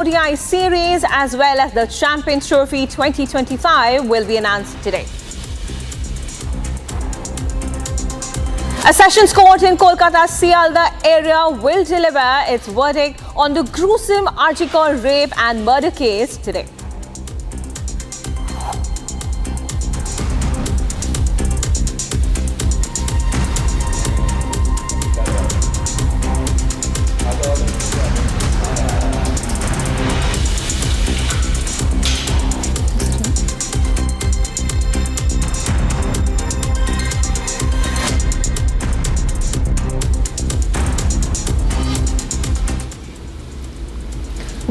ODI series as well as the Champions Trophy 2025 will be announced today. A Sessions Court in Kolkata's Saldah area will deliver its verdict on the gruesome Archikor rape and murder case today.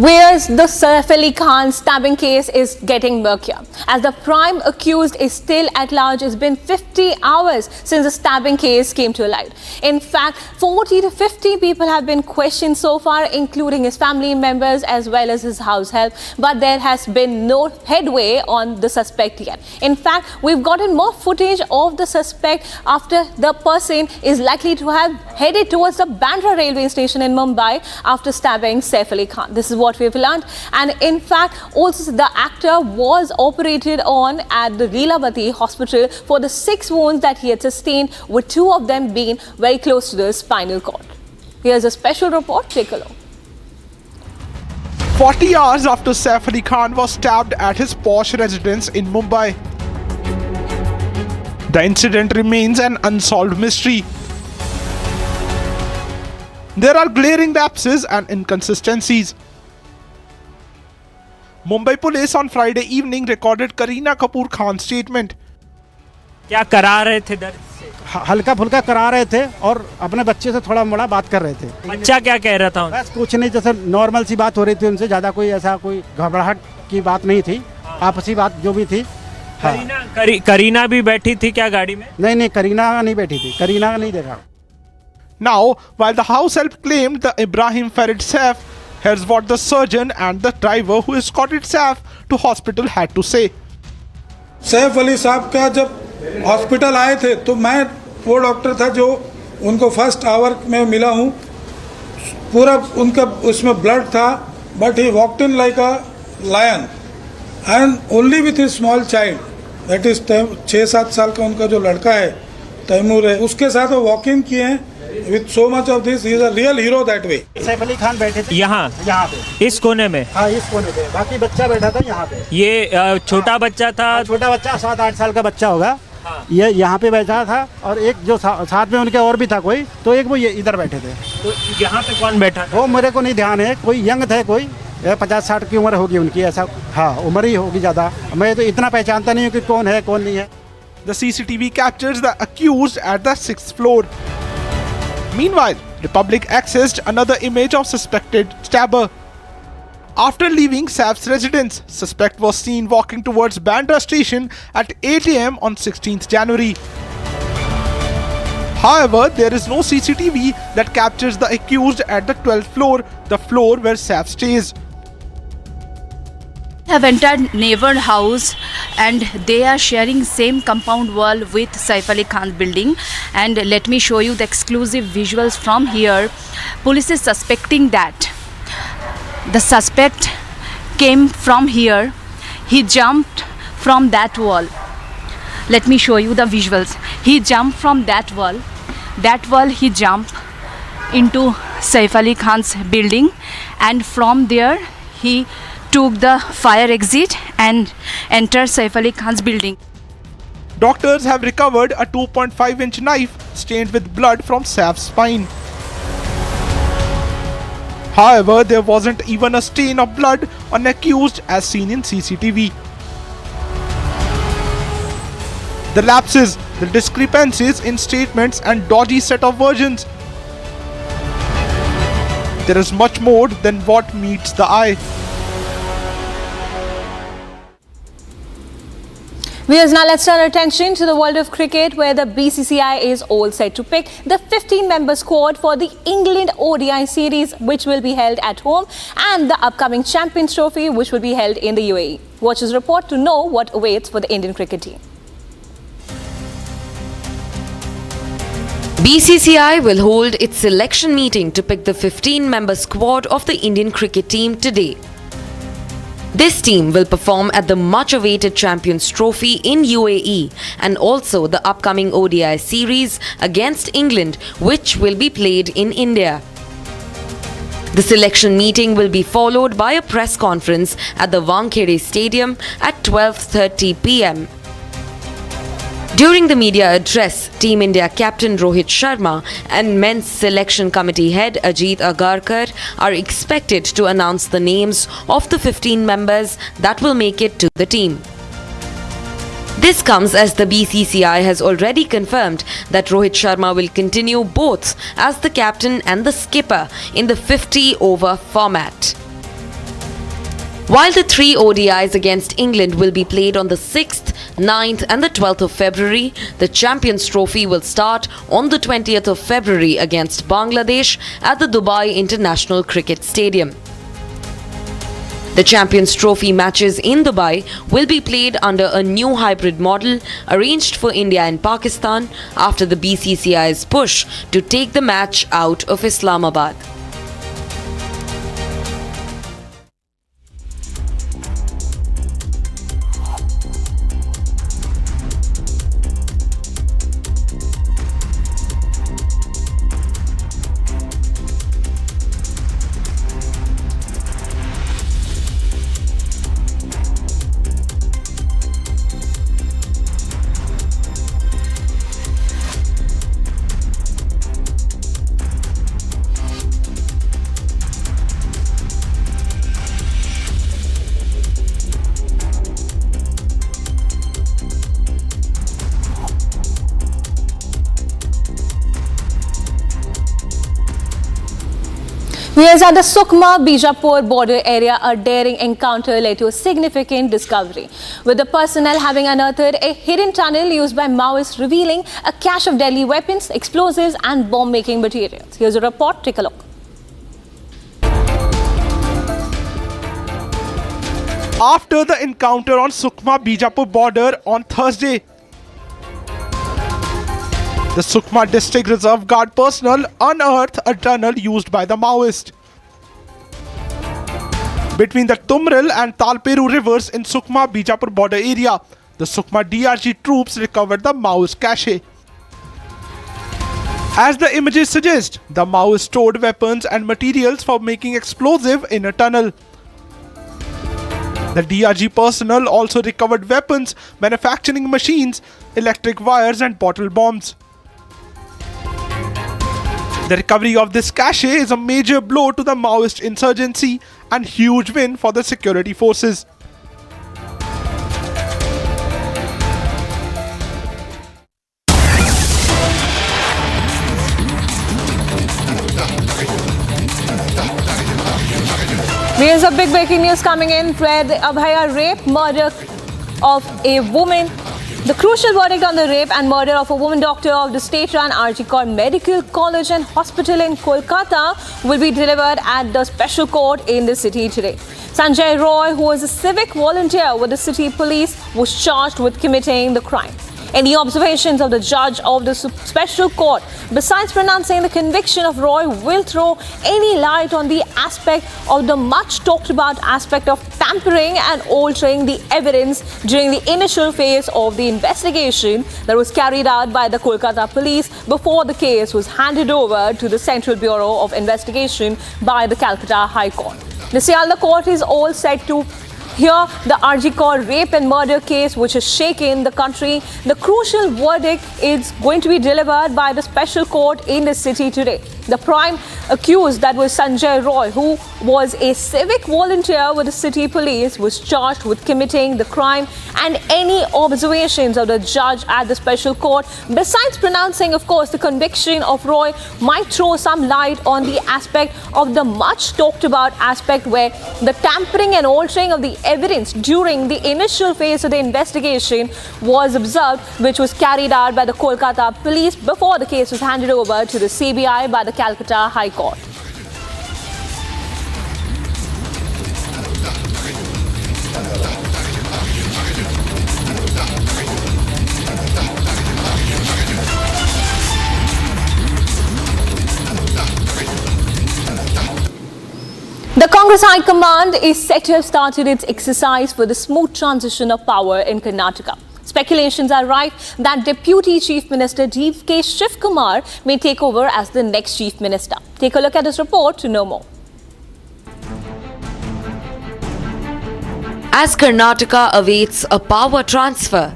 Whereas the Saif Ali Khan stabbing case is getting murkier, as the prime accused is still at large. It's been 50 hours since the stabbing case came to light. In fact, 40 to 50 people have been questioned so far, including his family members as well as his house help, but there has been no headway on the suspect yet. In fact, we've gotten more footage of the suspect after the person is likely to have headed towards the Bandra railway station in Mumbai after stabbing Saif Ali Khan. This is what we've learned, and in fact also the actor was operated on at the Leelavati hospital for the 6 wounds that he had sustained, with 2 of them being very close to the spinal cord. Here's a special report, take a look. 40 hours after Saif Ali Khan was stabbed at his posh residence in Mumbai, the incident remains an unsolved mystery. There are glaring lapses and inconsistencies. Mumbai police on Friday evening recorded Kareena Kapoor Khan's statement. क्या करा रहे थे दर्द से? हल्का फुल्का करा रहे थे और अपने बच्चे से थोड़ा मोड़ा बात कर रहे थे। बच्चा क्या कह रहा था? बस कुछ नहीं, जैसे नॉर्मल सी बात हो रही थी उनसे, ज़्यादा कोई ऐसा कोई घबराहट की बात नहीं थी, आपसी बात जो भी थी। करीना भी बैठी थी क्या गाड़ी में? नहीं, करीना नहीं बैठी थी, करीना नहीं देखा। Now, while the house help claimed the Ibrahim Farid Saif, here's what the surgeon and the driver who escorted Saif to hospital had to say. Saif Ali साहब का जब हॉस्पिटल आए थे तो मैं वो डॉक्टर था जो उनको फर्स्ट आवर में मिला हूँ। पूरा उनका उसमें ब्लड था, but he walked in like a lion and only with his small child, that is 6-7 साल का उनका जो लड़का है तैमूर है, उसके साथ वो वॉक इन किए हैं। With so much of this, he is a real hero that way. Saif Ali Khan बैठे थे यहाँ पे, इस कोने में। हाँ, इस कोने पे। बाकी बच्चा बैठा था यहाँ पे। ये छोटा बच्चा था। छोटा बच्चा 7-8 साल का बच्चा होगा। ये यहाँ पे बैठा था और एक जो साथ में उनके और भी था कोई, तो एक वो ये इधर बैठे थे। तो यहाँ पे कौन बैठा? वो मेरे को नहीं ध्यान है, कोई यंग थे, कोई 50-60 की उम्र होगी उनकी, ऐसा। हाँ, उम्र ही होगी ज़्यादा, मैं तो इतना पहचानता नहीं हूँ कि कौन है कौन नहीं है। The CCTV captures the accused at the 6th floor. Meanwhile, Republic accessed another image of suspected stabber. After leaving Saif's residence, suspect was seen walking towards Bandra station at 8 AM on 16th January. However, there is no CCTV that captures the accused at the 12th floor, the floor where Saif stays. Have entered neighbor house and they are sharing same compound wall with Saif Ali Khan building, and let me show you the exclusive visuals from here. Police is suspecting that the suspect came from here, he jumped from that wall. Let me show you the visuals. He jumped from that wall he jumped into Saif Ali Khan's building, and from there he took the fire exit and entered Saif Ali Khan's building. Doctors have recovered a 2.5-inch knife stained with blood from Saif's spine. However, there wasn't even a stain of blood on accused as seen in CCTV. The lapses, the discrepancies in statements and dodgy set of versions. There is much more than what meets the eye. Viewers, now let's turn our attention to the world of cricket, where the BCCI is all set to pick the 15-member squad for the England ODI series, which will be held at home, and the upcoming Champions Trophy, which will be held in the UAE. Watch this report to know what awaits for the Indian cricket team. BCCI will hold its selection meeting to pick the 15-member squad of the Indian cricket team today. This team will perform at the much-awaited Champions Trophy in UAE and also the upcoming ODI series against England, which will be played in India. The selection meeting will be followed by a press conference at the Wankhede Stadium at 12:30 p.m. During the media address, Team India captain Rohit Sharma and men's selection committee head Ajit Agarkar are expected to announce the names of the 15 members that will make it to the team. This comes as the BCCI has already confirmed that Rohit Sharma will continue both as the captain and the skipper in the 50-over format. While the 3 ODIs against England will be played on the 6th, 9th and the 12th of February, the Champions Trophy will start on the 20th of February against Bangladesh at the Dubai International Cricket Stadium. The Champions Trophy matches in Dubai will be played under a new hybrid model arranged for India and Pakistan after the BCCI's push to take the match out of Islamabad. Whereas at the Sukma-Bijapur border area, a daring encounter led to a significant discovery, with the personnel having unearthed a hidden tunnel used by Maoists, revealing a cache of deadly weapons, explosives and bomb-making materials. Here's a report, take a look. After the encounter on Sukma-Bijapur border on Thursday, the Sukma District Reserve Guard personnel unearthed a tunnel used by the Maoists between the Tumril and Talperu rivers in Sukma-Bijapur border area. The Sukma DRG troops recovered the Maoist cache. As the images suggest, the Maoists stored weapons and materials for making explosive in a tunnel. The DRG personnel also recovered weapons, manufacturing machines, electric wires and bottle bombs. The recovery of this cache is a major blow to the Maoist insurgency and huge win for the security forces. Here's a big breaking news coming in where the Abhaya rape murder of a woman. The crucial verdict on the rape and murder of a woman doctor of the state-run RG Kaur Medical College and Hospital in Kolkata will be delivered at the special court in the city today. Sanjay Roy, who was a civic volunteer with the city police, was charged with committing the crime. Any observations of the judge of the special court, besides pronouncing the conviction of Roy, will throw any light on the aspect of the much talked about aspect of tampering and altering the evidence during the initial phase of the investigation that was carried out by the Kolkata police before the case was handed over to the Central Bureau of Investigation by the Calcutta High Court. The Saldah court is all set to hear the RG Kaur rape and murder case which has shaken the country. The crucial verdict is going to be delivered by the special court in the city today. The prime accused, that was Sanjay Roy, who was a civic volunteer with the city police, was charged with committing the crime, and any observations of the judge at the special court, besides pronouncing, of course, the conviction of Roy, might throw some light on the aspect of the much talked about aspect where the tampering and altering of the evidence during the initial phase of the investigation was observed, which was carried out by the Kolkata police before the case was handed over to the CBI by the Calcutta High Court. The Congress High Command is set to have started its exercise for the smooth transition of power in Karnataka. Speculations are rife that Deputy Chief Minister D.K. Shivkumar may take over as the next Chief Minister. Take a look at this report to know more. As Karnataka awaits a power transfer,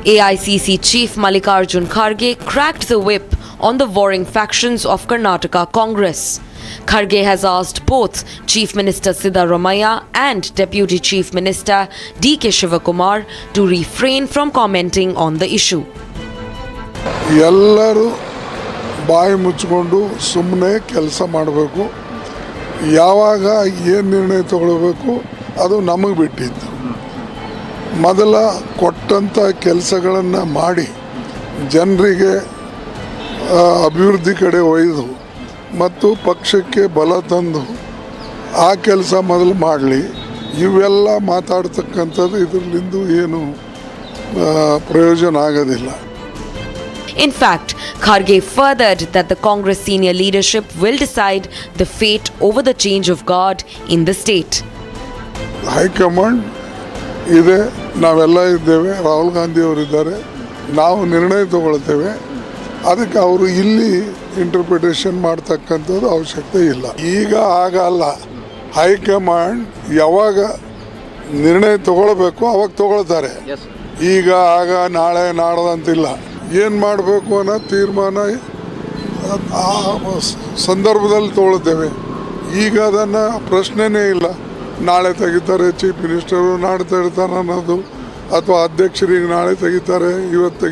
AICC Chief Mallikarjun Kharge cracked the whip on the warring factions of Karnataka Congress. Kharge has asked both Chief Minister Siddaramaiah and Deputy Chief Minister D.K. Shivakumar to refrain from commenting on the issue. ಎಲ್ಲರೂ ಬಾಯಿ ಮುಚ್ಚಿಕೊಂಡು ಸುಮ್ಮನೆ ಕೆಲಸ ಮಾಡಬೇಕು. ಯಾವಾಗ ಏನು ನಿರ್ಣಯ ತಗೊಳ್ಳಬೇಕು ಅದು ನಮಗೆ ಬಿಟ್ಟಿದ್ದು. ಮೊದಲ ಕೊಟ್ಟಂತ ಕೆಲಸಗಳನ್ನು ಮಾಡಿ ಜನರಿಗೆ ಅಭಿವೃದ್ಧಿ ಕಡೆ ಒಯ್ದು ಮತ್ತು ಪಕ್ಷಕ್ಕೆ ಬಲ ತಂದು ಆ ಕೆಲಸ ಮೊದಲು ಮಾಡಲಿ. ಇವೆಲ್ಲ ಮಾತಾಡ್ತಕ್ಕಂಥದ್ದು ಇದರಿಂದ ಏನು ಪ್ರಯೋಜನ ಆಗೋದಿಲ್ಲ. In fact, Kharge furthered that the Congress senior leadership will decide the fate over the change of guard in the state. High command ಇದೆ, ನಾವೆಲ್ಲ ಇದ್ದೇವೆ, ರಾಹುಲ್ ಗಾಂಧಿ ಅವರಿದ್ದಾರೆ, ನಾವು ನಿರ್ಣಯ ತಗೊಳ್ತೇವೆ. ಅದಕ್ಕೆ ಅವರು ಇಲ್ಲಿ ಇಂಟರ್ಪ್ರಿಟೇಷನ್ ಮಾಡ್ತಕ್ಕಂಥದ್ದು ಅವಶ್ಯಕತೆ ಇಲ್ಲ. ಈಗ ಆಗಲ್ಲ. ಹೈಕಮಾಂಡ್ ಯಾವಾಗ ನಿರ್ಣಯ ತಗೊಳ್ಬೇಕು ಅವಾಗ ತಗೊಳ್ತಾರೆ. ಈಗ ಆಗ ನಾಳೆ ನಾಡ್ದಂತಿಲ್ಲ. ಏನು ಮಾಡಬೇಕು ಅನ್ನೋ ತೀರ್ಮಾನ ಆ ಸಂದರ್ಭದಲ್ಲಿ ತಗೊಳ್ತೇವೆ. ಈಗ ಅದನ್ನು ಪ್ರಶ್ನೆನೇ ಇಲ್ಲ. ನಾಳೆ ತೆಗಿತಾರೆ ಚೀಫ್ ಮಿನಿಸ್ಟರು, ನಾಳೆ ತೆಗಿತಾರೆ ಅನ್ನೋದು, ಅಥವಾ ಅಧ್ಯಕ್ಷರಿಗೆ ನಾಳೆ ತೆಗಿತಾರೆ ಇವತ್ತು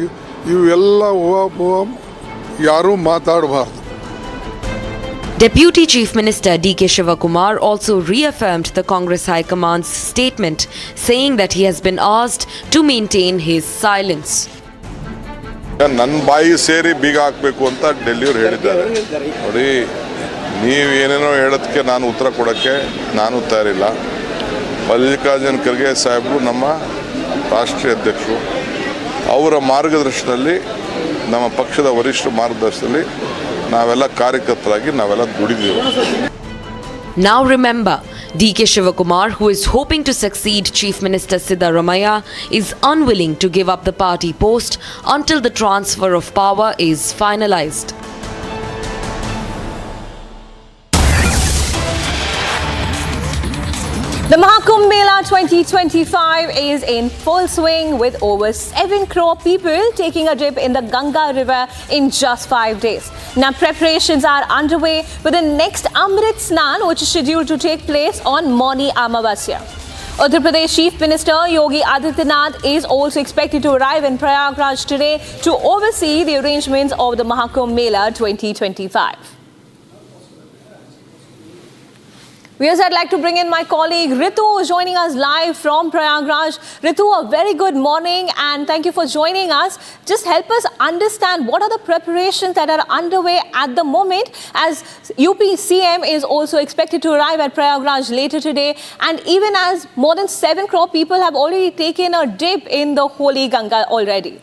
ಇವೆಲ್ಲ ಊಹಾಪೋಹ ಯಾರೂ ಮಾತಾಡಬಾರ್ದು. Deputy Chief Minister D.K. Shivakumar also reaffirmed the Congress High Command's statement, saying that he has been asked to maintain his silence. ನನ್ನ ಬಾಯಿ ಸೇರಿ ಬೀಗ ಹಾಕಬೇಕು ಅಂತ ಡೆಲ್ಲಿಯವರು ಹೇಳಿದ್ದಾರೆ. ನೋಡಿ, ನೀವು ಏನೇನೋ ಹೇಳೋದಕ್ಕೆ ನಾನು ಉತ್ತರ ಕೊಡೋಕ್ಕೆ ನಾನು ತಯಾರಿಲ್ಲ. ಮಲ್ಲಿಕಾರ್ಜುನ್ ಖರ್ಗೆ ಸಾಹೇಬರು ನಮ್ಮ ರಾಷ್ಟ್ರೀಯ ಅಧ್ಯಕ್ಷರು. ಅವರ ಮಾರ್ಗದರ್ಶನದಲ್ಲಿ, ನಮ್ಮ ಪಕ್ಷದ ವರಿಷ್ಠ ಮಾರ್ಗದರ್ಶನದಲ್ಲಿ ನಾವೆಲ್ಲ ಕಾರ್ಯಕರ್ತರಾಗಿ ನಾವೆಲ್ಲ ದುಡಿದೀವಿ. Now remember, D.K. Shivakumar, who is hoping to succeed Chief Minister Siddaramaiah, is unwilling to give up the party post until the transfer of power is finalized. The Maha Kumbh Mela 2025 is in full swing with over 7 crore people taking a dip in the Ganga River in just 5 days. Now preparations are underway for the next Amrit Snan, which is scheduled to take place on Mauni Amavasya. Uttar Pradesh Chief Minister Yogi Adityanath is also expected to arrive in Prayagraj today to oversee the arrangements of the Maha Kumbh Mela 2025. Viewers, I'd like to bring in my colleague Ritu, joining us live from Prayagraj. Ritu, a very good morning and thank you for joining us. Just help us understand what are the preparations that are underway at the moment, as UP CM is also expected to arrive at Prayagraj later today, and even as more than 7 crore people have already taken a dip in the holy Ganga already.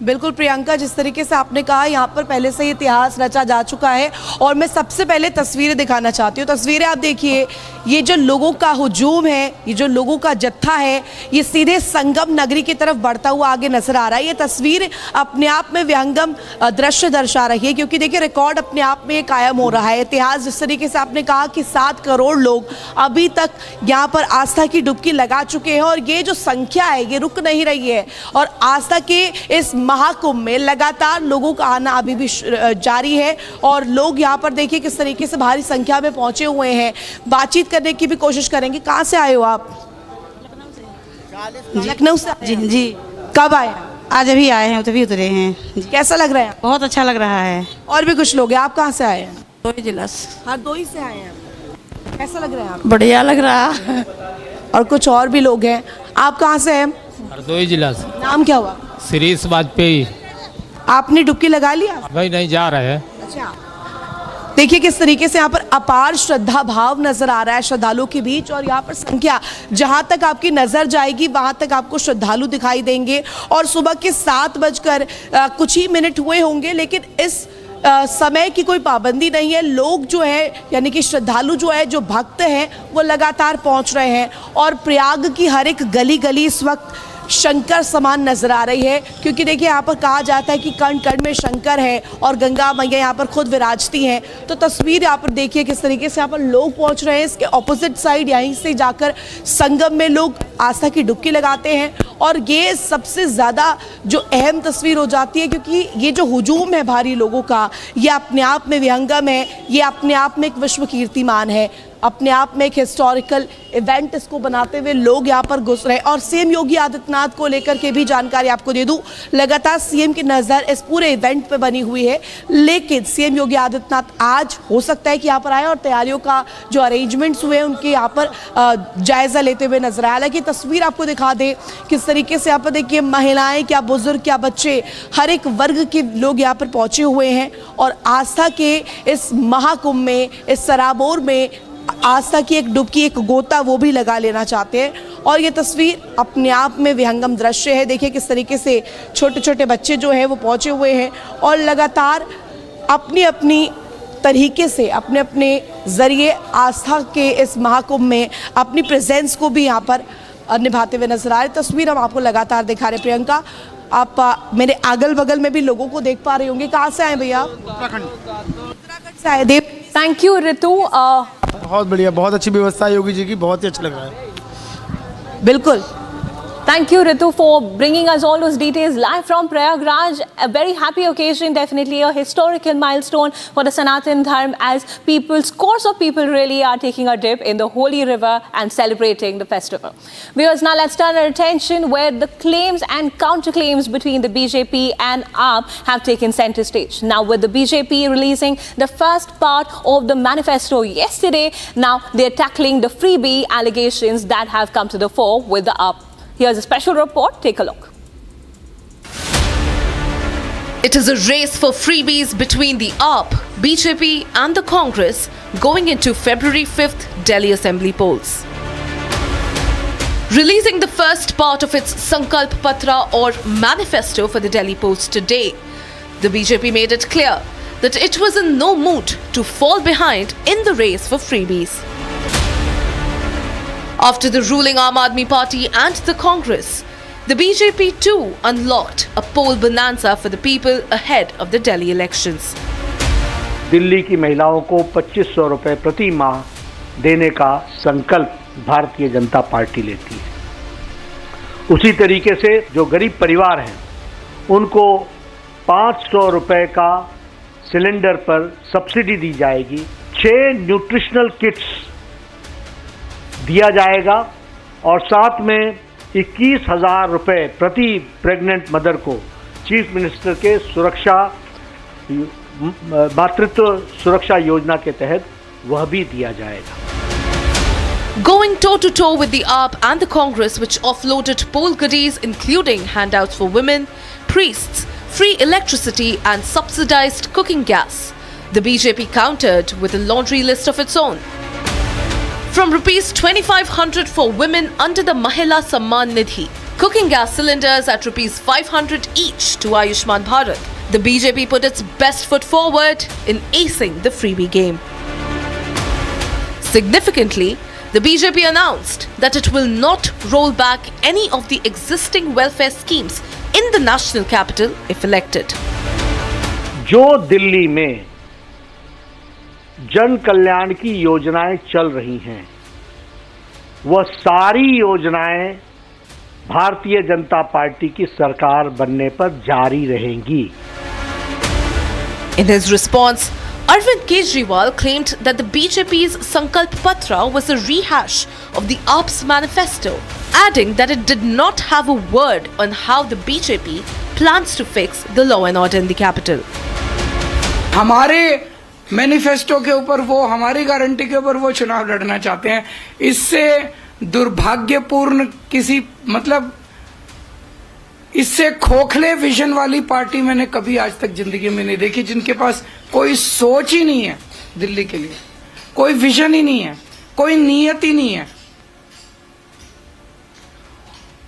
बिल्कुल प्रियंका, जिस तरीके से आपने कहा, यहाँ पर पहले से इतिहास रचा जा चुका है और मैं सबसे पहले तस्वीरें दिखाना चाहती हूँ. तस्वीरें आप देखिए, ये जो लोगों का हुजूम है, ये जो लोगों का जत्था है, ये सीधे संगम नगरी की तरफ बढ़ता हुआ आगे नजर आ रहा है. ये तस्वीर अपने आप में विहंगम दृश्य दर्शा रही है, क्योंकि देखिए रिकॉर्ड अपने आप में कायम हो रहा है. इतिहास, जिस तरीके से आपने कहा कि 7 करोड़ लोग अभी तक यहाँ पर आस्था की डुबकी लगा चुके हैं, और ये जो संख्या है ये रुक नहीं रही है. और आस्था के इस महाकुंभ में लगातार लोगों का आना अभी भी जारी है, और लोग यहाँ पर देखिए किस तरीके से भारी संख्या में पहुंचे हुए हैं. बातचीत करने की भी कोशिश करेंगे. कहाँ से आए हो आप? लखनऊ से. जी जी. कब आए? आज अभी आए हैं, तभी उतरे हैं. कैसा लग रहा है? बहुत अच्छा लग रहा है. और भी कुछ लोग हैं. आप कहाँ से आए हैं? हरदोई जिला से. हरदोई से आए हैं. कैसा लग रहा है आप? बढ़िया लग रहा है. और कुछ और भी लोग हैं. आप कहाँ से हैं? हरदोई जिला से. नाम क्या हुआ? श्रीश वाजपेयी. आपने डुबकी लगा लिया? भाई नहीं जा रहे हैं. अच्छा, देखिए किस तरीके से यहाँ पर अपार श्रद्धा भाव नजर आ रहा है श्रद्धालुओं के बीच, और यहाँ पर संख्या जहाँ तक आपकी नजर जाएगी वहाँ तक आपको श्रद्धालु दिखाई देंगे. और सुबह के 7 बजकर कुछ ही मिनट हुए होंगे, लेकिन इस समय की कोई पाबंदी नहीं है। लोग जो है यानी कि श्रद्धालु जो है, जो भक्त हैं, वो लगातार पहुंच रहे हैं और प्रयाग की हर एक गली गली इस वक्त शंकर समान नजर आ रही है, क्योंकि देखिए यहाँ पर कहा जाता है कि कण कण में शंकर है और गंगा मैया यहाँ पर खुद विराजती हैं। तो तस्वीर यहाँ पर देखिए किस तरीके से यहाँ पर लोग पहुँच रहे हैं। इसके ऑपोजिट साइड यहीं से जाकर संगम में लोग आस्था की डुबकी लगाते हैं और ये सबसे ज़्यादा जो अहम तस्वीर हो जाती है, क्योंकि ये जो हुजूम है भारी लोगों का, ये अपने आप में विहंगम है, ये अपने आप में एक विश्व कीर्तिमान है, अपने आप में एक हिस्टोरिकल इवेंट इसको बनाते हुए लोग यहाँ पर घुस रहे हैं। और सीएम योगी आदित्यनाथ को लेकर के भी जानकारी आपको दे दूं, लगातार सीएम की नज़र इस पूरे इवेंट पे बनी हुई है, लेकिन सीएम योगी आदित्यनाथ आज हो सकता है कि यहाँ पर आए और तैयारियों का जो अरेंजमेंट्स हुए हैं उनके यहाँ पर जायज़ा लेते हुए नजर आए। हालांकि तस्वीर आपको दिखा दें किस तरीके से यहाँ पर देखिए महिलाएं, क्या बुजुर्ग, क्या बच्चे, हर एक वर्ग के लोग यहाँ पर पहुँचे हुए हैं और आस्था के इस महाकुंभ में, इस सराबोर में आस्था की एक डुबकी, एक गोता वो भी लगा लेना चाहते हैं। और ये तस्वीर अपने आप में विहंगम दृश्य है। देखिए किस तरीके से छोटे छोटे बच्चे जो हैं वो पहुंचे हुए हैं और लगातार अपनी अपनी तरीके से अपने अपने ज़रिए आस्था के इस महाकुंभ में अपनी प्रेजेंस को भी यहाँ पर निभाते हुए नजर आ रहे। तस्वीर हम आपको लगातार दिखा रहे। प्रियंका, आप मेरे अगल बगल में भी लोगों को देख पा रहे होंगे। कहाँ से आए भैया? उत्तराखंड से आए। देव, थैंक यू रितु। बहुत बढ़िया, बहुत अच्छी व्यवस्था है योगी जी की, बहुत ही अच्छा लग रहा है। बिल्कुल। Thank you, Ritu, for bringing us all those details live from Prayagraj. A very happy occasion, definitely a historical milestone for the Sanatan Dharma, as scores of people really are taking a dip in the holy river and celebrating the festival. Viewers, now let's turn our attention where the claims and counterclaims between the BJP and AAP have taken center stage. Now, with the BJP releasing the first part of the manifesto yesterday, now they're tackling the freebie allegations that have come to the fore with the AAP. Here's a special report. Take a look. It is a race for freebies between the AAP, BJP and the Congress going into February 5th Delhi Assembly polls. Releasing the first part of its Sankalp Patra or manifesto for the Delhi polls today, the BJP made it clear that it was in no mood to fall behind in the race for freebies. After the ruling Aam Aadmi Party and the Congress, the BJP too unlocked a poll bonanza for the people ahead of the Delhi elections. Delhi की महिलाओं को 2500 रुपए प्रति माह देने का संकल्प Bharatiya Janata party लेती है। उसी तरीके से जो गरीब परिवार हैं उनको 500 रुपए का सिलेंडर पर सब्सिडी दी जाएगी। 6 न्यूट्रिशनल किट्स दिया जाएगा और साथ में 21,000 रुपये प्रति प्रेग्नेंट मदर को चीफ मिनिस्टर के मातृत्व सुरक्षा योजना के तहत वह भी दिया जाएगा। Going toe-to-toe with the AAP and the Congress, which offloaded poll goodies including handouts for women, priests, free electricity and subsidized cooking gas, the BJP countered with a laundry list of its own. From rupees 2,500 for women under the Mahila Samman Nidhi, cooking gas cylinders at rupees 500 each to Ayushman Bharat, the BJP put its best foot forward in acing the freebie game. Significantly, the BJP announced that it will not roll back any of the existing welfare schemes in the national capital if elected. जो दिल्ली में जन कल्याण की योजनाएं चल रही हैं, वह सारी योजनाएं भारतीय जनता पार्टी की सरकार बनने पर जारी रहेंगी। In his response, Arvind Kejriwal claimed that the BJP's Sankalp Patra was a rehash of the AAP's manifesto, adding that it did not have a word on how the BJP plans to fix the law and order in the capital. हमारे manifesto के ऊपर वो, हमारी guarantee के ऊपर वो चुनाव लड़ना चाहते हैं। इससे दुर्भाग्यपूर्ण इससे खोखले विजन वाली पार्टी मैंने कभी आज तक जिंदगी में नहीं देखी, जिनके पास कोई सोच ही नहीं है दिल्ली के लिए, कोई विजन ही नहीं है, कोई नीयत ही नहीं है।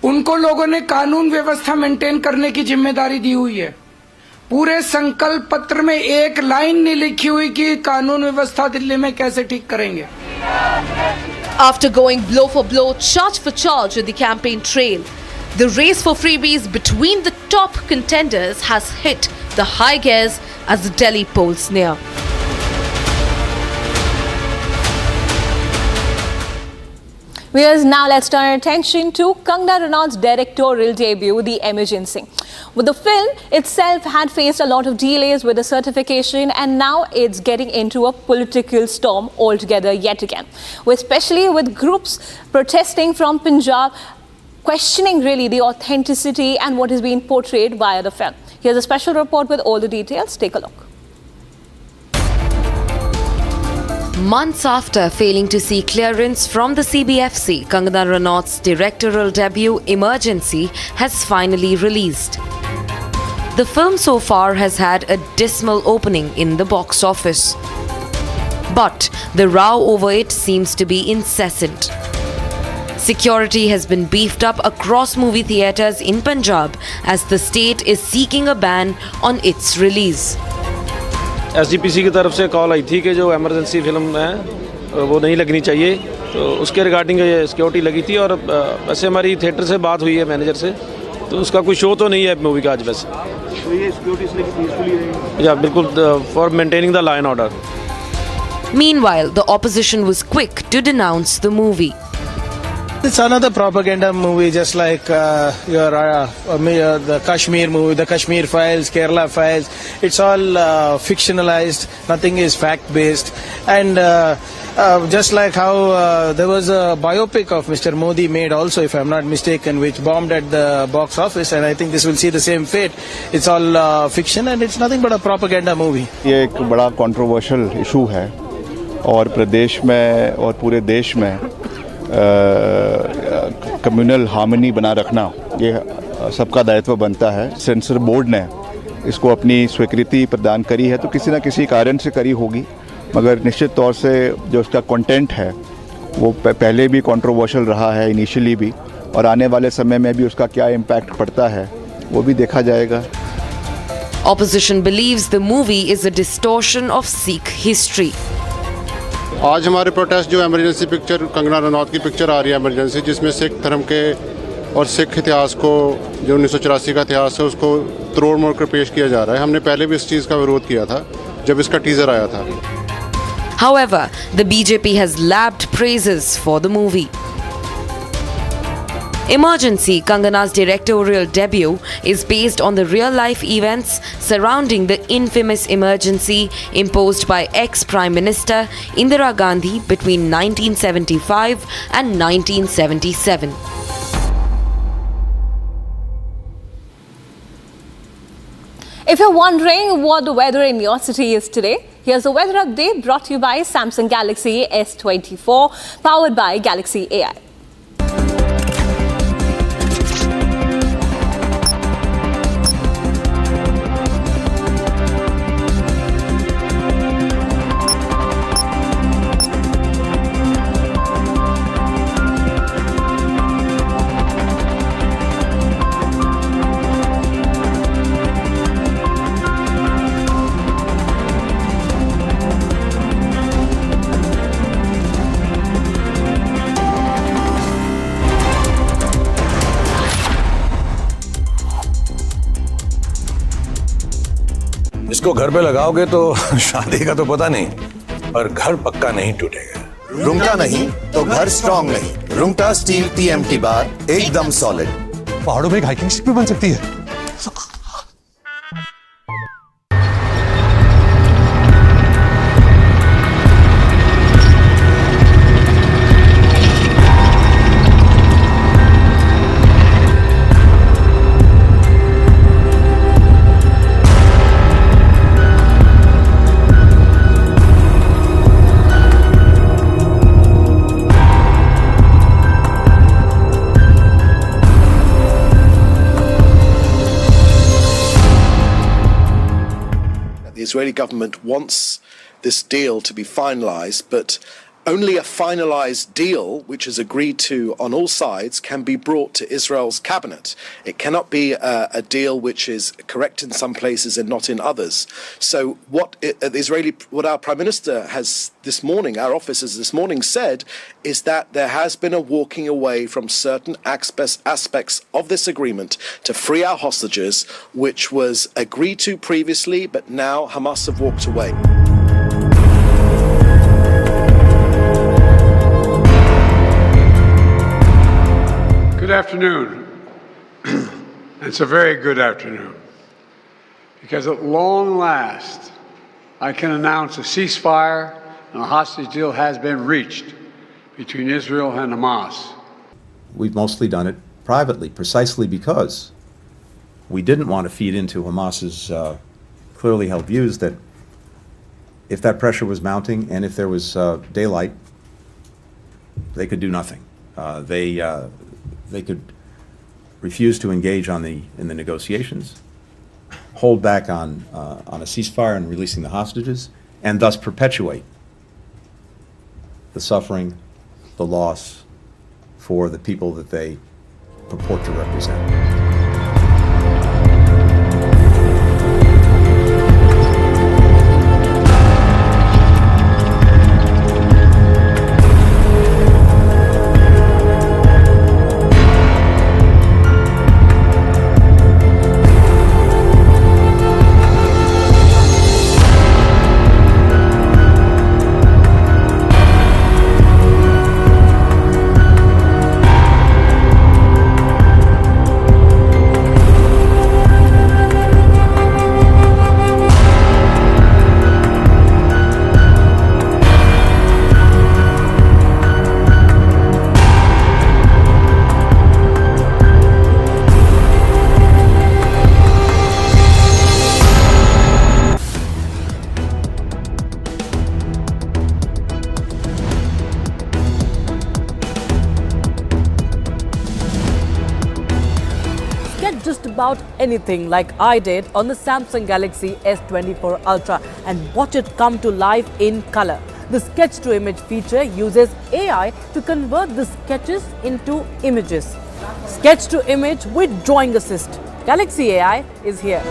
उनको लोगों ने कानून व्यवस्था मेंटेन करने की जिम्मेदारी दी हुई है। पूरे संकल्प पत्र में एक लाइन नहीं लिखी हुई कि कानून व्यवस्था दिल्ली में कैसे ठीक करेंगे। After going blow for blow, charge for charge in the campaign trail, the race for freebies between the top contenders has hit the high gears as the Delhi polls near. Viewers, now let's turn our attention to Kangana Ranaut's directorial debut, The Emergency. With the film itself had faced a lot of delays with the certification, and now it's getting into a political storm altogether yet again, especially with groups protesting from Punjab, questioning really the authenticity and what is being portrayed via the film. Here's a special report with all the details. Take a look. Months after failing to see clearance from the CBFC, Kangana Ranaut's directorial debut, Emergency, has finally released. The film so far has had a dismal opening in the box office. But the row over it seems to be incessant. Security has been beefed up across movie theatres in Punjab as the state is seeking a ban on its release. SGPC की तरफ से call आई थी कि जो emergency film है वो नहीं लगनी चाहिए, तो उसके रिगार्डिंग ये सिक्योरिटी लगी थी। और वैसे हमारी थिएटर से बात हुई है मैनेजर से, तो उसका कोई शो तो नहीं है मूवी का आज वैसे। तो ये सिक्योरिटी इसलिए पीसफुली रहेगी? या बिल्कुल, for maintaining the law and order. Meanwhile, the opposition was quick to denounce the movie. It's another propaganda movie, just like the Kashmir movie, the Kashmir Files, Kerala Files. It's all fictionalized. Nothing is fact-based. And just like how there was a biopic of Mr. Modi made also, if I'm not mistaken, which bombed at the box office, and I think this will see the same fate. It's all fiction, and it's nothing but a propaganda movie. ये एक बड़ा controversial issue है, और प्रदेश में और पूरे देश में कम्युनल हार्मनी बना रखना ये सबका दायित्व बनता है। सेंसर बोर्ड ने इसको अपनी स्वीकृति प्रदान करी है, तो किसी न किसी कारण से करी होगी, मगर निश्चित तौर से जो उसका कंटेंट है वो पहले भी कंट्रोवर्शियल रहा है इनिशियली भी, और आने वाले समय में भी उसका क्या इम्पैक्ट पड़ता है वो भी देखा जाएगा। Opposition believes the movie is a distortion of Sikh history. आज हमारे प्रोटेस्ट जो एमरजेंसी पिक्चर, कंगना रनौत की पिक्चर आ रही है एमरजेंसी, जिसमें सिख धर्म के और सिख इतिहास को, जो 1984 का इतिहास है, उसको तोड़ मोड़ कर पेश किया जा रहा है। हमने पहले भी इस चीज़ का विरोध किया था जब इसका टीजर आया था। However, the BJP has lapped praises for the movie. Emergency, Kangana's directorial debut, is based on the real-life events surrounding the infamous emergency imposed by ex-Prime Minister Indira Gandhi between 1975 and 1977. If you're wondering what the weather in your city is today, here's the weather update brought to you by Samsung Galaxy S24, powered by Galaxy AI. इसको घर पे लगाओगे तो शादी का तो पता नहीं, पर घर पक्का नहीं टूटेगा। रुंगटा नहीं तो घर स्ट्रॉन्ग नहीं। रुंगटा स्टील TMT बार एकदम सॉलिड। पहाड़ों में एक हाइकिंग शिप भी बन सकती है। The Israeli government wants this deal to be finalized, but only a finalised deal, which is agreed to on all sides, can be brought to Israel's cabinet. It cannot be a deal which is correct in some places and not in others. So what our Prime Minister has this morning, our office has this morning said, is that there has been a walking away from certain aspects of this agreement to free our hostages, which was agreed to previously, but now Hamas have walked away. Good afternoon. It's a very good afternoon, because at long last I can announce a ceasefire and a hostage deal has been reached between Israel and Hamas. We've mostly done it privately, precisely because we didn't want to feed into Hamas's clearly held views that if that pressure was mounting and if there was daylight, they could do nothing. They could refuse to engage in the negotiations, hold back on a ceasefire and releasing the hostages, and thus perpetuate the suffering, the loss for the people that they purport to represent. Just about anything like I did on the Samsung Galaxy S24 Ultra and watch it come to life in color. The sketch to image feature uses AI to convert the sketches into images. Sketch to image with drawing assist. Galaxy AI is here.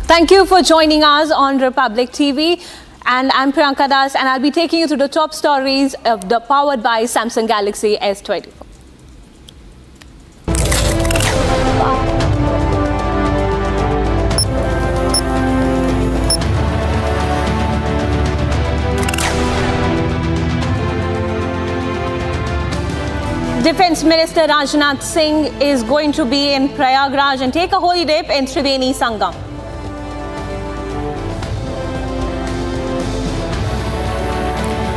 Thank you for joining us on Republic TV, and I'm Priyanka Das, and I'll be taking you through the top stories of the powered by Samsung Galaxy S24. Defence Minister Rajnath Singh is going to be in Prayagraj and take a holy dip in Triveni Sangam.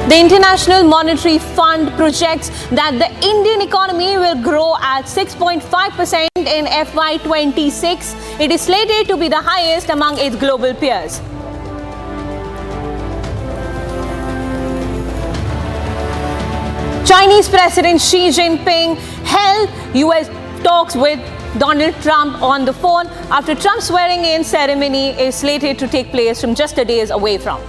The International Monetary Fund projects that the Indian economy will grow at 6.5% in FY26. It is slated to be the highest among its global peers. Chinese President Xi Jinping held US talks with Donald Trump on the phone after Trump's swearing-in ceremony is slated to take place from just a days away from.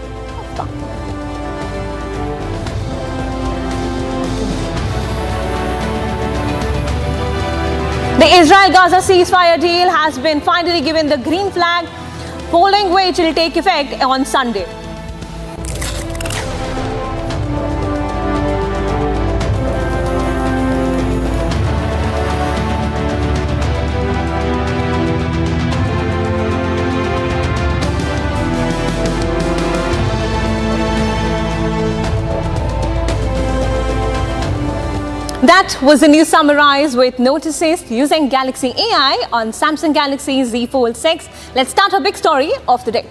The Israel-Gaza ceasefire deal has been finally given the green flag, following which it will take effect on Sunday. That was the news summarized with notices using Galaxy AI on Samsung Galaxy Z Fold 6. Let's start our big story of the day.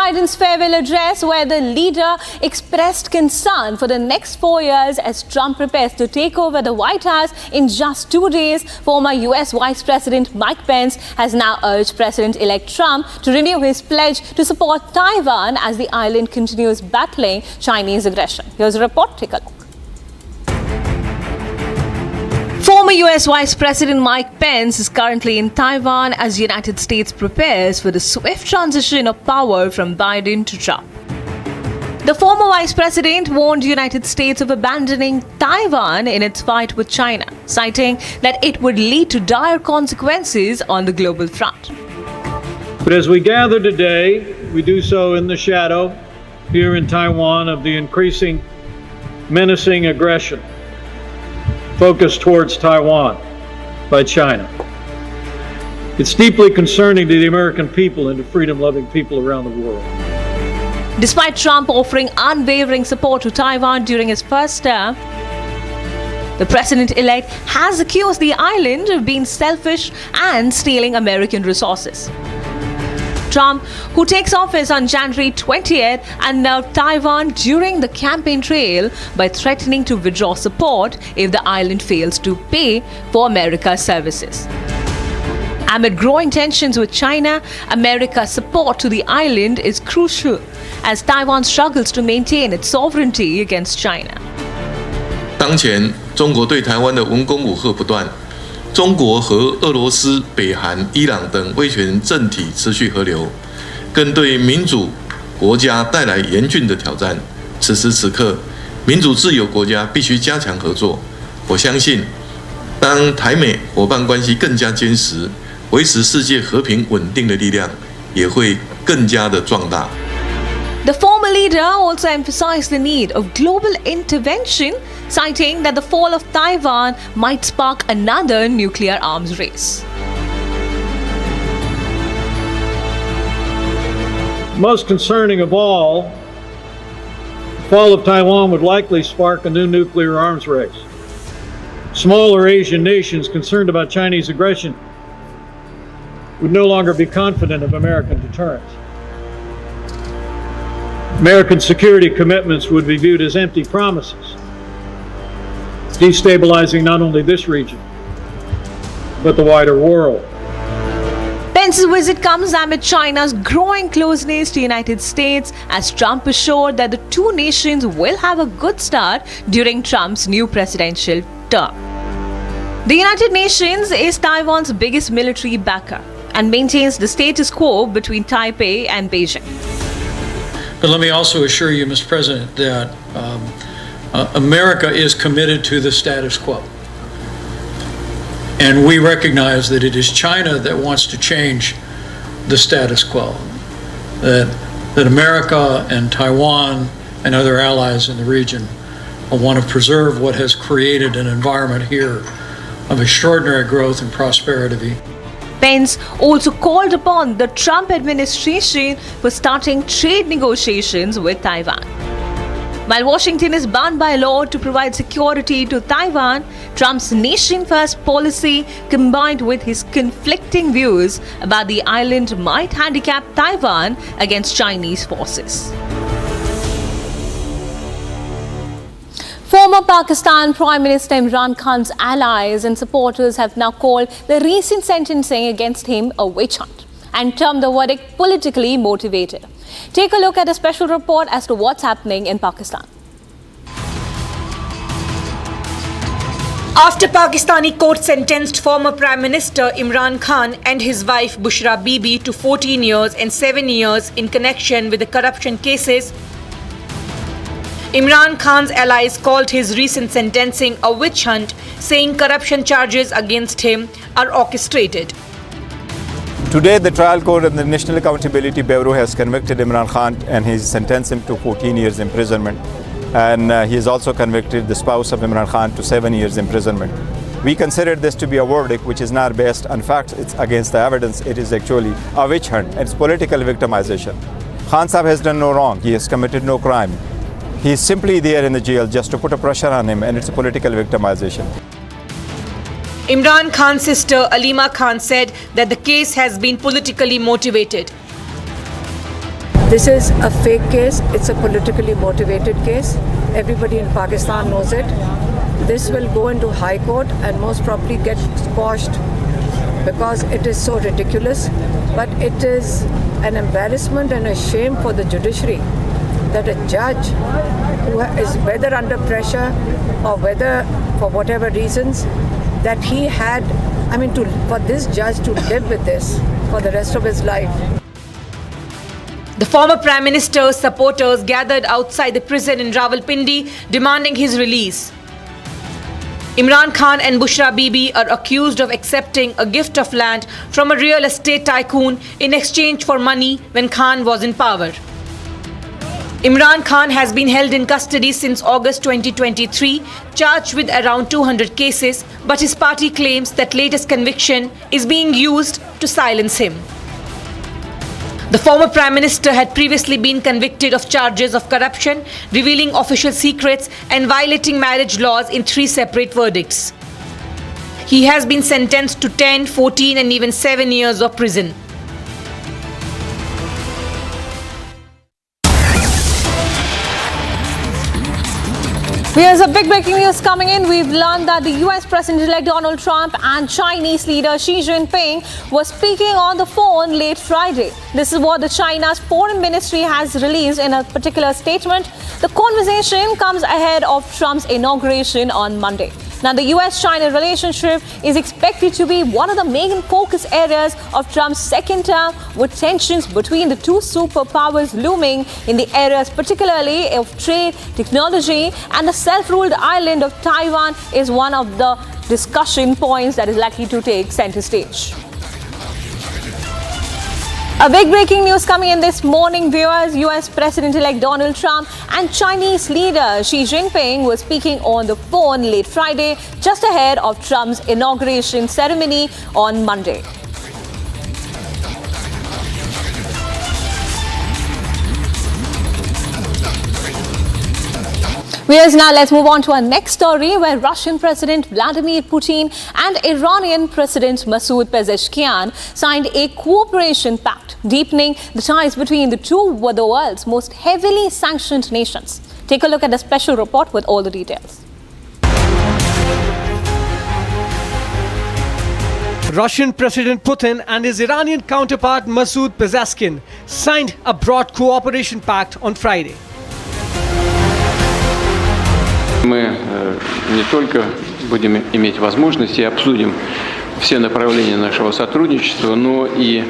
Biden's farewell address, where the leader expressed concern for the next 4 years as Trump prepares to take over the White House in just 2 days. Former US Vice President Mike Pence has now urged President-elect Trump to renew his pledge to support Taiwan as the island continues battling Chinese aggression. Here's a report. Take a look. Former US Vice President Mike Pence is currently in Taiwan as the United States prepares for the swift transition of power from Biden to Trump. The former Vice President warned the United States of abandoning Taiwan in its fight with China, citing that it would lead to dire consequences on the global front. But as we gather today, we do so in the shadow here in Taiwan of the increasing menacing aggression focused towards Taiwan by China. It's deeply concerning to the American people and to freedom-loving people around the world. Despite Trump offering unwavering support to Taiwan during his first term, the president-elect has accused the island of being selfish and stealing American resources. Trump, who takes office on January 20th, unnerved Taiwan during the campaign trail by threatening to withdraw support if the island fails to pay for America's services. Amid growing tensions with China, America's support to the island is crucial as Taiwan struggles to maintain its sovereignty against China. 当前，中国对台湾的文攻武吓不断。中国和俄罗斯、北韩、伊朗等威权政体持续合流，更对民主国家带来严峻的挑战。此时此刻，民主自由国家必须加强合作。我相信，当台美伙伴关系更加坚实，维持世界和平稳定的力量也会更加的壮大。The former leader also emphasized the need of global intervention, citing that the fall of Taiwan might spark another nuclear arms race. Most concerning of all, the fall of Taiwan would likely spark a new nuclear arms race. Smaller Asian nations concerned about Chinese aggression would no longer be confident of American deterrence. American security commitments would be viewed as empty promises, destabilizing not only this region, but the wider world. Pence's visit comes amid China's growing closeness to the United States as Trump assured that the two nations will have a good start during Trump's new presidential term. The United Nations is Taiwan's biggest military backer and maintains the status quo between Taipei and Beijing. But let me also assure you, Mr. President, that America is committed to the status quo. And we recognize that it is China that wants to change the status quo. That America and Taiwan and other allies in the region want to preserve what has created an environment here of extraordinary growth and prosperity. Pence also called upon the Trump administration for starting trade negotiations with Taiwan. While Washington is bound by law to provide security to Taiwan, Trump's nation-first policy combined with his conflicting views about the island might handicap Taiwan against Chinese forces. Former Pakistan Prime Minister Imran Khan's allies and supporters have now called the recent sentencing against him a witch hunt and termed the verdict politically motivated. Take a look at a special report as to what's happening in Pakistan. After Pakistani court sentenced former Prime Minister Imran Khan and his wife Bushra Bibi to 14 years and 7 years in connection with the corruption cases, Imran Khan's allies called his recent sentencing a witch hunt, saying corruption charges against him are orchestrated. Today, the trial court and the National Accountability Bureau has convicted Imran Khan and he sentenced him to 14 years imprisonment. And he has also convicted the spouse of Imran Khan to 7 years imprisonment. We consider this to be a verdict which is not based on facts, it's against the evidence. It is actually a witch hunt. It's political victimization. Khan Sahib has done no wrong. He has committed no crime. He is simply there in the jail just to put a pressure on him, and it's a political victimization. Imran Khan's sister Alima Khan said that the case has been politically motivated. This is a fake case. It's a politically motivated case. Everybody in Pakistan knows it. This will go into High Court and most probably get squashed because it is so ridiculous. But it is an embarrassment and a shame for the judiciary that a judge who is whether under pressure or whether for whatever reasons that he had, for this judge to live with this for the rest of his life. The former Prime Minister's supporters gathered outside the prison in Rawalpindi demanding his release. Imran Khan and Bushra Bibi are accused of accepting a gift of land from a real estate tycoon in exchange for money when Khan was in power. Imran Khan has been held in custody since August 2023, charged with around 200 cases, but his party claims that latest conviction is being used to silence him. The former Prime Minister had previously been convicted of charges of corruption, revealing official secrets and violating marriage laws in 3 separate verdicts. He has been sentenced to 10, 14 and even 7 years of prison. Here's a big breaking news coming in. We've learned that the US President-elect Donald Trump and Chinese leader Xi Jinping were speaking on the phone late Friday. This is what the China's foreign ministry has released in a particular statement. The conversation comes ahead of Trump's inauguration on Monday. Now, the US-China relationship is expected to be one of the main focus areas of Trump's second term, with tensions between the two superpowers looming in the areas particularly of trade, technology, and the self-ruled island of Taiwan is one of the discussion points that is likely to take center stage. A big breaking news coming in this morning, viewers. US President-elect Donald Trump and Chinese leader Xi Jinping were speaking on the phone late Friday, just ahead of Trump's inauguration ceremony on Monday. Viewers, now let's move on to our next story, where Russian President Vladimir Putin and Iranian President Masoud Pezeshkian signed a cooperation pact, deepening the ties between the two were the world's most heavily sanctioned nations. Take a look at the special report with all the details. Russian President Putin and his Iranian counterpart Masoud Pezeshkian signed a broad cooperation pact on Friday. Мы не только будем иметь возможность и обсудим все направления нашего сотрудничества, но и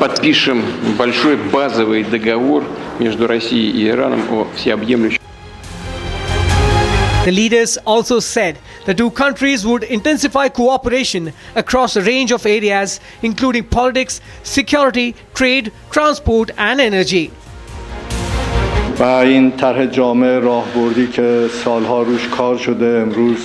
подпишем большой базовый договор между Россией и Ираном о всеобъемлющем. The leaders also said the two countries would intensify cooperation across a range of areas, including politics, security, trade, transport and energy. و این طرح جامع راهبردی که سالها روش کار شده امروز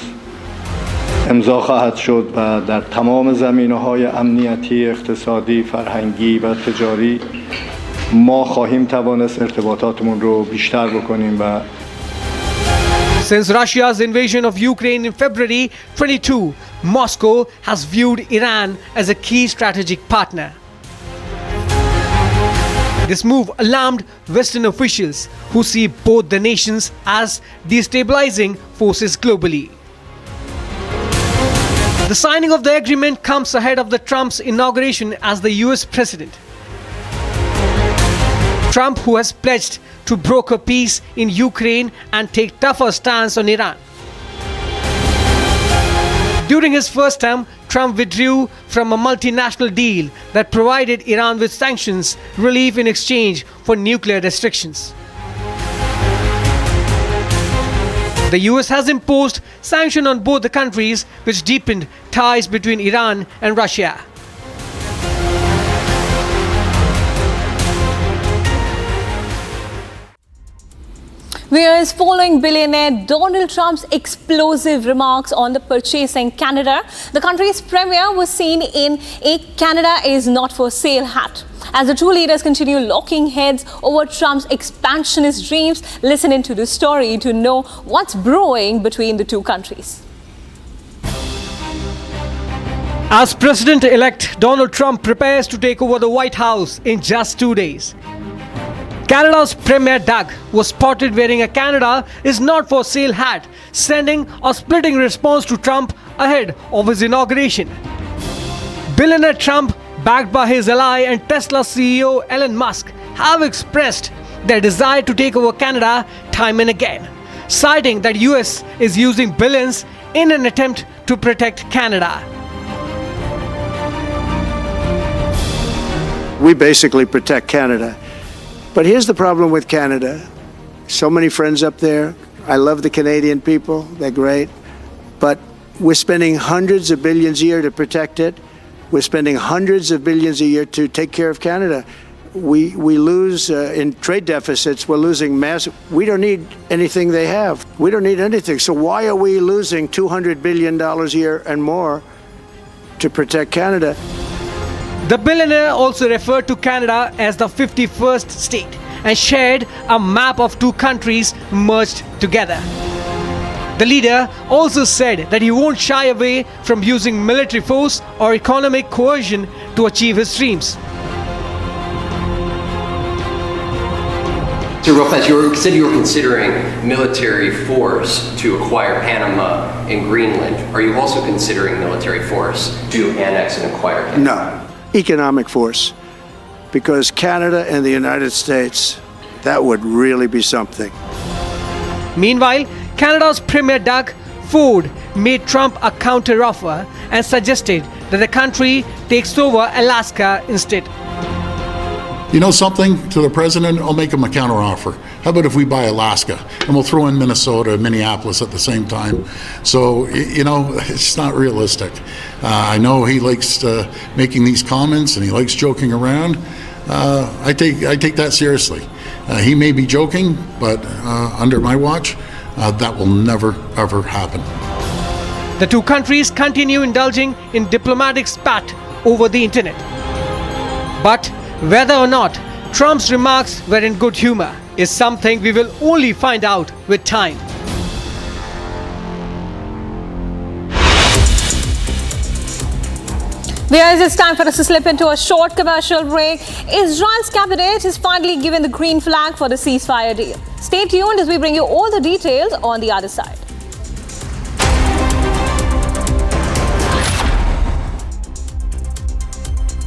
امضا خواهد شد و در تمام زمینه‌های امنیتی، اقتصادی، فرهنگی و تجاری ما خواهیم توانست ارتباطاتمون رو بیشتر بکنیم و Since Russia's invasion of Ukraine in February 22, Moscow has viewed Iran as a key strategic partner. This move alarmed Western officials, who see both the nations as destabilizing forces globally. The signing of the agreement comes ahead of Trump's inauguration as the US president. Trump, who has pledged to broker peace in Ukraine and take tougher stance on Iran. During his first term, Trump withdrew from a multinational deal that provided Iran with sanctions relief in exchange for nuclear restrictions. The US has imposed sanctions on both the countries, which deepened ties between Iran and Russia. Viewers, following billionaire Donald Trump's explosive remarks on the purchasing Canada, the country's premier was seen in a Canada is not for sale hat. As the two leaders continue locking heads over Trump's expansionist dreams, listen into the story to know what's brewing between the two countries. As President-elect Donald Trump prepares to take over the White House in just 2 days, Canada's Premier Doug was spotted wearing a Canada is not for sale hat, sending a splitting response to Trump ahead of his inauguration. Billionaire Trump, backed by his ally and Tesla CEO Elon Musk, have expressed their desire to take over Canada time and again, citing that US is using billions in an attempt to protect Canada. We basically protect Canada. But here's the problem with Canada. So many friends up there. I love the Canadian people. They're great. But we're spending hundreds of billions a year to protect it. We're spending hundreds of billions a year to take care of Canada. We lose in trade deficits. We're losing massive. We don't need anything they have. We don't need anything. So why are we losing $200 billion a year and more to protect Canada? The billionaire also referred to Canada as the 51st state and shared a map of two countries merged together. The leader also said that he won't shy away from using military force or economic coercion to achieve his dreams. So real fast, you said you were considering military force to acquire Panama and Greenland. Are you also considering military force to annex and acquire Canada? No. Economic force, because Canada and the United States, that would really be something. Meanwhile, Canada's Premier Doug Ford made Trump a counteroffer and suggested that the country takes over Alaska instead. You know something, to the president, I'll make him a counteroffer. How about if we buy Alaska and we'll throw in Minnesota and Minneapolis at the same time? So, you know, it's not realistic. I know he likes making these comments and he likes joking around. I take that seriously. He may be joking, but under my watch, that will never, ever happen. The two countries continue indulging in diplomatic spat over the internet. But whether or not Trump's remarks were in good humor is something we will only find out with time. Viewers, it's time for us to slip into a short commercial break. Israel's cabinet has finally given the green flag for the ceasefire deal. Stay tuned as we bring you all the details on the other side.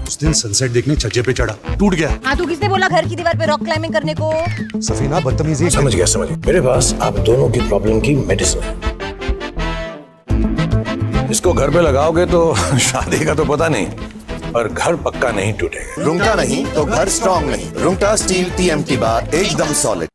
उस दिन sunset देखने छज्जे पे चढ़ा, टूट गया। हाँ, तो किसने बोला घर की दीवार पे रॉक क्लाइंबिंग करने को? सफीना बदतमीजी। समझ गया। मेरे पास आप दोनों की प्रॉब्लम की मेडिसिन है। इसको घर पे लगाओगे तो शादी का तो पता नहीं, पर घर पक्का नहीं टूटेगा। रुंगटा नहीं तो घर स्ट्रॉन्ग नहीं। रुंगटा स्टील TMT बार एकदम solid.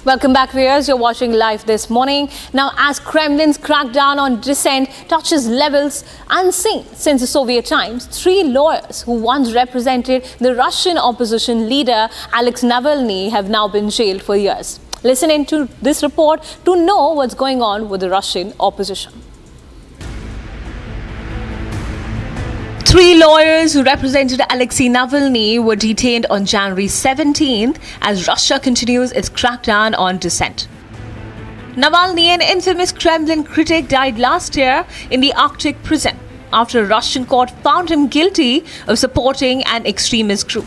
Welcome back, viewers. You're watching live this morning. Now, as Kremlin's crackdown on dissent touches levels unseen since the Soviet times, 3 lawyers who once represented the Russian opposition leader Alexei Navalny have now been jailed for years. Listen into this report to know what's going on with the Russian opposition. 3 lawyers who represented Alexei Navalny were detained on January 17th as Russia continues its crackdown on dissent. Navalny, an infamous Kremlin critic, died last year in the Arctic prison after a Russian court found him guilty of supporting an extremist group.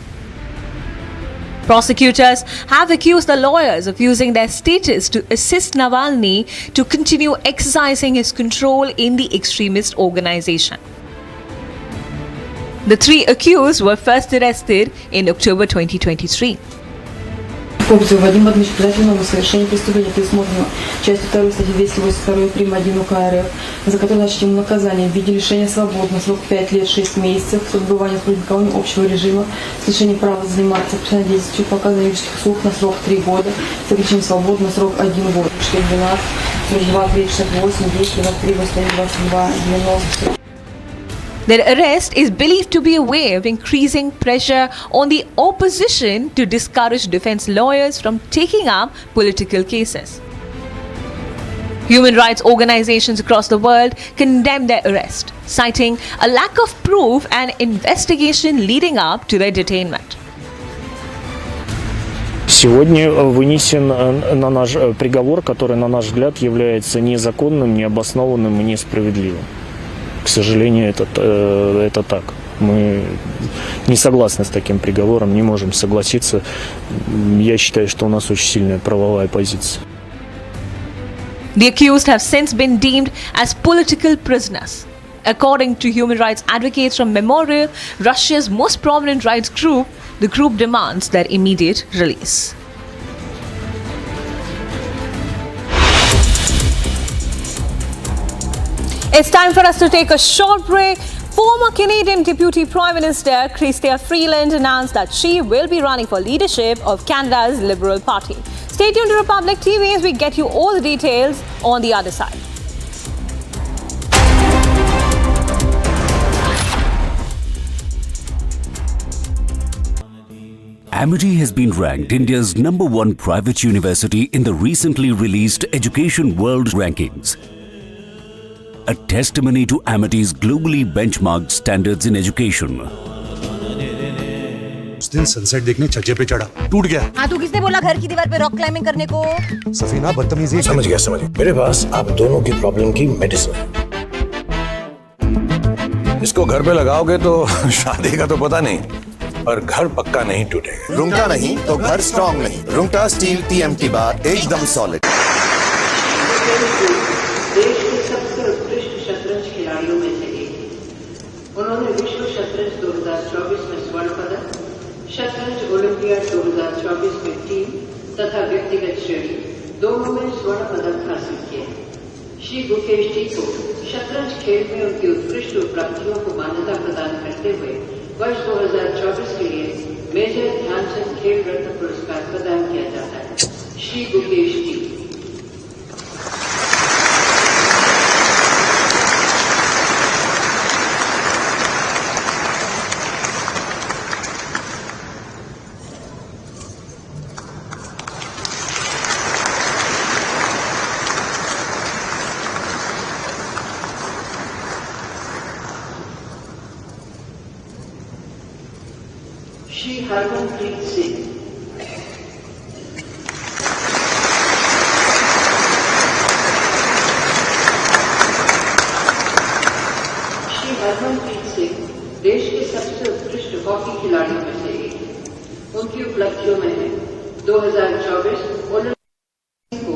Prosecutors have accused the lawyers of using their status to assist Navalny to continue exercising his control in the extremist organization. The 3 accused were first arrested in October 2023. Копию Вадима Дмитриевича подозреваемого в совершении преступления, предусмотренного частью 2 статьи 282 прим. 1 УК РФ, за которое назначено наказание в виде лишения свободы на срок 5 лет 6 месяцев с отбыванием сотрудниками общего режима, с лишением права заниматься профессиональной деятельностью по оказанию юридических услуг на срок 3 года, с ограничением свободы на срок 1 год. 412, 42, 368, 223, 22, 90. Their arrest is believed to be a way of increasing pressure on the opposition to discourage defense lawyers from taking up political cases. Human rights organizations across the world condemned their arrest, citing a lack of proof and investigation leading up to their detainment. Сегодня вынесен на наш приговор, который, на наш взгляд, является незаконным, необоснованным и несправедливым. К сожалению, это так. Мы не согласны с таким приговором, не можем согласиться. Я считаю, что у нас очень сильная правовая позиция. The accused have since been deemed as political prisoners. According to human rights advocates from Memorial, Russia's most prominent rights group, the group demands their immediate release. It's time for us to take a short break. Former Canadian Deputy Prime Minister Chrystia Freeland announced that she will be running for leadership of Canada's Liberal Party. Stay tuned to Republic TV as we get you all the details on the other side. Amity has been ranked India's #1 private university in the recently released Education World Rankings. A testimony to Amity's globally benchmarked standards in education. उस दिन sunset देखने छज्जे पे चढ़ा, टूट गया। हाँ, तो किसने बोला घर की दीवार पे रॉक क्लाइंबिंग करने को? सफीना बदतमीजी। समझ गया। मेरे पास आप दोनों की प्रॉब्लम की मेडिसिन है। इसको घर पे लगाओगे तो शादी का तो पता नहीं, पर घर पक्का नहीं टूटेगा। रुंगटा नहीं तो घर स्ट्रॉन्ग नहीं। रुंगटा स्टील TMT बार एकदम सॉलिड। देश के सबसे उत्कृष्ट शतरंज खिलाड़ियों में से एक। उन्होंने विश्व शतरंज 2024 में स्वर्ण पदक, शतरंज ओलंपियाड 2024 में टीम तथा व्यक्तिगत श्रेणी दोनों में स्वर्ण पदक हासिल किए। श्री गुकेश जी को शतरंज खेल में उनकी उत्कृष्ट उपलब्धियों को मान्यता प्रदान करते हुए वर्ष 2024 के लिए मेजर ध्यानचंद खेल रत्न पुरस्कार प्रदान किया जाता है। श्री गुकेश जी। श्री हरमनप्रीत सिंह। श्री हरमनप्रीत सिंह देश के सबसे उत्कृष्ट हॉकी खिलाड़ियों में से एक। उनकी उपलब्धियों में है 2024 ओलंपिक को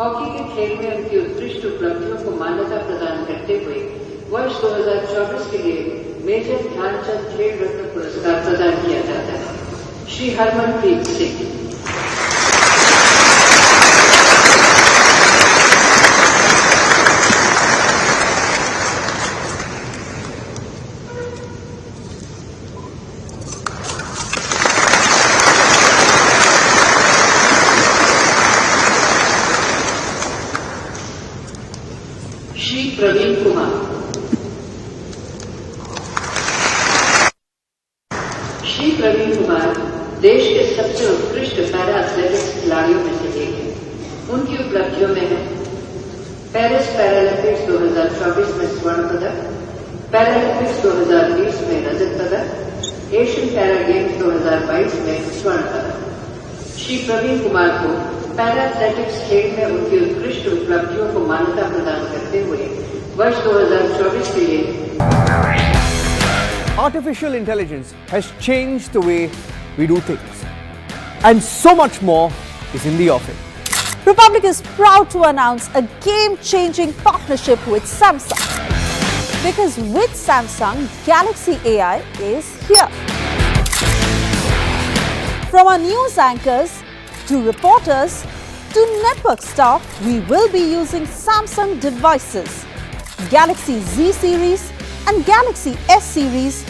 हॉकी के खेल में उनकी उत्कृष्ट उपलब्धियों को मान्यता प्रदान करते हुए वर्ष 2024 के लिए मेजर ध्यानचंद खेल रत्न पुरस्कार प्रदान किया जाता है। श्री हरमनप्रीत सिंह। श्री प्रवीण कुमार देश के सबसे उत्कृष्ट पैरा एथलेटिक्स खिलाड़ियों में से एक हैं। उनकी उपलब्धियों में है पेरिस पैरालंपिक्स 2024 में स्वर्ण पदक, पैरालंपिक्स 2020 में रजत पदक, एशियन पैरा गेम्स 2022 में स्वर्ण पदक। श्री प्रवीण कुमार को पैरा एथलेटिक्स खेल में उनकी उत्कृष्ट उपलब्धियों को मान्यता प्रदान करते हुए वर्ष 2024 के लिए Artificial intelligence has changed the way we do things, and so much more is in the offing. Republic is proud to announce a game-changing partnership with Samsung. Because with Samsung, Galaxy AI is here. From our news anchors to reporters to network staff, we will be using Samsung devices. Galaxy Z series and Galaxy S series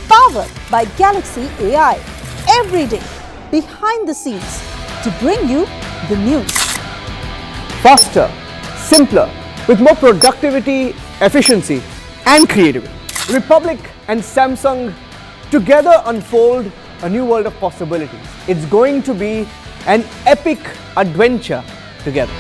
powered by Galaxy AI every day behind the scenes to bring you the news. Faster, simpler, with more productivity, efficiency and creativity. Republic and Samsung together unfold a new world of possibilities. It's going to be an epic adventure together.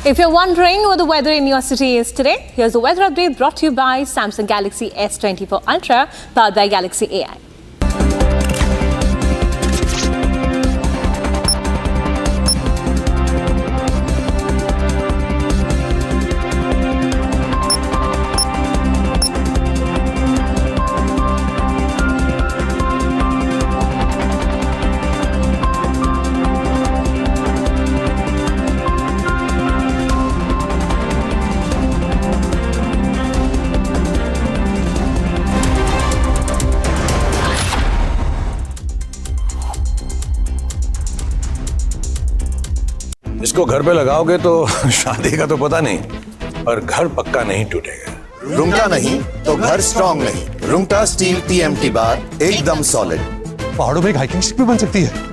If you're wondering what the weather in your city is today, here's the weather update brought to you by Samsung Galaxy S24 Ultra, powered by Galaxy AI. इसको घर पे लगाओगे तो शादी का तो पता नहीं, पर घर पक्का नहीं टूटेगा। रूंगटा नहीं तो घर स्ट्रॉन्ग नहीं। रूंगटा स्टील TMT बार एकदम सॉलिड। पहाड़ों में एक हाइकिंग शिप भी बन सकती है।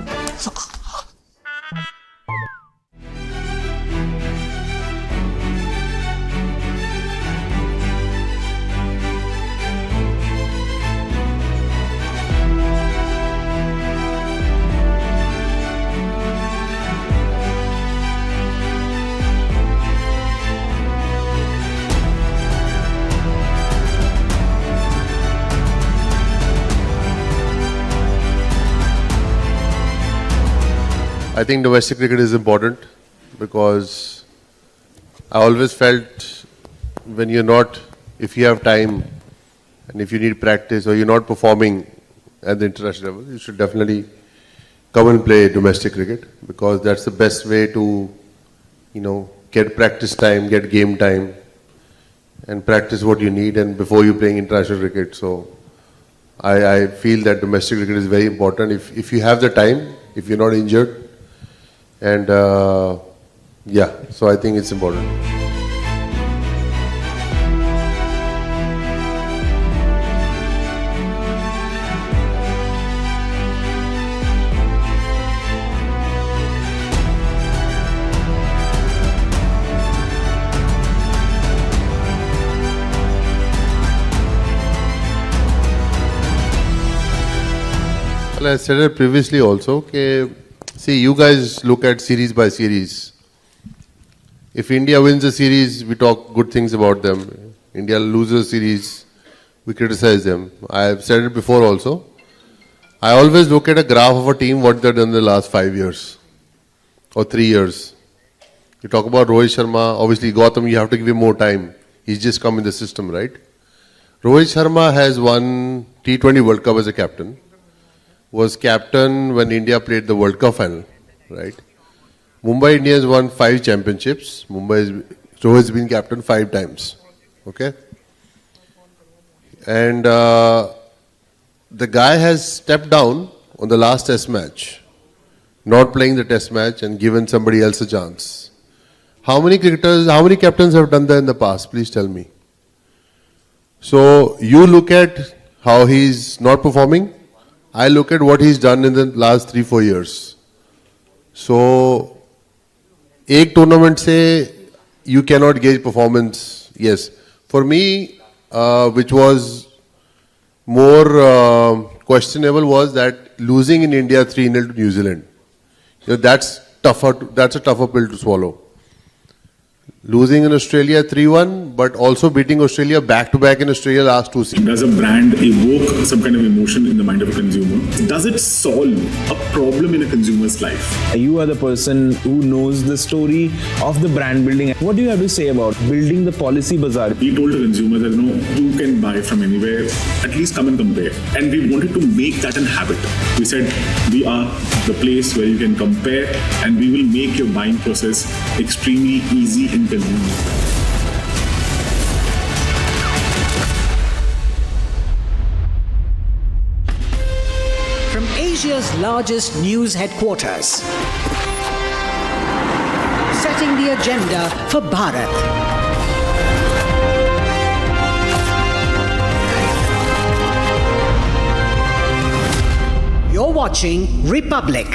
I think domestic cricket is important because I always felt when you're not, if you have time and if you need practice or you're not performing at the international level, you should definitely come and play domestic cricket because that's the best way to, get practice time, get game time and practice what you need and before you're playing international cricket. So I feel that domestic cricket is very important if you have the time, if you're not injured. And so I think it's important. Well, I said it previously also, see, you guys look at series by series. If India wins a series, we talk good things about them. India loses a series, we criticize them. I have said it before also. I always look at a graph of a team, what they've done in the last 5 years or 3 years. You talk about Rohit Sharma, obviously Gautam, you have to give him more time. He's just come in the system, right? Rohit Sharma has won T20 World Cup as a captain. Was captain when India played the World Cup final, right? Mumbai Indians won 5 championships. Rohit's been captain 5 times, okay? And the guy has stepped down on the last test match, not playing the test match and given somebody else a chance. How many cricketers, how many captains have done that in the past? Please tell me. So you look at how he's not performing. I look at what he's done in the last 3-4 years. So, एक tournament से you cannot gauge performance. Yes, for me, which was more questionable was that losing in India 3-0 to New Zealand. That's tougher. That's a tougher pill to swallow. Losing in Australia 3-1, but also beating Australia back-to-back in Australia last 2 seasons. Does a brand evoke some kind of emotion in the mind of a consumer? Does it solve a problem in a consumer's life? You are the person who knows the story of the brand building. What do you have to say about building the policy bazaar? We told the consumer that you can buy from anywhere, at least come and compare. And we wanted to make that a habit. We said we are the place where you can compare and we will make your buying process extremely easy and convenient. From Asia's largest news headquarters, setting the agenda for Bharat. You're watching Republic.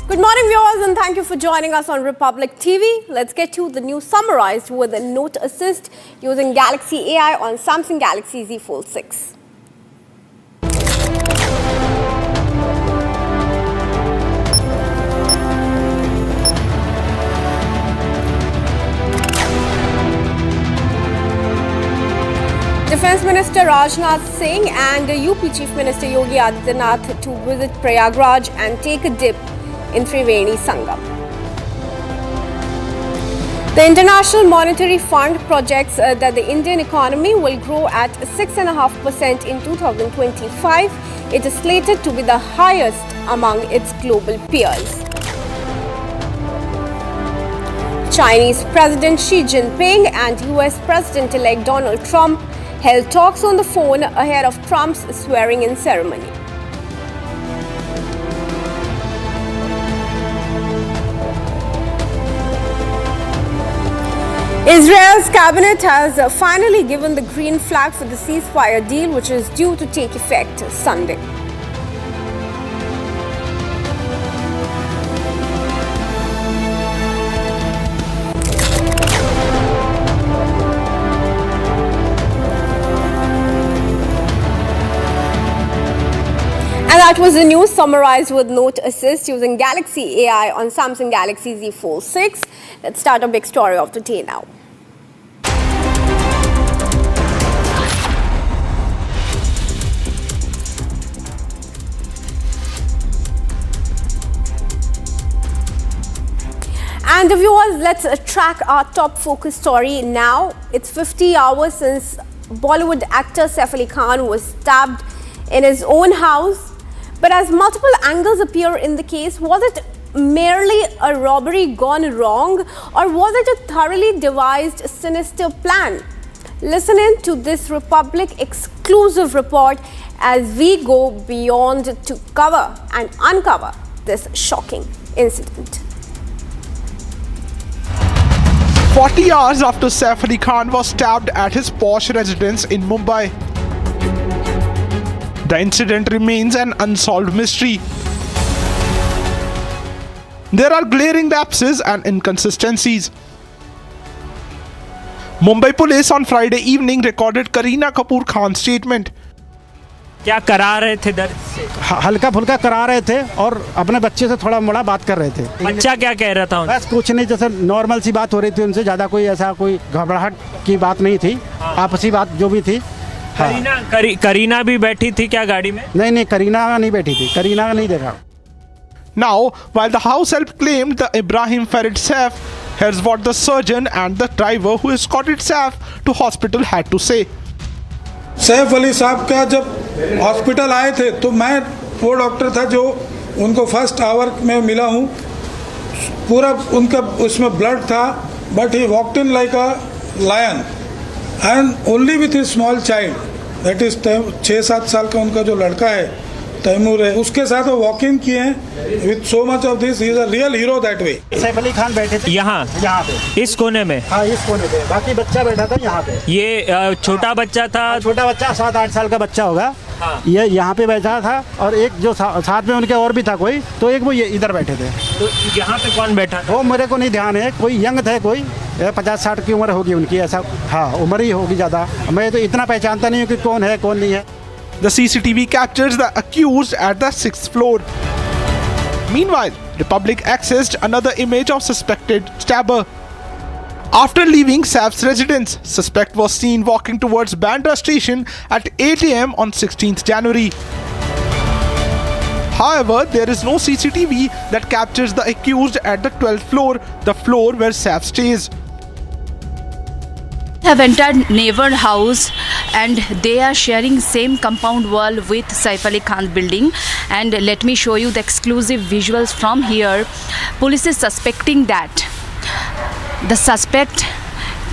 Good morning, viewers, and thank you for joining us on Republic TV. Let's get to the news summarized with a note assist using Galaxy AI on Samsung Galaxy Z Fold 6. Defence Minister Rajnath Singh and UP Chief Minister Yogi Adityanath to visit Prayagraj and take a dip in Triveni Sangam. The International Monetary Fund projects that the Indian economy will grow at 6.5% in 2025. It is slated to be the highest among its global peers. Chinese President Xi Jinping and US President-elect Donald Trump held talks on the phone ahead of Trump's swearing-in ceremony. Israel's cabinet has finally given the green flag for the ceasefire deal, which is due to take effect Sunday. And that was the news summarized with Note Assist using Galaxy AI on Samsung Galaxy Z Fold 6. Let's start a big story of the day now. And viewers, let's track our top focus story now. It's 50 hours since Bollywood actor Saif Ali Khan was stabbed in his own house. But as multiple angles appear in the case, was it merely a robbery gone wrong, or was it a thoroughly devised sinister plan? Listen in to this Republic exclusive report as we go beyond to cover and uncover this shocking incident. 40 hours after Saif Ali Khan was stabbed at his posh residence in Mumbai. The incident remains an unsolved mystery. There are glaring lapses and inconsistencies. Mumbai police on Friday evening recorded Kareena Kapoor Khan's statement. क्या करा रहे थे दर्द से? हल्का फुल्का करा रहे थे और अपने बच्चे से थोड़ा मोड़ा बात कर रहे थे। बच्चा क्या कह रहा था? बस कुछ नहीं, जैसे नॉर्मल सी बात हो रही थी उनसे, ज़्यादा कोई ऐसा कोई घबराहट की बात नहीं थी। आपसी बात जो भी थी। करीना भी बैठी थी क्या गाड़ी में? नहीं, करीना नहीं बैठी थी, करीना का नहीं देखा। Now, while the house help claimed the Ibrahim Farid Saif, here's what the surgeon and the driver who escorted Saif to hospital had to say. Saif Ali साहब का जब हॉस्पिटल आए थे तो मैं वो डॉक्टर था जो उनको फर्स्ट आवर में मिला हूँ। पूरा उनका उसमें ब्लड था, but he walked in like a lion and only with his small child, that is 6-7 साल का उनका जो लड़का है तैमूर है, उसके साथ वो वॉक इन किए हैं with so much of this, he is a real hero that way. Saif Ali Khan बैठे थे यहाँ पे, इस कोने में। हाँ, इस कोने पे। बाकी बच्चा बैठा था यहाँ पे। ये छोटा बच्चा था, छोटा बच्चा 7-8 साल का बच्चा होगा। हाँ। ये यहाँ पे बैठा था और एक जो साथ में उनके और भी था कोई, तो एक वो ये इधर बैठे थे। तो यहाँ पे कौन बैठा था? वो मेरे को नहीं ध्यान है, कोई यंग थे, कोई 50-60 की उम्र होगी उनकी, ऐसा। हाँ, उम्र ही होगी ज़्यादा, मैं तो इतना पहचानता नहीं हूँ कि कौन है कौन नहीं है। The CCTV captures the accused at the 6th floor. Meanwhile, Republic accessed another image of suspected stabber. After leaving Saif's residence, suspect was seen walking towards Bandra station at 8 a.m. on 16th January. However, there is no CCTV that captures the accused at the 12th floor, the floor where Saif stays. Have entered neighbor house and they are sharing same compound wall with Saif Ali Khan's building, and let me show you the exclusive visuals from here. Police is suspecting that the suspect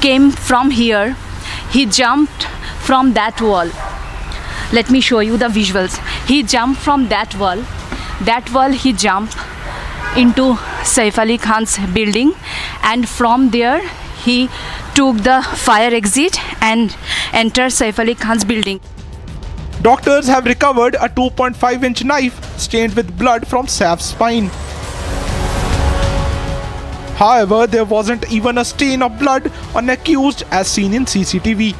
came from here, he jumped from that wall. Let me show you the visuals. He jumped from that wall he jumped into Saif Ali Khan's building, and from there he took the fire exit and entered Saif Ali Khan's building. Doctors have recovered a 2.5-inch knife stained with blood from Saif's spine. However, there wasn't even a stain of blood on accused as seen in CCTV.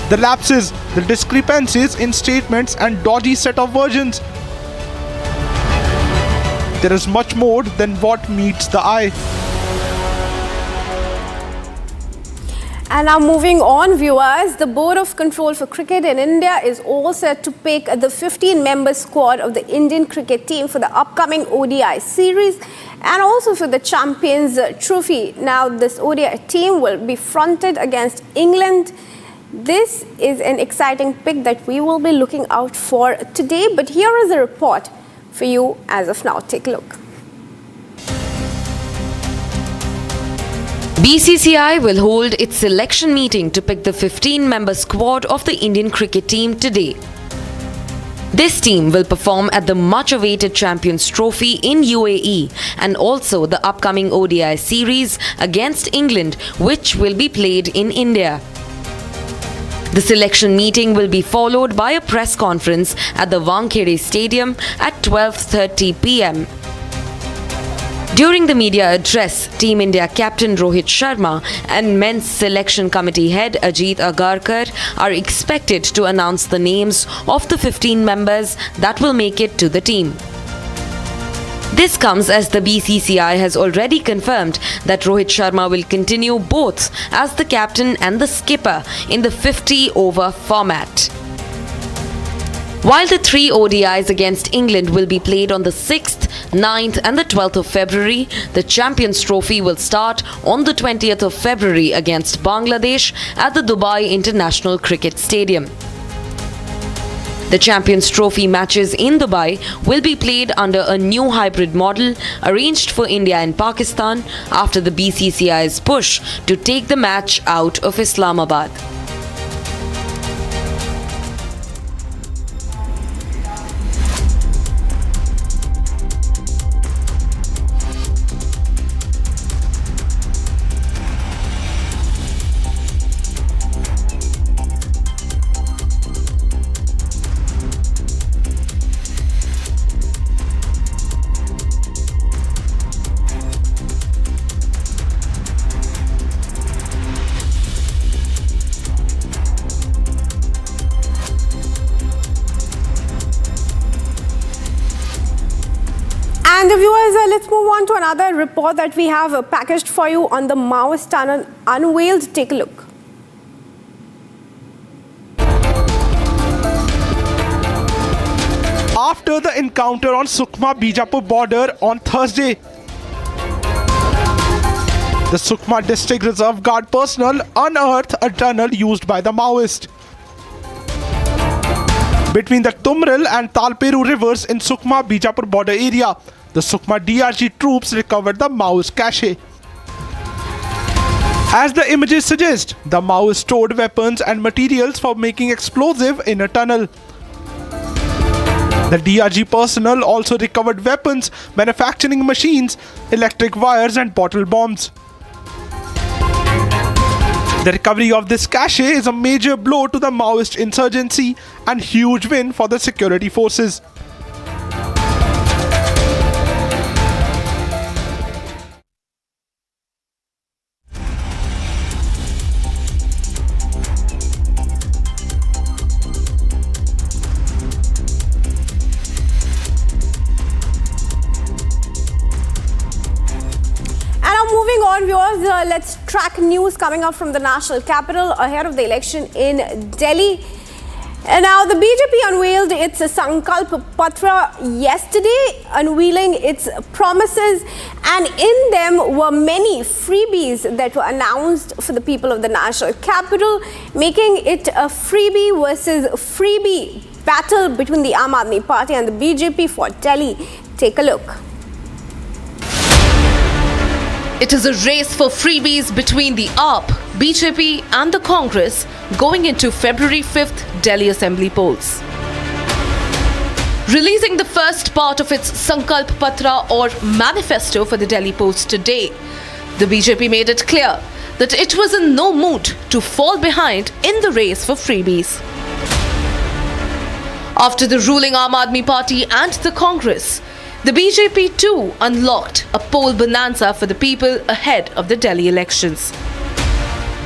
The lapses, the discrepancies in statements and dodgy set of versions. There is much more than what meets the eye. And now moving on, viewers, the Board of Control for Cricket in India is all set to pick the 15-member squad of the Indian cricket team for the upcoming ODI series and also for the Champions Trophy. Now, this ODI team will be fronted against England. This is an exciting pick that we will be looking out for today. But here is a report for you as of now. Take a look. BCCI will hold its selection meeting to pick the 15-member squad of the Indian cricket team today. This team will perform at the much-awaited Champions Trophy in UAE and also the upcoming ODI series against England, which will be played in India. The selection meeting will be followed by a press conference at the Wankhede Stadium at 12:30 p.m. During the media address, Team India captain Rohit Sharma and men's selection committee head Ajit Agarkar are expected to announce the names of the 15 members that will make it to the team. This comes as the BCCI has already confirmed that Rohit Sharma will continue both as the captain and the skipper in the 50-over format. While the 3 ODIs against England will be played on the 6th, 9th and the 12th of February, the Champions Trophy will start on the 20th of February against Bangladesh at the Dubai International Cricket Stadium. The Champions Trophy matches in Dubai will be played under a new hybrid model arranged for India and Pakistan after the BCCI's push to take the match out of Islamabad. And viewers, let's move on to another report that we have packaged for you on the Maoist tunnel unveiled. Take a look. After the encounter on Sukma-Bijapur border on Thursday, the Sukma District Reserve Guard personnel unearthed a tunnel used by the Maoists. Between the Tumril and Talperu rivers in Sukma-Bijapur border area, the Sukma DRG troops recovered the Maoist cache. As the images suggest, the Maoists stored weapons and materials for making explosive in a tunnel. The DRG personnel also recovered weapons, manufacturing machines, electric wires and bottle bombs. The recovery of this cache is a major blow to the Maoist insurgency and huge win for the security forces. Moving on, viewers, let's track news coming up from the national capital ahead of the election in Delhi. And now, the BJP unveiled its Sankalp Patra yesterday, unveiling its promises, and in them were many freebies that were announced for the people of the national capital, making it a freebie versus freebie battle between the Aam Aadmi Party and the BJP for Delhi. Take a look. It is a race for freebies between the AAP, BJP and the Congress going into February 5th Delhi Assembly polls. Releasing the first part of its Sankalp Patra or manifesto for the Delhi polls today, the BJP made it clear that it was in no mood to fall behind in the race for freebies. After the ruling Aam Aadmi Party and the Congress, the BJP too unlocked a poll bonanza for the people ahead of the Delhi elections.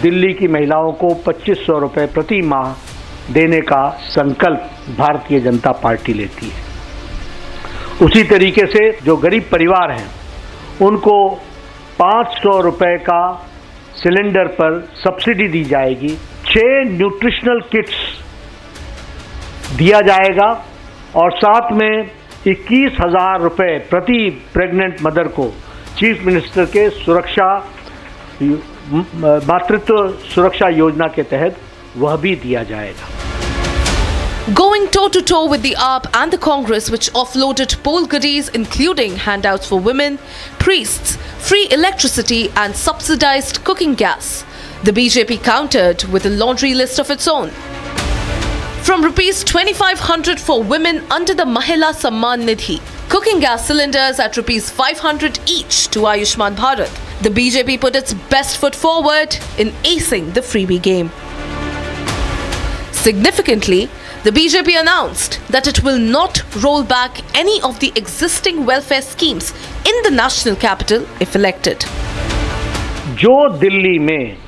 Delhi की महिलाओं को 2500 रुपए प्रति माह देने का संकल्प Bharatiya Janata party लेती है। उसी तरीके से जो गरीब परिवार हैं उनको 500 रुपए का सिलेंडर पर सब्सिडी दी जाएगी। 6 न्यूट्रिशनल किट्स दिया जाएगा और साथ में 21,000 रुपए प्रति प्रेग्नेंट मदर को चीफ मिनिस्टर के मातृत्व सुरक्षा योजना के तहत वह भी दिया जाएगा। Going toe-to-toe with the AAP and the Congress, which offloaded poll goodies including handouts for women, priests, free electricity and subsidized cooking gas, the BJP countered with a laundry list of its own. From rupees 2,500 for women under the Mahila Samman Nidhi, cooking gas cylinders at rupees 500 each to Ayushman Bharat, the BJP put its best foot forward in acing the freebie game. Significantly, the BJP announced that it will not roll back any of the existing welfare schemes in the national capital if elected. जो दिल्ली में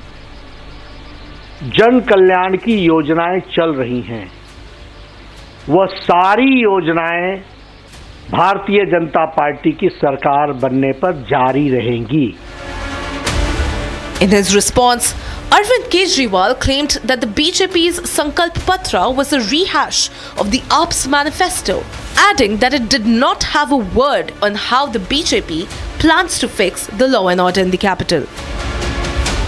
जन कल्याण की योजनाएं चल रही हैं वह सारी योजनाएं भारतीय जनता पार्टी की सरकार बनने पर जारी रहेंगी। In his response, Arvind Kejriwal claimed that the BJP's Sankalp Patra was a rehash of the AAP's manifesto, adding that it did not have a word on how the BJP plans to fix the law and order in the capital.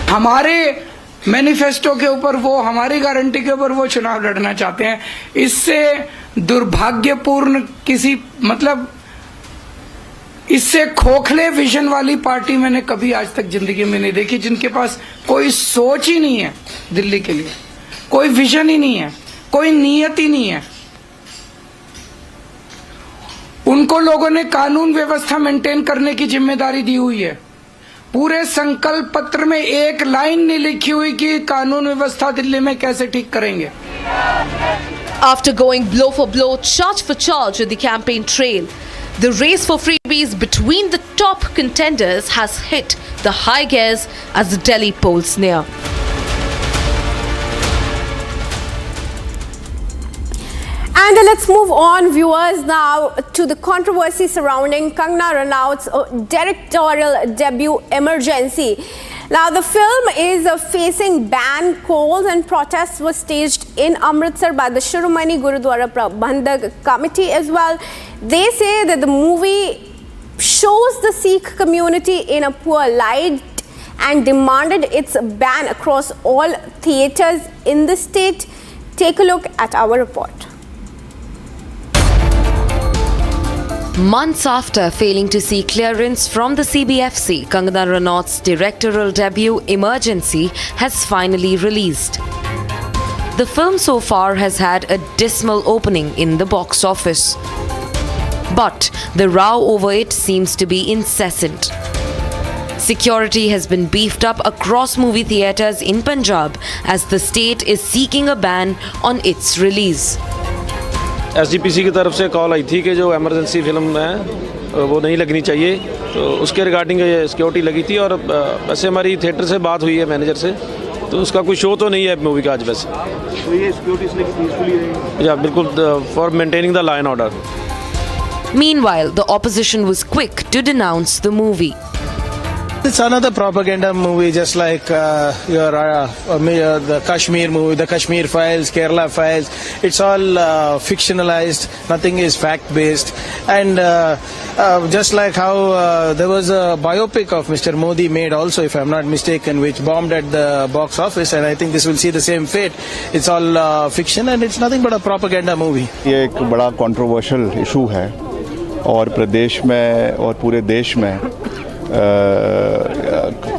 हमारे manifesto के ऊपर वो हमारी guarantee के ऊपर वो चुनाव लड़ना चाहते हैं। इससे दुर्भाग्यपूर्ण इससे खोखले विजन वाली पार्टी मैंने कभी आज तक जिंदगी में नहीं देखी, जिनके पास कोई सोच ही नहीं है दिल्ली के लिए, कोई विजन ही नहीं है, कोई नीयत ही नहीं है। उनको लोगों ने कानून व्यवस्था मेंटेन करने की जिम्मेदारी दी हुई है। पूरे संकल्प पत्र में एक लाइन नहीं लिखी हुई कि कानून व्यवस्था दिल्ली में कैसे ठीक करेंगे। After going blow for blow, charge for charge with the campaign trail, the race for freebies between the top contenders has hit the high gears as the Delhi polls near. And let's move on, viewers, now to the controversy surrounding Kangana Ranaut's directorial debut, Emergency. Now, the film is facing ban. Calls and protests were staged in Amritsar by the Shiromani Gurudwara Prabandhak Committee as well. They say that the movie shows the Sikh community in a poor light and demanded its ban across all theatres in the state. Take a look at our report. Months after failing to see clearance from the CBFC, Kangana Ranaut's directorial debut Emergency has finally released. The film so far has had a dismal opening in the box office. But the row over it seems to be incessant. Security has been beefed up across movie theatres in Punjab as the state is seeking a ban on its release. SGPC की तरफ से call आई थी कि जो emergency film है वो नहीं लगनी चाहिए, तो उसके रिगार्डिंग सिक्योरिटी लगी थी और वैसे हमारी थिएटर से बात हुई है मैनेजर से, तो उसका कोई शो तो नहीं है मूवी का आज वैसे। तो ये सिक्योरिटी इसलिए पीसफुली रही? या बिल्कुल, for maintaining the law and order. Meanwhile, the opposition was quick to denounce the movie. It's another propaganda movie, just like the Kashmir movie, the Kashmir Files, Kerala Files. It's all fictionalized. Nothing is fact-based. And just like how there was a biopic of Mr. Modi made also, if I'm not mistaken, which bombed at the box office, and I think this will see the same fate. It's all fiction, and it's nothing but a propaganda movie. ये एक बड़ा controversial issue है और प्रदेश में और पूरे देश में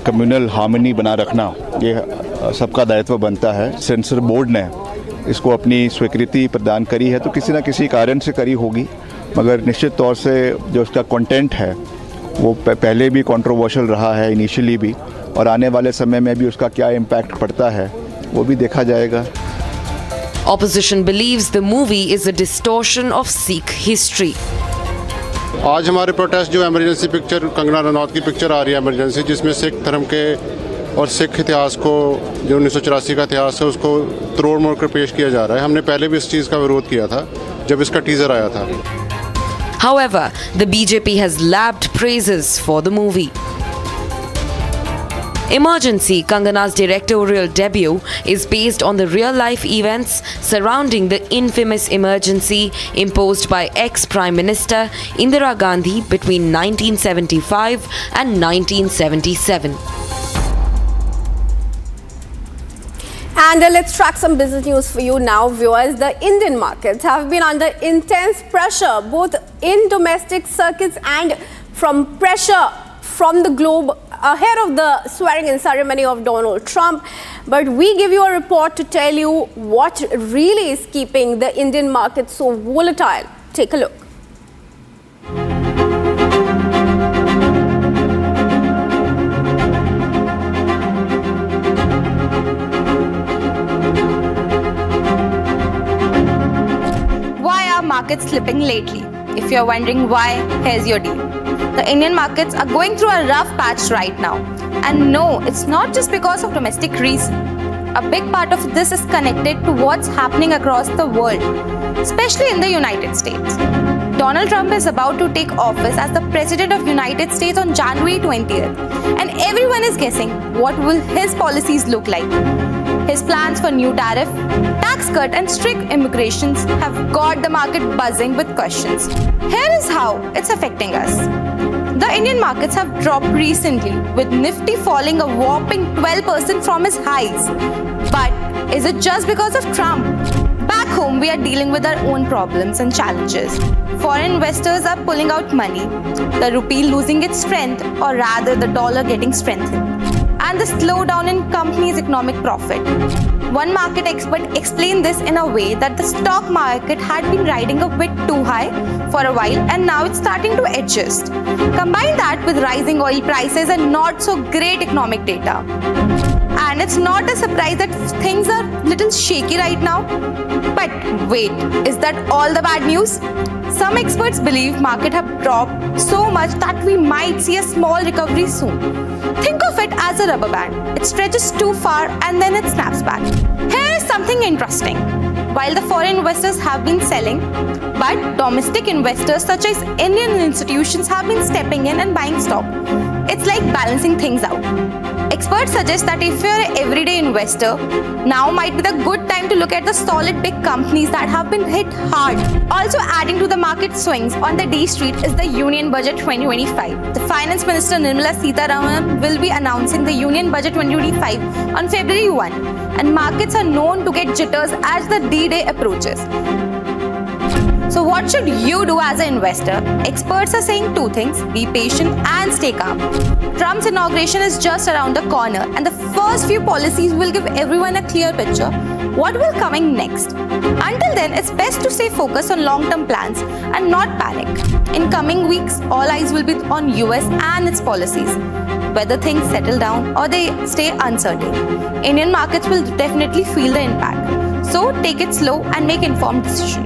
कम्युनल हार्मनी बना रखना ये सबका दायित्व बनता है। सेंसर बोर्ड ने इसको अपनी स्वीकृति प्रदान करी है, तो किसी न किसी कारण से करी होगी, मगर निश्चित तौर से जो उसका कंटेंट है वो पहले भी कंट्रोवर्शियल रहा है इनिशियली भी, और आने वाले समय में भी उसका क्या इम्पैक्ट पड़ता है वो भी देखा जाएगा। Opposition believes the movie is a distortion of Sikh history. आज हमारे प्रोटेस्ट जो एमरजेंसी पिक्चर, कंगना रनौत की पिक्चर आ रही है एमरजेंसी, जिसमें सिख धर्म के और सिख इतिहास को, जो 1984 का इतिहास है, उसको तोड़ मोड़ कर पेश किया जा रहा है। हमने पहले भी इस चीज़ का विरोध किया था जब इसका टीजर आया था। However, the BJP has lapped praises for the movie. Emergency, Kangana's directorial debut, is based on the real-life events surrounding the infamous emergency imposed by ex-Prime Minister Indira Gandhi between 1975 and 1977. And let's track some business news for you now, viewers. The Indian markets have been under intense pressure, both in domestic circuits and from pressure from the globe ahead of the swearing-in ceremony of Donald Trump. But we give you a report to tell you what really is keeping the Indian market so volatile. Take a look. Why are markets slipping lately? If you're wondering why, here's your deal. The Indian markets are going through a rough patch right now. And no, it's not just because of domestic reasons. A big part of this is connected to what's happening across the world, especially in the United States. Donald Trump is about to take office as the President of the United States on January 20th. And everyone is guessing what will his policies look like. His plans for new tariff, tax cut and strict immigrations have got the market buzzing with questions. Here is how it's affecting us. The Indian markets have dropped recently, with Nifty falling a whopping 12% from its highs. But is it just because of Trump? Back home, we are dealing with our own problems and challenges. Foreign investors are pulling out money, the rupee losing its strength, or rather the dollar getting strengthened, and the slowdown in companies' economic profit. One market expert explained this in a way that the stock market had been riding a bit too high for a while and now it's starting to adjust. Combine that with rising oil prices and not so great economic data, and it's not a surprise that things are little shaky right now. But wait, is that all the bad news? Some experts believe market have dropped so much that we might see a small recovery soon. Think of it as a rubber band. It stretches too far and then it snaps back. Here is something interesting. While the foreign investors have been selling, but domestic investors such as Indian institutions have been stepping in and buying stock. It's like balancing things out. Experts suggest that if you're an everyday investor, now might be the good time to look at the solid big companies that have been hit hard. Also adding to the market swings on the D Street is the Union Budget 2025. The Finance Minister Nirmala Sitharaman will be announcing the Union Budget 2025 on February 1, and markets are known to get jitters as the D-Day approaches. So what should you do as an investor? Experts are saying two things: be patient and stay calm. Trump's inauguration is just around the corner, and the first few policies will give everyone a clear picture what will coming next. Until then, it's best to stay focused on long-term plans and not panic. In coming weeks, all eyes will be on US and its policies. Whether things settle down or they stay uncertain, Indian markets will definitely feel the impact. So take it slow and make informed decisions.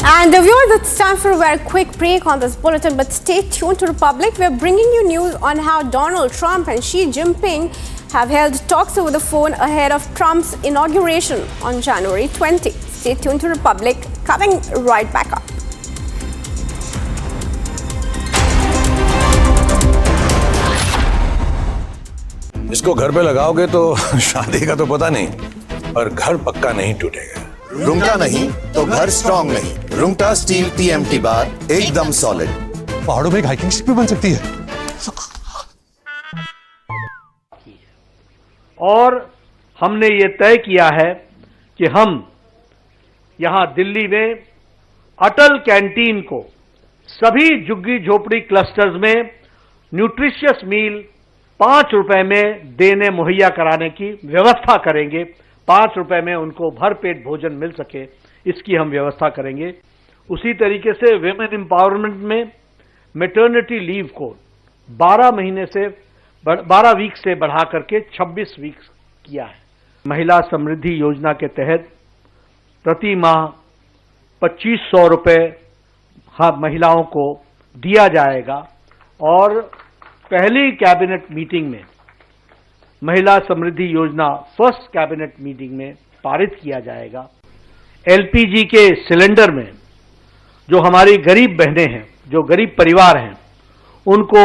And viewers, it's time for a very quick break on this bulletin, but stay tuned to Republic. We're bringing you news on how Donald Trump and Xi Jinping have held talks over the phone ahead of Trump's inauguration on January 20. Stay tuned to Republic, coming right back up. इसको घर पे लगाओगे तो शादी का तो पता नहीं, पर घर पक्का नहीं टूटेगा। रुंगटा नहीं तो घर स्ट्रॉन्ग नहीं। रुंगटा स्टील TMT बार एकदम सॉलिड। पहाड़ों में एक हाइकिंग शिप भी बन सकती है। और हमने ये तय किया है कि हम यहां दिल्ली में अटल कैंटीन को सभी झुग्गी झोपड़ी क्लस्टर्स में न्यूट्रिशियस मील 5 रुपए में देने मुहैया कराने की व्यवस्था करेंगे। 5 रुपए में उनको भरपेट भोजन मिल सके, इसकी हम व्यवस्था करेंगे। उसी तरीके से विमेन एम्पावरमेंट में मैटरनिटी लीव को 12 वीक से बढ़ा करके 26 वीक किया है। महिला समृद्धि योजना के तहत प्रति माह 2500 रुपए महिलाओं को दिया जाएगा और पहली कैबिनेट मीटिंग में महिला समृद्धि योजना फर्स्ट कैबिनेट मीटिंग में पारित किया जाएगा। LPG के सिलेंडर में जो हमारी गरीब बहनें हैं, जो गरीब परिवार हैं, उनको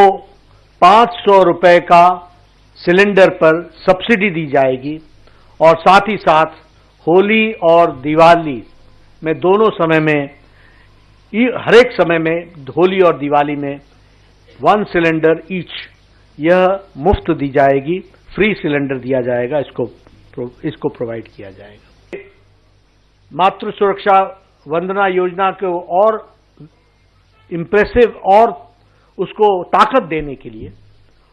500 रुपए का सिलेंडर पर सब्सिडी दी जाएगी और साथ ही साथ होली और दिवाली में दोनों समय में, हर एक समय में, होली और दिवाली में 1 सिलेंडर ईच यह मुफ्त दी जाएगी, फ्री सिलेंडर दिया जाएगा, इसको प्रोवाइड किया जाएगा। मातृ सुरक्षा वंदना योजना को और इम्प्रेसिव और उसको ताकत देने के लिए,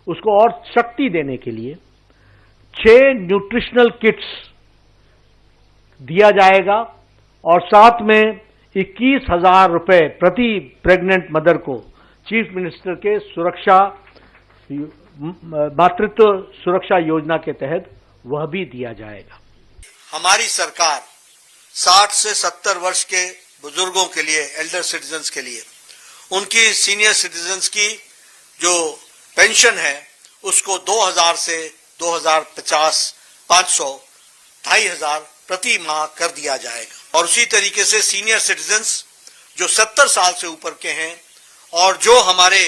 उसको और शक्ति देने के लिए 6 न्यूट्रिशनल किट्स दिया जाएगा और साथ में 21,000 रुपए प्रति प्रेग्नेंट मदर को चीफ मिनिस्टर के मातृत्व सुरक्षा योजना के तहत वह भी दिया जाएगा। हमारी सरकार 60 से 70 वर्ष के बुजुर्गों के लिए, एल्डर सिटीजन्स के लिए, उनकी सीनियर सिटीजन्स की जो पेंशन है उसको 2000 से 2050 500 2500 प्रति माह कर दिया जाएगा। और उसी तरीके से सीनियर सिटीजन्स जो 70 साल से ऊपर के हैं और जो हमारे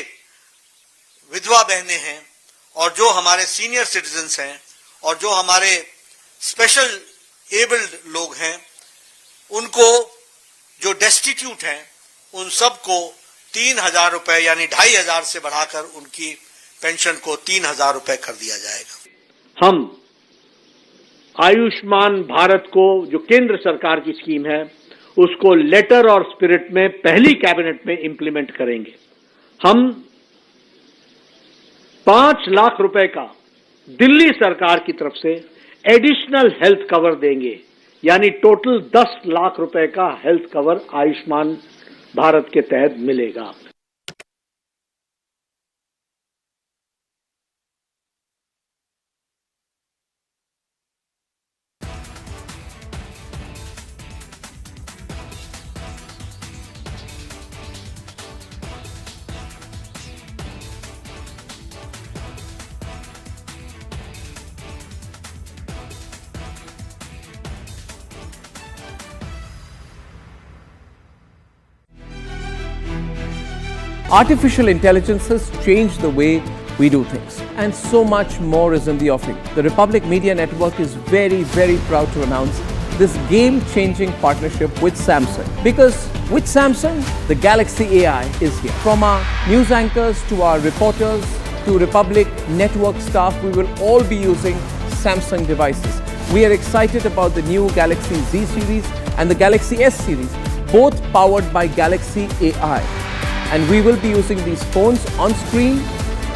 विधवा बहनें हैं और जो हमारे सीनियर सिटीजन्स हैं और जो हमारे स्पेशल एबल्ड लोग हैं, उनको जो डेस्टिट्यूट हैं, उन सबको 3000 रुपए यानी 2500 से बढ़ाकर उनकी पेंशन को 3000 रुपए कर दिया जाएगा। हम आयुष्मान भारत को, जो केंद्र सरकार की स्कीम है, उसको लेटर और स्पिरिट में पहली कैबिनेट में इंप्लीमेंट करेंगे। हम 5 लाख रुपए का दिल्ली सरकार की तरफ से एडिशनल हेल्थ कवर देंगे, यानी टोटल 10 लाख रुपए का हेल्थ कवर आयुष्मान भारत के तहत मिलेगा। Artificial intelligence has changed the way we do things. And so much more is in the offing. The Republic Media Network is very, very proud to announce this game-changing partnership with Samsung. Because with Samsung, the Galaxy AI is here. From our news anchors to our reporters to Republic Network staff, we will all be using Samsung devices. We are excited about the new Galaxy Z series and the Galaxy S series, both powered by Galaxy AI. And we will be using these phones on screen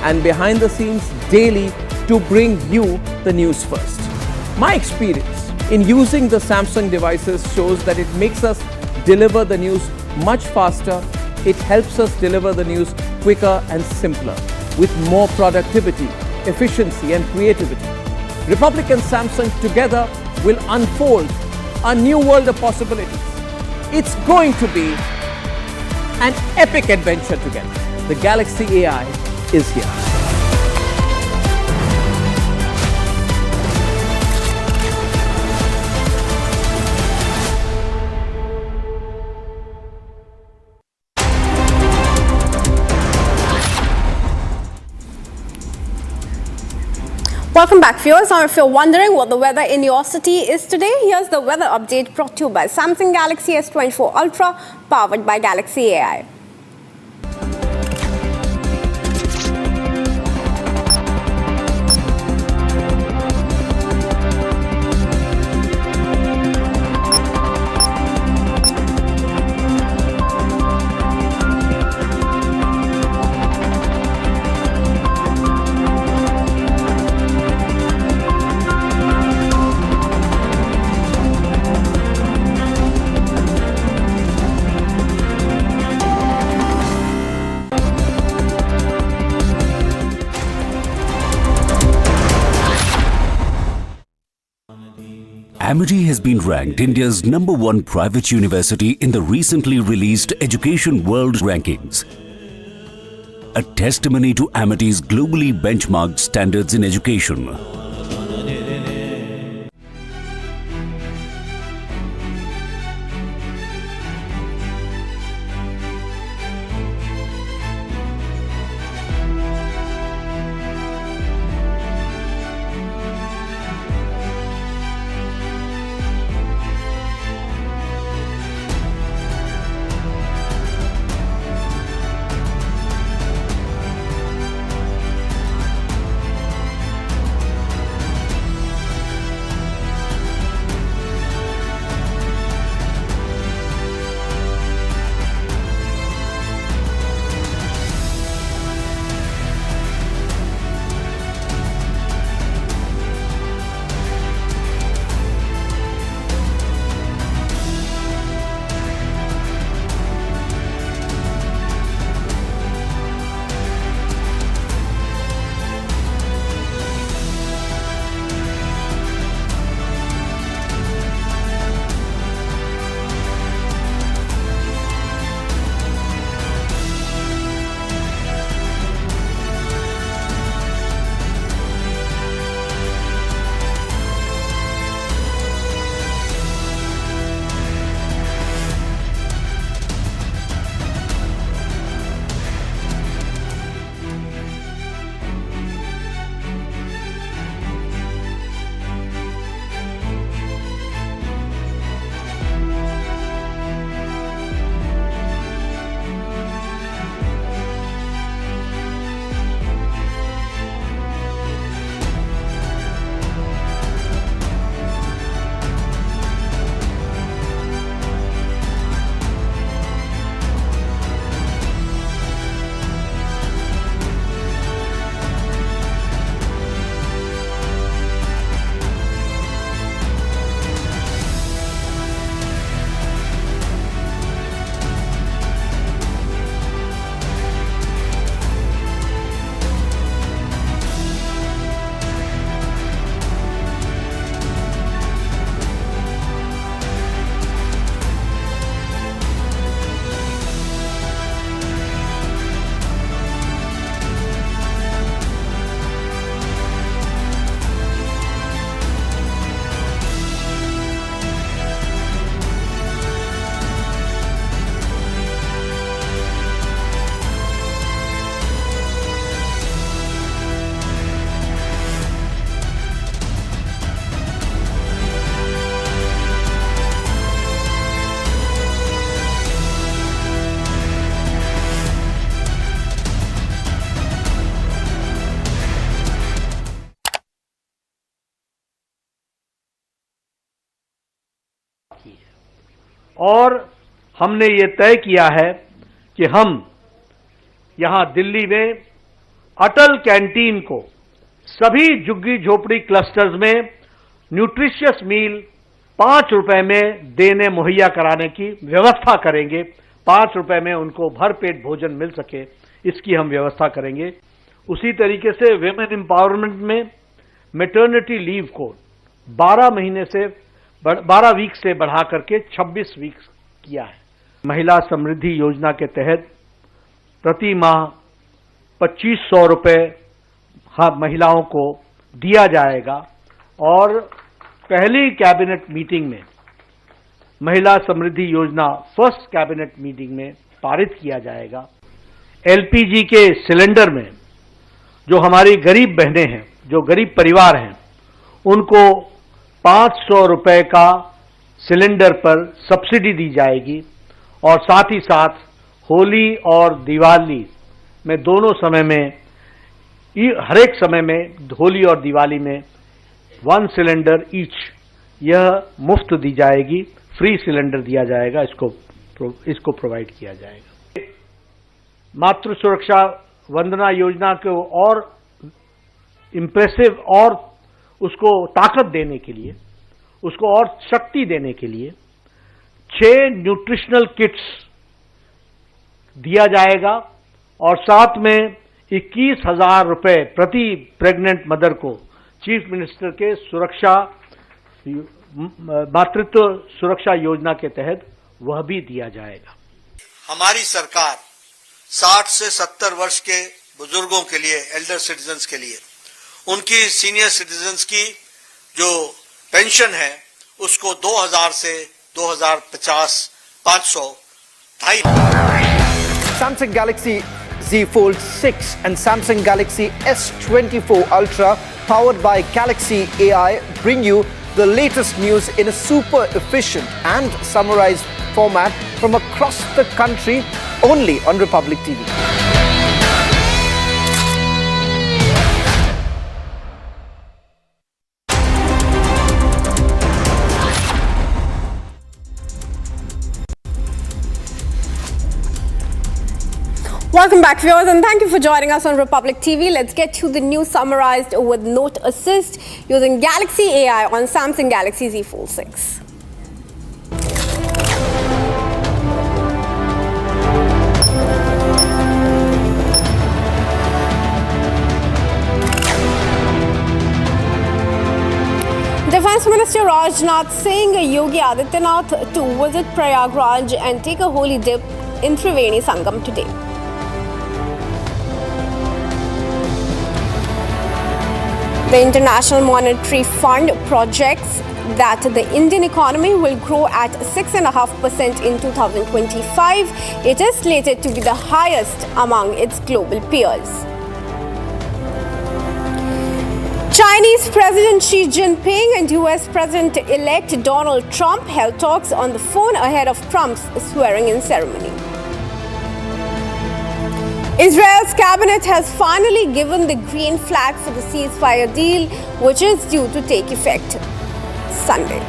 and behind the scenes daily to bring you the news first. My experience in using the Samsung devices shows that it makes us deliver the news much faster. It helps us deliver the news quicker and simpler with more productivity, efficiency and creativity. Republic and Samsung together will unfold a new world of possibilities. It's going to be an epic adventure together. The Galaxy AI is here. Welcome back, viewers. Now, if you're wondering what the weather in your city is today, here's the weather update brought to you by Samsung Galaxy S24 Ultra, powered by Galaxy AI. Amity has been ranked India's #1 private university in the recently released Education World Rankings. A testimony to Amity's globally benchmarked standards in education. और हमने ये तय किया है कि हम यहाँ दिल्ली में अटल कैंटीन को सभी झुग्गी झोपड़ी क्लस्टर्स में न्यूट्रिशियस मील 5 रुपए में देने मुहैया कराने की व्यवस्था करेंगे। 5 रुपए में उनको भरपेट भोजन मिल सके, इसकी हम व्यवस्था करेंगे। उसी तरीके से विमेन एम्पावरमेंट में मैटरनिटी लीव को 12 वीक से बढ़ा करके 26 वीक किया है। महिला समृद्धि योजना के तहत प्रति माह 2500 रुपए महिलाओं को दिया जाएगा और पहली कैबिनेट मीटिंग में महिला समृद्धि योजना फर्स्ट कैबिनेट मीटिंग में पारित किया जाएगा। एलपीजी के सिलेंडर में जो हमारी गरीब बहनें हैं, जो गरीब परिवार हैं, उनको 500 रुपए का सिलेंडर पर सब्सिडी दी जाएगी और साथ ही साथ होली और दिवाली में दोनों समय में, हर एक समय में, होली और दिवाली में 1 सिलेंडर ईच यह मुफ्त दी जाएगी, फ्री सिलेंडर दिया जाएगा, इसको प्रोवाइड किया जाएगा। मातृ सुरक्षा वंदना योजना को और इम्प्रेसिव और उसको ताकत देने के लिए, उसको और शक्ति देने के लिए 6 न्यूट्रिशनल किट्स दिया जाएगा और साथ में 21,000 रुपए प्रति प्रेग्नेंट मदर को चीफ मिनिस्टर के मातृत्व सुरक्षा योजना के तहत वह भी दिया जाएगा। हमारी सरकार 60 से 70 वर्ष के बुजुर्गों के लिए, एल्डर सिटीजन्स के लिए, उनकी सीनियर सिटीजन्स की जो पेंशन है उसको 2000 से 2050 500 Samsung Galaxy Z Fold 6 and Samsung Galaxy S24 Ultra powered by Galaxy AI bring you the latest news in a super efficient and summarized format from across the country only on Republic TV. Welcome back, viewers, and thank you for joining us on Republic TV. Let's get to the news summarized with Note Assist using Galaxy AI on Samsung Galaxy Z Fold 6. Defence Minister Rajnath Singh Yogi Adityanath to visit Prayagraj and take a holy dip in Triveni Sangam today. The International Monetary Fund projects that the Indian economy will grow at 6.5% in 2025. It is slated to be the highest among its global peers. Chinese President Xi Jinping and US President-elect Donald Trump held talks on the phone ahead of Trump's swearing-in ceremony. Israel's cabinet has finally given the green flag for the ceasefire deal, which is due to take effect Sunday.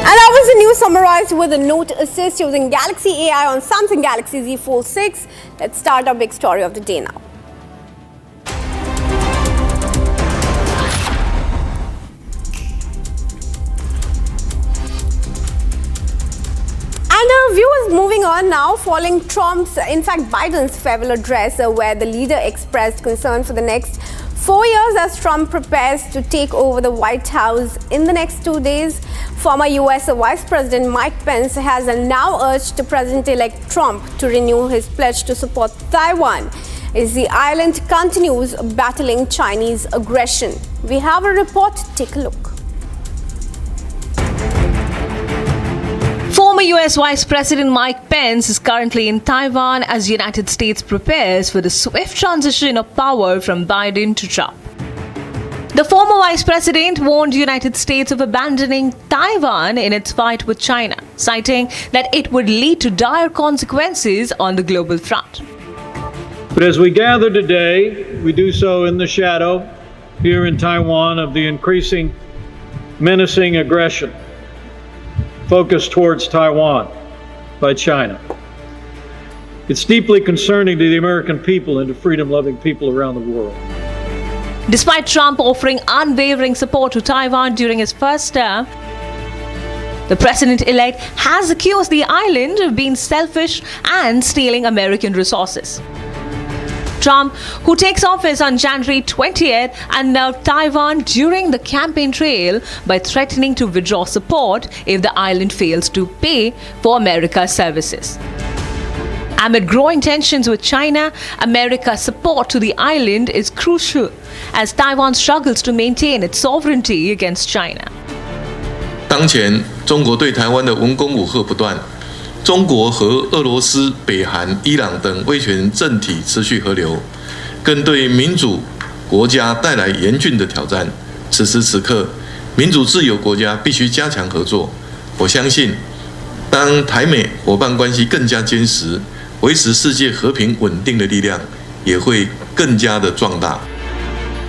And that was the news summarized with a Note Assist using Galaxy AI on Samsung Galaxy Z Fold 6. Let's start our big story of the day now. And viewers, moving on now, following Biden's farewell address where the leader expressed concern for the next 4 years as Trump prepares to take over the White House in the next 2 days. Former US Vice President Mike Pence has now urged President-elect Trump to renew his pledge to support Taiwan as the island continues battling Chinese aggression. We have a report, take a look. Former US Vice President Mike Pence is currently in Taiwan as the United States prepares for the swift transition of power from Biden to Trump. The former Vice President warned the United States of abandoning Taiwan in its fight with China, citing that it would lead to dire consequences on the global front. But as we gather today, we do so in the shadow here in Taiwan of the increasing menacing aggression focused towards Taiwan by China. It's deeply concerning to the American people and to freedom-loving people around the world. Despite Trump offering unwavering support to Taiwan during his first term, the president-elect has accused the island of being selfish and stealing American resources. Trump, who takes office on January 20th, unnerved Taiwan during the campaign trail by threatening to withdraw support if the island fails to pay for America's services. Amid growing tensions with China, America's support to the island is crucial as Taiwan struggles to maintain its sovereignty against China. 当前，中国对台湾的文攻武吓不断，中国和俄罗斯、北韩、伊朗等威权政体持续合流，更对民主国家带来严峻的挑战。此时此刻，民主自由国家必须加强合作。我相信，当台美伙伴关系更加坚实，维持世界和平稳定的力量也会更加的壮大。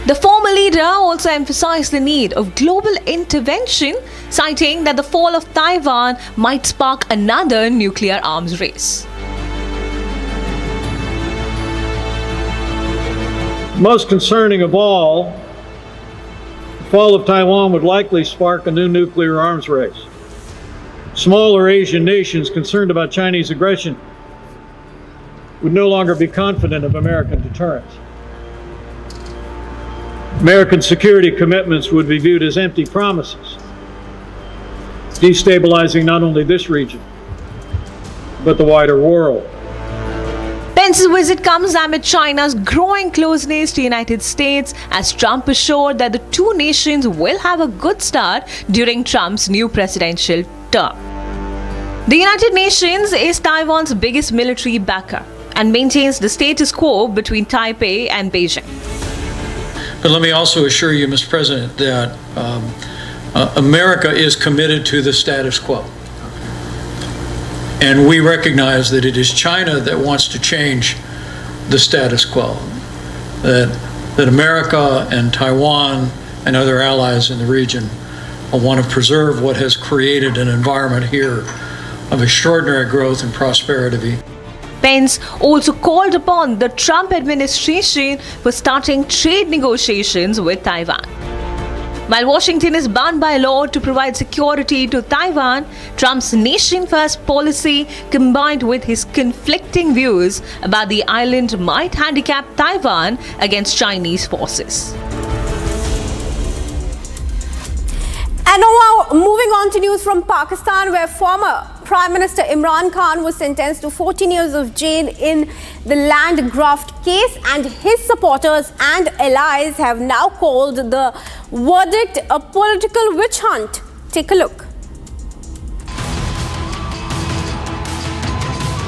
The former leader also emphasized the need of global intervention, citing that the fall of Taiwan might spark another nuclear arms race. Most concerning of all, the fall of Taiwan would likely spark a new nuclear arms race. Smaller Asian nations concerned about Chinese aggression would no longer be confident of American deterrence. American security commitments would be viewed as empty promises, destabilizing not only this region, but the wider world. Pence's visit comes amid China's growing closeness to the United States as Trump assured that the two nations will have a good start during Trump's new presidential term. The United Nations is Taiwan's biggest military backer and maintains the status quo between Taipei and Beijing. But let me also assure you, Mr. President, that America is committed to the status quo. And we recognize that it is China that wants to change the status quo. That America and Taiwan and other allies in the region want to preserve what has created an environment here of extraordinary growth and prosperity. Pence also called upon the Trump administration for starting trade negotiations with Taiwan. While Washington is bound by law to provide security to Taiwan, Trump's nation-first policy combined with his conflicting views about the island might handicap Taiwan against Chinese forces. And now moving on to news from Pakistan, where former Prime Minister Imran Khan was sentenced to 14 years of jail in the land graft case, and his supporters and allies have now called the verdict a political witch hunt. Take a look.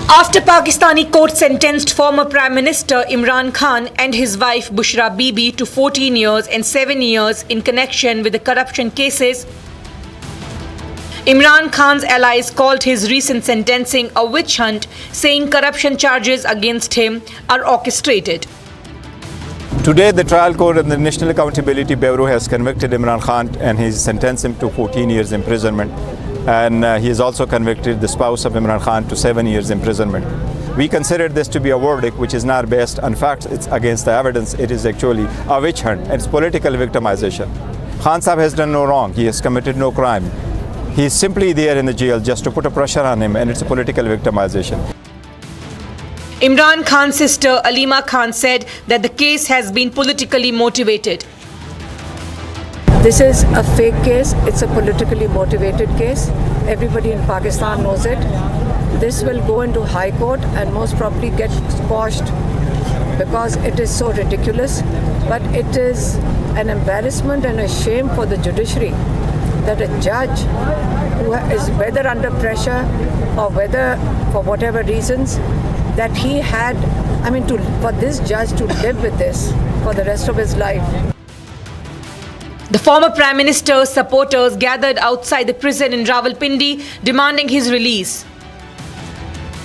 After Pakistani court sentenced former Prime Minister Imran Khan and his wife Bushra Bibi to 14 years and 7 years in connection with the corruption cases, Imran Khan's allies called his recent sentencing a witch hunt, saying corruption charges against him are orchestrated. Today, the trial court and the National Accountability Bureau has convicted Imran Khan and he's sentenced him to 14 years imprisonment. And he has also convicted the spouse of Imran Khan to 7 years imprisonment. We consider this to be a verdict which is not based on facts, it's against the evidence. It is actually a witch hunt, and it's political victimization. Khan Sahib has done no wrong, he has committed no crime. He is simply there in the jail just to put a pressure on him, and it's a political victimization. Imran Khan's sister Alima Khan said that the case has been politically motivated. This is a fake case. It's a politically motivated case. Everybody in Pakistan knows it. This will go into High Court and most probably get squashed because it is so ridiculous. But it is an embarrassment and a shame for the judiciary that a judge who is whether under pressure or whether for whatever reasons that he had, for this judge to live with this for the rest of his life. The former Prime Minister's supporters gathered outside the prison in Rawalpindi demanding his release.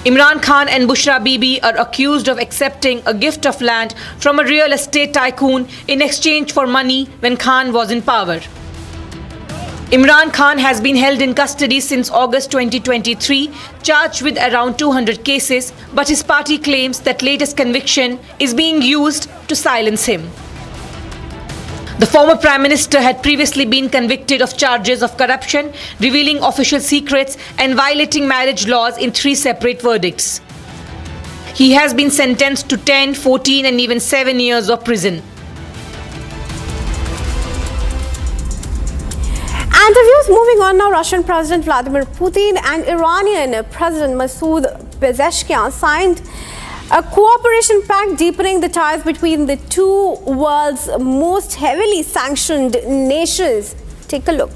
Imran Khan and Bushra Bibi are accused of accepting a gift of land from a real estate tycoon in exchange for money when Khan was in power. Imran Khan has been held in custody since August 2023, charged with around 200 cases, but his party claims that latest conviction is being used to silence him. The former Prime Minister had previously been convicted of charges of corruption, revealing official secrets and violating marriage laws in 3 separate verdicts. He has been sentenced to 10, 14 and even 7 years of prison. And the views moving on now. Russian President Vladimir Putin and Iranian President Masoud Pezeshkian signed a cooperation pact deepening the ties between the two world's most heavily sanctioned nations. Take a look.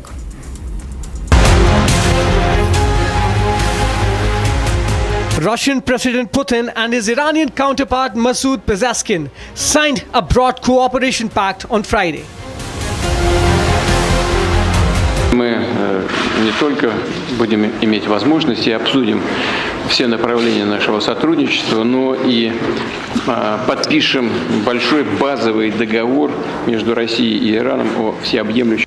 Russian President Putin and his Iranian counterpart Masoud Pezeshkian signed a broad cooperation pact on Friday. Мы не только будем иметь возможность и обсудим все направления нашего сотрудничества, но и подпишем большой базовый договор между Россией и Ираном о всеобъемлющем.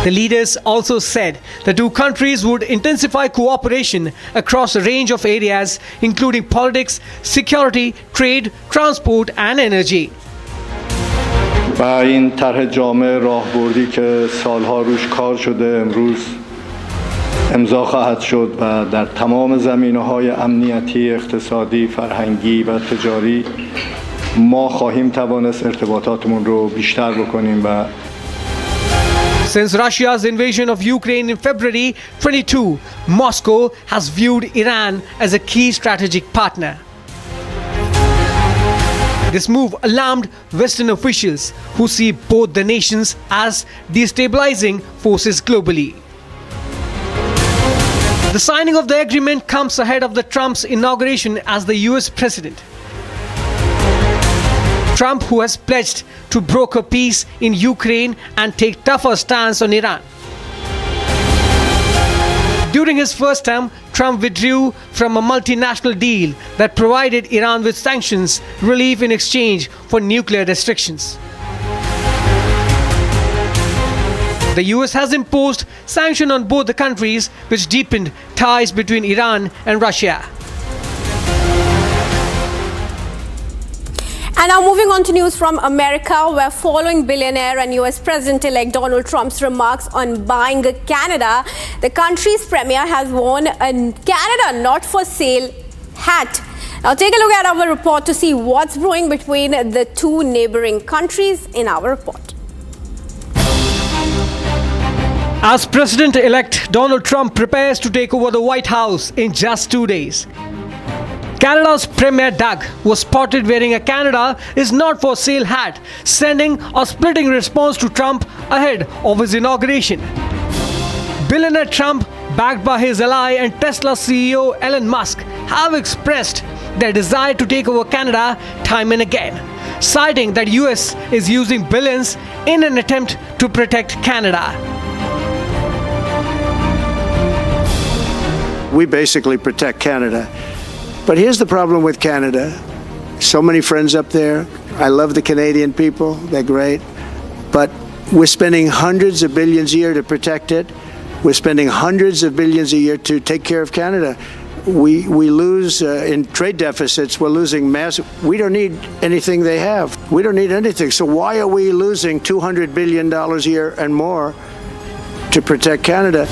The leaders also said the two countries would intensify cooperation across a range of areas, including politics, security, trade, transport and energy. و این طرح جامع راهبردی که سالها روش کار شده امروز امضا خواهد شد و در تمام زمینه‌های امنیتی، اقتصادی، فرهنگی و تجاری ما خواهیم توانست ارتباطاتمون رو بیشتر بکنیم و Since Russia's invasion of Ukraine in February 22, Moscow has viewed Iran as a key strategic partner. This move alarmed Western officials who see both the nations as destabilizing forces globally. The signing of the agreement comes ahead of Trump's inauguration as the US president. Trump, who has pledged to broker peace in Ukraine and take tougher stance on Iran. During his first term, Trump withdrew from a multinational deal that provided Iran with sanctions relief in exchange for nuclear restrictions. The US has imposed sanctions on both the countries, which deepened ties between Iran and Russia. And now moving on to news from America, where following billionaire and US President-elect Donald Trump's remarks on buying Canada, the country's premier has worn a Canada not for sale hat. Now take a look at our report to see what's brewing between the two neighboring countries in our report. As President-elect Donald Trump prepares to take over the White House in just 2 days, Canada's Premier Doug was spotted wearing a Canada is not for sale hat, sending a splitting response to Trump ahead of his inauguration. Billionaire Trump, backed by his ally and Tesla CEO Elon Musk, have expressed their desire to take over Canada time and again, citing that US is using billions in an attempt to protect Canada. We basically protect Canada. But here's the problem with Canada. So many friends up there. I love the Canadian people. They're great. But we're spending hundreds of billions a year to protect it. We're spending hundreds of billions a year to take care of Canada. We lose in trade deficits. We're losing massive. We don't need anything they have. We don't need anything. So why are we losing $200 billion a year and more to protect Canada?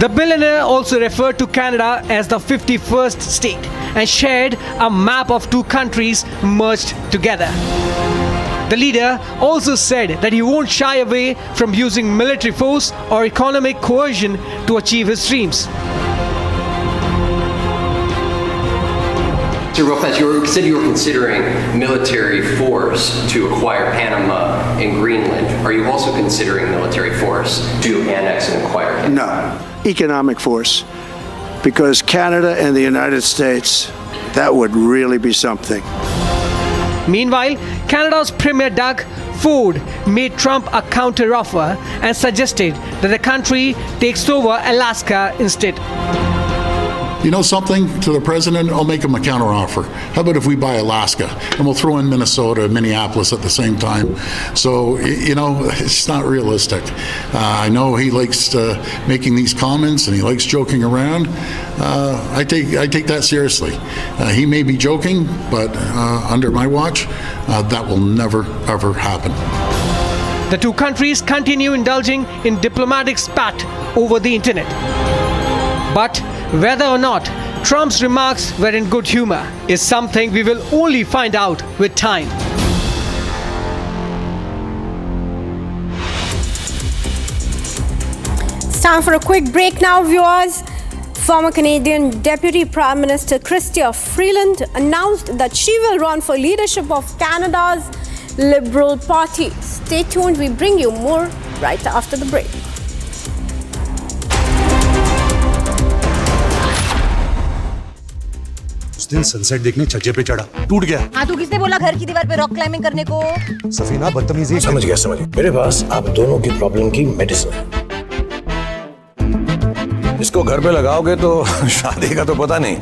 The billionaire also referred to Canada as the 51st state and shared a map of two countries merged together. The leader also said that he won't shy away from using military force or economic coercion to achieve his dreams. So real fast, you said you were considering military force to acquire Panama and Greenland. Are you also considering military force to annex and acquire Canada? No. Economic force. Because Canada and the United States, that would really be something. Meanwhile, Canada's Premier Doug Ford made Trump a counter-offer and suggested that the country takes over Alaska instead. you know something, to the president, I'll make him a counteroffer. How about if we buy Alaska and we'll throw in Minnesota and Minneapolis at the same time? So, you know, it's not realistic. I know he likes making these comments and he likes joking around. I take that seriously. He may be joking, but under my watch, that will never, ever happen. The two countries continue indulging in diplomatic spat over the internet. But whether or not Trump's remarks were in good humor is something we will only find out with time. It's time for a quick break now, viewers. Former Canadian Deputy Prime Minister Chrystia Freeland announced that she will run for leadership of Canada's Liberal Party. Stay tuned, we bring you more right after the break. उस दिन sunset देखने छज्जे पे चढ़ा, टूट गया। हाँ, तो किसने बोला घर की दीवार पे रॉक क्लाइंबिंग करने को? सफीना बदतमीजी। समझ गया। मेरे पास आप दोनों की प्रॉब्लम की मेडिसिन है। इसको घर पे लगाओगे तो शादी का तो पता नहीं,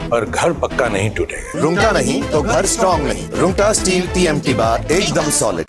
पर घर पक्का नहीं टूटेगा। रुंगटा नहीं तो घर स्ट्रॉन्ग नहीं। रुंगटा स्टील TMT बार एकदम solid.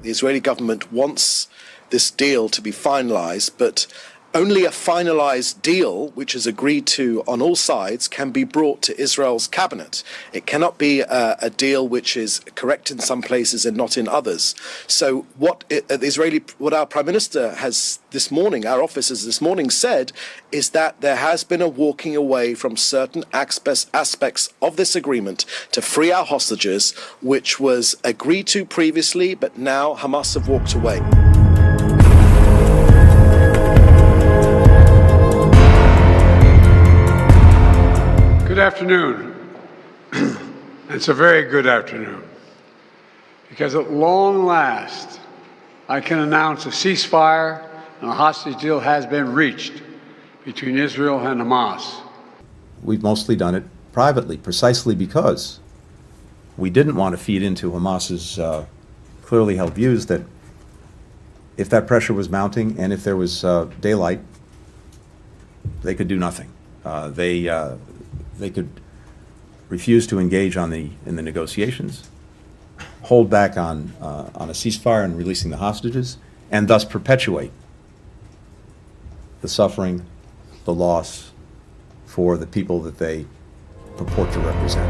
The Israeli government wants this deal to be finalized, but only a finalized deal, which is agreed to on all sides, can be brought to Israel's cabinet. It cannot be a deal which is correct in some places and not in others. So what our Prime Minister has this morning, our office has this morning said, is that there has been a walking away from certain aspects of this agreement to free our hostages, which was agreed to previously, but now Hamas have walked away. Good afternoon. It's a very good afternoon, because at long last I can announce a ceasefire and a hostage deal has been reached between Israel and Hamas. We've mostly done it privately, precisely because we didn't want to feed into Hamas's clearly held views that if that pressure was mounting and if there was daylight, they could do nothing. They could refuse to engage in the negotiations, hold back on a ceasefire and releasing the hostages, and thus perpetuate the suffering, the loss for the people that they purport to represent.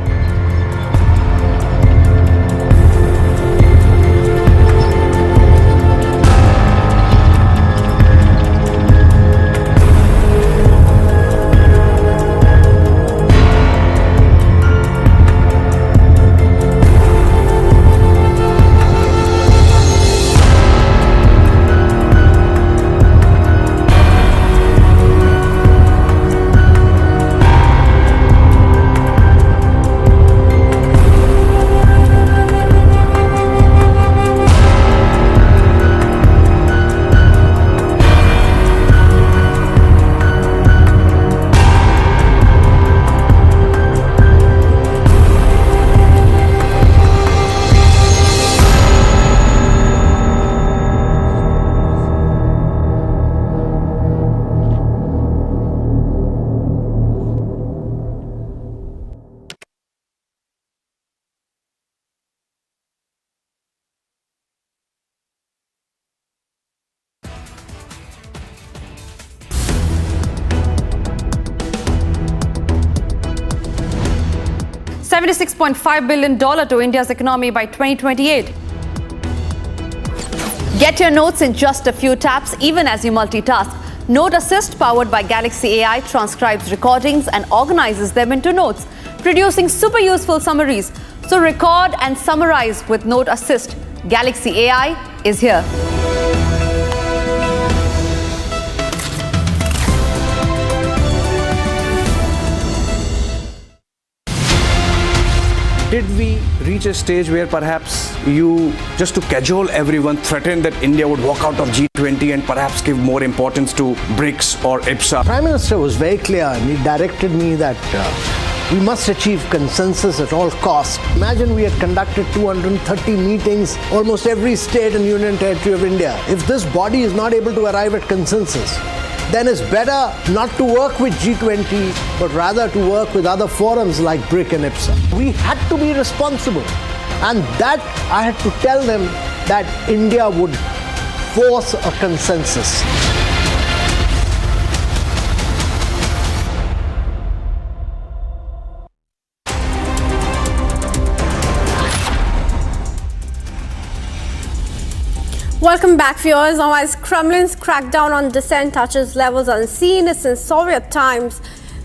$76.5 billion to India's economy by 2028. Get your notes in just a few taps, even as you multitask. Note Assist, powered by Galaxy AI, transcribes recordings and organizes them into notes, producing super useful summaries. So record and summarize with Note Assist. Galaxy AI is here. Did we reach a stage where perhaps you, just to cajole everyone, threatened that India would walk out of G20 and perhaps give more importance to BRICS or IPSA? Prime Minister was very clear and he directed me that we must achieve consensus at all costs. Imagine we had conducted 230 meetings, almost every state and union territory of India. If this body is not able to arrive at consensus, then it's better not to work with G20, but rather to work with other forums like BRIC and IPSA. We had to be responsible, and that I had to tell them that India would force a consensus. Welcome back, viewers. Now, as Kremlin's crackdown on dissent touches levels unseen since Soviet times,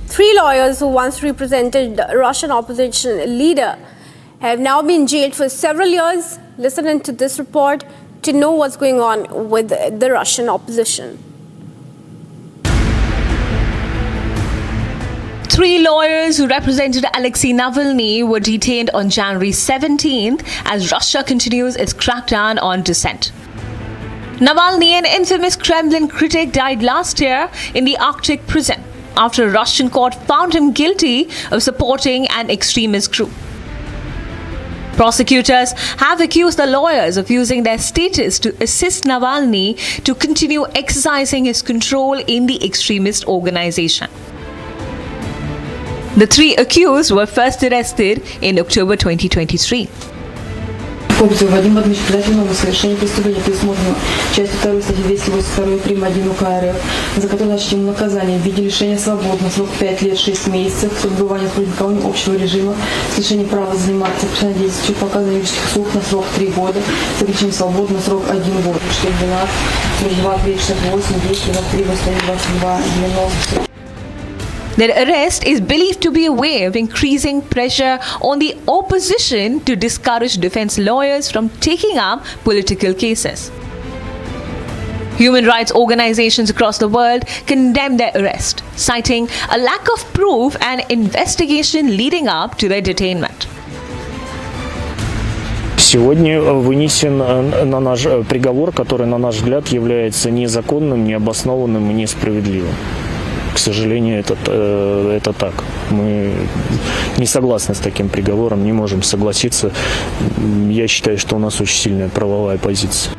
3 lawyers who once represented the Russian opposition leader have now been jailed for several years. Listen into this report to know what's going on with the Russian opposition. 3 lawyers who represented Alexei Navalny were detained on January 17th as Russia continues its crackdown on dissent. Navalny, an infamous Kremlin critic, died last year in the Arctic prison after a Russian court found him guilty of supporting an extremist group. Prosecutors have accused the lawyers of using their status to assist Navalny to continue exercising his control in the extremist organization. The 3 accused were first arrested in October 2023. Кобзева Вадима Дмитриевича подозреваемого в совершении преступления, предусмотренного частью 2 статьи 282 прим. 1 УК РФ, за которое назначено наказание в виде лишения свободы на срок 5 лет 6 месяцев с отбывания сотрудниками общего режима, с лишением права заниматься профессиональной деятельностью по оказанию юридических услуг на срок 3 года, с ограничением свободы на срок 1 год. 412, 42, 368, 223, 22, 90. Their arrest is believed to be a way of increasing pressure on the opposition to discourage defense lawyers from taking up political cases. Human rights organizations across the world condemned their arrest, citing a lack of proof and investigation leading up to their detainment. Сегодня вынесен на наш приговор, который, на наш взгляд, является незаконным, необоснованным и несправедливым. К сожалению, это так. Мы не согласны с таким приговором, не можем согласиться. Я считаю, что у нас очень сильная правовая позиция.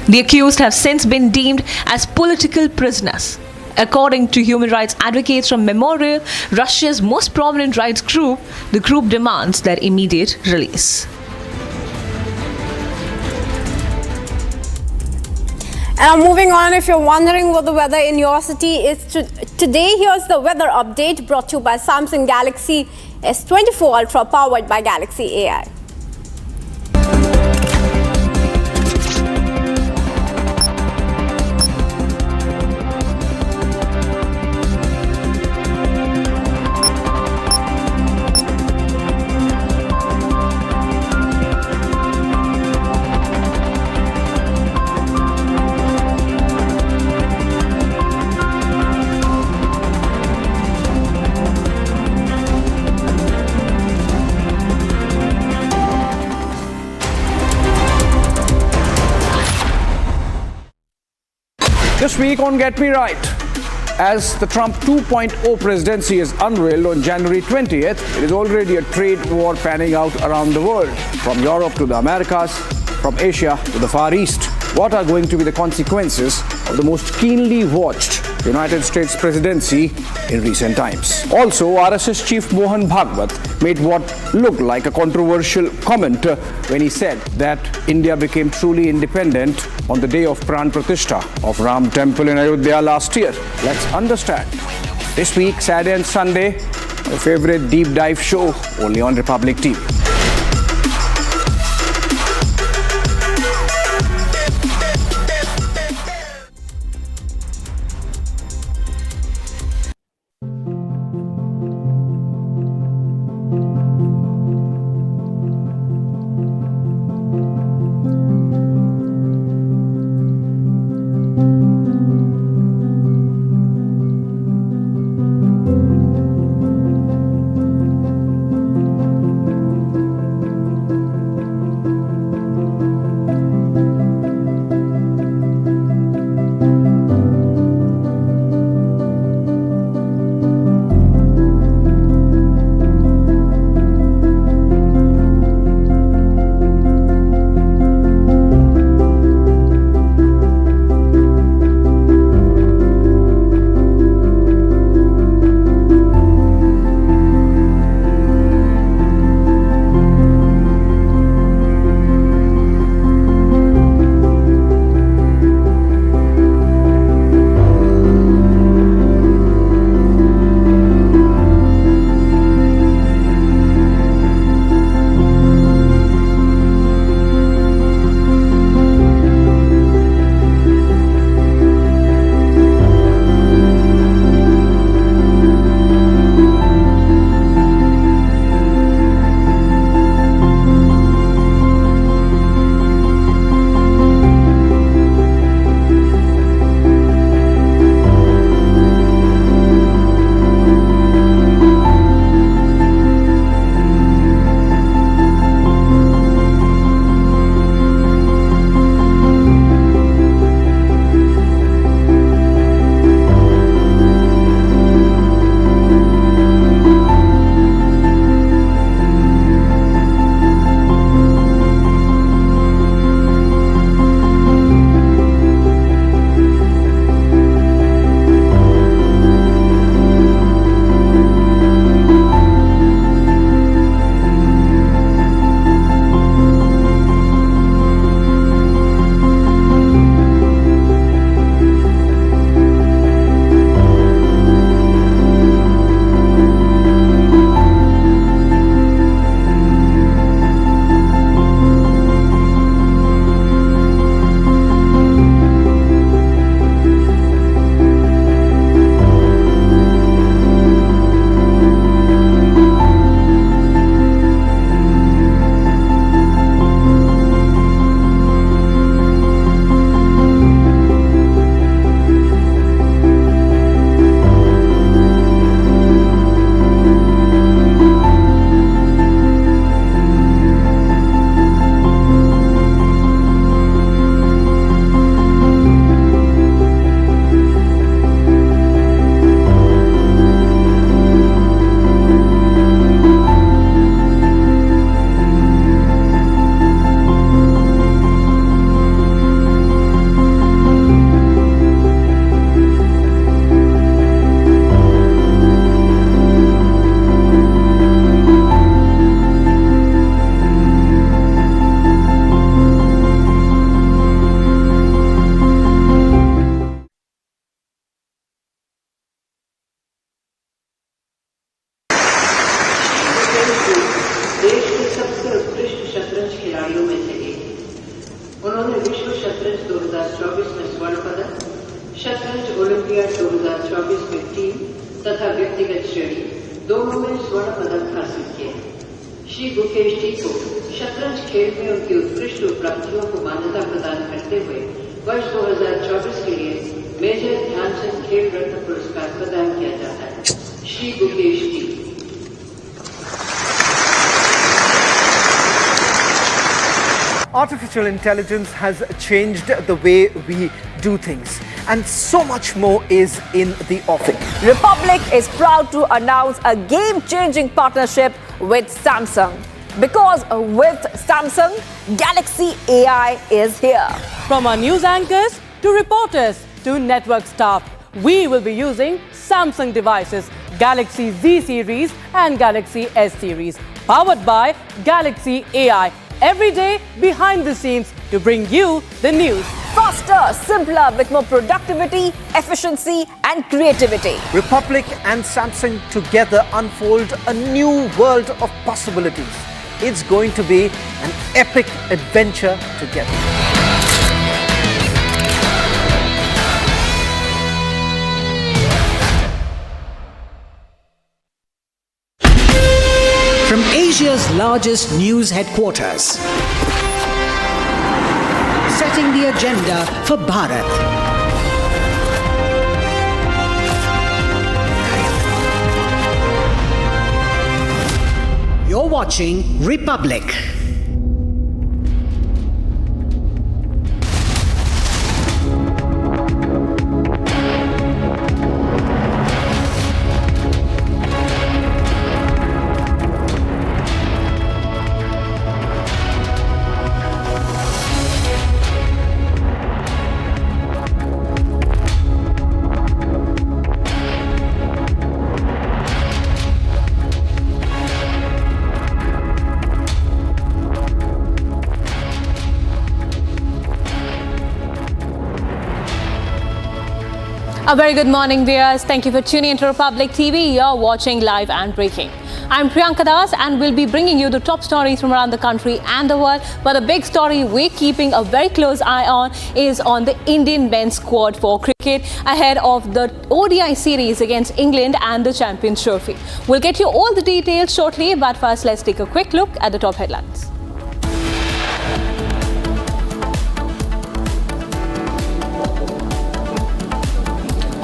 The accused have since been deemed as political prisoners. According to human rights advocates from Memorial, Russia's most prominent rights group, the group demands their immediate release. And moving on, if you're wondering what the weather in your city is today, here's the weather update brought to you by Samsung Galaxy S24 Ultra, powered by Galaxy AI. This week on Get Me Right, as the Trump 2.0 presidency is unveiled on January 20th, it is already a trade war panning out around the world, from Europe to the Americas, from Asia to the Far East. What are going to be the consequences of the most keenly watched United States presidency in recent times? Also, RSS Chief Mohan Bhagwat made what looked like a controversial comment when he said that India became truly independent on the day of Pran Pratishtha of Ram Temple in Ayodhya last year. Let's understand. This week, Saturday and Sunday, my favorite deep dive show only on Republic TV. विश्व शतरंज 2024 में स्वर्ण पदक, शतरंज olympiad 2024 में team तथा व्यक्तिगत श्रेणी दोनों में स्वर्ण पदक हासिल किए। श्री गुकेश जी को शतरंज खेल में उनकी उत्कृष्ट उपलब्धियों को मान्यता प्रदान करते हुए वर्ष 2024 के लिए मेजर ध्यानचंद खेल रत्न पुरस्कार प्रदान किया जाता है। श्री गुकेश जी। Artificial intelligence has changed the way we do things, and so much more is in the offing. Republic is proud to announce a game-changing partnership with Samsung. Because with Samsung, Galaxy AI is here. From our news anchors to reporters to network staff, we will be using Samsung devices, Galaxy Z series and Galaxy S series, powered by Galaxy AI. Every day behind the scenes to bring you the news. Faster, simpler, with more productivity, efficiency and creativity. Republic and Samsung together unfold a new world of possibilities. It's going to be an epic adventure together. From Asia's largest news headquarters, setting the agenda for Bharat. You're watching Republic. A very good morning, viewers. Thank you for tuning into Republic TV. You're watching Live and Breaking. I'm Priyanka Das and we'll be bringing you the top stories from around the country and the world. But the big story we're keeping a very close eye on is on the Indian men's squad for cricket ahead of the ODI series against England and the Champions Trophy. We'll get you all the details shortly, but first let's take a quick look at the top headlines.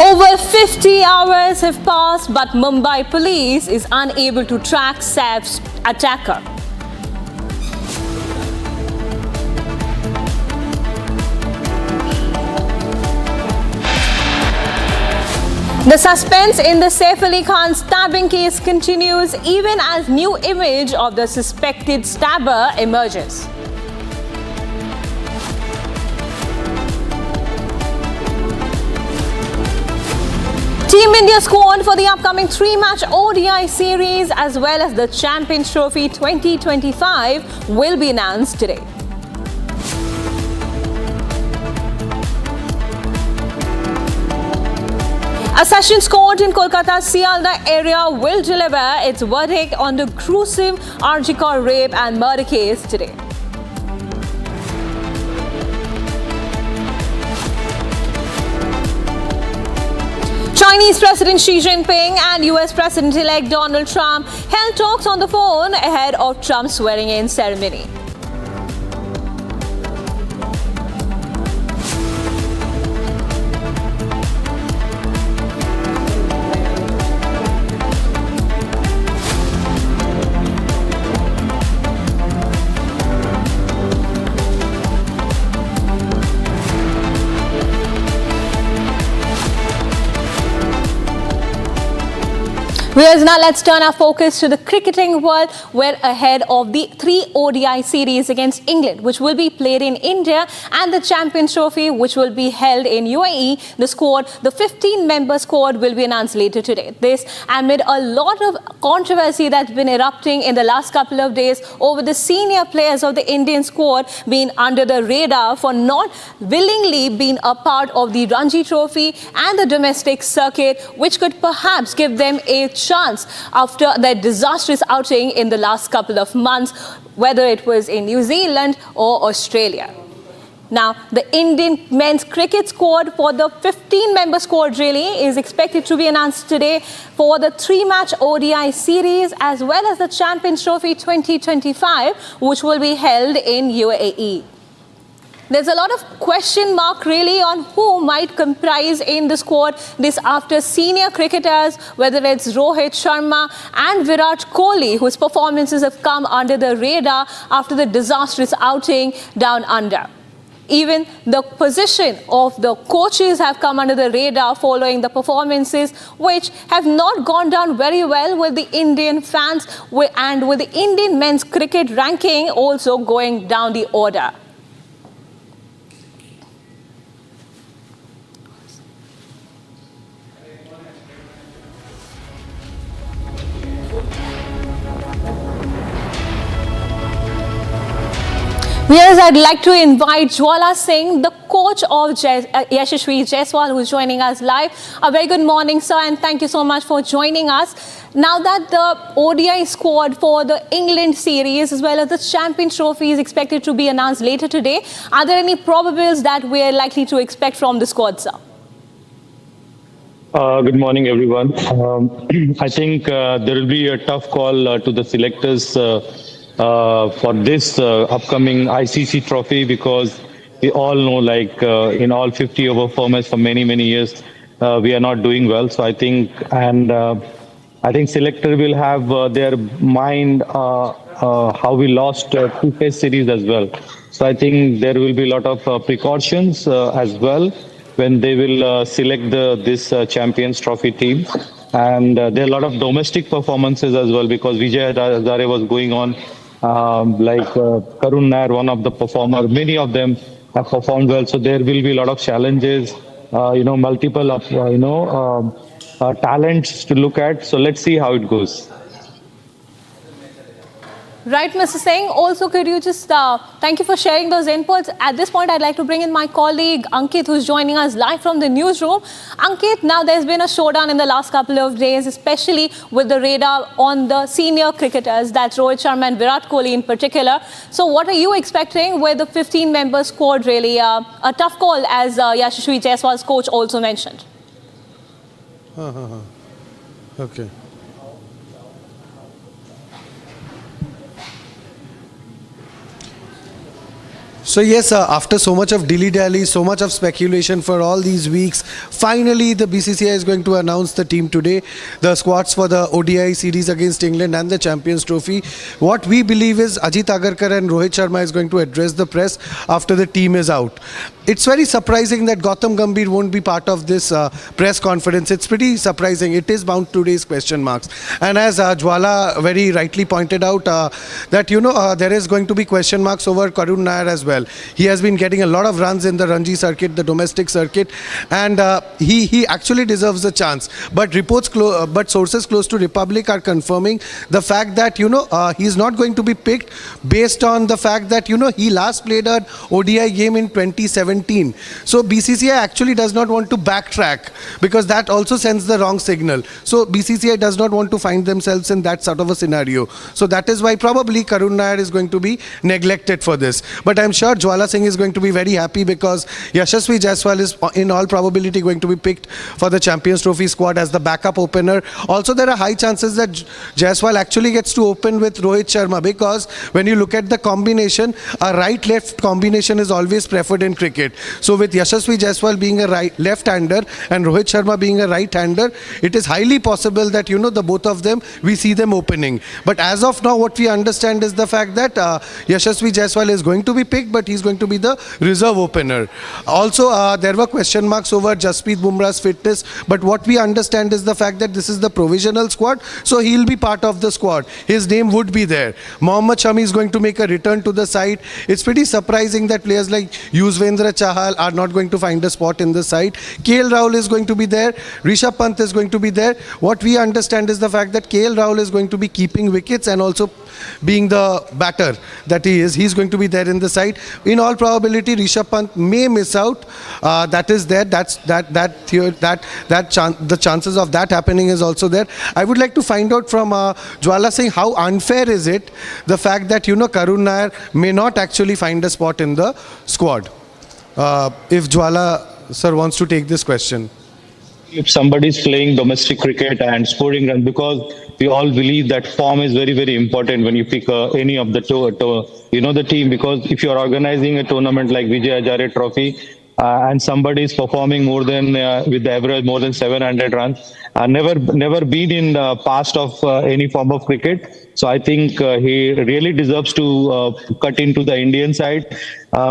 Over 50 hours have passed, but Mumbai police is unable to track Saif's attacker. The suspense in the Saif Ali Khan stabbing case continues even as new image of the suspected stabber emerges. Team India squad for the upcoming 3-match ODI series as well as the Champions Trophy 2025 will be announced today. A Sessions Court in Kolkata's Saldah area will deliver its verdict on the gruesome Arjikar rape and murder case today. Chinese President Xi Jinping and US President-elect Donald Trump held talks on the phone ahead of Trump's swearing-in ceremony. Viewers, now let's turn our focus to the cricketing world, where ahead of the 3 ODI series against England, which will be played in India, and the Champions Trophy, which will be held in UAE, the 15-member squad will be announced later today. This amid a lot of controversy that's been erupting in the last couple of days over the senior players of the Indian squad being under the radar for not willingly being a part of the Ranji Trophy and the domestic circuit, which could perhaps give them a chance after their disastrous outing in the last couple of months, whether it was in New Zealand or Australia. Now, the Indian men's cricket squad for the 15-member squad really is expected to be announced today for the 3-match ODI series as well as the Champions Trophy 2025, which will be held in UAE. There's a lot of question mark really on who might comprise in the squad this after senior cricketers, whether it's Rohit Sharma and Virat Kohli, whose performances have come under the radar after the disastrous outing down under. Even the position of the coaches have come under the radar following the performances, which have not gone down very well with the Indian fans and with the Indian men's cricket ranking also going down the order. Yes, I'd like to invite Jwala Singh, the coach of Yashasvi Jaiswal, who's joining us live. A very good morning, sir, and thank you so much for joining us. Now that the ODI squad for the England series as well as the Champions Trophy is expected to be announced later today, are there any probables that we are likely to expect from the squad, sir? Good morning, everyone. I think there will be a tough call to the selectors for this upcoming ICC trophy, because we all know, like in all 50 over formats for many years, we are not doing well. So I think, I think selector will have their mind how we lost 2 Test series as well. So I think there will be a lot of precautions as well when they will select this Champions Trophy team. And there are a lot of domestic performances as well, because Vijay Hazare was going on. Like Karun Nair, one of the performers, many of them have performed well. So there will be a lot of challenges, multiple of, talents to look at. So let's see how it goes. Right, Mr. Singh. Also, could you just, thank you for sharing those inputs. At this point, I'd like to bring in my colleague, Ankit, who's joining us live from the newsroom. Ankit, now there's been a showdown in the last couple of days, especially with the radar on the senior cricketers, that's Rohit Sharma and Virat Kohli in particular. So what are you expecting with the 15-member squad really? A tough call, as Yashasvi Jaiswal's coach also mentioned. Okay. So yes, after so much of dilly-dally, so much of speculation for all these weeks, finally the BCCI is going to announce the team today, the squads for the ODI series against England and the Champions Trophy. What we believe is Ajit Agarkar and Rohit Sharma is going to address the press after the team is out. It's very surprising that Gautam Gambhir won't be part of this press conference. It's pretty surprising. It is bound to raise question marks. And as Jwala very rightly pointed out, that there is going to be question marks over Karun Nair as well. He has been getting a lot of runs in the Ranji circuit, the domestic circuit, and he actually deserves a chance. But sources close to Republic are confirming the fact that he's not going to be picked based on the fact that he last played an ODI game in 2017. So BCCI actually does not want to backtrack, because that also sends the wrong signal. So BCCI does not want to find themselves in that sort of a scenario. So that is why probably Karun Nair is going to be neglected for this. But I'm sure Jwala Singh is going to be very happy, because Yashasvi Jaiswal is in all probability going to be picked for the Champions Trophy squad as the backup opener. Also, there are high chances that Jaiswal actually gets to open with Rohit Sharma, because when you look at the combination, a right-left combination is always preferred in cricket. So with Yashasvi Jaiswal being a left-hander and Rohit Sharma being a right-hander, it is highly possible that the both of them, we see them opening. But as of now, what we understand is the fact that Yashasvi Jaiswal is going to be picked, but he's going to be the reserve opener. Also, there were question marks over Jasprit Bumrah's fitness, but what we understand is the fact that this is the provisional squad, so he'll be part of the squad. His name would be there. Mohammad Shami is going to make a return to the side. It's pretty surprising that players like Yuzvendra Chahal are not going to find a spot in the side. KL Rahul is going to be there. Rishabh Pant is going to be there. What we understand is the fact that KL Rahul is going to be keeping wickets and also being the batter that he is. He's going to be there in the side. In all probability, Rishabh Pant may miss out. That is there. The chances of that happening is also there. I would like to find out from Jwala Singh, how unfair is it, the fact that Karun Nair may not actually find a spot in the squad. If Jwala sir wants to take this question. If somebody is playing domestic cricket and scoring runs, because we all believe that form is very, very important when you pick any of the the team. Because if you are organizing a tournament like Vijay Hazare Trophy, and somebody is performing more than with the average more than 700 runs, never been in the past of any form of cricket. So I think he really deserves to cut into the Indian side,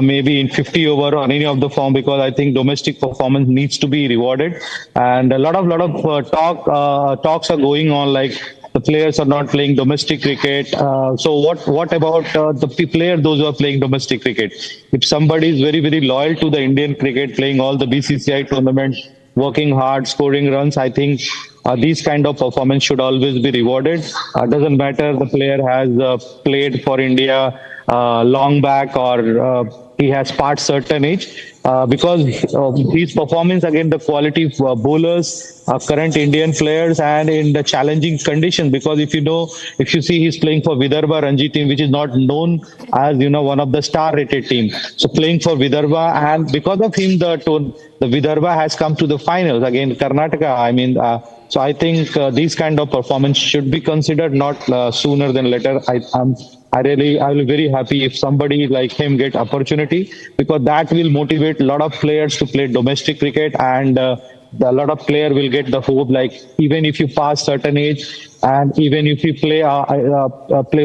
maybe in 50 over or any of the form, because I think domestic performance needs to be rewarded. And a lot of talks are going on, like the players are not playing domestic cricket. So what about the players, those who are playing domestic cricket? If somebody is very, very loyal to the Indian cricket, playing all the BCCI tournaments, working hard, scoring runs, I think these kind of performance should always be rewarded. Doesn't matter the player has played for India long back or he has passed certain age. Because his performance against the quality bowlers, current Indian players, and in the challenging conditions. Because if you see, he's playing for Vidarbha Ranji team, which is not known as one of the star-rated team. So playing for Vidarbha, and because of him, the Vidarbha has come to the finals against Karnataka. So I think these kind of performance should be considered, not sooner than later. I will be very happy if somebody like him get opportunity, because that will motivate a lot of players to play domestic cricket, and a lot of player will get the hope, like even if you pass certain age and even if you play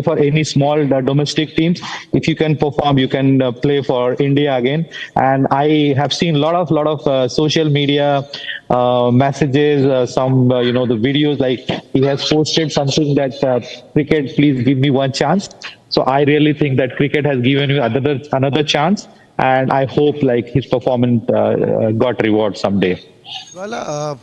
for any small domestic teams, if you can perform, you can play for India again. And I have seen a lot of social media messages, some the videos, like he has posted something that cricket, please give me one chance. So I really think that cricket has given you another chance, and I hope like his performance got reward someday. Jwala,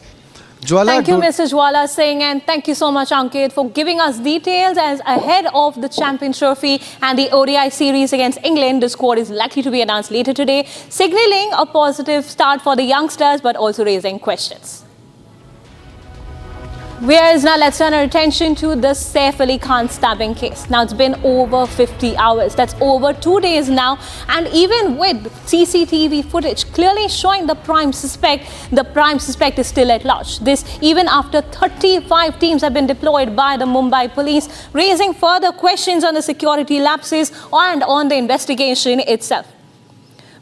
thank you, Mr. Jwala Singh, and thank you so much, Ankit, for giving us details. As ahead of the Champions Trophy and the ODI series against England, the squad is likely to be announced later today, signalling a positive start for the youngsters, but also raising questions. Whereas now let's turn our attention to the Saif Ali Khan stabbing case. Now it's been over 50 hours. That's over 2 days now. And even with CCTV footage clearly showing the prime suspect is still at large. This even after 35 teams have been deployed by the Mumbai police, raising further questions on the security lapses and on the investigation itself.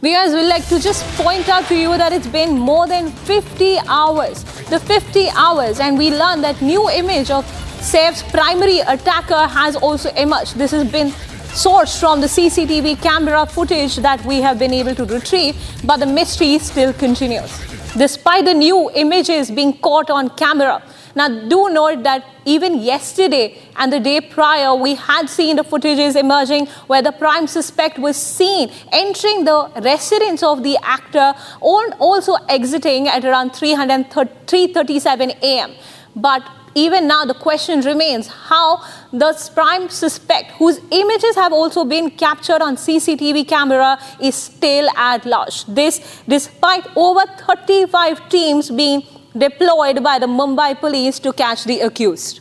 Viewers, we'd like to just point out to you that it's been more than 50 hours. The 50 hours, and we learned that new image of Saif's primary attacker has also emerged. This has been sourced from the CCTV camera footage that we have been able to retrieve, but the mystery still continues. Despite the new images being caught on camera. Now, do note that even yesterday and the day prior, we had seen the footages emerging where the prime suspect was seen entering the residence of the actor and also exiting at around 3:37 a.m. But even now, the question remains how the prime suspect, whose images have also been captured on CCTV camera, is still at large. This despite over 35 teams being deployed by the Mumbai police to catch the accused.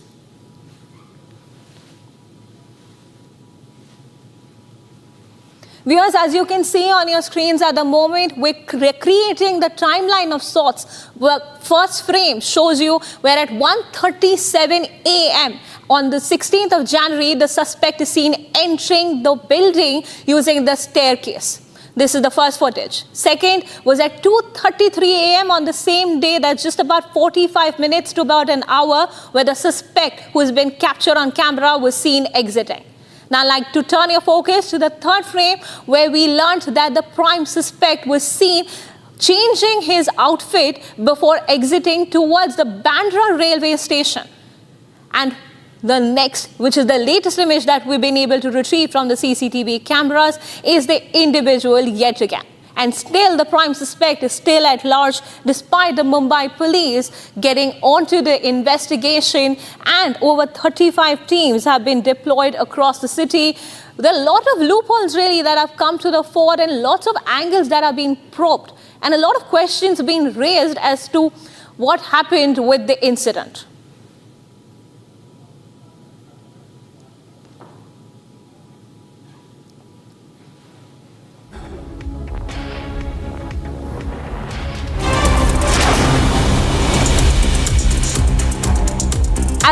Viewers, as you can see on your screens at the moment, we're recreating the timeline of sorts. The first frame shows you where at 1:37 a.m. on the 16th of January, the suspect is seen entering the building using the staircase. This is the first footage. Second was at 2:33 a.m. on the same day, that's just about 45 minutes to about an hour, where the suspect who has been captured on camera was seen exiting. Now I'd like to turn your focus to the third frame, where we learned that the prime suspect was seen changing his outfit before exiting towards the Bandra railway station. And the next, which is the latest image that we've been able to retrieve from the CCTV cameras, is the individual yet again. And still the prime suspect is still at large, despite the Mumbai police getting onto the investigation, and over 35 teams have been deployed across the city. There are a lot of loopholes really that have come to the fore, and lots of angles that are being probed, and a lot of questions being raised as to what happened with the incident.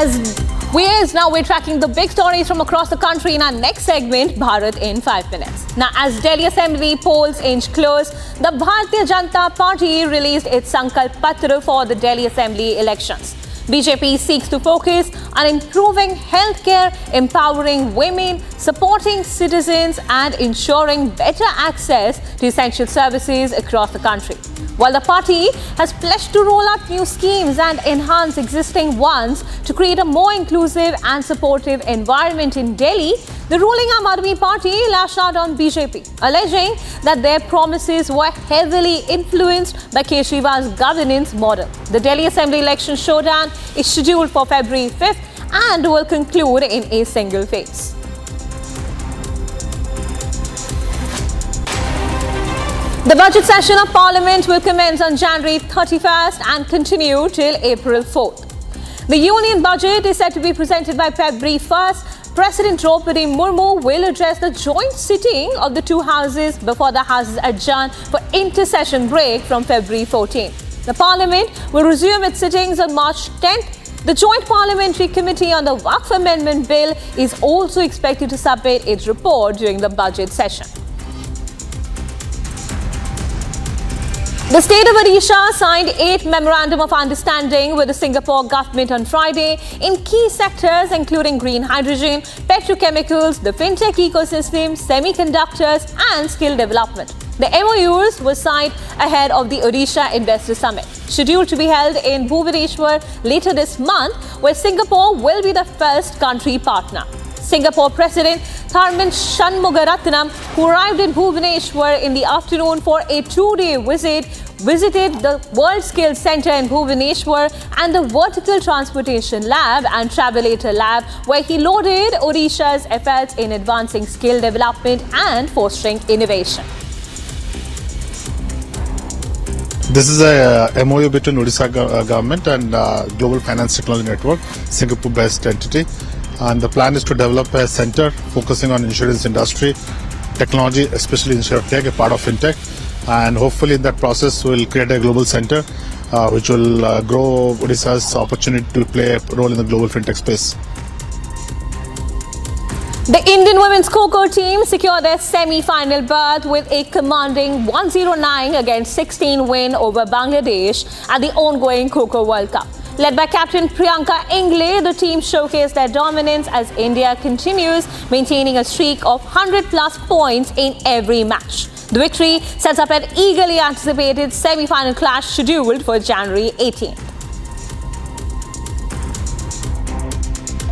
Now we're tracking the big stories from across the country in our next segment, Bharat in 5 minutes. Now, as Delhi Assembly polls inch close, the Bharatiya Janata Party released its Sankalp Patra for the Delhi Assembly elections. BJP seeks to focus on improving healthcare, empowering women, supporting citizens and ensuring better access to essential services across the country. While the party has pledged to roll out new schemes and enhance existing ones to create a more inclusive and supportive environment in Delhi, the ruling Aam Aadmi Party lashed out on BJP, alleging that their promises were heavily influenced by Kejriwal's governance model. The Delhi Assembly election showdown is scheduled for February 5th and will conclude in a single phase. The budget session of Parliament will commence on January 31st and continue till April 4th. The Union Budget is set to be presented by February 1st. President Draupadi Murmu will address the joint sitting of the two houses before the houses adjourn for inter-session break from February 14th. The Parliament will resume its sittings on March 10th. The Joint Parliamentary Committee on the Waqf Amendment Bill is also expected to submit its report during the budget session. The state of Odisha signed 8 Memorandum of Understanding with the Singapore government on Friday in key sectors including green hydrogen, petrochemicals, the fintech ecosystem, semiconductors and skill development. The MOUs were signed ahead of the Odisha Investor Summit, scheduled to be held in Bhubaneswar later this month, where Singapore will be the first country partner. Singapore President Tharman Shanmugaratnam, who arrived in Bhubaneswar in the afternoon for a 2-day visit, visited the World Skills Center in Bhubaneswar and the Vertical Transportation Lab and Travelator Lab, where he lauded Odisha's efforts in advancing skill development and fostering innovation. This is a MOU between Odisha government and Global Finance Technology Network, Singapore-based entity. And the plan is to develop a center focusing on insurance industry, technology, especially insurtech, a part of fintech. And hopefully in that process we'll create a global center which will grow Odisha's opportunity to play a role in the global fintech space. The Indian women's Kho team secured their semi-final berth with a commanding 109 against 16 win over Bangladesh at the ongoing Kho World Cup. Led by captain Priyanka Ingle, the team showcased their dominance as India continues maintaining a streak of 100-plus points in every match. The victory sets up an eagerly anticipated semi-final clash scheduled for January 18th.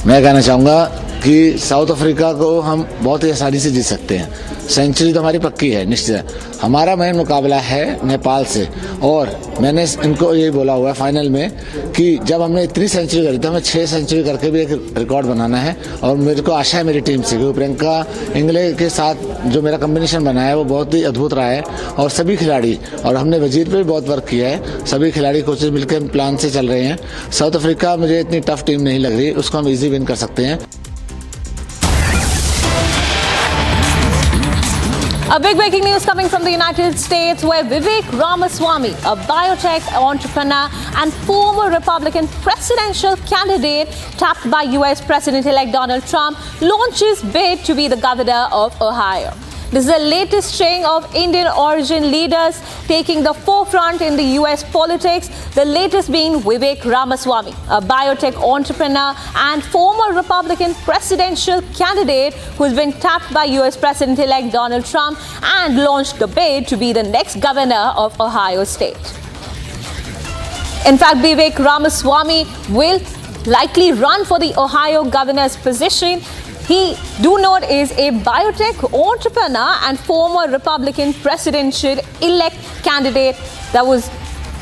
मैं कहना चाहूँगा कि south Africa को हम बहुत ही आसानी से जीत सकते हैं। सेंचुरी तो हमारी पक्की है, निश्चित है। हमारा मेन मुकाबला है नेपाल से और मैंने इनको यही बोला हुआ है फाइनल में कि जब हमने इतनी सेंचुरी करी तो हमें 6 सेंचुरी करके भी एक रिकॉर्ड बनाना है और मेरे को आशा है मेरी टीम से कि प्रियंका इंगले के साथ जो मेरा कॉम्बिनेशन बना है वो बहुत ही अद्भुत रहा है और सभी खिलाड़ी और हमने वजीर पे भी बहुत वर्क किया है। सभी खिलाड़ी कोचेज मिलकर प्लान से चल रहे हैं। साउथ अफ्रीका मुझे इतनी टफ टीम नहीं लग रही, उसको हम इजी विन कर सकते हैं। A big breaking news coming from the United States, where Vivek Ramaswamy, a biotech entrepreneur and former Republican presidential candidate tapped by US President-elect Donald Trump, launches bid to be the governor of Ohio. This is the latest string of Indian origin leaders taking the forefront in the US politics, the latest being Vivek Ramaswamy, a biotech entrepreneur and former Republican presidential candidate who's been tapped by US President-elect Donald Trump and launched the bid to be the next governor of Ohio State. In fact, Vivek Ramaswamy will likely run for the Ohio governor's position. He, do note, is a biotech entrepreneur and former Republican presidential-elect candidate that was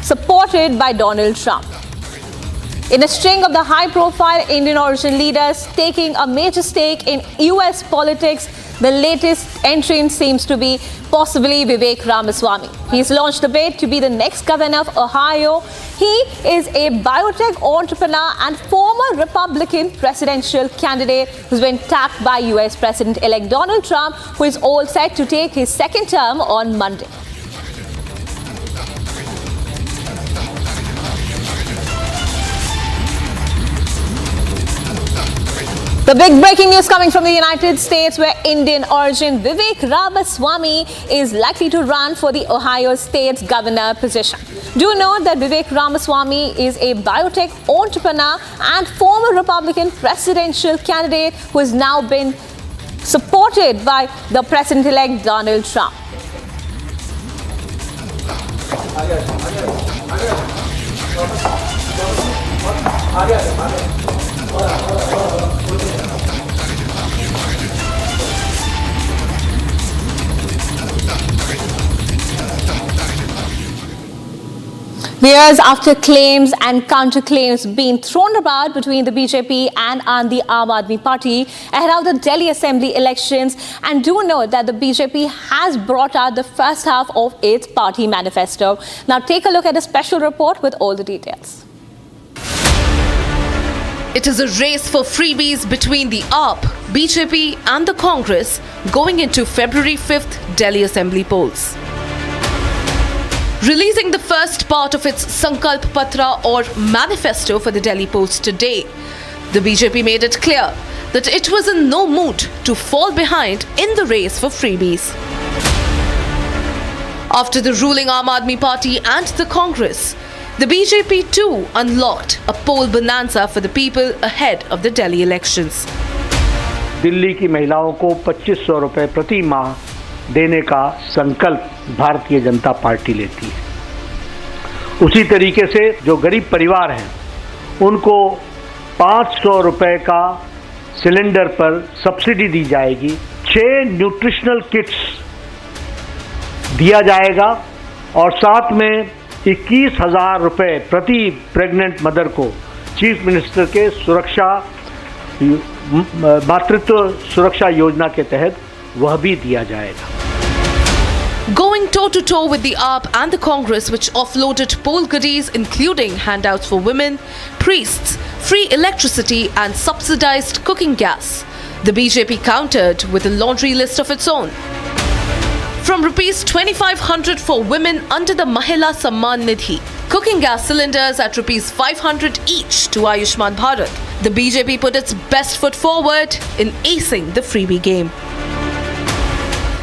supported by Donald Trump. In a string of the high-profile Indian origin leaders taking a major stake in US politics, the latest entrant seems to be possibly Vivek Ramaswamy. He's launched the bid to be the next governor of Ohio. He is a biotech entrepreneur and former Republican presidential candidate who's been tapped by US President-elect Donald Trump, who is all set to take his second term on Monday. The big breaking news coming from the United States, where Indian origin Vivek Ramaswamy is likely to run for the Ohio State's governor position. Do note that Vivek Ramaswamy is a biotech entrepreneur and former Republican presidential candidate who has now been supported by the President-elect Donald Trump. Years after claims and counterclaims being thrown about between the BJP and the Aam Aadmi Party ahead of the Delhi Assembly elections, and do note that the BJP has brought out the first half of its party manifesto. Now take a look at a special report with all the details. It is a race for freebies between the AAP, BJP and the Congress going into February 5th Delhi Assembly polls. Releasing the first part of its Sankalp Patra or manifesto for the Delhi polls today, the BJP made it clear that it was in no mood to fall behind in the race for freebies. After the ruling Aam Aadmi Party and the Congress, the BJP too unlocked a poll bonanza for the people ahead of the Delhi elections. Delhi की महिलाओं को 2500 रुपए प्रति माह देने का संकल्प Bharatiya Janata party लेती है। उसी तरीके से जो गरीब परिवार हैं उनको 500 रुपए का सिलेंडर पर सब्सिडी दी जाएगी। 6 न्यूट्रिशनल किट्स दिया जाएगा और साथ में 21,000 रुपए प्रति प्रेग्नेंट मदर को चीफ मिनिस्टर के मातृत्व सुरक्षा योजना के तहत वह भी दिया जाएगा। Going toe-to-toe with the AAP and the Congress, which offloaded poll goodies including handouts for women, priests, free electricity and subsidized cooking gas, the BJP countered with a laundry list of its own. From rupees 2,500 for women under the Mahila Samman Nidhi, cooking gas cylinders at rupees 500 each to Ayushman Bharat, the BJP put its best foot forward in acing the freebie game.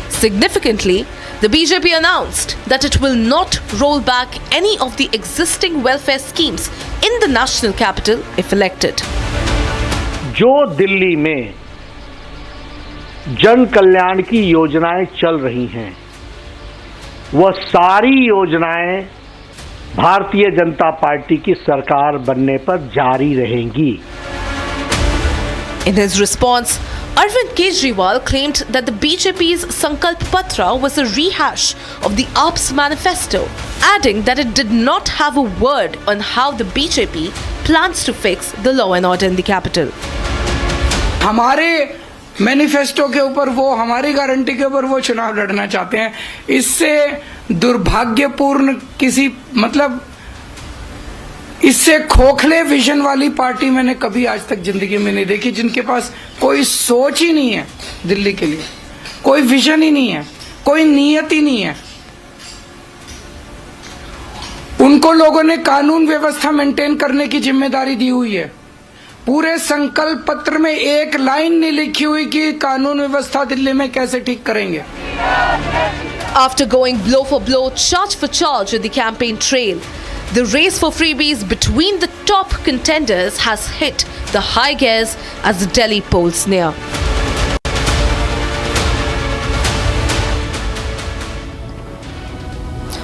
Significantly, the BJP announced that it will not roll back any of the existing welfare schemes in the national capital if elected. जो दिल्ली में जन कल्याण की योजनाएं चल रही हैं, वह सारी योजनाएं भारतीय जनता पार्टी की सरकार बनने पर जारी रहेंगी। In his response, Arvind Kejriwal claimed that the BJP's Sankalp Patra was a rehash of the AAP's manifesto, adding that it did not have a word on how the BJP plans to fix the law and order in the capital. हमारे manifesto के ऊपर वो, हमारी guarantee के ऊपर वो चुनाव लड़ना चाहते हैं। इससे दुर्भाग्यपूर्ण इससे खोखले विजन वाली पार्टी मैंने कभी आज तक जिंदगी में नहीं देखी, जिनके पास कोई सोच ही नहीं है दिल्ली के लिए, कोई विजन ही नहीं है, कोई नीयत ही नहीं है। उनको लोगों ने कानून व्यवस्था मेंटेन करने की जिम्मेदारी दी हुई है। पूरे संकल्प पत्र में एक लाइन नहीं लिखी हुई कि कानून व्यवस्था दिल्ली में कैसे ठीक करेंगे। After going blow for blow, charge for charge in the campaign trail, the race for freebies between the top contenders has hit the high gears as the Delhi polls near.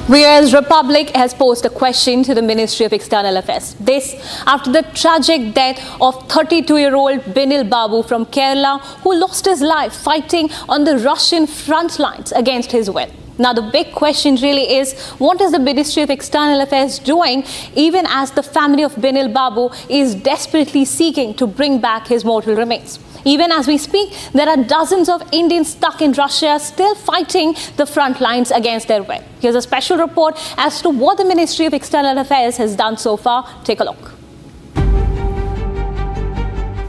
Whereas Republic has posed a question to the Ministry of External Affairs. This after the tragic death of 32-year-old Binil Babu from Kerala, who lost his life fighting on the Russian front lines against his will. Now the big question really is, what is the Ministry of External Affairs doing, even as the family of Binil Babu is desperately seeking to bring back his mortal remains? Even as we speak, there are dozens of Indians stuck in Russia still fighting the front lines against their will. Here's a special report as to what the Ministry of External Affairs has done so far. Take a look.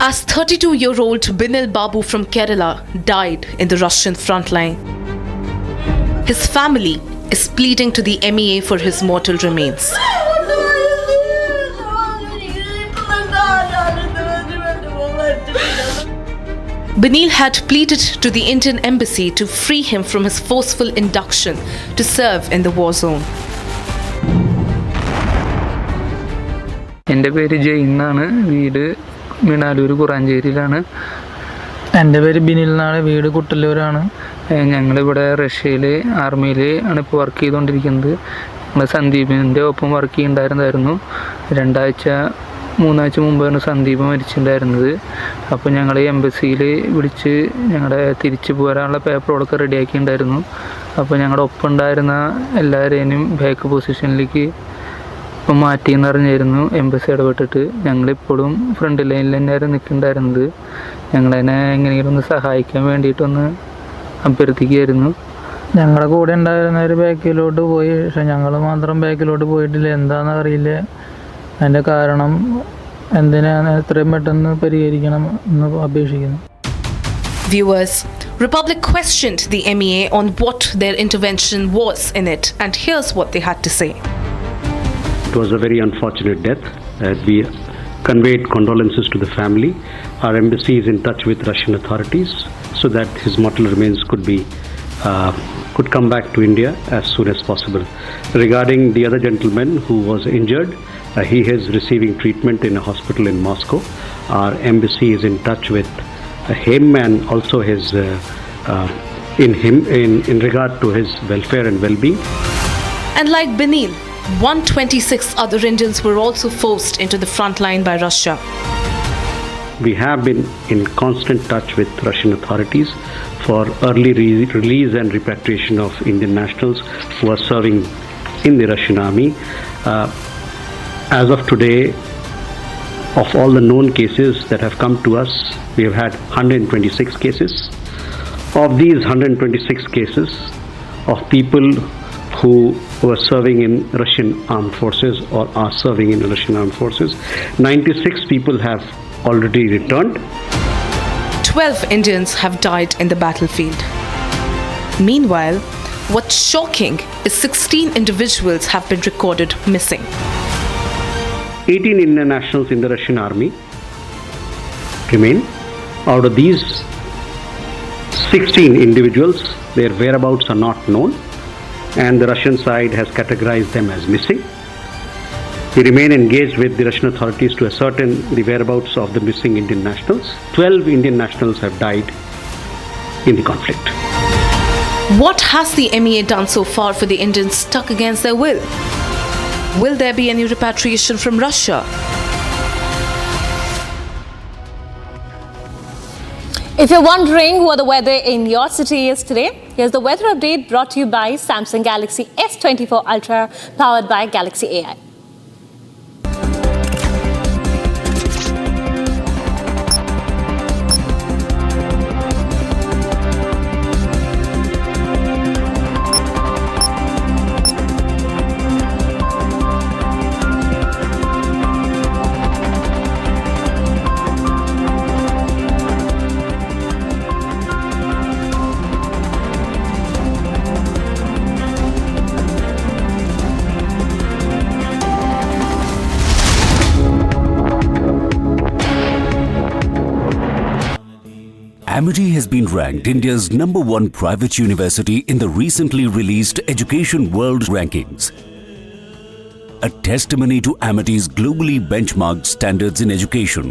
As 32-year-old Binil Babu from Kerala died in the Russian front line, his family is pleading to the MEA for his mortal remains. Benil had pleaded to the Indian embassy to free him from his forceful induction to serve in the war zone. എൻ്റെ പേര് ജയ് എന്നാണ്, വീട് മിണാലൂർ കുറാഞ്ചേരിയിലാണ്. എൻ്റെ പേര് ബിനിൽ എന്നാണ്, വീട് കുട്ടല്ലൂരാണ്. ഞങ്ങളിവിടെ റഷ്യയിൽ ആർമിയിൽ ആണ് ഇപ്പോൾ വർക്ക് ചെയ്തുകൊണ്ടിരിക്കുന്നത്. ഞങ്ങൾ സന്ദീപിൻ്റെ ഒപ്പം വർക്ക് ചെയ്യുന്നുണ്ടായിരുന്നു. 3 ആഴ്ച മുമ്പാണ് സന്ദീപ് മരിച്ചിട്ടുണ്ടായിരുന്നത്. അപ്പോൾ ഞങ്ങൾ എംബസിയിൽ വിളിച്ച് ഞങ്ങളുടെ തിരിച്ചു പോരാനുള്ള പേപ്പറുകളൊക്കെ റെഡിയാക്കിയിട്ടുണ്ടായിരുന്നു. അപ്പോൾ ഞങ്ങളുടെ ഒപ്പം ഉണ്ടായിരുന്ന എല്ലാവരെയും ബാക്ക് പൊസിഷനിലേക്ക് ഇപ്പം മാറ്റിയെന്ന് അറിഞ്ഞായിരുന്നു എംബസി ഇടപെട്ടിട്ട്. ഞങ്ങളിപ്പോഴും ഫ്രണ്ട് ലൈനിൽ തന്നെയായിരുന്നു നിൽക്കുന്നുണ്ടായിരുന്നത്. ഞങ്ങളതിനെ എങ്ങനെയെങ്കിലും ഒന്ന് സഹായിക്കാൻ വേണ്ടിയിട്ടൊന്ന് അഭ്യർത്ഥിക്കുകയായിരുന്നു. ഞങ്ങളുടെ കൂടെ ഉണ്ടായിരുന്നവർ ബാക്കിലോട്ട് പോയി, പക്ഷെ ഞങ്ങൾ മാത്രം ബാക്കിലോട്ട് പോയിട്ടില്ല. എന്താണെന്ന് അറിയില്ല. അതിൻ്റെ കാരണം എന്തിനാണ് എത്രയും പെട്ടെന്ന് പരിഹരിക്കണം എന്ന് അപേക്ഷിക്കുന്നു. Viewers, Republic questioned the MEA on what their intervention was in it, and here's what they had to say. It was a very unfortunate death. We conveyed condolences to the family. Our embassy is in touch with Russian authorities so that his mortal remains could come back to India as soon as possible. Regarding the other gentleman who was injured, he is receiving treatment in a hospital in Moscow. Our embassy is in touch with him and also his in regard to his welfare and well-being. And like Benil, 126 other Indians were also forced into the front line by Russia. We have been in constant touch with Russian authorities for early release and repatriation of Indian nationals who are serving in the Russian army. As of today, of all the known cases that have come to us, we have had 126 cases. Of these 126 cases of people who were serving in Russian armed forces or are serving in Russian armed forces, 96 people have already returned. 12 Indians have died in the battlefield. Meanwhile, what's shocking is 16 individuals have been recorded missing. 18 Indian nationals in the Russian army remain. Out of these 16 individuals, their whereabouts are not known, and the Russian side has categorized them as missing. We remain engaged with the Russian authorities to ascertain the whereabouts of the missing Indian nationals. 12 Indian nationals have died in the conflict. What has the MEA done so far for the Indians stuck against their will? Will there be any repatriation from Russia? If you're wondering what the weather in your city is today, here's the weather update brought to you by Samsung Galaxy S24 Ultra, powered by Galaxy AI. Amity has been ranked India's #1 private university in the recently released Education World Rankings. A testimony to Amity's globally benchmarked standards in education.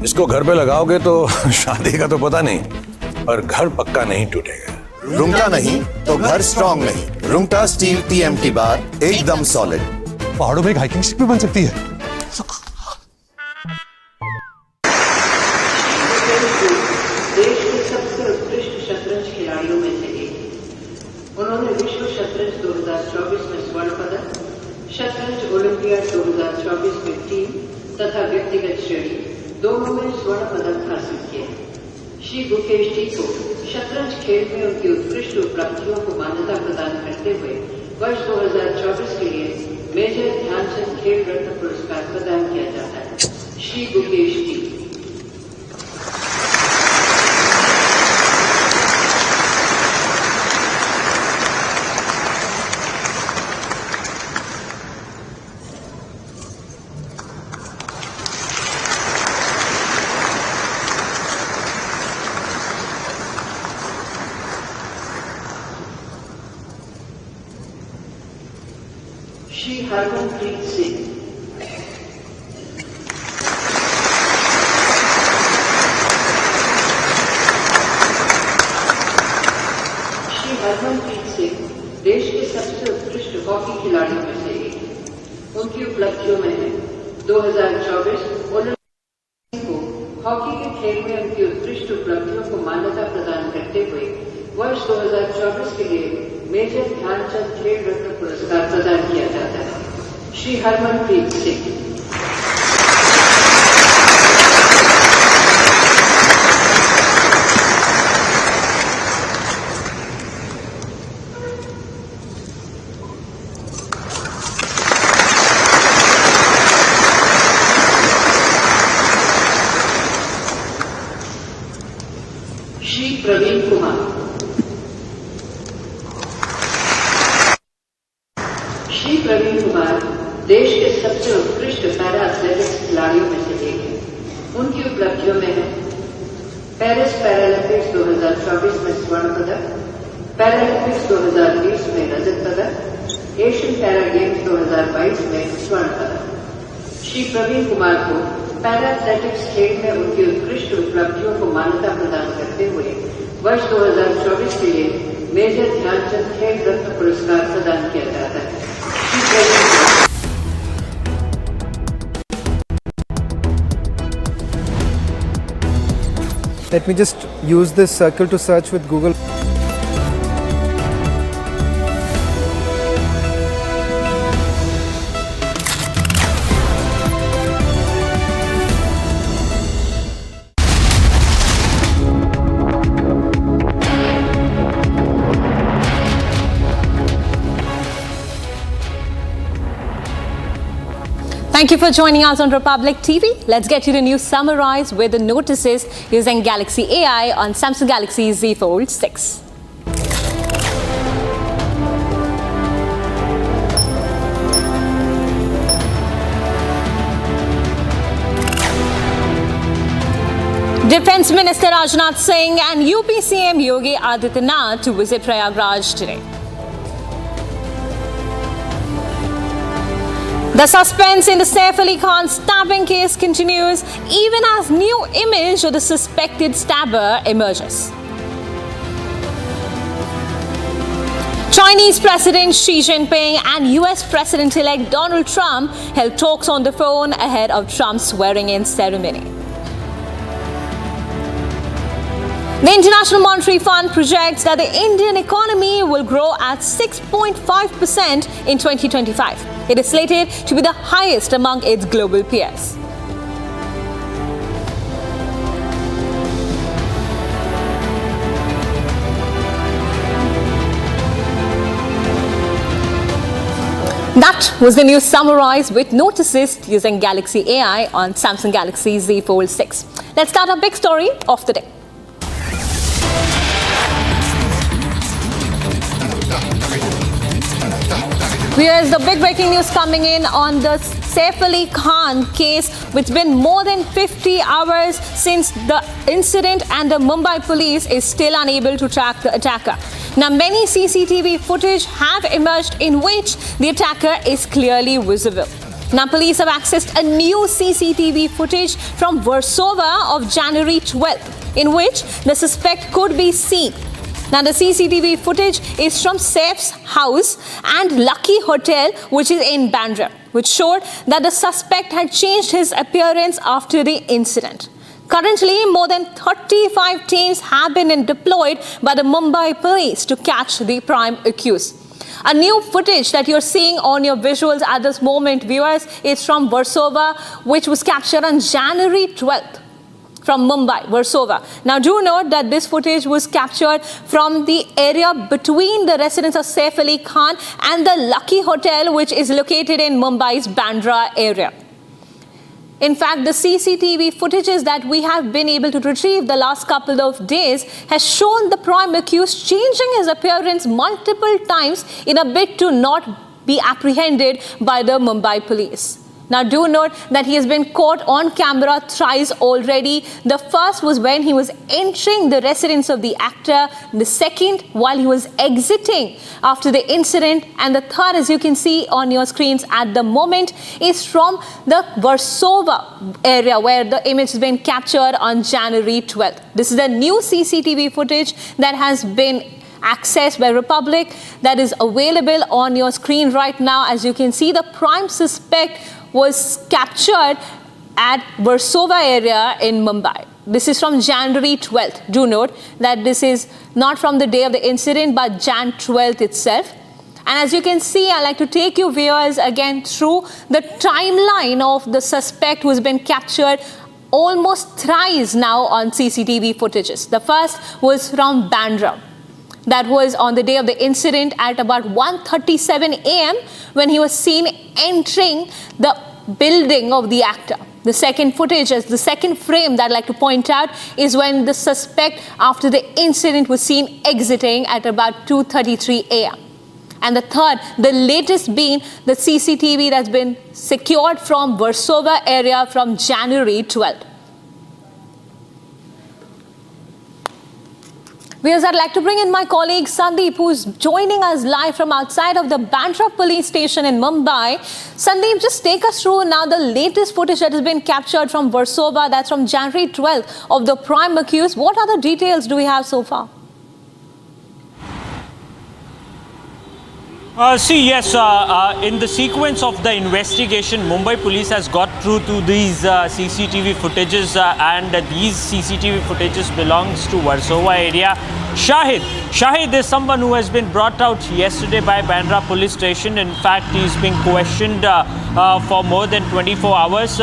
इसको घर पे लगाओगे तो शादी का तो पता नहीं, पर घर पक्का नहीं टूटेगा। रुंगटा नहीं तो घर स्ट्रॉन्ग नहीं। रुंगटा स्टील TMT बार एकदम सॉलिड। पहाड़ों में एक हाइकिंग शिप भी बन सकती है। देश के सबसे उत्कृष्ट शतरंज खिलाड़ियों में से एक। उन्होंने विश्व शतरंज 2024 में स्वर्ण पदक, शतरंज ओलंपियाड 2024 में टीम तथा व्यक्तिगत श्रेणी दोनों में स्वर्ण पदक हासिल किए। श्री गुकेश जी को शतरंज खेल में उनकी उत्कृष्ट उपलब्धियों को मान्यता प्रदान करते हुए वर्ष 2024 के लिए मेजर ध्यानचंद खेल रत्न पुरस्कार प्रदान किया जाता है। श्री गुकेश जी। Shri Harmanpreet Singh. Shri Harmanpreet Singh देश के सबसे उत्कृष्ट हॉकी खिलाड़ियों में से एक है। उनकी उपलब्धियों में है 2024 ओलंपिक को हॉकी के खेल में उनकी उत्कृष्ट उपलब्धियों को मान्यता प्रदान करते हुए वर्ष 2024 के लिए मेजर ध्यानचंद खेल रत्न पुरस्कार प्रदान किया जाता है। श्री हरमनप्रीत सिंह। श्री प्रवीण कुमार। श्री प्रवीण कुमार देश के सबसे उत्कृष्ट पैरा एथलेटिक्स खिलाड़ियों में से एक है। उनकी उपलब्धियों में है पेरिस पैरालंपिक्स 2024 में स्वर्ण पदक, पैरालंपिक्स 2020 में रजत पदक, एशियन पैरा गेम्स 2022 में स्वर्ण पदक। श्री प्रवीण कुमार को पैरा एथलेटिक्स खेल में उनकी उत्कृष्ट उपलब्धियों को मान्यता प्रदान करते हुए वर्ष 2024 के लिए मेजर ध्यानचंद खेल रत्न पुरस्कार प्रदान किया जाता है। Let me just use this circle to search with Google. Thank you for joining us on Republic TV. Let's get you the news summarized with the notices using Galaxy AI on Samsung Galaxy Z Fold 6. Defence Minister Rajnath Singh and UP CM Yogi Adityanath to visit Prayagraj today. The suspense in the Saif Ali Khan stabbing case continues even as new image of the suspected stabber emerges. Chinese President Xi Jinping and US President-elect Donald Trump held talks on the phone ahead of Trump's swearing-in ceremony. The International Monetary Fund projects that the Indian economy will grow at 6.5% in 2025. It is slated to be the highest among its global peers. That was the news summarized with notices using Galaxy AI on Samsung Galaxy Z Fold 6. Let's start our big story of the day. Here's the big breaking news coming in on the Saif Ali Khan case. It's been more than 50 hours since the incident and the Mumbai police is still unable to track the attacker. Now, many CCTV footage have emerged in which the attacker is clearly visible. Now, police have accessed a new CCTV footage from Warsaw of January 12th, in which the suspect could be seen. Now, the CCTV footage is from Saif's house and Lucky Hotel, which is in Bandra, which showed that the suspect had changed his appearance after the incident. Currently, more than 35 teams have been deployed by the Mumbai police to catch the prime accused. A new footage that you're seeing on your visuals at this moment, viewers, is from Warsaw, which was captured on January 12th. From Mumbai, Warsaw. Now, do note that this footage was captured from the area between the residence of Saif Ali Khan and the Lucky Hotel, which is located in Mumbai's Bandra area. In fact, the CCTV footages that we have been able to retrieve the last couple of days has shown the prime accused changing his appearance multiple times in a bid to not be apprehended by the Mumbai police. Now, do note that he has been caught on camera thrice already. The first was when he was entering the residence of the actor. The second, while he was exiting after the incident. And the third, as you can see on your screens at the moment, is from the Warsaw area where the image has been captured on January 12th. This is the new CCTV footage that has been accessed by Republic, that is available on your screen right now. As you can see, the prime suspect was captured at Warsaw area in Mumbai. This is from January 12th. Do note that this is not from the day of the incident, but Jan 12th itself. And as you can see, I'd like to take you viewers again through the timeline of the suspect who has been captured almost thrice now on CCTV footages. The first was from Bandra. That was on the day of the incident at about 1:37 a.m. when he was seen entering the building of the actor. The second footage, the second frame that I'd like to point out, is when the suspect after the incident was seen exiting at about 2:33 a.m. And the third, the latest being the CCTV that's been secured from Warsaw area from January 12th. Viewers, I'd like to bring in my colleague Sandeep, who's joining us live from outside of the Bandra police station in Mumbai. Sandeep, just take us through now the latest footage that has been captured from Warsaw, that's from January 12th, of the prime accused. What other details do we have so far? In the sequence of the investigation, Mumbai police has got through to these CCTV footages and these CCTV footages belongs to Warsaw area. Shahid is someone who has been brought out yesterday by Bandra police station. In fact, he's being questioned for more than 24 hours.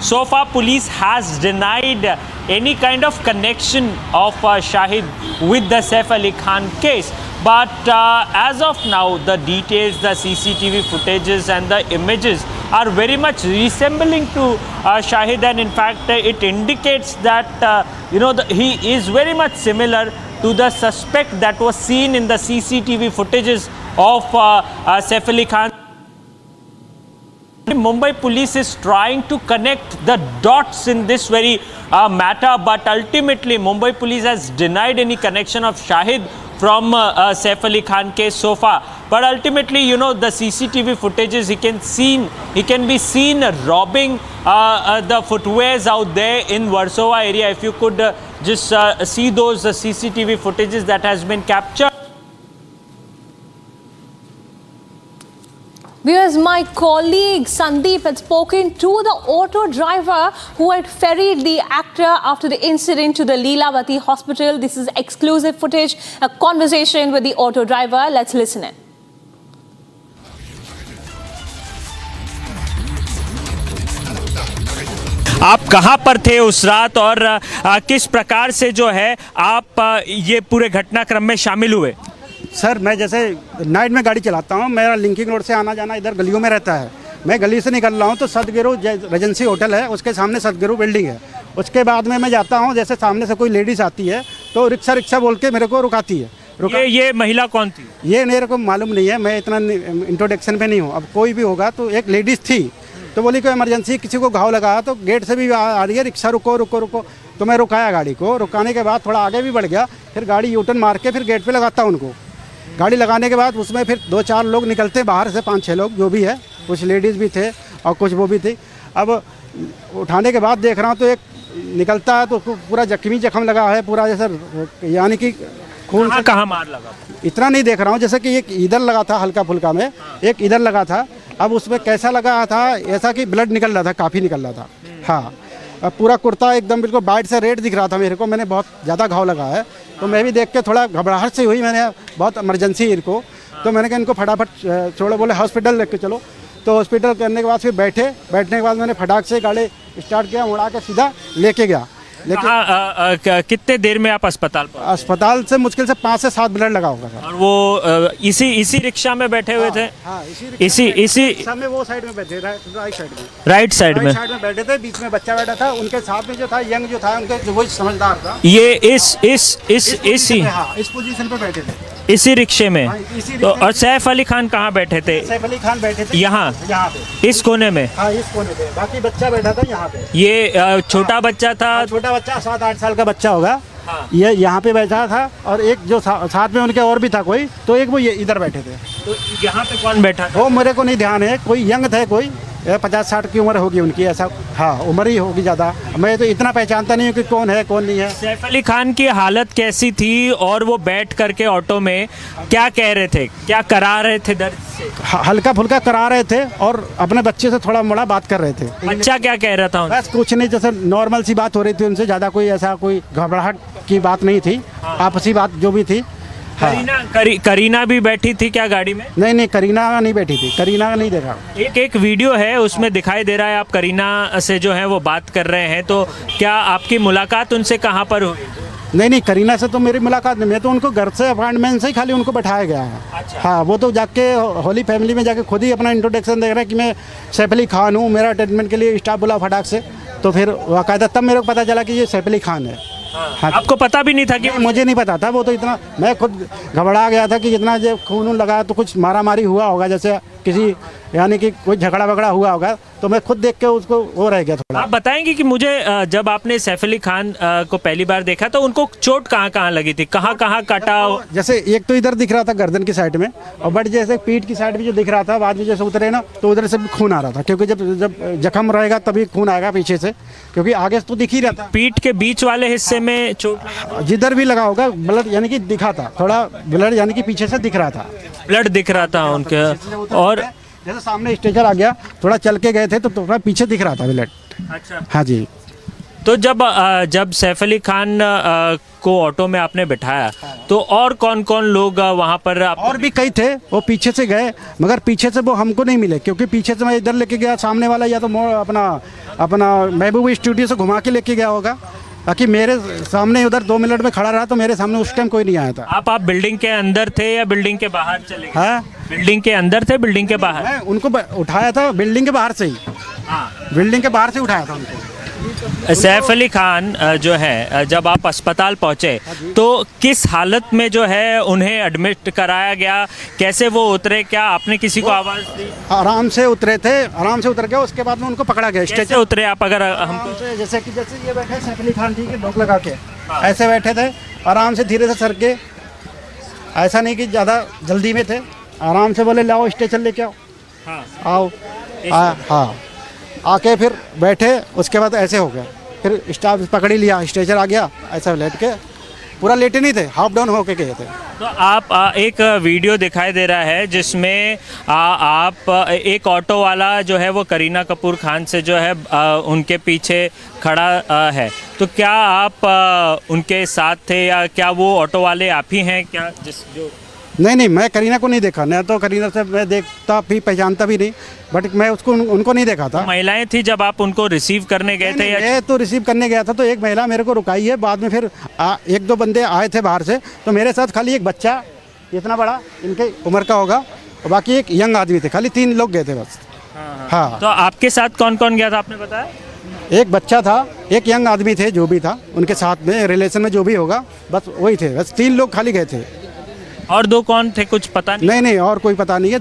So far, police has denied any kind of connection of Shahid with the Saif Ali Khan case. But as of now, the details, the CCTV footages and the images are very much resembling to Shahid, and in fact, it indicates that he is very much similar to the suspect that was seen in the CCTV footages of Saif Ali Khan. Mumbai police is trying to connect the dots in this very matter, but ultimately Mumbai police has denied any connection of Shahid from Saif Ali Khan case so far. But ultimately, the CCTV footages, he can be seen robbing the footwears out there in Warsaw area. If you could just see those CCTV footages that has been captured. Viewers, my colleague Sandeep had spoken to the auto driver who had ferried the actor after the incident to the Leelavati hospital. This is exclusive footage, a conversation with the auto driver. Let's listen in. आप कहां पर थे उस रात और किस प्रकार से जो है आप ये पूरे घटनाक्रम में शामिल हुए? सर, मैं जैसे नाइट में गाड़ी चलाता हूँ, मेरा लिंकिंग रोड से आना जाना इधर गलियों में रहता है। मैं गली से निकल रहा हूँ तो सदगुरु रेजेंसी होटल है, उसके सामने सदगुरु बिल्डिंग है। उसके बाद में मैं जाता हूँ, जैसे सामने से कोई लेडीज़ आती है तो रिक्शा बोल के मेरे को रुकाती है। ये महिला कौन थी? ये मेरे को मालूम नहीं है, मैं इतना इंट्रोडक्शन पे नहीं हूँ। अब कोई भी होगा तो एक लेडीज़ थी तो बोली कोई इमरजेंसी, किसी को घाव लगा तो गेट से भी आ रही है, रिक्शा रुको। तो मैं रुकाया गाड़ी को। रुकाने के बाद थोड़ा आगे भी बढ़ गया, फिर गाड़ी यूटर्न मार के फिर गेट पे लगाता उनको। गाड़ी लगाने के बाद उसमें फिर 2-4 लोग निकलते बाहर से, 5-6 लोग जो भी है, कुछ लेडीज़ भी थे और कुछ वो भी थी। अब उठाने के बाद देख रहा हूँ तो एक निकलता है तो पूरा जख्म लगा है पूरा, जैसे यानी कि खून से कहाँ मार लगा, इतना नहीं देख रहा हूँ। जैसे कि एक इधर लगा था हल्का फुल्का में, एक इधर लगा था। अब उसमें कैसा लगा था, ऐसा कि ब्लड निकल रहा था, काफ़ी निकल रहा था। हाँ, अब पूरा कुर्ता एकदम बिल्कुल बाइट से रेड दिख रहा था मेरे को। मैंने बहुत ज़्यादा घाव लगा है तो मैं भी देख के थोड़ा घबराहट से हुई। मैंने बहुत इमरजेंसी इनको, तो मैंने कहा इनको फटाफट छोड़ो, बोले हॉस्पिटल लेके चलो। तो हॉस्पिटल करने के बाद फिर बैठने के बाद मैंने फटाक से गाड़ी स्टार्ट किया, मुड़ा के सीधा लेके गया। लेकिन कितने देर में आप अस्पताल से मुश्किल से 5 से 7 मिनट लगा होगा सर। और वो इसी रिक्शा में बैठे हुए थे? हाँ, इसी रिक्शा में वो साइड में बैठे, राइट साइड में बैठे थे। बीच में बच्चा बैठा था, उनके साथ में जो था यंग जो था, उनके जो वो समझदार था, ये इस पोजीशन पे बैठे थे। इसी रिक्शे में? तो और सैफ अली खान कहाँ बैठे थे? सैफ अली खान बैठे थे यहाँ पे, इस कोने में? हाँ इस कोने पे, बाकी बच्चा बैठा था यहाँ पे। ये छोटा बच्चा था? छोटा बच्चा 7-8 साल का बच्चा होगा। ये यहाँ पे बैठा था और एक जो साथ में उनके और भी था कोई, तो एक वो ये इधर बैठे थे। तो यहाँ पे कौन बैठा था? वो मेरे को नहीं ध्यान है, कोई यंग थे, कोई 50-60 की उम्र होगी उनकी, ऐसा। हाँ उम्र ही होगी ज़्यादा, मैं तो इतना पहचानता नहीं हूँ कि कौन है कौन नहीं है। सैफ अली खान की हालत कैसी थी और वो बैठ करके ऑटो में क्या कह रहे थे, क्या करा रहे थे दर्द से? हल्का फुल्का करा रहे थे और अपने बच्चे से थोड़ा मोड़ा बात कर रहे थे। बच्चा क्या कह रहा था? बस कुछ नहीं, जैसे नॉर्मल सी बात हो रही थी उनसे, ज़्यादा कोई ऐसा कोई घबराहट की बात नहीं थी, आपसी बात जो भी थी। करीना भी बैठी थी क्या गाड़ी में? नहीं, करीना नहीं बैठी थी, करीना का नहीं देखा। एक वीडियो है उसमें दिखाई दे रहा है आप करीना से जो है वो बात कर रहे हैं, तो क्या आपकी मुलाकात उनसे कहाँ पर हुई? नहीं, करीना से तो मेरी मुलाकात नहीं, मैं तो उनको घर से अपार्टमेंट से ही खाली उनको बैठाया गया है। अच्छा। हाँ, वो तो जाके होली फैमिली में जाके खुद ही अपना इंट्रोडक्शन दे रहा है कि मैं सैफ अली खान हूँ, मेरा अटेंडमेंट के लिए स्टाफ बुला फटाक से, तो फिर बाकायदा तब मेरे को पता चला कि ये सैफ अली खान है। हाँ। आपको पता भी नहीं था कि? मुझे नहीं पता था, वो तो इतना मैं खुद घबरा गया था कि जितना जब खून लगाया तो कुछ मारा मारी हुआ होगा, जैसे किसी यानी कि कोई झगड़ा वगड़ा हुआ होगा, तो मैं खुद देख के उसको वो रह गया थोड़ा। आप बताएंगे कि मुझे जब आपने सैफ अली खान को पहली बार देखा तो उनको चोट कहाँ लगी थी, कहाँ काटा? जैसे एक तो इधर दिख रहा था गर्दन की साइड में, और बट जैसे पीठ की साइड भी जो दिख रहा था, बाद में जैसे उतरे ना तो उधर से भी खून आ रहा था, क्योंकि जब जख्म रहेगा तभी खून आएगा पीछे से, क्योंकि आगे तो दिख ही रहा था। पीठ के बीच वाले हिस्से में चोट जिधर भी लगा होगा ब्लड यानी कि दिखा था, थोड़ा ब्लड यानी कि पीछे से दिख रहा था, ब्लड दिख रहा था उनके। और जैसे सामने स्ट्रेचर आ गया, थोड़ा चल के गए थे तो थोड़ा पीछे दिख रहा था ब्लड। अच्छा। हाँ जी। तो जब सैफ अली खान को ऑटो में आपने बिठाया तो और कौन कौन लोग वहाँ पर? और भी कई थे, वो पीछे से गए, मगर पीछे से वो हमको नहीं मिले, क्योंकि पीछे से मैं इधर लेके गया, सामने वाला या तो अपना महबूब स्टूडियो से घुमा के लेके गया होगा, बाकी मेरे सामने उधर 2 मिनट में खड़ा रहा, तो मेरे सामने उस टाइम कोई नहीं आया था। आप बिल्डिंग के अंदर थे या बिल्डिंग के बाहर चले गए? हाँ, बिल्डिंग के अंदर थे, बिल्डिंग के बाहर? मैं उनको उठाया था बिल्डिंग के बाहर से ही। हाँ, बिल्डिंग के बाहर से उठाया था उनको। सैफ अली खान जो है, जब आप अस्पताल पहुंचे तो किस हालत में जो है उन्हें एडमिट कराया गया, कैसे वो उतरे, क्या आपने किसी को आवाज़ दी? आराम से उतरे थे, आराम से उतर गया, उसके बाद में उनको पकड़ा गया। कैसे उतरे आप? अगर हमको जैसे ये बैठे सैफ अली खान, ठीक है, लॉक लगा के ऐसे बैठे थे, आराम से धीरे से सर के, ऐसा नहीं कि ज़्यादा जल्दी में थे, आराम से बोले लाओ स्टेशन लेके आओ। हाँ। आओ। हाँ, आके फिर बैठे, उसके बाद ऐसे हो गया, फिर स्टाफ पकड़ ही लिया, स्ट्रेचर आ गया, ऐसा लेट के, पूरा लेटे नहीं थे, हाफ डाउन होके गए थे। तो आप एक वीडियो दिखाई दे रहा है जिसमें आप एक ऑटो वाला जो है वो करीना कपूर खान से जो है उनके पीछे खड़ा है, तो क्या आप उनके साथ थे या क्या वो ऑटो वाले आप ही हैं क्या? नहीं, मैं करीना को नहीं देखा, नहीं तो करीना से मैं देखता भी पहचानता भी नहीं, बट मैं उनको नहीं देखा था। महिलाएं थी जब आप उनको रिसीव करने गए थे? मैं तो रिसीव करने गया था, तो एक महिला मेरे को रुकाई है, बाद में फिर 1-2 बंदे आए थे बाहर से, तो मेरे साथ खाली एक बच्चा इतना बड़ा इनके उम्र का होगा और बाकी एक यंग आदमी थे, खाली 3 लोग गए थे बस। हाँ। तो आपके साथ कौन कौन गया था आपने बताया? एक बच्चा था, एक यंग आदमी थे, जो भी था उनके साथ में रिलेशन में जो भी होगा, बस वही थे, बस 3 लोग खाली गए थे। और 2 कौन थे कुछ पता नहीं? नहीं, और कोई पता नहीं है,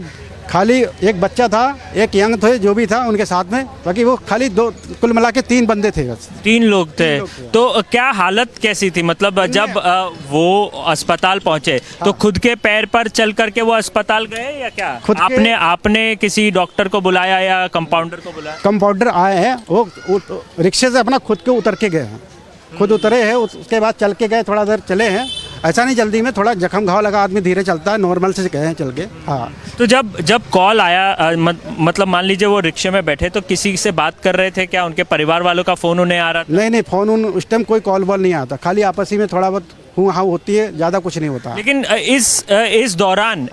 खाली एक बच्चा था, एक यंग थे जो भी था उनके साथ में, बाकी वो खाली 2, कुल मिला के 3 बंदे थे बस। 3 लोग थे। तो क्या हालत कैसी थी, मतलब जब वो अस्पताल पहुंचे तो खुद के पैर पर चल करके वो अस्पताल गए या क्या? आपने किसी डॉक्टर को बुलाया या कंपाउंडर को बुलाया? कंपाउंडर आए हैं, वो रिक्शे से अपना खुद के उतर के गए हैं, खुद उतरे हैं, उसके बाद चल के गए, थोड़ा देर चले हैं, ऐसा नहीं जल्दी में, थोड़ा जख्म घाव लगा आदमी धीरे चलता है, नॉर्मल से गए हैं चल के। हाँ। तो जब कॉल आया, मतलब मान लीजिए वो रिक्शे में बैठे तो किसी से बात कर रहे थे क्या? उनके परिवार वालों का फ़ोन उन्हें आ रहा था? नहीं, फ़ोन उस टाइम कोई कॉल वॉल नहीं आता, खाली आपस ही में थोड़ा बहुत हाँ होती है, ज़्यादा कुछ नहीं होता। लेकिन इस दौरान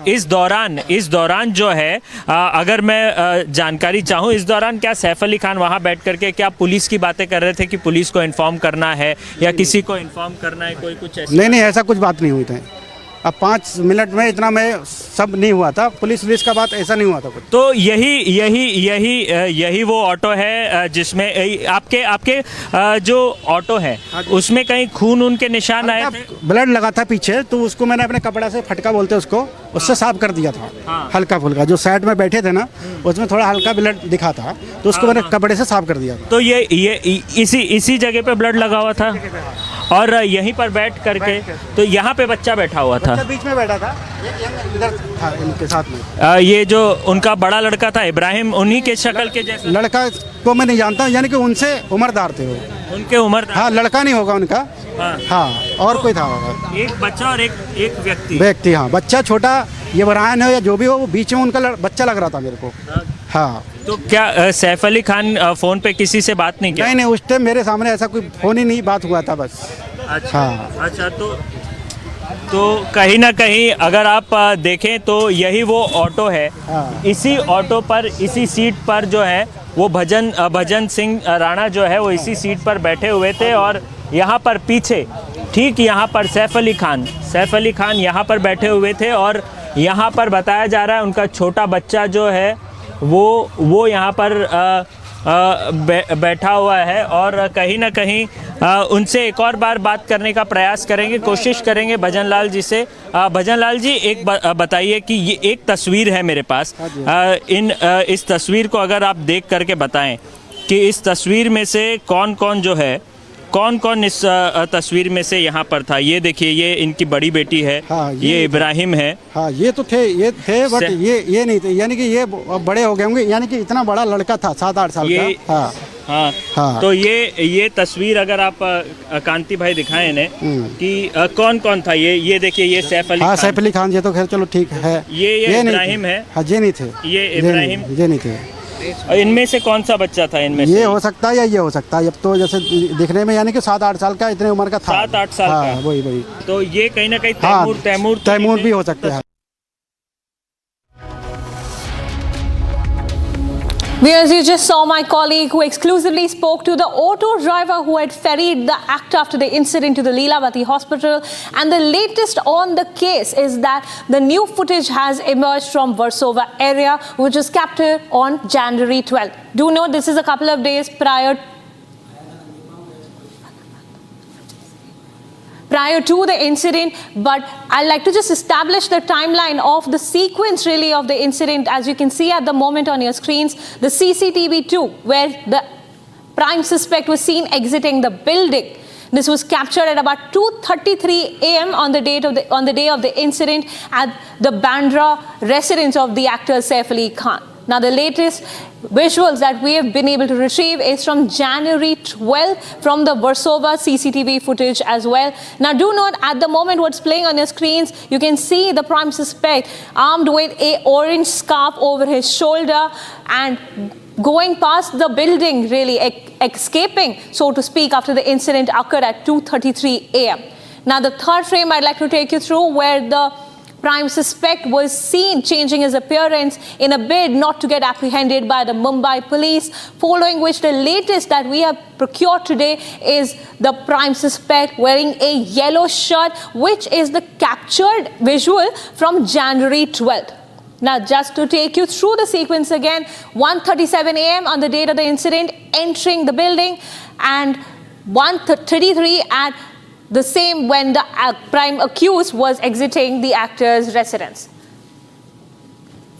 जो है, अगर मैं जानकारी चाहूँ, इस दौरान क्या सैफ अली खान वहाँ बैठ करके क्या पुलिस की बातें कर रहे थे कि पुलिस को इन्फॉर्म करना है या किसी को इन्फॉर्म करना है, कोई कुछ ऐसा? नहीं, ऐसा कुछ बात नहीं हुई थी। अब 5 मिनट में इतना मैं सब नहीं हुआ था, पुलिस का बात ऐसा नहीं हुआ था कुछ। तो यही वो ऑटो है जिसमें आपके जो ऑटो है उसमें कहीं खून उनके निशान आए थे? ब्लड लगा था पीछे, तो उसको मैंने अपने कपड़ा से, फटका बोलते उसको, उससे साफ कर दिया था। हल्का फुल्का जो साइड में बैठे थे ना, उसमें थोड़ा हल्का ब्लड दिखा था, तो उसको मैंने कपड़े से साफ कर दिया था। तो ये इसी जगह पे ब्लड लगा हुआ था और यहीं पर बैठ करके, तो यहाँ पे बच्चा बैठा हुआ था, बीच में बैठा था, इधर था इनके साथ में। ये जो उनका बड़ा लड़का था इब्राहिम, उन्हीं के शक्ल के जैसे? लड़का को मैं नहीं जानता, यानी कि उनसे उम्रदार थे वो। उनके उम्र? हाँ, लड़का नहीं होगा उनका। हाँ, और कोई था होगा, एक बच्चा और एक व्यक्ति। हाँ, बच्चा छोटा, ये इब्राहिम है या जो भी हो, वो बीच में उनका बच्चा लग रहा था मेरे को। हाँ। तो क्या सैफ अली खान फोन पे किसी से बात नहीं किया? नहीं, उस टाइम मेरे सामने ऐसा कोई फोन ही नहीं, बात हुआ था बस। अच्छा। हाँ। अच्छा, तो कहीं ना कहीं अगर आप देखें तो यही वो ऑटो है। हाँ। इसी ऑटो पर, इसी सीट पर जो है वो भजन सिंह राणा जो है वो इसी सीट पर बैठे हुए थे, और यहाँ पर पीछे, ठीक यहाँ पर सैफ अली खान यहाँ पर बैठे हुए थे, और यहाँ पर बताया जा रहा है उनका छोटा बच्चा जो है वो यहाँ पर बैठा हुआ है। और कहीं ना कहीं उनसे एक और बार बात करने का प्रयास करेंगे, कोशिश करेंगे भजन लाल जी से। भजन लाल जी, एक बताइए कि ये एक तस्वीर है मेरे पास, इस तस्वीर को अगर आप देख करके बताएं कि इस तस्वीर में से कौन कौन इस तस्वीर में से यहाँ पर था। ये देखिए, ये इनकी बड़ी बेटी है। हाँ, ये इब्राहिम है। हाँ, ये थे बट ये नहीं थे, यानी कि ये बड़े हो गए होंगे, यानी कि इतना बड़ा लड़का था 7-8 साल का। हाँ। हाँ। तो ये तस्वीर अगर आप कांति भाई दिखाएं इन्हें कि कौन था। ये देखिए, ये सैफ अली। हाँ, सैफ अली खान, ये तो खैर चलो ठीक है। ये इब्राहिम है। हाँ, ये नहीं थे। ये इब्राहिम, ये नहीं थे। इनमें से कौन सा बच्चा था? इनमें ये हो सकता है या ये हो सकता है, अब तो जैसे दिखने में यानी कि 7-8 साल का, इतने उम्र का था। 7-8 साल का। वही। तो ये कहीं ना कहीं तैमूर भी हो सकते हैं। Viewers, you just saw my colleague who exclusively spoke to the auto driver who had ferried the actor after the incident to the Leelavati hospital. And the latest on the case is that the new footage has emerged from Versova area, which was captured on January 12th. Do note this is a couple of days prior to the incident, but I'd like to just establish the timeline of the sequence really of the incident. As you can see at the moment on your screens, the CCTV 2, where the prime suspect was seen exiting the building. This was captured at about 2:33 a.m. on the day of the incident at the Bandra residence of the actor Saif Ali Khan. Now, the latest visuals that we have been able to retrieve is from January 12th from the Versova CCTV footage as well. Now, do note at the moment what's playing on your screens, you can see the prime suspect armed with a orange scarf over his shoulder and going past the building, really escaping, so to speak, after the incident occurred at 2:33 a.m. Now, the third frame I'd like to take you through, where the prime suspect was seen changing his appearance in a bid not to get apprehended by the Mumbai police, following which the latest that we have procured today is the prime suspect wearing a yellow shirt, which is the captured visual from January 12th. Now, just to take you through the sequence again, 1:37 a.m. on the date of the incident, entering the building, and 1:33 at the same when the prime accused was exiting the actor's residence.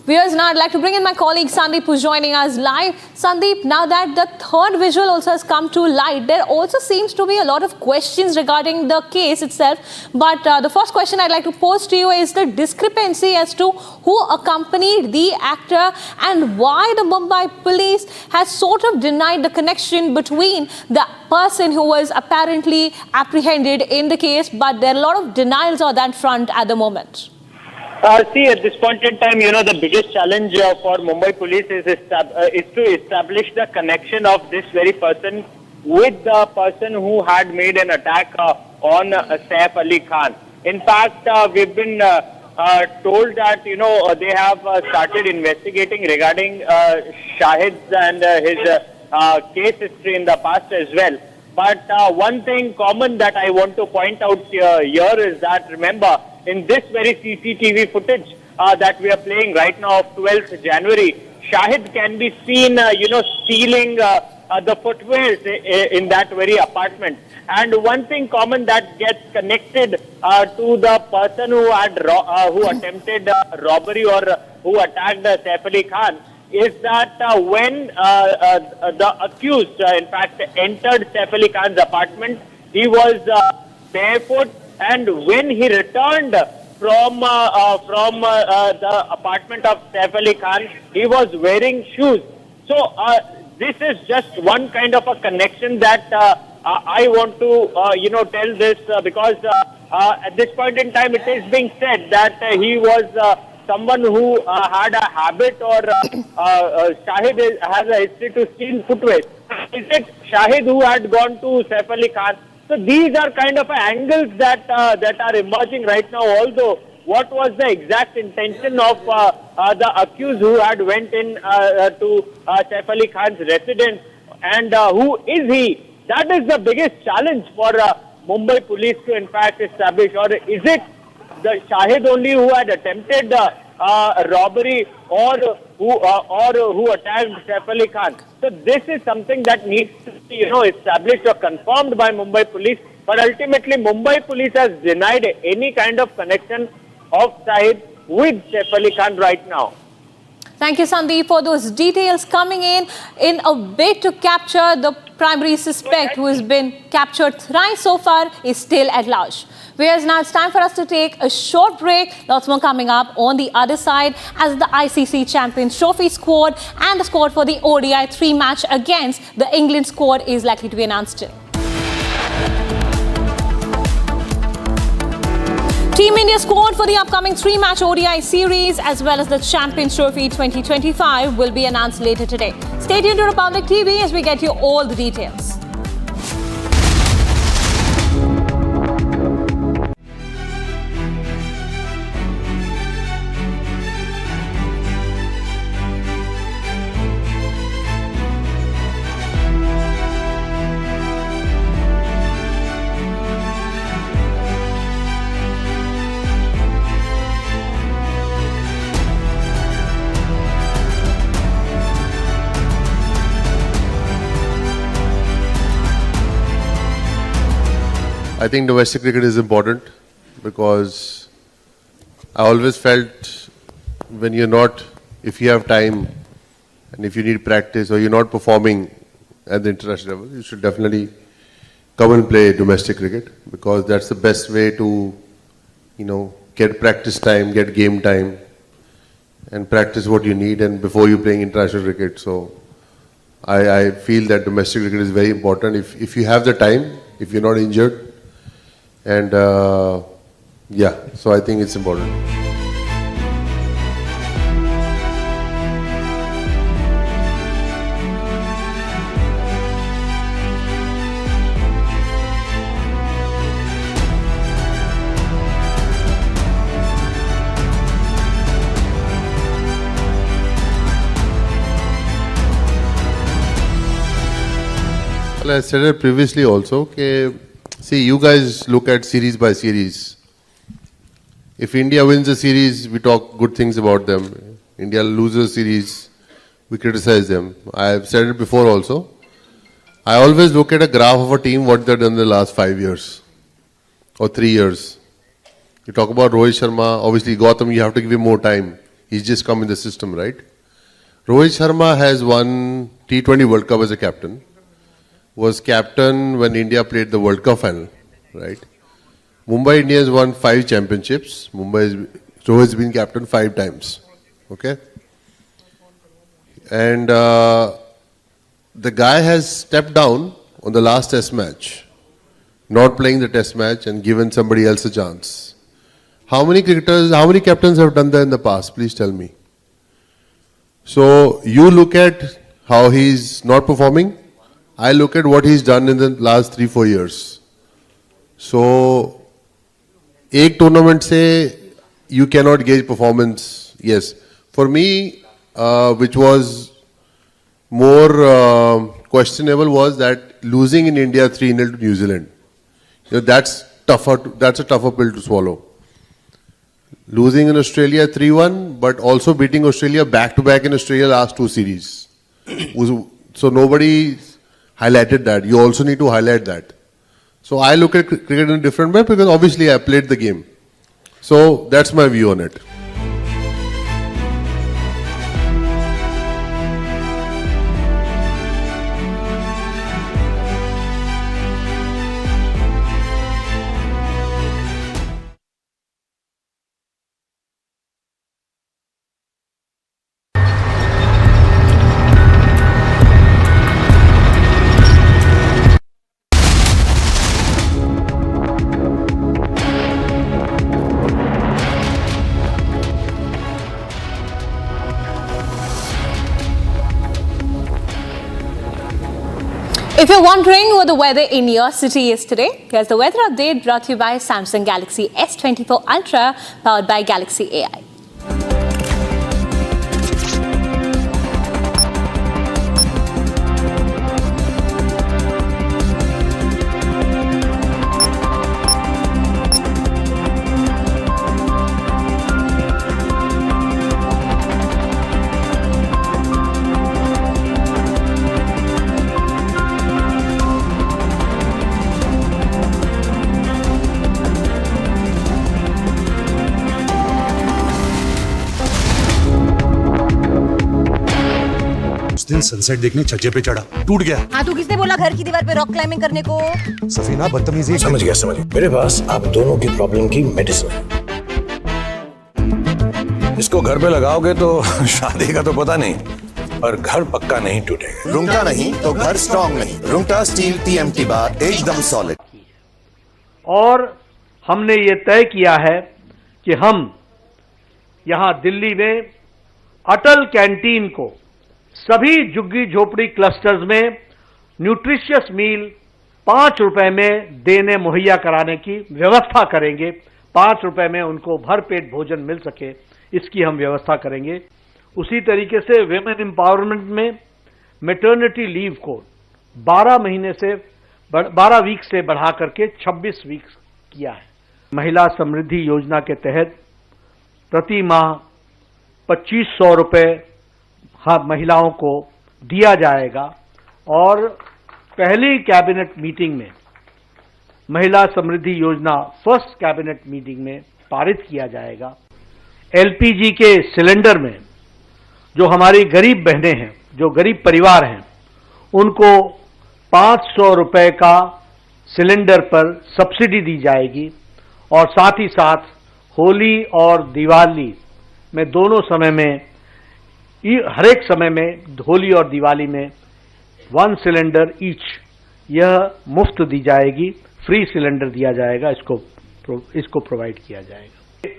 Viewers, now I'd like to bring in my colleague Sandeep, who's joining us live. Sandeep, now that the third visual also has come to light, there also seems to be a lot of questions regarding the case itself. But the first question I'd like to pose to you is the discrepancy as to who accompanied the actor and why the Mumbai police has sort of denied the connection between the person who was apparently apprehended in the case. But there are a lot of denials on that front at the moment. See, at this point in time, the biggest challenge for Mumbai police is to establish the connection of this very person with the person who had made an attack on Saif Ali Khan. In fact, we've been told that, they have started investigating regarding Shahid's and his case history in the past as well. But one thing common that I want to point out here is that, remember, in this very CCTV footage that we are playing right now of 12th January, Shahid can be seen, stealing the footwears in that very apartment. And one thing common that gets connected to the person who had who attempted robbery or who attacked Saif Ali Khan is that when the accused, in fact, entered Saif Ali Khan's apartment, he was barefoot, and when he returned from the apartment of Saif Ali Khan, he was wearing shoes. So this is just one kind of a connection that I want to tell this because at this point in time it is being said that he was someone who had a habit, or Shahid has a history to steal footwear. Is it Shahid who had gone to Saif Ali Khan? So these are kind of angles that are emerging right now. Although what was the exact intention of the accused who had went in to Saif Ali Khan's residence, and who is he? That is the biggest challenge for Mumbai police to in fact establish. Or is it the Shahid only who had attempted robbery, or who attacked Saif Ali Khan? So this is something that needs to be established or confirmed by Mumbai police. But ultimately Mumbai police has denied any kind of connection of Shahid with Saif Ali Khan right now. Thank you, Sandeep, for those details coming in a bid to capture the primary suspect who has been captured thrice so far is still at large. Whereas now it's time for us to take a short break. Lots more coming up on the other side as the ICC Champions Trophy squad and the squad for the ODI 3-match against the England squad is likely to be announced today. Team India squad for the upcoming 3-match ODI series as well as the Champions Trophy 2025 will be announced later today. Stay tuned to Republic TV as we get you all the details. I think domestic cricket is important because I always felt when you're not, if you have time and if you need practice or you're not performing at the international level, you should definitely come and play domestic cricket because that's the best way to, get practice time, get game time and practice what you need and before you're playing international cricket. So I feel that domestic cricket is very important if you have the time, if you're not injured. And so I think it's important. Well, I said it previously also, okay. See, you guys look at series by series. If India wins a series, we talk good things about them. India loses a series, we criticize them. I have said it before also. I always look at a graph of a team, what they've done in the last 5 years or 3 years. You talk about Rohit Sharma, obviously Gautam, you have to give him more time. He's just come in the system, right? Rohit Sharma has won T20 World Cup as a captain. Was captain when India played the World Cup final, right? Mumbai Indians won 5 championships. Rohit's been captain 5 times, okay? And the guy has stepped down on the last test match, not playing the test match and given somebody else a chance. How many cricketers, how many captains have done that in the past? Please tell me. So you look at how he's not performing. I look at what he's done in the last 3-4 years. So, एक tournament से you cannot gauge performance. Yes, for me, which was more questionable was that losing in India 3-0 to New Zealand. That's tougher. That's a tougher pill to swallow. losing in Australia 3-1, but also beating Australia back-to-back in Australia last 2 series. So nobody highlighted that. You also need to highlight that. So I look at cricket in a different way because obviously I played the game. So that's my view on it. If you're wondering what the weather in your city is today, here's the weather update brought to you by Samsung Galaxy S24 Ultra, powered by Galaxy AI. दिन sunset देखने छज्जे पे चढ़ा, टूट गया। हाँ, तो किसने बोला घर की दीवार पे रॉक क्लाइंबिंग करने को? सफीना बदतमीजी। समझ गया। मेरे पास आप दोनों की प्रॉब्लम की मेडिसिन है। इसको घर पे लगाओगे तो शादी का तो पता नहीं, पर घर पक्का नहीं टूटेगा। रुंगटा नहीं तो घर स्ट्रॉन्ग नहीं। रुंगटा स्टील TMT बार एकदम सॉलिड। और हमने ये तय किया है कि हम यहाँ दिल्ली में अटल कैंटीन को सभी झुग्गी झोपड़ी क्लस्टर्स में न्यूट्रिशियस मील 5 रुपए में देने मुहैया कराने की व्यवस्था करेंगे। 5 रुपए में उनको भरपेट भोजन मिल सके, इसकी हम व्यवस्था करेंगे। उसी तरीके से विमेन एम्पावरमेंट में मैटरनिटी लीव को 12 वीक से बढ़ा करके 26 वीक किया है। महिला समृद्धि योजना के तहत प्रति माह 2500 रुपए महिलाओं को दिया जाएगा और पहली कैबिनेट मीटिंग में महिला समृद्धि योजना फर्स्ट कैबिनेट मीटिंग में पारित किया जाएगा। LPG के सिलेंडर में जो हमारी गरीब बहनें हैं, जो गरीब परिवार हैं, उनको 500 रुपए का सिलेंडर पर सब्सिडी दी जाएगी और साथ ही साथ होली और दिवाली में दोनों समय में, हर एक समय में, होली और दिवाली में 1 सिलेंडर ईच यह मुफ्त दी जाएगी, फ्री सिलेंडर दिया जाएगा, इसको प्रोवाइड किया जाएगा।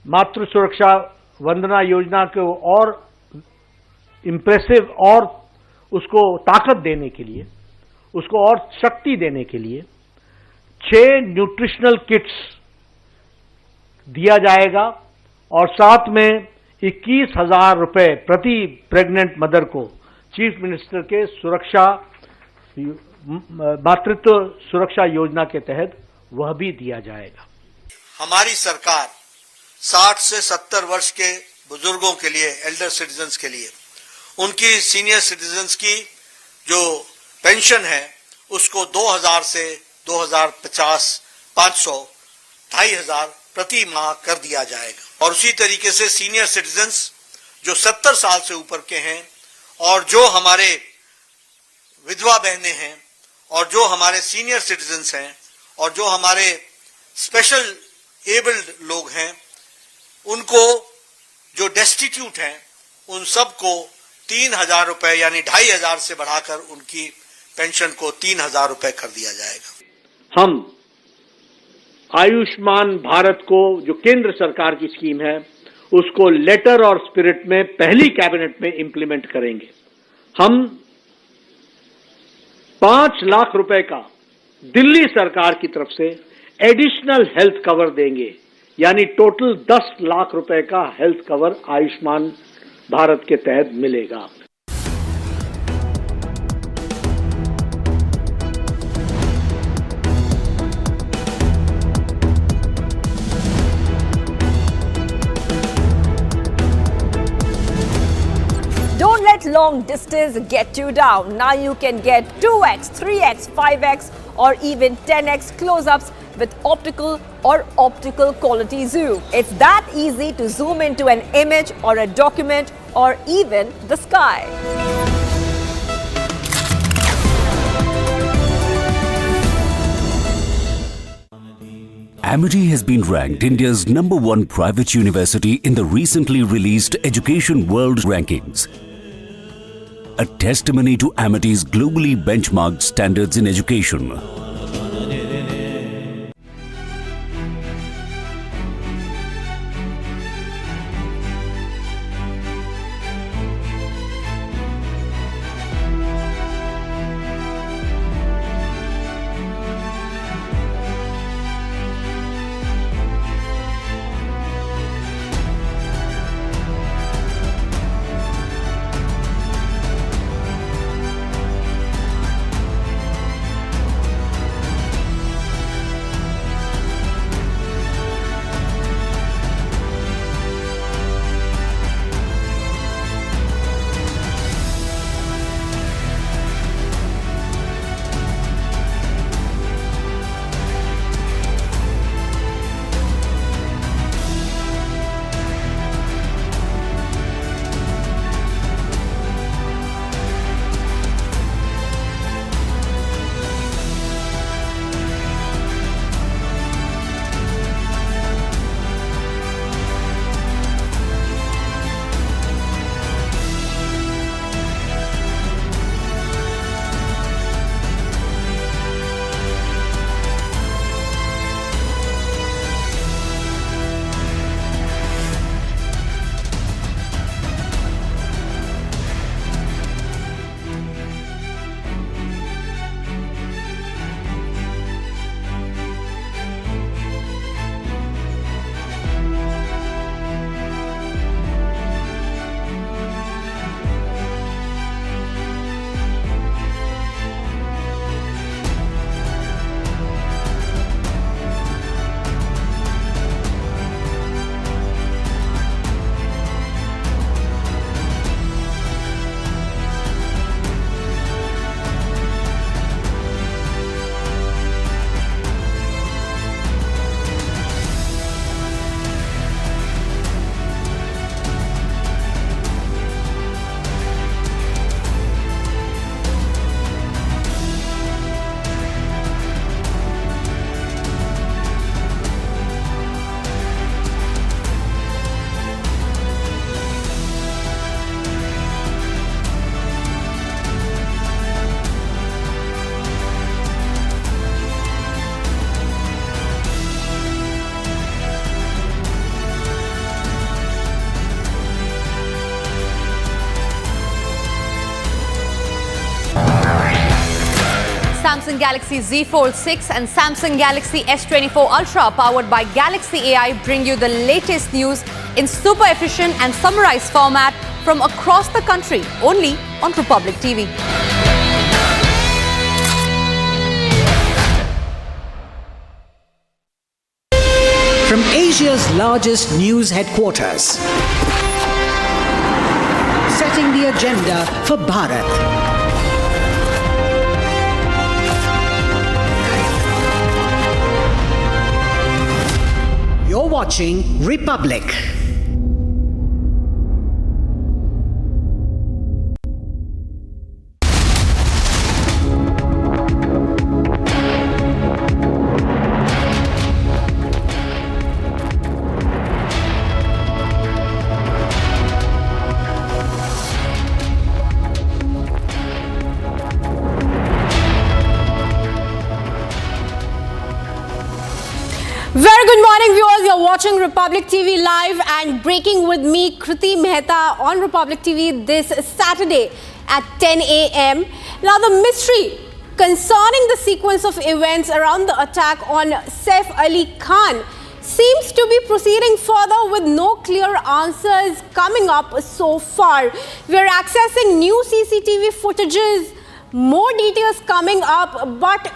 मातृ सुरक्षा वंदना योजना को और इम्प्रेसिव और उसको ताकत देने के लिए, उसको और शक्ति देने के लिए 6 न्यूट्रिशनल किट्स दिया जाएगा और साथ में 21,000 रुपए प्रति प्रेग्नेंट मदर को चीफ मिनिस्टर के मातृत्व सुरक्षा योजना के तहत वह भी दिया जाएगा। हमारी सरकार 60 से 70 वर्ष के बुजुर्गों के लिए, एल्डर सिटीजन्स के लिए, उनकी सीनियर सिटीजन्स की जो पेंशन है उसको 2000 से 2050 500 2,500 प्रति माह कर दिया जाएगा। और उसी तरीके से सीनियर सिटीजन्स जो 70 साल से ऊपर के हैं और जो हमारे विधवा बहनें हैं और जो हमारे सीनियर सिटीजन्स हैं और जो हमारे स्पेशल एबल्ड लोग हैं, उनको जो डेस्टिट्यूट हैं, उन सबको 3,000 रुपए यानी 2,500 से बढ़ाकर उनकी पेंशन को 3,000 रुपए कर दिया जाएगा। हम आयुष्मान भारत को जो केंद्र सरकार की स्कीम है उसको लेटर और स्पिरिट में पहली कैबिनेट में इंप्लीमेंट करेंगे। हम 5 लाख रुपए का दिल्ली सरकार की तरफ से एडिशनल हेल्थ कवर देंगे, यानी टोटल 10 लाख रुपए का हेल्थ कवर आयुष्मान भारत के तहत मिलेगा। Don't let long distance get you down. Now you can get 2x, 3x, 5x or even 10x close-ups with optical or optical quality zoom. It's that easy to zoom into an image or a document or even the sky. Amity has been ranked India's #1 private university in the recently released Education World Rankings. A testimony to Amity's globally benchmarked standards in education. Samsung Galaxy Z Fold 6 and Samsung Galaxy S24 Ultra powered by Galaxy AI bring you the latest news in super efficient and summarized format from across the country, only on Republic TV. From Asia's largest news headquarters, setting the agenda for Bharat. You're watching Republic. Very good morning, viewers. You're watching Republic TV live and breaking with me, Kriti Mehta, on Republic TV this Saturday at 10 a.m. Now, the mystery concerning the sequence of events around the attack on Saif Ali Khan seems to be proceeding further with no clear answers coming up so far. We're accessing new CCTV footages, more details coming up, but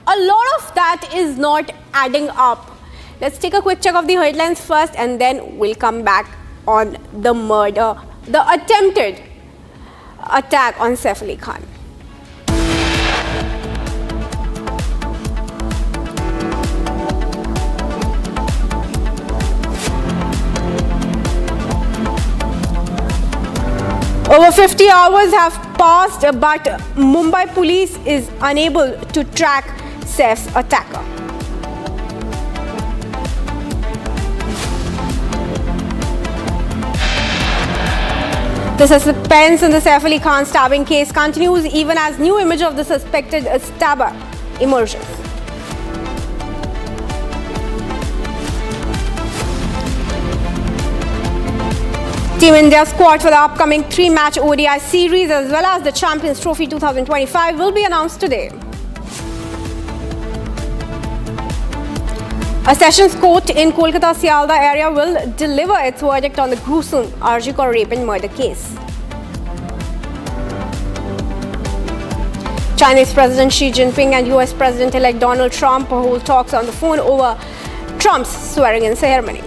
a lot of that is not adding up. Let's take a quick check of the headlines first and then we'll come back on the murder, the attempted attack on Saif Ali Khan. Over 50 hours have passed, but Mumbai police is unable to track Saif's attacker. The suspense in the Saif Ali Khan stabbing case continues even as new image of the suspected stabber emerges. Team India squad for the upcoming 3-match ODI series as well as the Champions Trophy 2025 will be announced today. A Sessions Court in Kolkata Saldah area will deliver its verdict on the gruesome RG Kaur rape and murder case. Chinese President Xi Jinping and US President-elect Donald Trump hold talks on the phone over Trump's swearing-in ceremony.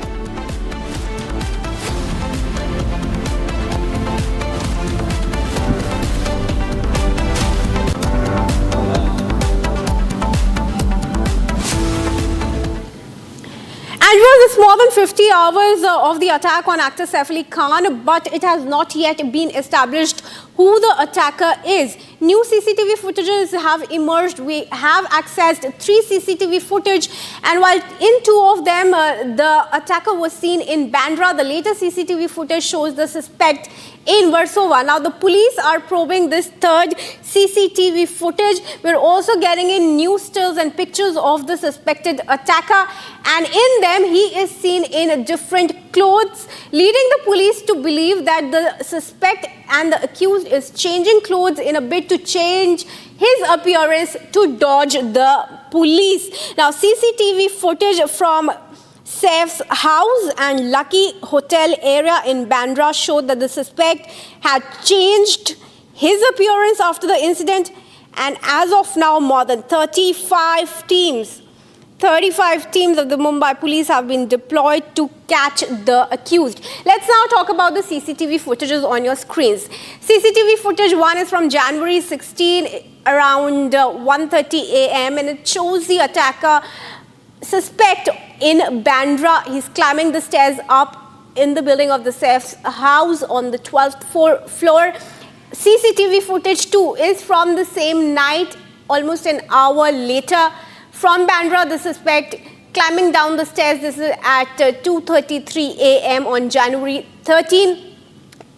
And it was more than 50 hours of the attack on actor Saif Ali Khan, but it has not yet been established who the attacker is. New CCTV footages have emerged. We have accessed 3 CCTV footage, and while in 2 of them the attacker was seen in Bandra, the latest CCTV footage shows the suspect in Warsaw. Now the police are probing this 3rd CCTV footage. We're also getting in new stills and pictures of the suspected attacker, and in them he is seen in different clothes, leading the police to believe that the suspect and the accused is changing clothes in a bid to change his appearance to dodge the police. Now CCTV footage from Saif's house and Lucky Hotel area in Bandra showed that the suspect had changed his appearance after the incident, and as of now more than 35 teams of the Mumbai police have been deployed to catch the accused. Let's now talk about the CCTV footages on your screens. CCTV footage 1 is from January 16 around 1:30 a.m. and it shows the attacker suspect in Bandra. He's climbing the stairs up in the building of the Saif's house on the 12th floor. CCTV footage 2 is from the same night, almost an hour later. From Bandra, the suspect climbing down the stairs. This is at 2:33 a.m. on January 13.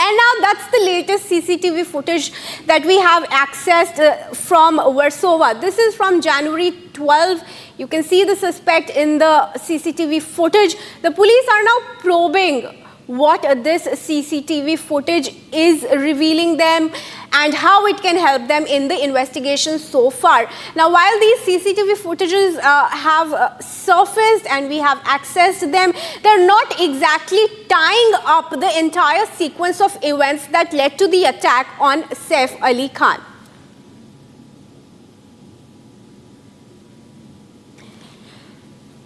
And now that's the latest CCTV footage that we have accessed from Warsaw. This is from January 12. You can see the suspect in the CCTV footage. The police are now probing what this CCTV footage is revealing them and how it can help them in the investigation so far. Now, while these CCTV footages have surfaced and we have accessed them, they're not exactly tying up the entire sequence of events that led to the attack on Saif Ali Khan.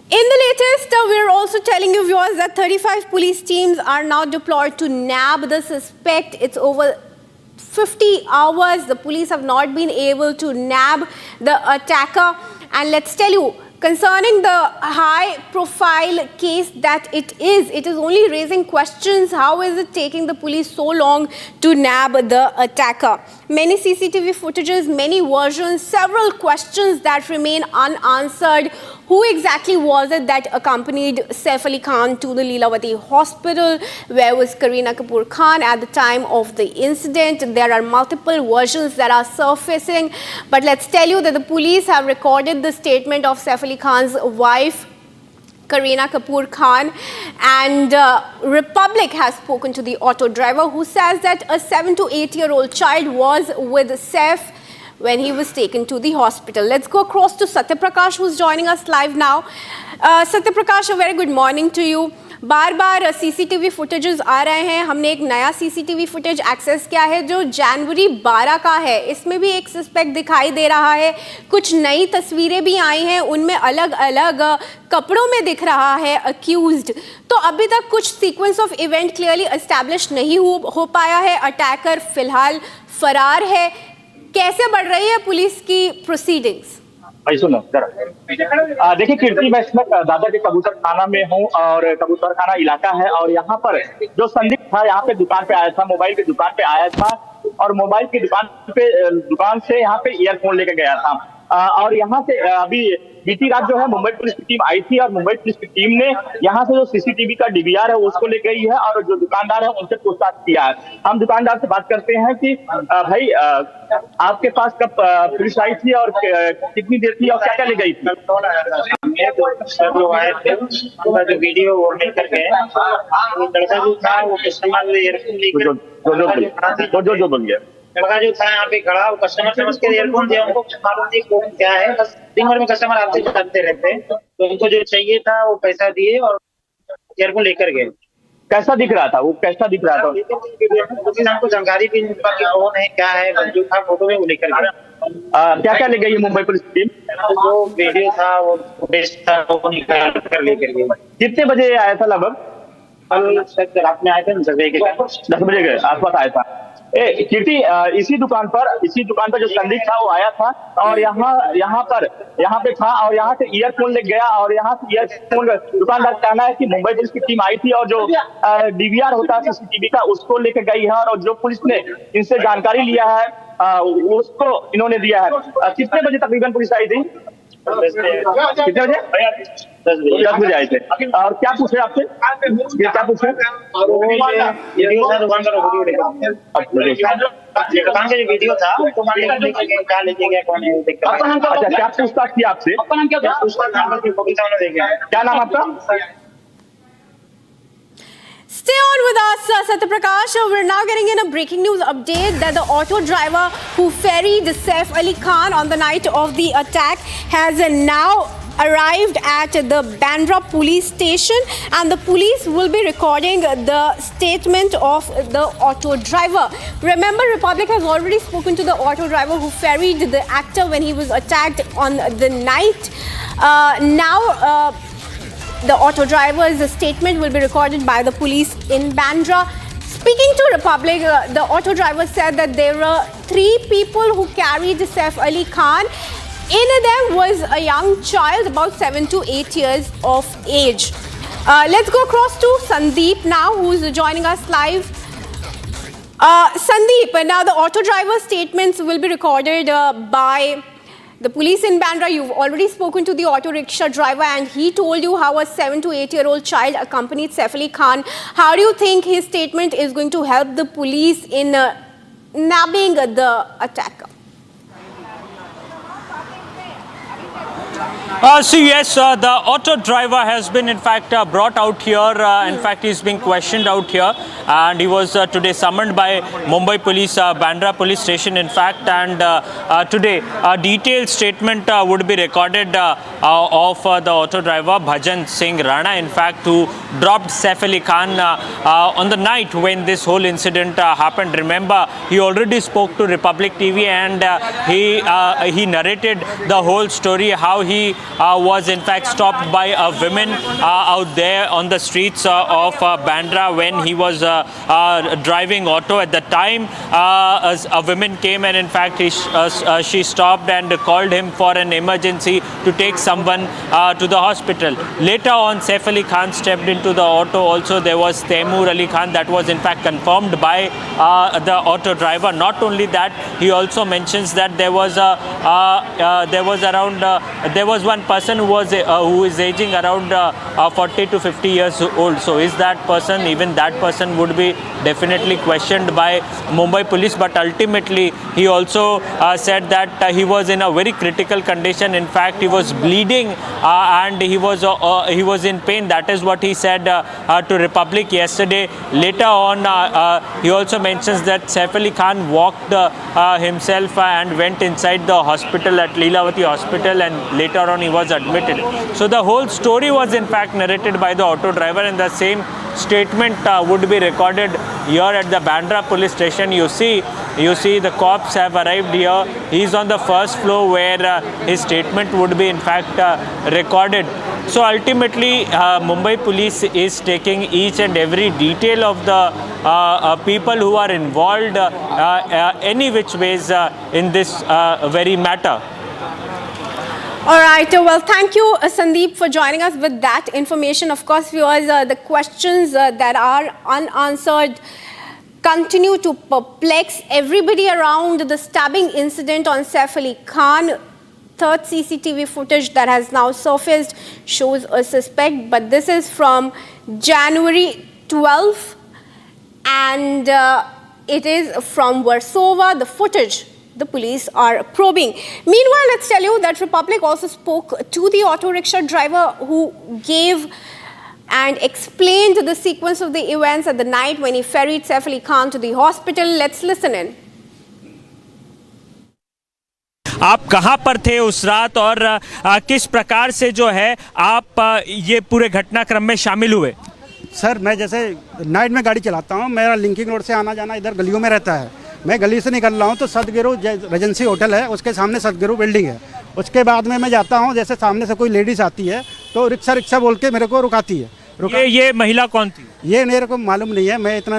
In the latest, we're also telling you viewers that 35 police teams are now deployed to nab the suspect. It's over 50 hours. The police have not been able to nab the attacker. And let's tell you, concerning the high-profile case that it is only raising questions. How is it taking the police so long to nab the attacker? Many CCTV footages, many versions, several questions that remain unanswered. Who exactly was it that accompanied Saif Ali Khan to the Lilavati hospital? Where was Kareena Kapoor Khan at the time of the incident? There are multiple versions that are surfacing. But let's tell you that the police have recorded the statement of Saif Ali Khan's wife, Kareena Kapoor Khan, and Republic has spoken to the auto driver who says that a 7 to 8 year old child was with Saif when he was taken to the hospital. Let's go across to Satyaprakash, who's joining us live now. Satyaprakash, a very good morning to you. बार बार CCTV footages आ रहे हैं. हमने एक नया CCTV footage access किया है जो जनवरी 12 का है. इसमें भी एक सस्पेक्ट दिखाई दे रहा है. कुछ नई तस्वीरें भी आई हैं, उनमें अलग अलग कपड़ों में दिख रहा है अक्यूज्ड. तो अभी तक कुछ sequence of event clearly establish नहीं हो पाया है. अटैकर फिलहाल फरार है. कैसे बढ़ रही है पुलिस की प्रोसीडिंग्स? भाई सुनो जरा. देखिए कीर्ति, मैं इसमें दादा के कबूतर खाना में हूँ और कबूतर खाना इलाका है और यहाँ पर जो संदिग्ध था यहाँ पे दुकान पे आया था, मोबाइल की दुकान पे आया था और मोबाइल की दुकान से यहाँ पे ईयरफोन लेके गया था. और यहाँ से अभी बीती रात जो है मुंबई पुलिस की टीम आई थी और मुंबई पुलिस की टीम ने यहाँ से जो सीसीटीवी का डीवीआर है उसको ले गई है और जो दुकानदार है उनसे पूछताछ किया है. हम दुकानदार से बात करते हैं कि भाई आपके पास कब पुलिस आई थी और कितनी देर थी और क्या क्या ले गई थी? जो आए थे उनका जो वीडियो वो लेकर गए, लड़का जो था वो कस्टमर जो बन गया, लड़का जो था यहाँ पे खड़ा वो कस्टमर समझ के ईयरफोन दिया. उनको मालूम नहीं कौन क्या है, बस दिन भर में कस्टमर आपसे जानते रहते हैं. तो उनको जो चाहिए था वो पैसा दिए और ईयरफोन लेकर गए. कैसा दिख रहा था वो? कैसा दिख रहा था? हमको जानकारी भी नहीं कि कौन है क्या है, बस जो था फोटो में वो लेकर गए. क्या क्या ले गई है मुंबई पुलिस टीम? जो वीडियो था वो फुटेज था वो निकाल कर लेकर गए. कितने बजे आया था? लगभग कल रात में आए थे 10 बजे के आसपास आया था. कीर्ति, इसी दुकान पर जो संदिग्ध था वो आया था और यहाँ पे था और यहाँ से ईयरफोन ले गया और यहाँ से ईयरफोन दुकानदार कहना है कि मुंबई पुलिस की टीम आई थी और जो डीवीआर होता है सीसीटीवी का उसको लेकर गई है और जो पुलिस ने इनसे जानकारी लिया है उसको इन्होंने दिया है. कितने बजे तकरीबन पुलिस आई थी? कितने बजे? 10 बजे आए थे. और क्या पूछे आपसे? क्या पूछे? दुकान का जो वीडियो था उसको क्या लेके गया, कौन है? अच्छा, क्या पूछताछ की आपसे? क्या नाम आपका? Stay on with us, Satyaprakash. We're now getting in a breaking news update that the auto driver who ferried Saif Ali Khan on the night of the attack has now arrived at the Bandra police station and the police will be recording the statement of the auto driver. Remember, Republic has already spoken to the auto driver who ferried the actor when he was attacked on the night. The auto driver's statement will be recorded by the police in Bandra. Speaking to Republic, the auto driver said that there were 3 people who carried Saif Ali Khan. In them was a young child about 7 to 8 years of age. Let's go across to Sandeep now, who's joining us live. Sandeep, now the auto driver's statements will be recorded by the police in Bandra. You've already spoken to the auto rickshaw driver and he told you how a 7 to 8-year-old child accompanied Saif Ali Khan. How do you think his statement is going to help the police in nabbing the attacker? Yes, the auto driver has been in fact brought out here. In fact, he's being questioned out here and he was today summoned by Mumbai Police, Bandra Police Station in fact, and today a detailed statement would be recorded of the auto driver Bhajan Singh Rana in fact, who dropped Saif Ali Khan on the night when this whole incident happened. Remember, he already spoke to Republic TV and he narrated the whole story, how he was in fact stopped by a woman out there on the streets of Bandra when he was driving auto. At the time, a woman came and in fact she stopped and called him for an emergency to take someone to the hospital. Later on, Saif Ali Khan stepped into the auto. Also, there was Taimur Ali Khan, that was in fact confirmed by the auto driver. Not only that, he also mentions that there was one one person who is aging around 40 to 50 years old. So is that person, even that person would be definitely questioned by Mumbai police. But ultimately he also said that he was in a very critical condition. In fact, he was bleeding and he was in pain. That is what he said to Republic yesterday. Later on, he also mentions that Saif Ali Khan walked himself and went inside the hospital at Leelavati Hospital, and later on he was admitted. So the whole story was in fact narrated by the auto driver, and the same statement would be recorded here at the Bandra police station. You see the cops have arrived here. He is on the first floor where his statement would be in fact recorded. So ultimately Mumbai police is taking each and every detail of the people who are involved any which ways in this very matter. All right. Well, thank you, Sandeep, for joining us with that information. Of course, viewers, the questions that are unanswered continue to perplex everybody around the stabbing incident on Saif Ali Khan. Third CCTV footage that has now surfaced shows a suspect, but this is from January 12th, and it is from Warsaw. The footage the police are probing. Meanwhile, let's tell you that Republic also spoke to the auto rickshaw driver who gave and explained the sequence of the events at the night when he ferried Saif Ali Khan to the hospital. Let's listen in. आप कहां पर थे उस रात और किस प्रकार से जो है आप ये पूरे घटनाक्रम में शामिल हुए? सर, मैं जैसे नाइट में गाड़ी चलाता हूँ, मेरा लिंकिंग रोड से आना जाना इधर गलियों में रहता है। मैं गली से निकल रहा हूँ तो सदगुरु रेजेंसी होटल है, उसके सामने सदगुरु बिल्डिंग है। उसके बाद में मैं जाता हूँ, जैसे सामने से कोई लेडीज़ आती है तो रिक्शा बोल के मेरे को रुकाती है। ये महिला कौन थी? ये मेरे को मालूम नहीं है, मैं इतना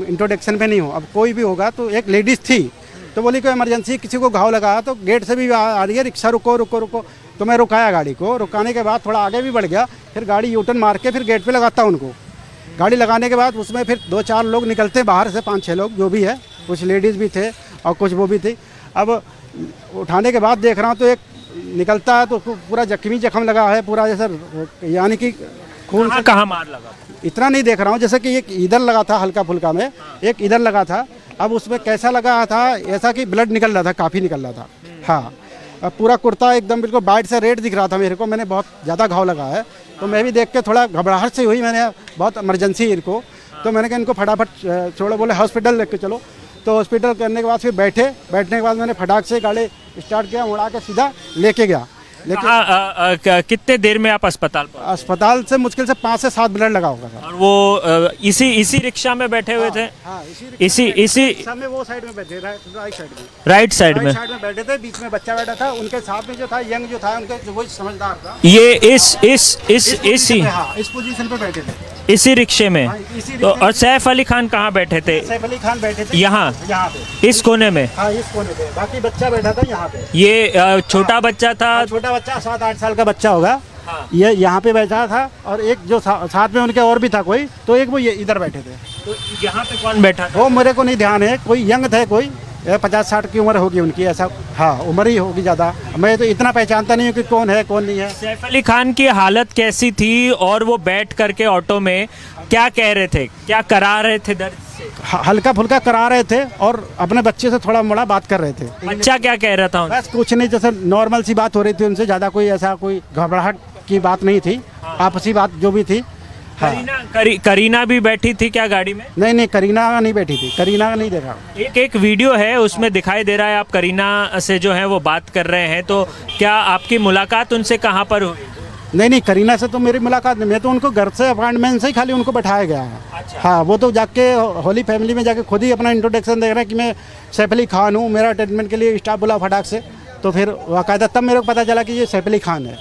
इंट्रोडक्शन पे नहीं हूँ। अब कोई भी होगा तो एक लेडीज़ थी, तो बोली कोई इमरजेंसी, किसी को घाव लगा, तो गेट से भी आ रही है रिक्शा, रुको रुको रुको। तो मैं रुकाया गाड़ी को। रुकाने के बाद थोड़ा आगे भी बढ़ गया, फिर गाड़ी यूटर्न मार के फिर गेट पे लगाता हूँ उनको। गाड़ी लगाने के बाद उसमें फिर 2-4 लोग निकलते हैं बाहर से, 5-6 लोग जो भी है, कुछ लेडीज़ भी थे और कुछ वो भी थी। अब उठाने के बाद देख रहा हूँ तो एक निकलता है तो पूरा जख्म लगा है पूरा, जैसे यानी कि खून। कहाँ मार लगा? इतना नहीं देख रहा हूँ, जैसे कि एक इधर लगा था हल्का फुल्का में, एक इधर लगा था। अब उसमें कैसा लगा था, ऐसा कि ब्लड निकल रहा था, काफ़ी निकल रहा था। हाँ, अब पूरा कुर्ता एकदम बिल्कुल बाइट से रेड दिख रहा था मेरे को। मैंने बहुत ज़्यादा घाव लगा है, तो मैं भी देख के थोड़ा घबराहट से हुई। मैंने बहुत इमरजेंसी इनको, तो मैंने कहा इनको फटाफट छोड़ो, बोले हॉस्पिटल लेके चलो। तो हॉस्पिटल करने के बाद फिर बैठने के बाद मैंने फटाक से गाड़ी स्टार्ट किया, उड़ा के सीधा लेके गया। कितने देर में आप अस्पताल पहुंचे? अस्पताल से मुश्किल से 5 से 7 मिनट लगा होगा। और वो इसी रिक्शा में बैठे हुए थे? इसी रिक्शा में वो साइड में बैठे, राइट साइड में बैठे थे। बीच में बच्चा बैठा था, उनके साथ में जो था यंग जो था, उनके वो समझदार था। ये इस पोजीशन पे बैठे थे, इसी रिक्शे में। तो और सैफ अली खान कहाँ बैठे थे? सैफ अली खान बैठे थे यहाँ पे, इस कोने में। हाँ, इस कोने पे। बाकी बच्चा बैठा था यहाँ पे। ये छोटा बच्चा था? छोटा बच्चा 7-8 साल का बच्चा होगा। ये यहाँ पे बैठा था, और एक जो साथ में उनके और भी था कोई, तो एक वो ये इधर बैठे थे। तो यहाँ पे कौन बैठा था? वो मेरे को नहीं ध्यान है, कोई यंग थे, कोई 50-60 की उम्र होगी उनकी, ऐसा। हाँ, उम्र ही होगी ज़्यादा। मैं तो इतना पहचानता नहीं हूँ कि कौन है कौन नहीं है। सैफ अली खान की हालत कैसी थी, और वो बैठ करके ऑटो में क्या कह रहे थे, क्या करा रहे थे दर्द से? हल्का फुल्का करा रहे थे, और अपने बच्चे से थोड़ा मोड़ा बात कर रहे थे। बच्चा क्या कह रहा था? बस कुछ नहीं, जैसे नॉर्मल सी बात हो रही थी उनसे, ज़्यादा कोई ऐसा कोई घबराहट की बात नहीं थी। आपसी बात जो भी थी। हाँ। करीना भी बैठी थी क्या गाड़ी में? नहीं, करीना नहीं बैठी थी, करीना नहीं देखा। एक वीडियो है, उसमें दिखाई दे रहा है आप करीना से जो है वो बात कर रहे हैं। तो क्या आपकी मुलाकात उनसे कहाँ पर हुई? नहीं, करीना से तो मेरी मुलाकात नहीं। मैं तो उनको घर से अपॉइंटमेंट से ही खाली उनको बैठाया गया है। अच्छा। हाँ, वो तो जाके होली फैमिली में जाके खुद ही अपना इंट्रोडक्शन दे रहे हैं कि मैं सैफ अली खान हूँ, मेरा ट्रीटमेंट के लिए स्टाफ बुला फटाक से। तो फिर बाकायदा तब मेरे को पता चला कि ये सैफ अली खान है।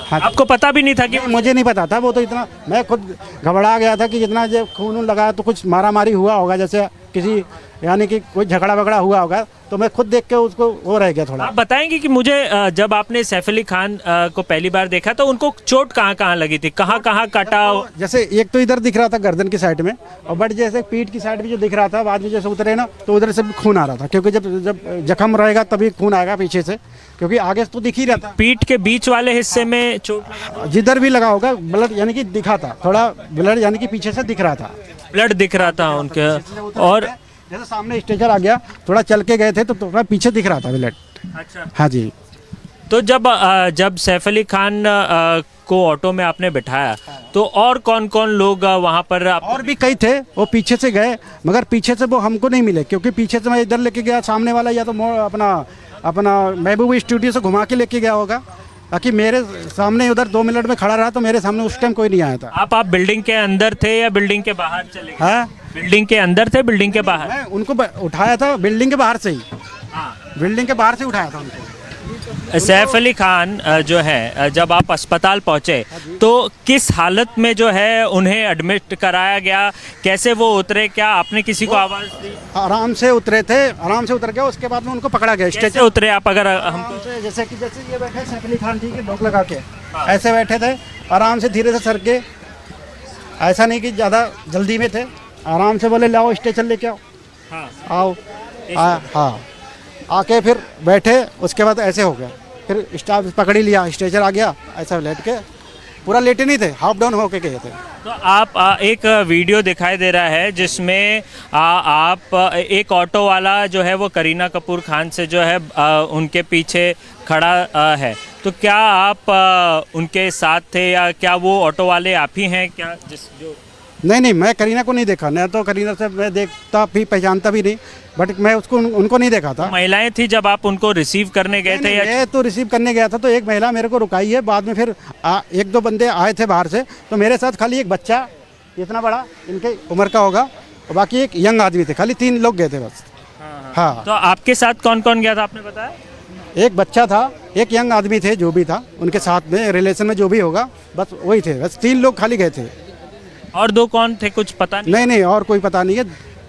हाँ। आपको पता भी नहीं था कि? मुझे नहीं पता था। वो तो इतना, मैं खुद घबरा गया था कि जितना जो खून लगा तो कुछ मारा मारी हुआ होगा, जैसे किसी यानी कि कोई झगड़ा वगड़ा हुआ होगा तो मैं खुद देख के उसको वो रह गया थोड़ा। आप बताएंगे कि मुझे जब आपने सैफ अली खान को पहली बार देखा तो उनको चोट कहाँ लगी थी, कहाँ कटा? जैसे एक तो इधर दिख रहा था गर्दन की साइड में, और बट जैसे पीठ की साइड भी जो दिख रहा था, बाद में जैसे उतरे ना तो उधर से भी खून आ रहा था, क्योंकि जब जख्म रहेगा तभी खून आएगा पीछे से, क्योंकि आगे तो दिख ही रहा था। पीठ के बीच वाले हिस्से में चोट लगा? जिधर भी लगा होगा ब्लड यानी कि दिखा था, थोड़ा ब्लड यानी कि पीछे से दिख रहा था, ब्लड दिख रहा था उनके। और जैसे सामने स्ट्रेचर आ गया, थोड़ा चल के गए थे तो थोड़ा पीछे दिख रहा था ब्लड। अच्छा। हाँ जी। तो जब सैफ अली खान को ऑटो में आपने बिठाया तो और कौन कौन लोग वहाँ पर? और भी कई थे, वो पीछे से गए, मगर पीछे से वो हमको नहीं मिले, क्योंकि पीछे से मैं इधर लेके गया, सामने वाला या तो अपना महबूब स्टूडियो से घुमा के लेके गया होगा, ताकि मेरे सामने उधर 2 मिनट में खड़ा रहा तो मेरे सामने उस टाइम कोई नहीं आया था। आप बिल्डिंग के अंदर थे या बिल्डिंग के बाहर चले गए? हाँ, बिल्डिंग के अंदर थे, बिल्डिंग के बाहर? मैं उनको उठाया था बिल्डिंग के बाहर से ही। बिल्डिंग के बाहर से उठाया था उनको। सैफ अली खान जो है, जब आप अस्पताल पहुंचे तो किस हालत में जो है उन्हें एडमिट कराया गया, कैसे वो उतरे, क्या आपने किसी को आवाज दी? आराम से उतरे थे, आराम से उतर गया, उसके बाद में उनको पकड़ा गया। कैसे उतरे आप? अगर हमको जैसे ये बैठे सैफ अली खान, ठीक है, लोग लगा के ऐसे बैठे थे, आराम से धीरे से सर के, ऐसा नहीं कि ज़्यादा जल्दी में थे, आराम से बोले लाओ स्टेशन लेके आओ। आओ। हाँ, आके फिर बैठे, उसके बाद ऐसे हो गया, फिर स्टाफ पकड़ ही लिया, स्ट्रेचर आ गया, ऐसा लेट के, पूरा लेटे नहीं थे, हाफ डाउन होके गए थे। तो आप एक वीडियो दिखाई दे रहा है जिसमें आप एक ऑटो वाला जो है वो करीना कपूर खान से जो है उनके पीछे खड़ा है, तो क्या आप उनके साथ थे या क्या वो ऑटो वाले आप ही हैं क्या? नहीं, मैं करीना को नहीं देखा, नहीं तो करीना से मैं देखता भी, पहचानता भी नहीं, बट मैं उनको नहीं देखा था। महिलाएं थी जब आप उनको रिसीव करने गए थे? मैं तो रिसीव करने गया था तो एक महिला मेरे को रुकाई है, बाद में फिर 1-2 बंदे आए थे बाहर से, तो मेरे साथ खाली एक बच्चा इतना बड़ा, इनके उम्र का होगा, और बाकी एक यंग आदमी थे, खाली 3 लोग गए थे बस। हाँ। तो आपके साथ कौन कौन गया था आपने बताया? एक बच्चा था, एक यंग आदमी थे, जो भी था उनके साथ में रिलेशन में जो भी होगा, बस वही थे, बस 3 लोग खाली गए थे। और 2 कौन थे कुछ पता नहीं? नहीं, और कोई पता नहीं है,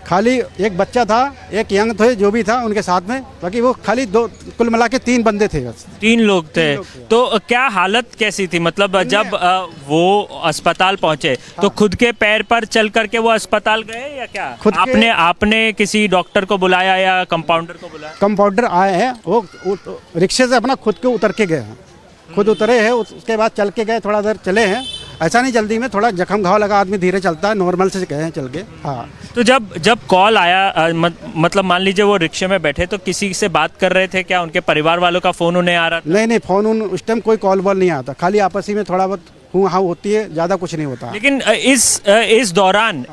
खाली एक बच्चा था, एक यंग थे जो भी था उनके साथ में, बाकी वो खाली 2, कुल मिला के 3 बंदे थे बस। 3 लोग थे। तो क्या हालत कैसी थी, मतलब जब वो अस्पताल पहुंचे तो खुद के पैर पर चल करके वो अस्पताल गए या क्या? आपने किसी डॉक्टर को बुलाया या कंपाउंडर को बुलाया? कंपाउंडर आए हैं, वो रिक्शे से अपना खुद के उतर के गए हैं, खुद उतरे हैं, उसके बाद चल के गए, थोड़ा देर चले हैं, ऐसा नहीं जल्दी में, थोड़ा जख्म घाव लगा आदमी धीरे चलता है, नॉर्मल से गए हैं चल के। हाँ। तो जब कॉल आया, मतलब मान लीजिए वो रिक्शे में बैठे तो किसी से बात कर रहे थे क्या? उनके परिवार वालों का फोन उन्हें आ रहा था? नहीं, फोन उस टाइम कोई कॉल वॉल नहीं आता, खाली आपस ही में थोड़ा बहुत हाँ होती है, ज़्यादा कुछ नहीं होता। लेकिन इस दौरान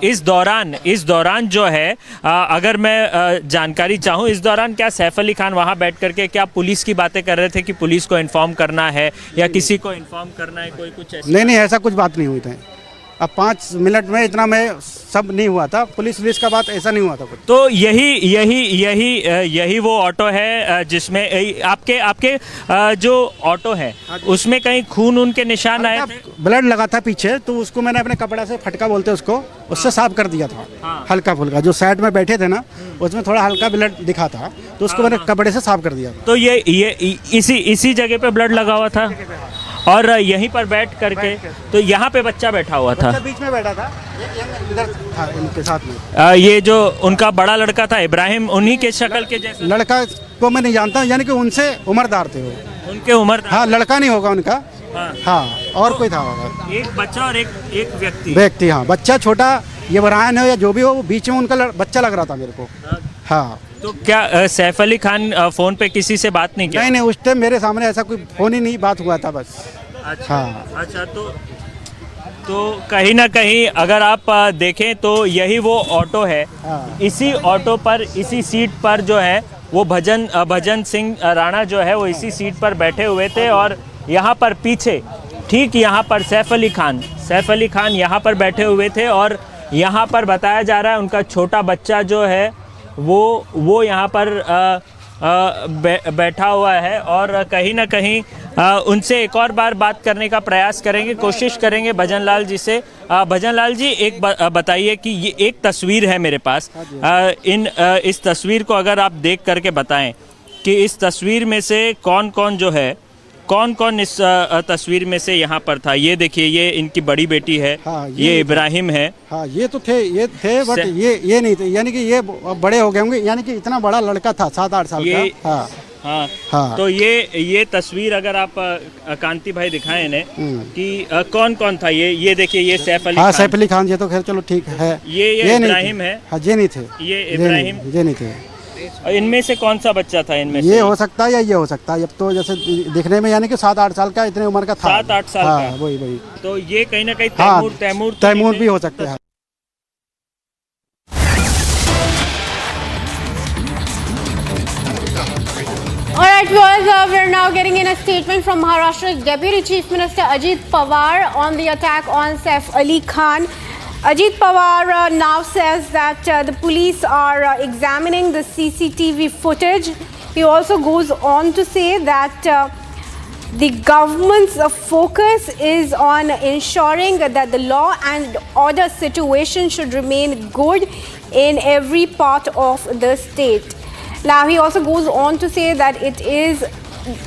जो है, अगर मैं जानकारी चाहूँ, इस दौरान क्या सैफ अली खान वहाँ बैठ करके क्या पुलिस की बातें कर रहे थे कि पुलिस को इन्फॉर्म करना है या किसी को इन्फॉर्म करना है, कोई कुछ ऐसा? नहीं, ऐसा कुछ बात नहीं हुई थी। अब 5 मिनट में इतना में सब नहीं हुआ था, पुलिस का बात ऐसा नहीं हुआ था कुछ। तो यही वो ऑटो है जिसमें आपके जो ऑटो है उसमें कहीं खून उनके निशान आए थे? ब्लड लगा था पीछे, तो उसको मैंने अपने कपड़ा से, फटका बोलते उसको, उससे साफ कर दिया था। हल्का फुल्का जो साइड में बैठे थे ना, उसमें थोड़ा हल्का ब्लड दिखा था, तो उसको मैंने कपड़े से साफ कर दिया था। तो ये इसी जगह पे ब्लड लगा हुआ था और यहीं पर बैठ करके, तो यहाँ पे बच्चा बैठा हुआ था, बीच में बैठा था, इधर था इनके साथ में। ये जो उनका बड़ा लड़का था इब्राहिम, उन्हीं के शक्ल के जैसे? लड़का को मैं नहीं जानता, यानी कि उनसे उम्रदार थे वो। उनके उम्र? हाँ, लड़का नहीं होगा उनका। हाँ, और कोई था होगा, एक बच्चा और एक व्यक्ति। हाँ, बच्चा छोटा, ये इब्राहिम है या जो भी हो, बीच में उनका बच्चा लग रहा था मेरे को। हाँ। तो क्या सैफ अली खान फोन पे किसी से बात नहीं किया? नहीं, उस टाइम मेरे सामने ऐसा कोई फोन ही नहीं बात हुआ था बस। अच्छा। हाँ। अच्छा, तो कहीं ना कहीं अगर आप देखें तो यही वो ऑटो है। हाँ। इसी ऑटो पर, इसी सीट पर जो है वो भजन सिंह राणा जो है वो इसी सीट पर बैठे हुए थे, और यहाँ पर पीछे, ठीक यहाँ पर सैफ अली खान यहाँ पर बैठे हुए थे, और यहाँ पर बताया जा रहा है उनका छोटा बच्चा जो है वो यहाँ पर बैठा हुआ है। और कहीं ना कहीं उनसे एक और बार बात करने का प्रयास करेंगे, कोशिश करेंगे भजन लाल जी से। भजन लाल जी, एक बताइए कि ये एक तस्वीर है मेरे पास, इस तस्वीर को अगर आप देख करके बताएं कि इस तस्वीर में से कौन कौन जो है, कौन कौन इस तस्वीर में से यहाँ पर था। ये देखिए, ये इनकी बड़ी बेटी है, ये इब्राहिम है। हाँ, ये तो थे बट ये नहीं थे, यानी कि ये बड़े हो गए होंगे, यानी कि इतना बड़ा लड़का था 7-8 साल का। हाँ। तो ये तस्वीर अगर आप कांति भाई दिखाएं इन्हें कि कौन कौन था। ये देखिए, ये सैफ अली खान। सैफ अली खान, ये तो खैर चलो ठीक है। ये इब्राहिम है। हाँ, ये नहीं थे। ये इब्राहिम, ये नहीं थे। इनमें से कौन सा बच्चा था इनमें से? ये हो सकता है या ये हो सकता है। अब तो जैसे दिखने में यानी कि 7-8 साल का, इतने उम्र का था। 7-8 साल का। वही। तो ये कहीं ना कहीं तैमूर भी हो सकते हैं। All right, viewers, we're now getting in a statement from Maharashtra's Deputy Chief Minister Ajit Pawar on the attack on Saif Ali Khan. Ajit Pawar now says that the police are examining the CCTV footage. He also goes on to say that the government's focus is on ensuring that the law and order situation should remain good in every part of the state. Now, he also goes on to say that it is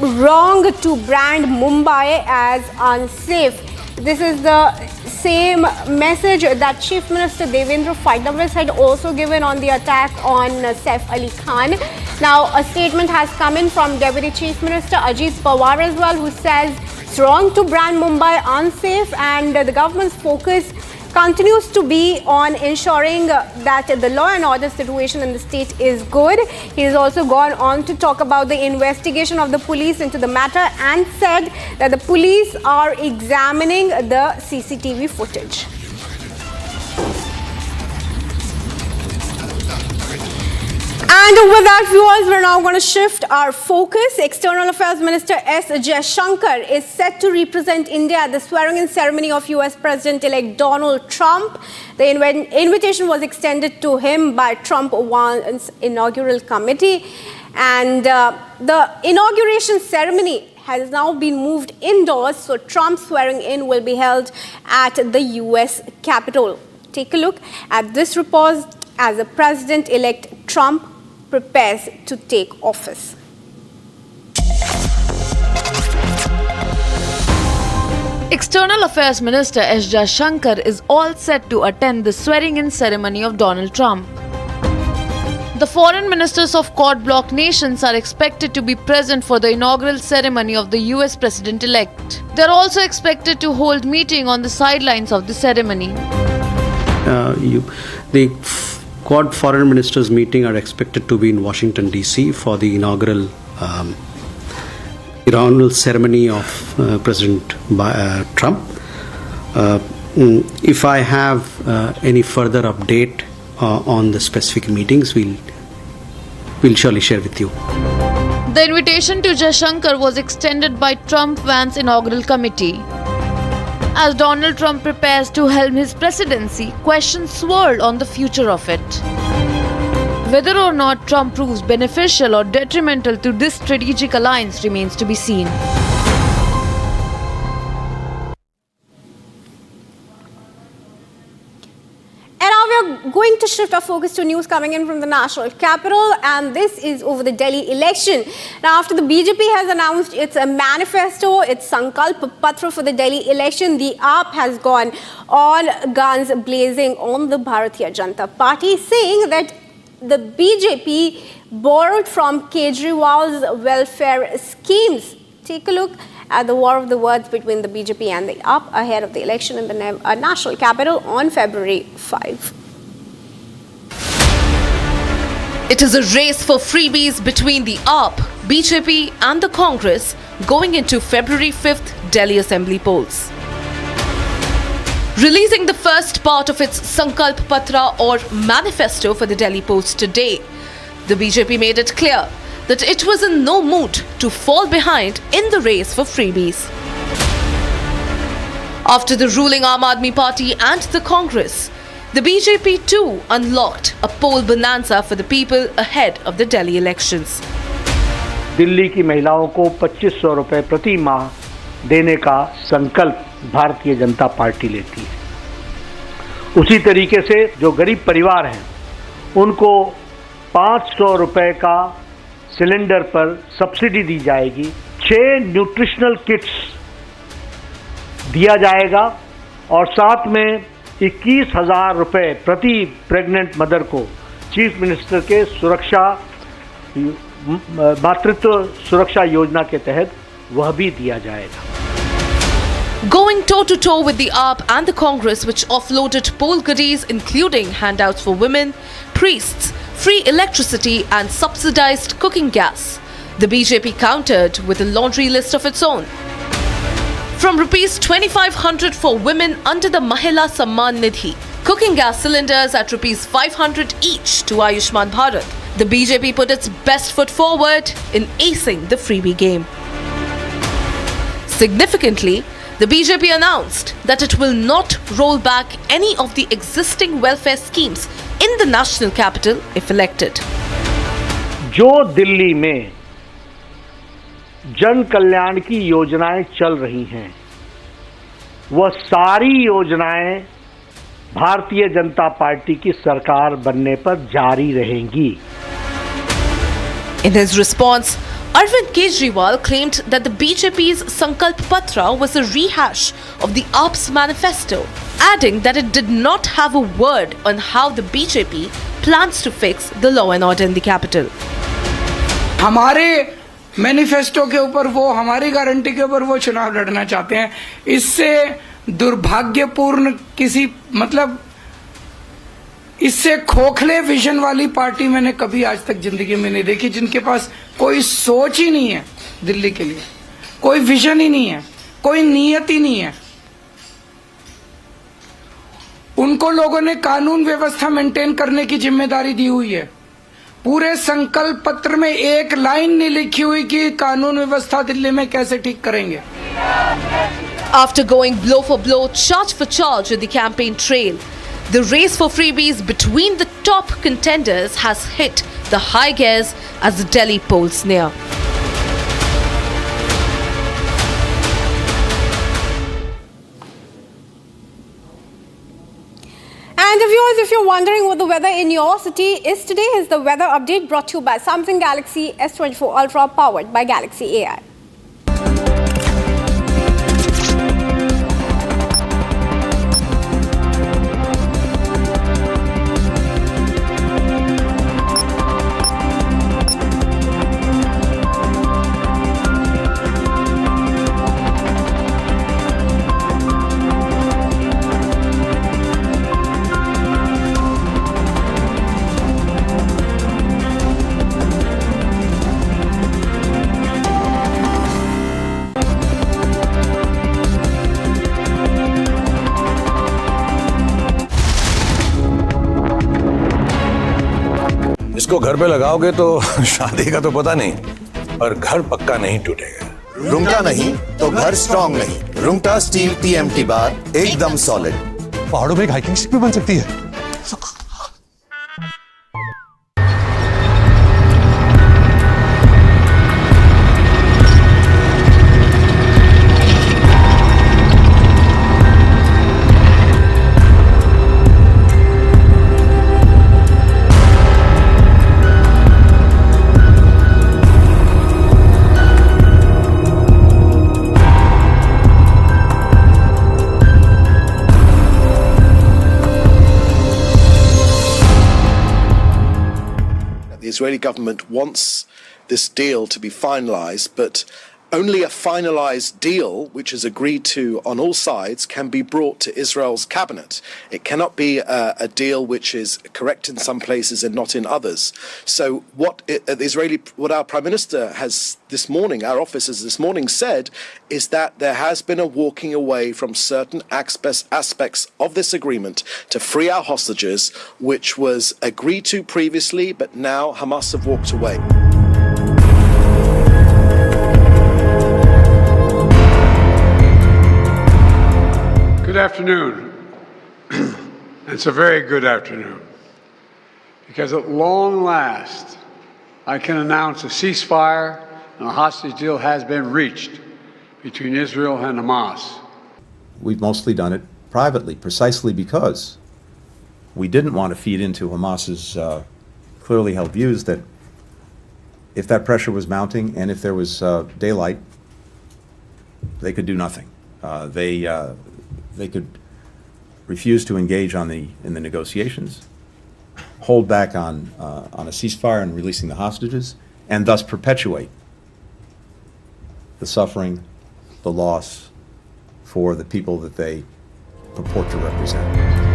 wrong to brand Mumbai as unsafe. This is the same message that Chief Minister Devendra Fadnavis had also given on the attack on Saif Ali Khan. Now, a statement has come in from Deputy Chief Minister Ajit Pawar as well, who says it's wrong to brand Mumbai unsafe, and the government's focus continues to be on ensuring that the law and order situation in the state is good. He has also gone on to talk about the investigation of the police into the matter and said that the police are examining the CCTV footage. And with that, viewers, we're now going to shift our focus. External Affairs Minister S. Jaishankar is set to represent India at the swearing-in ceremony of US President-elect Donald Trump. The invitation was extended to him by Trump-One's inaugural committee. And the inauguration ceremony has now been moved indoors, so Trump's swearing-in will be held at the US Capitol. Take a look at this report as the President-elect Trump prepares to take office. External Affairs Minister S. Jaishankar is all set to attend the swearing-in ceremony of Donald Trump. The foreign ministers of Quad bloc nations are expected to be present for the inaugural ceremony of the US President-elect. They are also expected to hold meeting on the sidelines of the ceremony. The Quad foreign ministers meeting are expected to be in Washington DC for the inaugural ceremony of President Trump. If I have any further update on the specific meetings, we'll surely share with you. The invitation to Jaishankar was extended by Trump-Vance inaugural committee. As Donald Trump prepares to helm his presidency, questions swirl on the future of it. Whether or not Trump proves beneficial or detrimental to this strategic alliance remains to be seen. And now we're going to shift our focus to news coming in from the national capital, and this is over the Delhi election. Now, after the BJP has announced its manifesto, its Sankalp Patra for the Delhi election, the AAP has gone all guns blazing on the Bharatiya Janata Party, saying that the BJP borrowed from Kejriwal's welfare schemes. Take a look at the war of the words between the BJP and the AAP ahead of the election in the national capital on February 5. It is a race for freebies between the AAP, BJP and the Congress going into February 5th Delhi Assembly polls. Releasing the first part of its Sankalp Patra or manifesto for the Delhi Post today, the BJP made it clear that it was in no mood to fall behind in the race for freebies. After the ruling Aam Aadmi Party and the Congress, the BJP too unlocked a poll bonanza for the people ahead of the Delhi elections. Delhi की महिलाओं को 2500 रुपए प्रति माह देने का संकल्प Bharatiya Janata party लेती है। उसी तरीके से जो गरीब परिवार हैं उनको 500 रुपए का सिलेंडर पर सब्सिडी दी जाएगी। 6 न्यूट्रिशनल किट्स दिया जाएगा और साथ में 21,000 रुपए प्रति प्रेग्नेंट मदर को चीफ मिनिस्टर के मातृत्व सुरक्षा योजना के तहत वह भी दिया जाएगा। Going toe-to-toe with the AAP and the Congress, which offloaded poll goodies including handouts for women, priests, free electricity and subsidized cooking gas, the BJP countered with a laundry list of its own. From rupees 2,500 for women under the Mahila Samman Nidhi, cooking gas cylinders at rupees 500 each to Ayushman Bharat, the BJP put its best foot forward in acing the freebie game. Significantly, the BJP announced that it will not roll back any of the existing welfare schemes in the national capital if elected. जो दिल्ली में जन कल्याण की योजनाएं चल रही हैं, वह सारी योजनाएं भारतीय जनता पार्टी की सरकार बनने पर जारी रहेंगी। In his response, Arvind Kejriwal claimed that the BJP's Sankalp Patra was a rehash of the AAP's manifesto, adding that it did not have a word on how the BJP plans to fix the law and order in the capital. हमारे manifesto के ऊपर वो, हमारी guarantee के ऊपर वो चुनाव लड़ना चाहते हैं। इससे दुर्भाग्यपूर्ण इससे खोखले विजन वाली पार्टी मैंने कभी आज तक जिंदगी में नहीं देखी, जिनके पास कोई सोच ही नहीं है दिल्ली के लिए, कोई विजन ही नहीं है, कोई नीयत ही नहीं है। उनको लोगों ने कानून व्यवस्था मेंटेन करने की जिम्मेदारी दी हुई है। पूरे संकल्प पत्र में एक लाइन नहीं लिखी हुई कि कानून व्यवस्था दिल्ली में कैसे ठीक करेंगे। After going blow for blow, charge for charge with the campaign trail, the race for freebies between the top contenders has hit the high gears as the Delhi polls near. And viewers, if you're wondering what the weather in your city is today, is the weather update brought to you by Samsung Galaxy S24 Ultra, powered by Galaxy AI. इसको घर पे लगाओगे तो शादी का तो पता नहीं, पर घर पक्का नहीं टूटेगा। रुंगटा नहीं तो घर स्ट्रॉन्ग नहीं। रुंगटा स्टील TMT बार एकदम सॉलिड। पहाड़ों में एक हाइकिंग शिप भी बन सकती है। The Israeli government wants this deal to be finalized, but only a finalized deal, which is agreed to on all sides, can be brought to Israel's cabinet. It cannot be a deal which is correct in some places and not in others. So what our Prime Minister has this morning, our office has this morning said, is that there has been a walking away from certain aspects of this agreement to free our hostages, which was agreed to previously, but now Hamas have walked away. Good afternoon. It's a very good afternoon, because at long last I can announce a ceasefire and a hostage deal has been reached between Israel and Hamas. We've mostly done it privately, precisely because we didn't want to feed into Hamas's clearly held views that if that pressure was mounting and if there was daylight, they could do nothing. They could refuse to engage in the negotiations, hold back on a ceasefire and releasing the hostages, and thus perpetuate the suffering, the loss for the people that they purport to represent.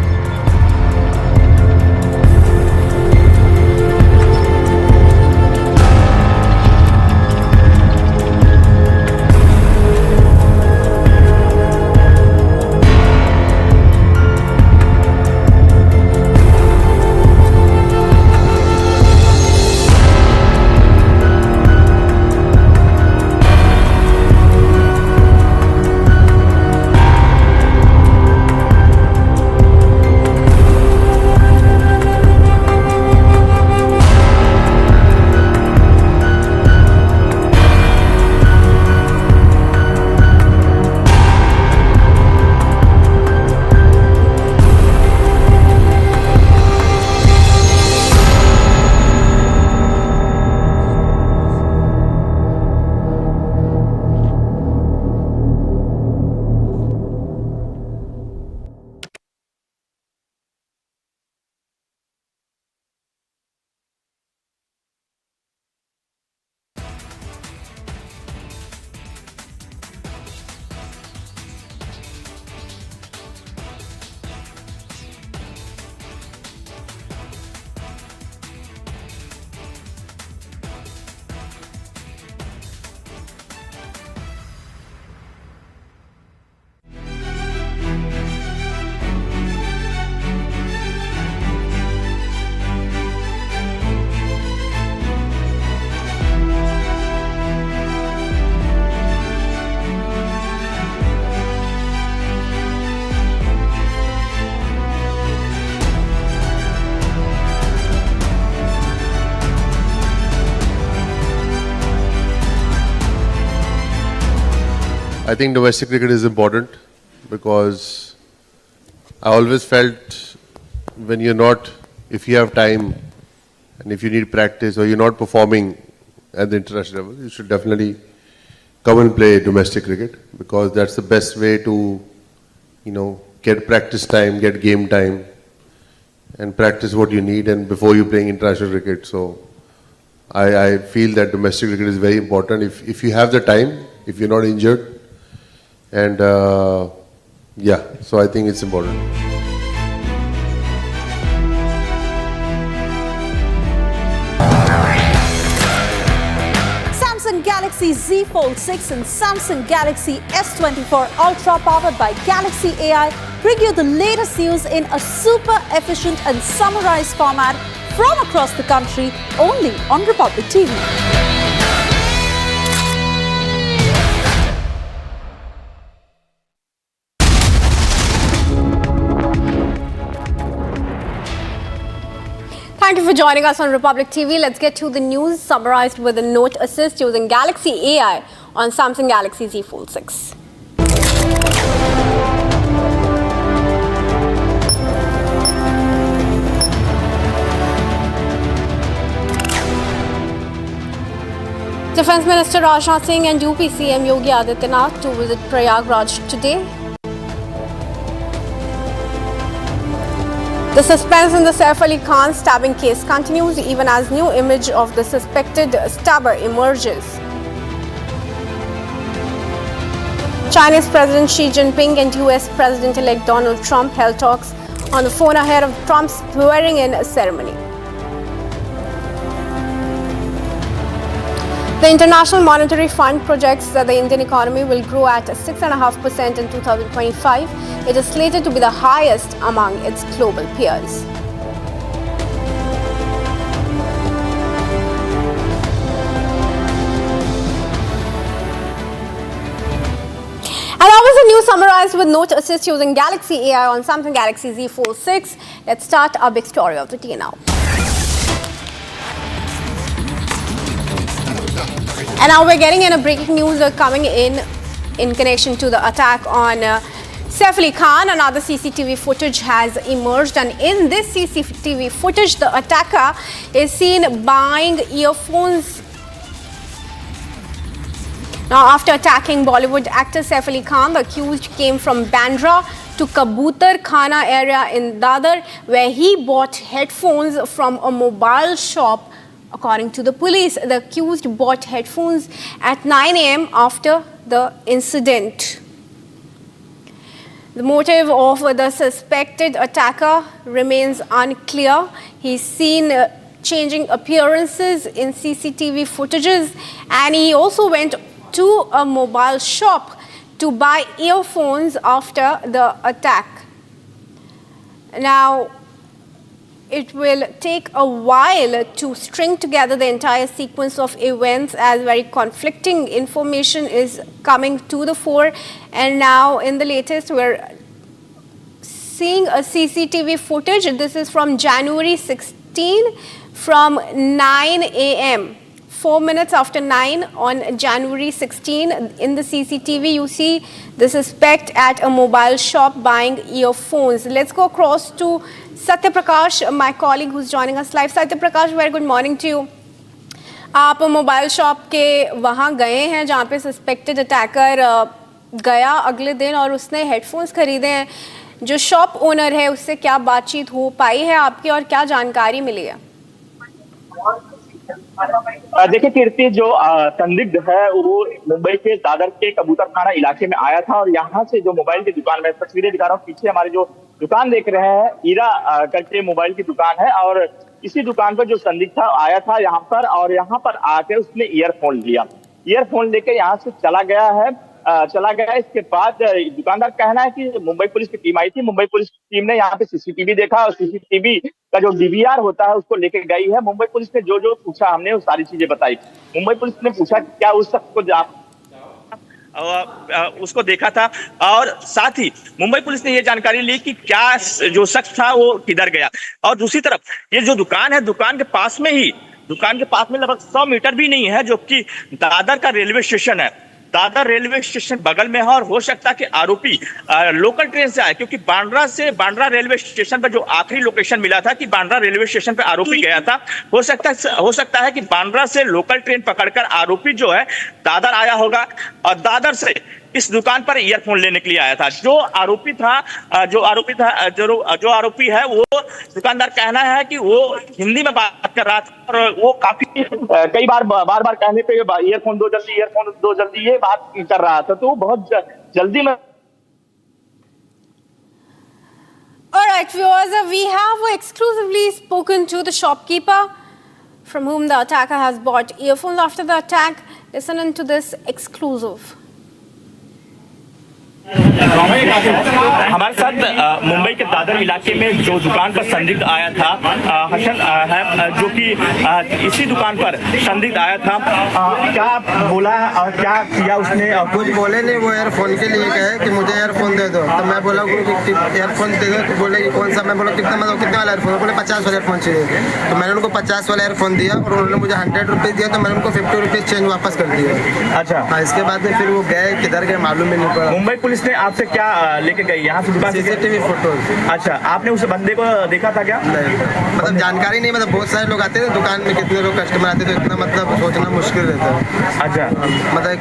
I think domestic cricket is important because I always felt when you're not, if you have time and if you need practice or you're not performing at the international level, you should definitely come and play domestic cricket because that's the best way to, get practice time, get game time and practice what you need and before you're playing international cricket. So I feel that domestic cricket is very important if you have the time, if you're not injured. And so I think it's important. Samsung Galaxy Z Fold 6 and Samsung Galaxy S24 Ultra powered by Galaxy AI bring you the latest news in a super efficient and summarized format from across the country only on Republic TV. Thank you for joining us on Republic TV. Let's get to the news summarized with a note assist using Galaxy AI on Samsung Galaxy Z Fold 6. Defence Minister Rajnath Singh and UP CM Yogi Adityanath to visit Prayagraj today. The suspense in the Saif Ali Khan stabbing case continues even as new image of the suspected stabber emerges. Chinese President Xi Jinping and US President-elect Donald Trump held talks on the phone ahead of Trump's swearing-in ceremony. The International Monetary Fund projects that the Indian economy will grow at 6.5% in 2025. It is slated to be the highest among its global peers. And that was the news summarized with note assist using Galaxy AI on Samsung Galaxy Z Fold 6. Let's start our big story of the day now. And now we're getting in a breaking news coming in connection to the attack on Saif Ali Khan, another CCTV footage has emerged, and in this CCTV footage, the attacker is seen buying earphones. Now, after attacking Bollywood actor Saif Ali Khan, the accused came from Bandra to Kabutar Khana area in Dadar, where he bought headphones from a mobile shop. According to the police, the accused bought headphones at 9 a.m. after the incident. The motive of the suspected attacker remains unclear. He's seen changing appearances in CCTV footages, and he also went to a mobile shop to buy earphones after the attack. Now, it will take a while to string together the entire sequence of events, as very conflicting information is coming to the fore. And now in the latest, we're seeing a CCTV footage. This is from January 16 from 9 a.m. 4 minutes after 9 on January 16, in the CCTV, you see the suspect at a mobile shop buying earphones. Let's go across to Satya Prakash, my colleague who's joining us live. Satya Prakash, very good morning to you. आप mobile shop के वहाँ गए हैं जहाँ पे suspected attacker गया अगले दिन और उसने हेडफोन्स खरीदे हैं. जो शॉप ओनर है उससे क्या बातचीत हो पाई है आपकी और क्या जानकारी मिली है? देखिए कीर्ति, जो संदिग्ध है वो मुंबई के दादर के कबूतर खाना इलाके में आया था और यहाँ से जो मोबाइल की दुकान में तस्वीरें दिखा रहा हूँ, पीछे हमारी जो दुकान देख रहे हैं ईरा करके मोबाइल की दुकान है और इसी दुकान पर जो संदिग्ध था आया था यहाँ पर और यहाँ पर आकर उसने ईयरफोन लिया. ईयरफोन लेकर यहाँ से चला गया. इसके बाद दुकानदार कहना है कि मुंबई पुलिस की टीम आई थी. मुंबई पुलिस की टीम ने यहाँ पे सीसीटीवी देखा और सीसीटीवी का जो डीवीआर होता है उसको लेके गई है. मुंबई पुलिस ने जो जो पूछा हमने वो सारी चीजें बताई. मुंबई पुलिस ने पूछा क्या उस शख्स को उसको देखा था और साथ ही मुंबई पुलिस ने ये जानकारी ली कि क्या जो शख्स था वो किधर गया. और दूसरी तरफ ये जो दुकान है, दुकान के पास में लगभग 100 मीटर भी नहीं है, जो कि दादर का रेलवे स्टेशन है. दादर रेलवे स्टेशन बगल में है और हो सकता है कि आरोपी लोकल ट्रेन से आए, क्योंकि बांद्रा रेलवे स्टेशन पर जो आखिरी लोकेशन मिला था कि बांद्रा रेलवे स्टेशन पर आरोपी गया था, हो सकता है कि बांद्रा से लोकल ट्रेन पकड़कर आरोपी जो है दादर आया होगा और दादर से इस दुकान पर ईयरफोन लेने के लिए आया था. जो आरोपी है वो दुकानदार कहना है कि वो हिंदी में बात कर रहा था और वो काफी कई बार कहने पे ईयरफोन दो जल्दी ये बात कर रहा था, तो वो बहुत जल्दी में. All right, viewers, we have exclusively spoken to the shopkeeper from whom the attacker has bought earphones after the attack. Listen to this exclusive. हमारे साथ मुंबई के दादर इलाके में जो दुकान पर संदिग्ध आया था हसन है, जो कि इसी दुकान पर संदिग्ध आया था. क्या बोला और क्या किया उसने? कुछ बोले नहीं, वो एयरफोन के लिए कहे कि मुझे एयरफोन दे दो. तो मैं बोला एयरफोन दे दो. तो बोले कि कौन सा? मैं बोला कितने वाला एयरफोन? बोले 50 वाला एयरफोन चाहिए. तो मैंने उनको 50 वाला एयरफोन दिया और उन्होंने मुझे 100 रुपीज़ दिया. तो मैंने उनको 50 रुपीज़ चेंज वापस कर दिया. अच्छा. हाँ, इसके बाद में फिर वो गए, किधर गए मालूम ही नहीं पड़ा. मुंबई पुलिस ने आपसे क्या लेके गई यहाँ से दुकान? CCTV photo. अच्छा, आपने उस बंदे को देखा था क्या? नहीं, मतलब जानकारी नहीं. मतलब बहुत सारे लोग आते हैं दुकान में, कितने लोग कस्टमर आते हैं, तो इतना मतलब सोचना मुश्किल रहता है. अच्छा, मतलब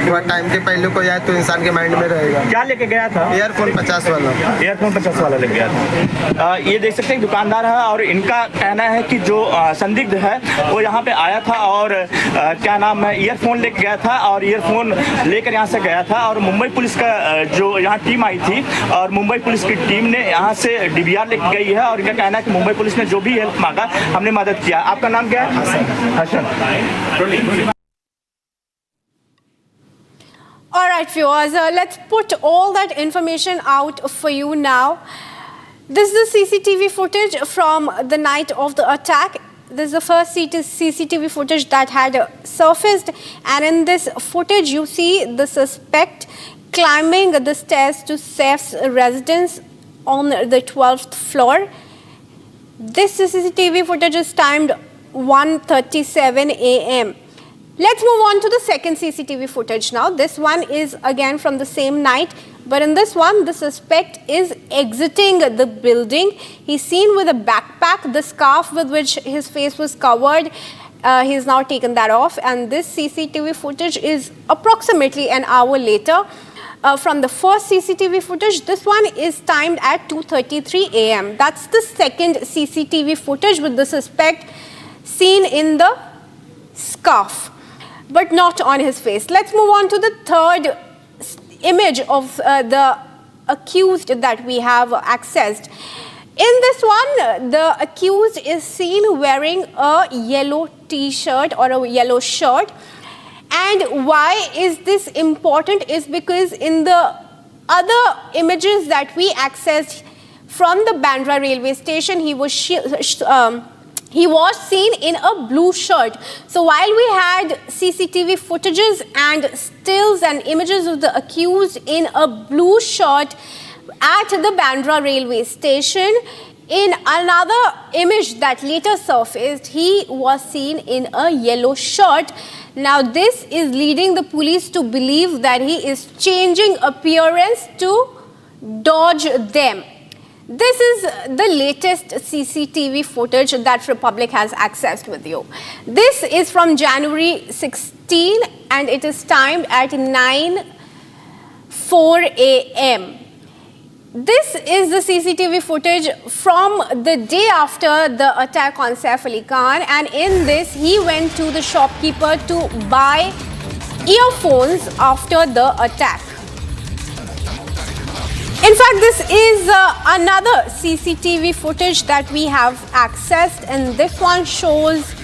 थोड़ा टाइम के पहले कोई आए तो इंसान के माइंड में रहेगा. क्या लेके गया था? ईयरफोन 50 वाला. ईयरफोन 50 वाला लेके गया था. ये देख सकते हैं दुकानदार है और इनका कहना है कि जो संदिग्ध है वो यहाँ पे आया था और क्या नाम है, ईयरफोन लेके गया था और ईयरफोन लेकर यहाँ से गया था. और मुंबई पुलिस का जो यहाँ टीम आई थी और मुंबई पुलिस की टीम ने यहाँ से डीवीआर लेके गई है और इनका कहना है कि मुंबई पुलिस ने जो भी हेल्प मांगा हमने मदद किया. आपका नाम क्या है? Hasan. All right, viewers, let's put all that information out for you now. This is the CCTV footage from the night of the attack. This is the first CCTV footage that had surfaced, and in this footage you see the suspect climbing the stairs to Saif's residence on the 12th floor. This CCTV footage is timed 1:37 a.m. Let's move on to the second CCTV footage now. This one is again from the same night, but in this one, the suspect is exiting the building. He's seen with a backpack, the scarf with which his face was covered. He's now taken that off, and this CCTV footage is approximately an hour later. From the first CCTV footage, this one is timed at 2:33 a.m. That's the second CCTV footage with the suspect seen in the scarf, but not on his face. Let's move on to the third image of the accused that we have accessed. In this one, the accused is seen wearing a yellow t-shirt or a yellow shirt. And why is this important is because in the other images that we accessed from the Bandra railway station, he was seen in a blue shirt. So while we had CCTV footages and stills and images of the accused in a blue shirt at the Bandra railway station, in another image that later surfaced, he was seen in a yellow shirt. Now this is leading the police to believe that he is changing appearance to dodge them. This is the latest CCTV footage that Republic has accessed with you. This is from January 16 and it is timed at 9:04 a.m. This is the CCTV footage from the day after the attack on Saif Ali Khan, and in this he went to the shopkeeper to buy earphones after the attack. In fact, this is another CCTV footage that we have accessed, and this one shows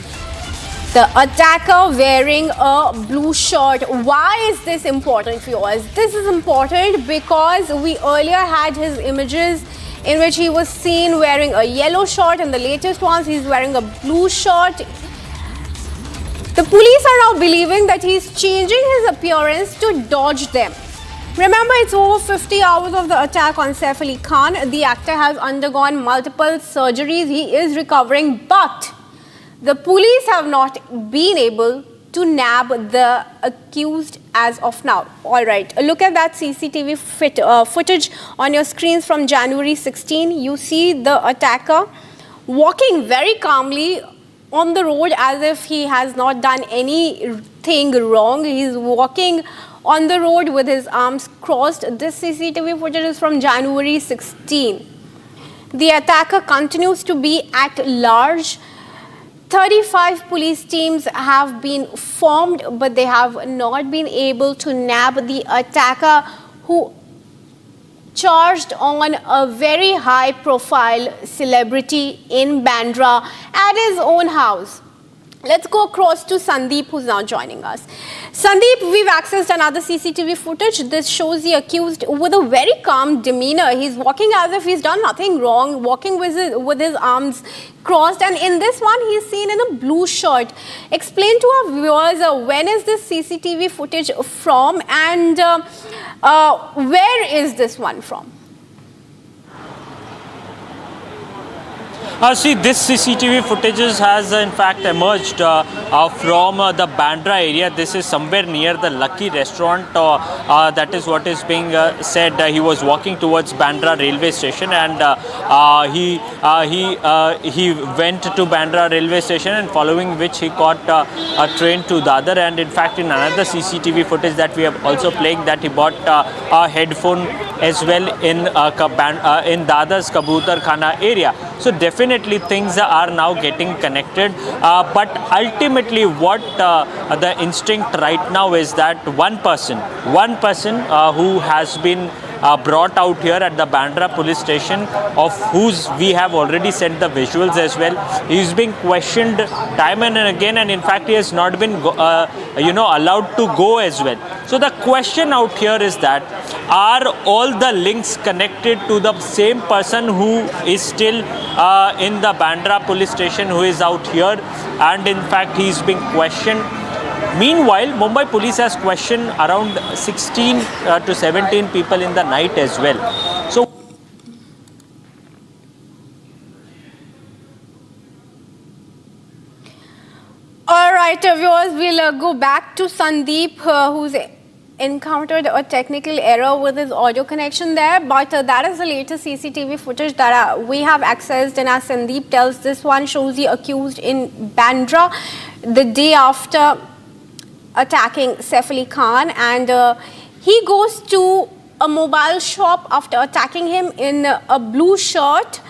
the attacker wearing a blue shirt. Why is this important, viewers? This is important because we earlier had his images in which he was seen wearing a yellow shirt, and the latest ones he's wearing a blue shirt. The police are now believing that he's changing his appearance to dodge them. Remember, it's over 50 hours of the attack on Saif Ali Khan. The actor has undergone multiple surgeries. He is recovering, but the police have not been able to nab the accused as of now. All right, look at that CCTV footage on your screens from January 16. You see the attacker walking very calmly on the road as if he has not done anything wrong. He's walking on the road with his arms crossed. This CCTV footage is from January 16. The attacker continues to be at large. 35 police teams have been formed, but they have not been able to nab the attacker who charged on a very high-profile celebrity in Bandra at his own house. Let's go across to Sandeep, who's now joining us. Sandeep, we've accessed another CCTV footage. This shows the accused with a very calm demeanor. He's walking as if he's done nothing wrong, walking with his arms crossed. And in this one, he's seen in a blue shirt. Explain to our viewers, when is this CCTV footage from, and where is this one from? See, this CCTV footage has in fact emerged from the Bandra area. This is somewhere near the Lucky restaurant. That is what is being said. He was walking towards Bandra railway station, and he went to Bandra railway station, and following which he caught a train to Dadar. And in fact, in another CCTV footage that we have also playing, that he bought a headphone as well in Dadar's Kabutar Khana area. So definitely things are now getting connected, but ultimately what the instinct right now is that one person who has been brought out here at the Bandra police station, of whose we have already sent the visuals as well. He is being questioned time and again, and in fact he has not been allowed to go as well. So the question out here is that, are all the links connected to the same person who is still in the Bandra police station, who is out here, and in fact he is being questioned. Meanwhile, Mumbai police has questioned around 16 to 17 people in the night as well. So all right. right, viewers, we'll go back to Sandeep, who's encountered a technical error with his audio connection there, but that is the latest CCTV footage that we have accessed, and as Sandeep tells, this one shows the accused in Bandra the day after attacking Saif Ali Khan, and he goes to a mobile shop after attacking him in a blue shirt,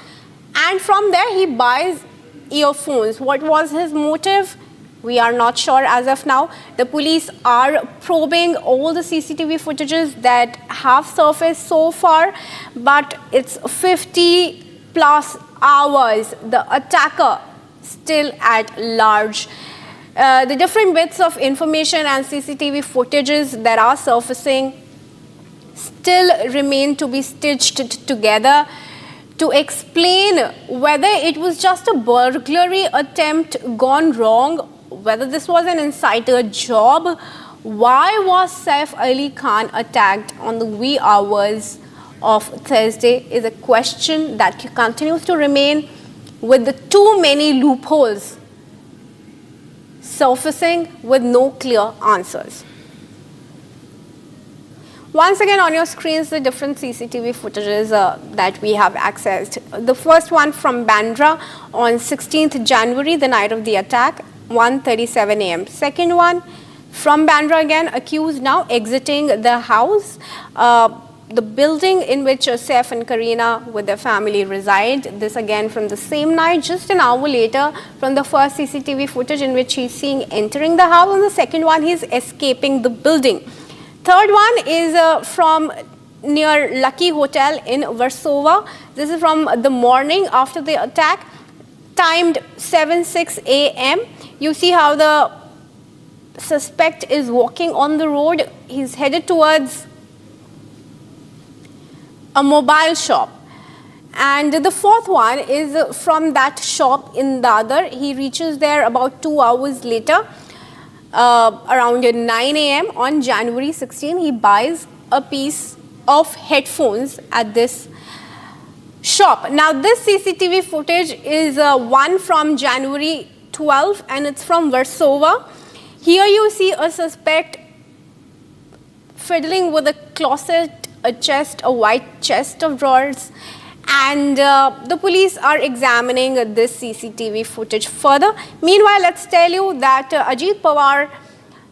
and from there he buys earphones. What was his motive? We are not sure as of now. The police are probing all the CCTV footages that have surfaced so far, but it's 50 plus hours. The attacker still at large. The different bits of information and CCTV footages that are surfacing still remain to be stitched together to explain whether it was just a burglary attempt gone wrong, whether this was an insider job, why was Saif Ali Khan attacked on the wee hours of Thursday is a question that continues to remain, with the too many loopholes surfacing with no clear answers. Once again on your screens, the different CCTV footages that we have accessed. The first one from Bandra on 16th January, the night of the attack, 1:37 a.m. Second one from Bandra again, accused now exiting the house, the building in which Saif and Kareena with their family reside. This again from the same night, just an hour later from the first CCTV footage in which he's seen entering the house, and the second one he's escaping the building. Third one is from near Lucky Hotel in Warsaw. This is from the morning after the attack, timed 7:06 a.m. You see how the suspect is walking on the road. He's headed towards a mobile shop. And the fourth one is from that shop in Dadar. He reaches there about 2 hours later, around 9 a.m. on January 16. He buys a piece of headphones at this shop. Now this CCTV footage is one from January 12 and it's from Warsaw. Here you see a suspect fiddling with a closet, a chest, a white chest of drawers, and the police are examining this CCTV footage further. Meanwhile, let's tell you that Ajit Pawar,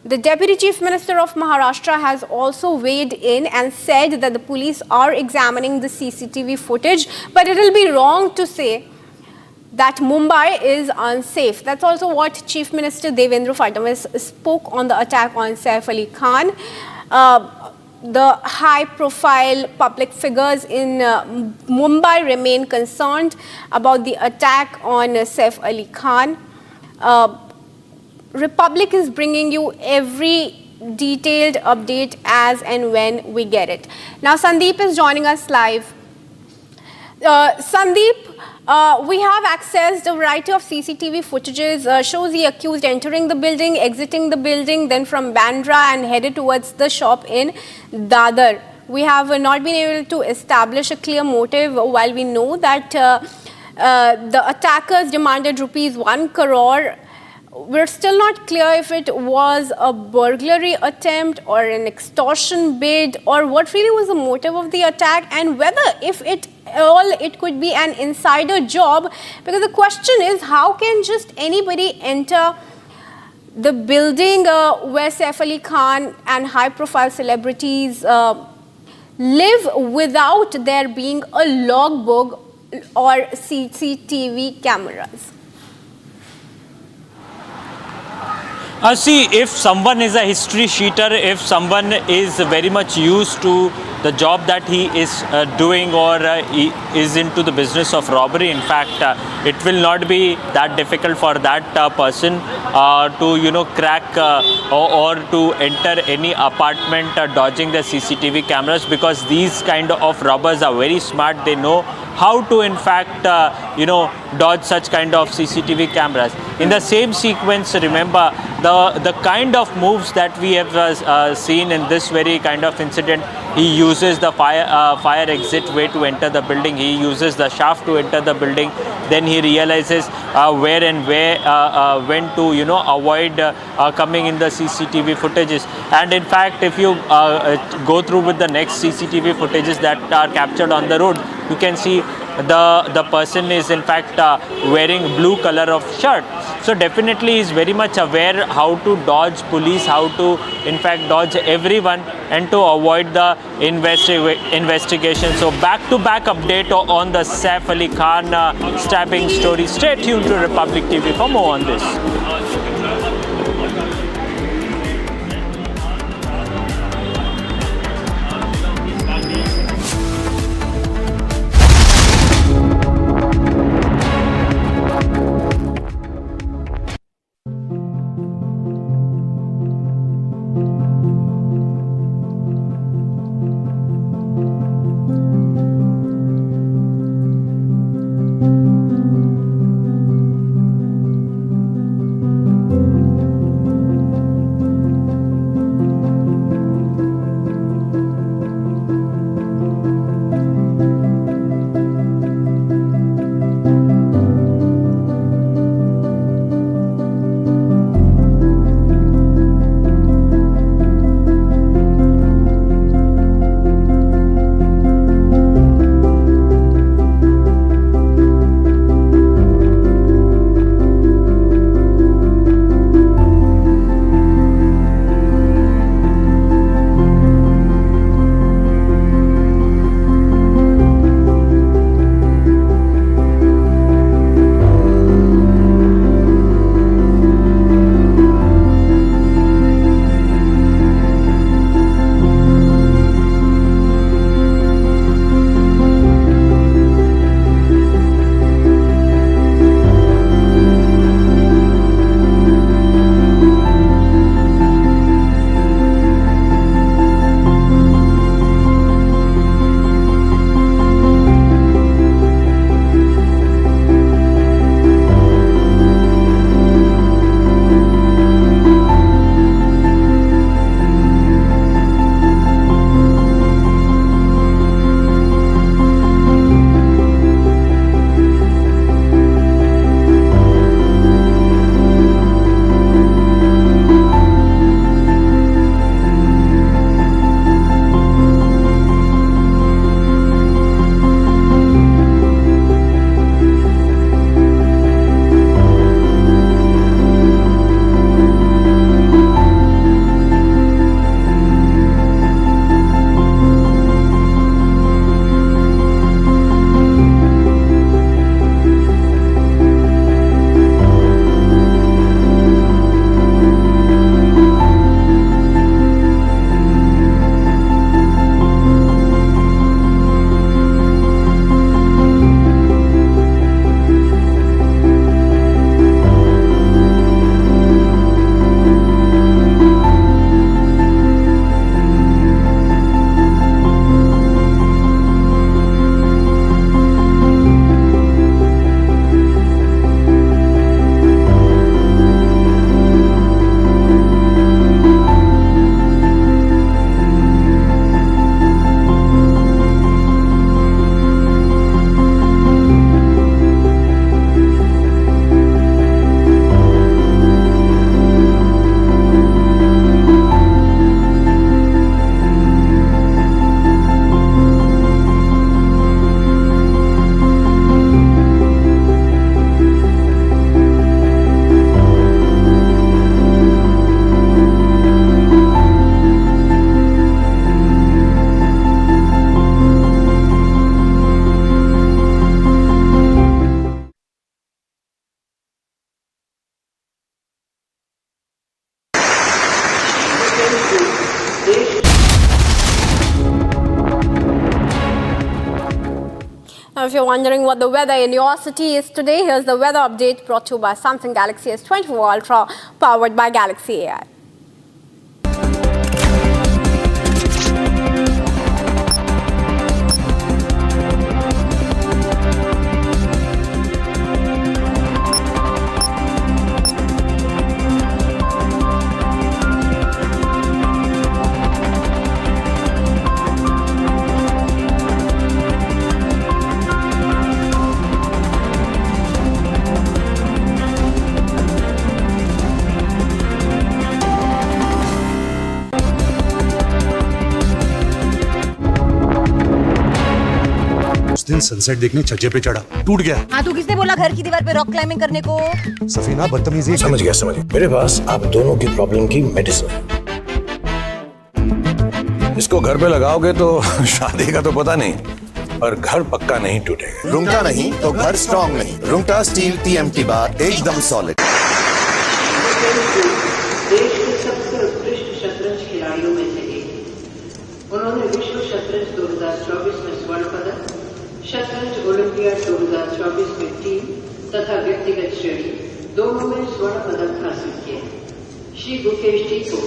the Deputy Chief Minister of Maharashtra, has also weighed in and said that the police are examining the CCTV footage, but it will be wrong to say that Mumbai is unsafe. That's also what Chief Minister Devendra Fadnavis spoke on the attack on Saif Ali Khan. The high-profile public figures in Mumbai remain concerned about the attack on Saif Ali Khan. Republic is bringing you every detailed update as and when we get it. Now, Sandeep is joining us live. Sandeep, we have accessed a variety of CCTV footages, shows the accused entering the building, exiting the building, then from Bandra and headed towards the shop in Dadar. We have not been able to establish a clear motive, while we know that the attackers demanded ₹1 crore. We're still not clear if it was a burglary attempt or an extortion bid, or what really was the motive of the attack, and whether if it could be an insider job, because the question is, how can just anybody enter the building where Saif Ali Khan and high-profile celebrities live without there being a logbook or CCTV cameras? See, if someone is a history sheeter, if someone is very much used to the job that he is doing, or he is into the business of robbery, in fact, it will not be that difficult for that person to, crack or to enter any apartment dodging the CCTV cameras, because these kind of robbers are very smart. They know how to in fact dodge such kind of CCTV cameras. In the same sequence, remember the kind of moves that we have seen in this very kind of incident. He uses the fire exit way to enter the building. He uses the shaft to enter the building. Then he realizes where and when to avoid coming in the CCTV footages. And in fact, if you go through with the next CCTV footages that are captured on the road, you can see the person is in fact wearing blue color of shirt. So definitely is very much aware how to dodge police, how to in fact dodge everyone and to avoid the investigation. So back-to-back update on the Saif Ali Khan stabbing story. Stay tuned to Republic TV for more on this. Now, if you're wondering what the weather in your city is today, here's the weather update brought to you by Samsung Galaxy S24 Ultra, powered by Galaxy AI. Sunset देखने छज्जे पे चढ़ा, टूट गया। हाँ तो किसने बोला घर की दीवार पे रॉक क्लाइंबिंग करने को? सफीना बदतमीजी। समझ गया। मेरे पास आप दोनों की प्रॉब्लम की मेडिसिन है। इसको घर पे लगाओगे तो शादी का तो पता नहीं, पर घर पक्का नहीं टूटेगा। रुंगटा नहीं तो घर स्ट्रॉन्ग नहीं। रुंगटा स्टील TMT बार एकदम सॉलिड। देश के सबसे उत्कृष्ट शतरंज खिलाड़ियों में से एक। उन्होंने विश्व शतरंज 2024 में स्वर्ण पदक, शतरंज ओलंपियाड 2024 में टीम तथा व्यक्तिगत श्रेणी दोनों में स्वर्ण पदक हासिल किए। श्री गुकेश जी को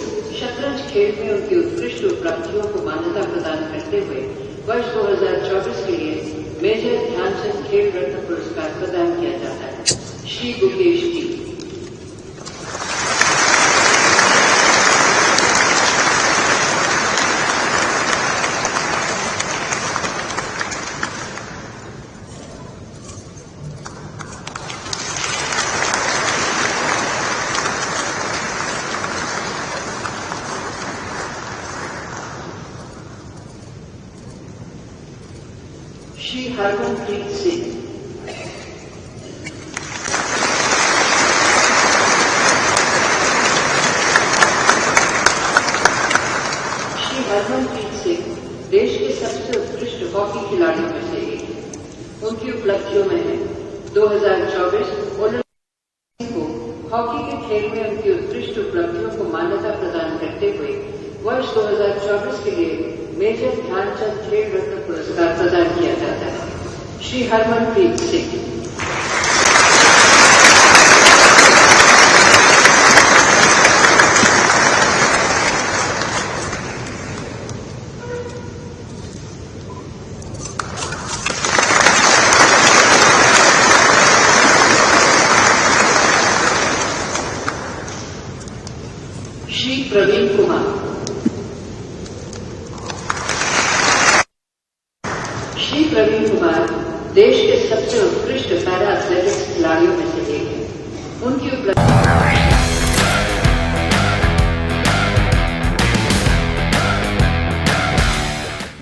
शतरंज खेल में उनकी उत्कृष्ट उपलब्धियों को मान्यता प्रदान करते हुए वर्ष 2024 के लिए मेजर ध्यानचंद खेल रत्न पुरस्कार प्रदान किया जाता है। श्री गुकेश जी। श्री हरमनप्रीत सिंह। श्री हरमनप्रीत सिंह देश के सबसे उत्कृष्ट हॉकी खिलाड़ियों में से एक। उनकी उपलब्धियों में है 2024 ओलंपिक को हॉकी के खेल में उनकी उत्कृष्ट उपलब्धियों को मान्यता प्रदान करते हुए वर्ष 2024 के लिए मेजर ध्यानचंद खेल रत्न पुरस्कार प्रदान किया जाता है। श्री हरमनप्रीत सिंह। श्री प्रवीण कुमार। श्री प्रवीण कुमार देश के सबसे उत्कृष्ट पैरा एथलेटिक्स खिलाड़ियों में से एक है। उनकी उपलब्धि।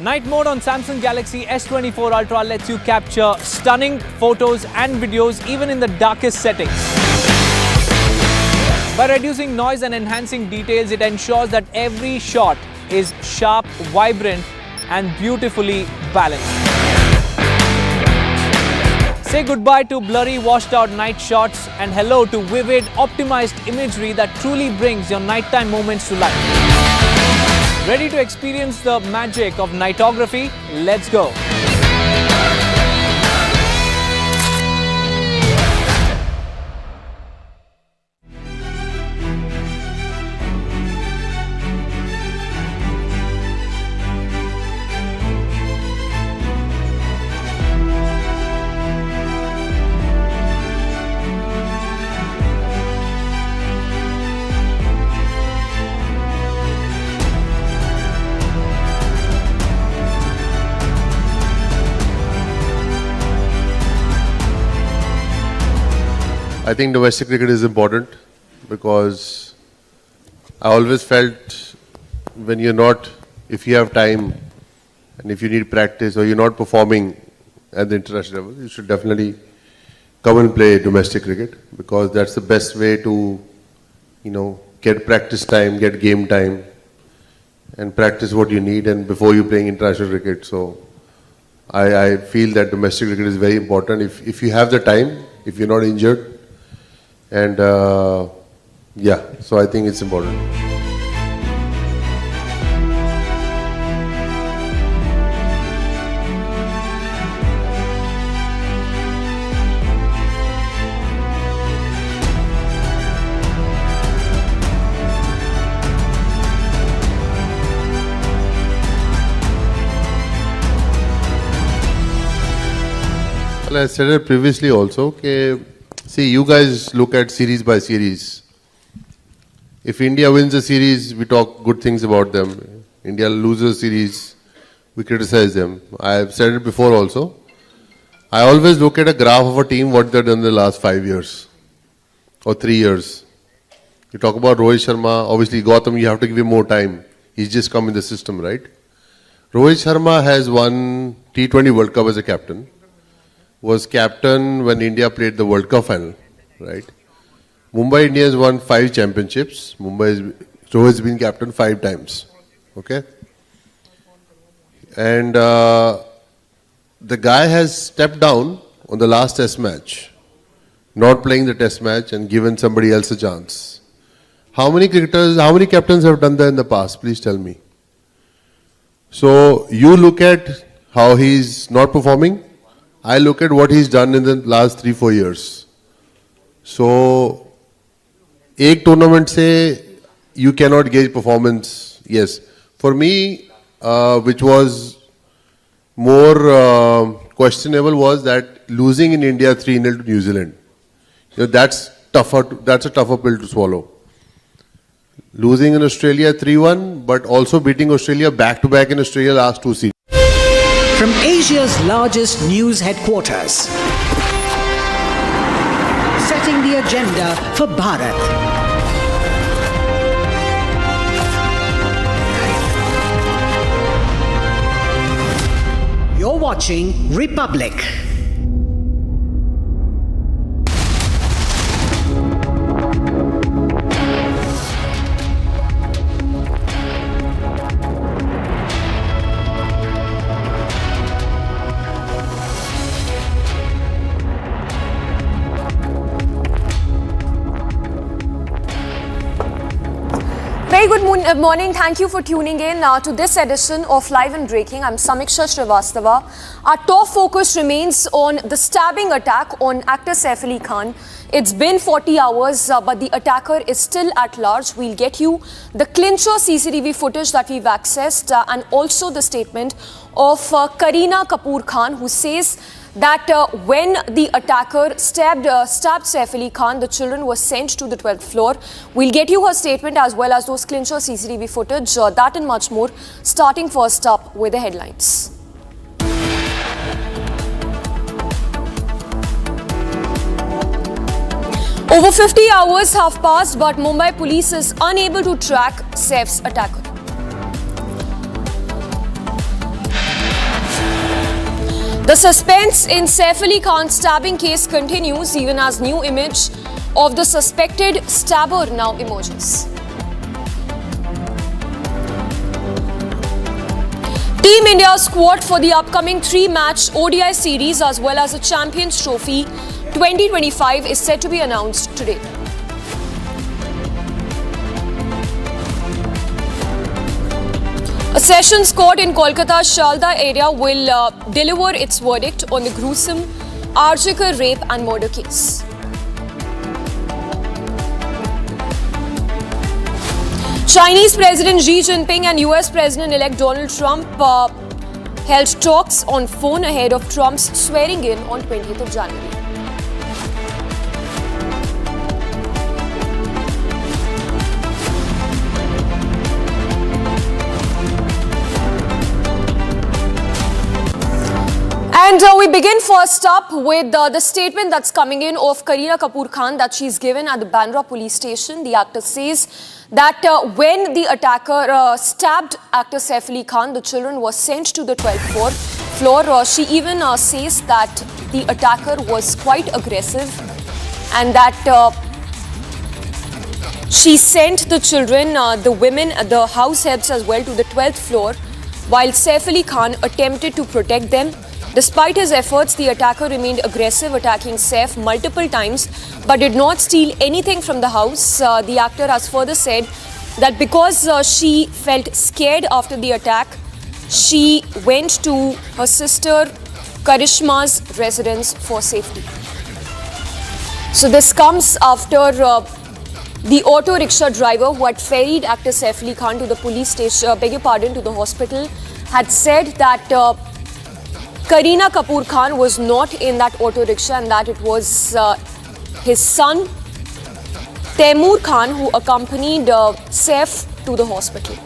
Night mode on Samsung Galaxy S24 Ultra lets you capture stunning photos and videos even in the darkest settings. By reducing noise and enhancing details, it ensures that every shot is sharp, vibrant, and beautifully balanced. Say goodbye to blurry, washed-out night shots and hello to vivid, optimized imagery that truly brings your nighttime moments to life. Ready to experience the magic of nightography? Let's go! I think domestic cricket is important because I always felt when you're not, if you have time and if you need practice or you're not performing at the international level, you should definitely come and play domestic cricket because that's the best way to, get practice time, get game time and practice what you need and before you're playing international cricket. So I feel that domestic cricket is very important if you have the time, if you're not injured. And so I think it's important. Well, I said it previously also, see, you guys look at series by series. If India wins a series, we talk good things about them. India loses a series, we criticize them. I have said it before also. I always look at a graph of a team, what they've done in the last 5 years or 3 years. You talk about Rohit Sharma, obviously Gautam, you have to give him more time. He's just come in the system, right? Rohit Sharma has won T20 World Cup as a captain. was captain when India played the World Cup final, right? Mumbai Indians won 5 championships. Rohit has been captain 5 times, okay? And the guy has stepped down on the last test match, not playing the test match and given somebody else a chance. How many cricketers, how many captains have done that in the past? Please tell me. So you look at how he's not performing. I look at what he's done in the last 3-4 years. So, एक tournament से you cannot gauge performance. Yes, for me, which was more questionable was that losing in India 3-0 to New Zealand. You know, that's tougher. That's a tougher pill to swallow. Losing in Australia 3-1, but also beating Australia back-to-back in Australia last 2 series. From Asia's largest news headquarters, setting the agenda for Bharat. You're watching Republic. Very good morning. Thank you for tuning in to this edition of Live and Breaking. I'm Samiksha Srivastava. Our top focus remains on the stabbing attack on actor Saif Ali Khan. It's been 40 hours, but the attacker is still at large. We'll get you the clincher CCTV footage that we've accessed and also the statement of Kareena Kapoor Khan, who says that when the attacker stabbed Saif Ali Khan, the children were sent to the 12th floor. We'll get you her statement as well as those clincher CCTV footage, that and much more, starting first up with the headlines. Over 50 hours have passed, but Mumbai police is unable to track Saif's attacker. The suspense in Saif Ali Khan's stabbing case continues even as new image of the suspected stabber now emerges. Team India's squad for the upcoming 3-match ODI series as well as the Champions Trophy 2025 is set to be announced today. A sessions court in Kolkata's Saldah area will deliver its verdict on the gruesome Arjikar rape and murder case. Chinese President Xi Jinping and US President-elect Donald Trump held talks on phone ahead of Trump's swearing in on 20th of January. And we begin first up with the statement that's coming in of Kareena Kapoor Khan that she's given at the Bandra police station. The actor says that when the attacker stabbed actor Saif Ali Khan, the children were sent to the 12th floor. She even says that the attacker was quite aggressive and that she sent the children, the women, the house helps as well to the 12th floor while Saif Ali Khan attempted to protect them. Despite his efforts, the attacker remained aggressive, attacking Saif multiple times, but did not steal anything from the house. The actor has further said that because she felt scared after the attack, she went to her sister Karishma's residence for safety. So this comes after the auto rickshaw driver who had ferried actor Saif Ali Khan to the police station, to the hospital, had said that Kareena Kapoor Khan was not in that auto rickshaw and that it was his son Taimur Khan who accompanied Saif to the hospital.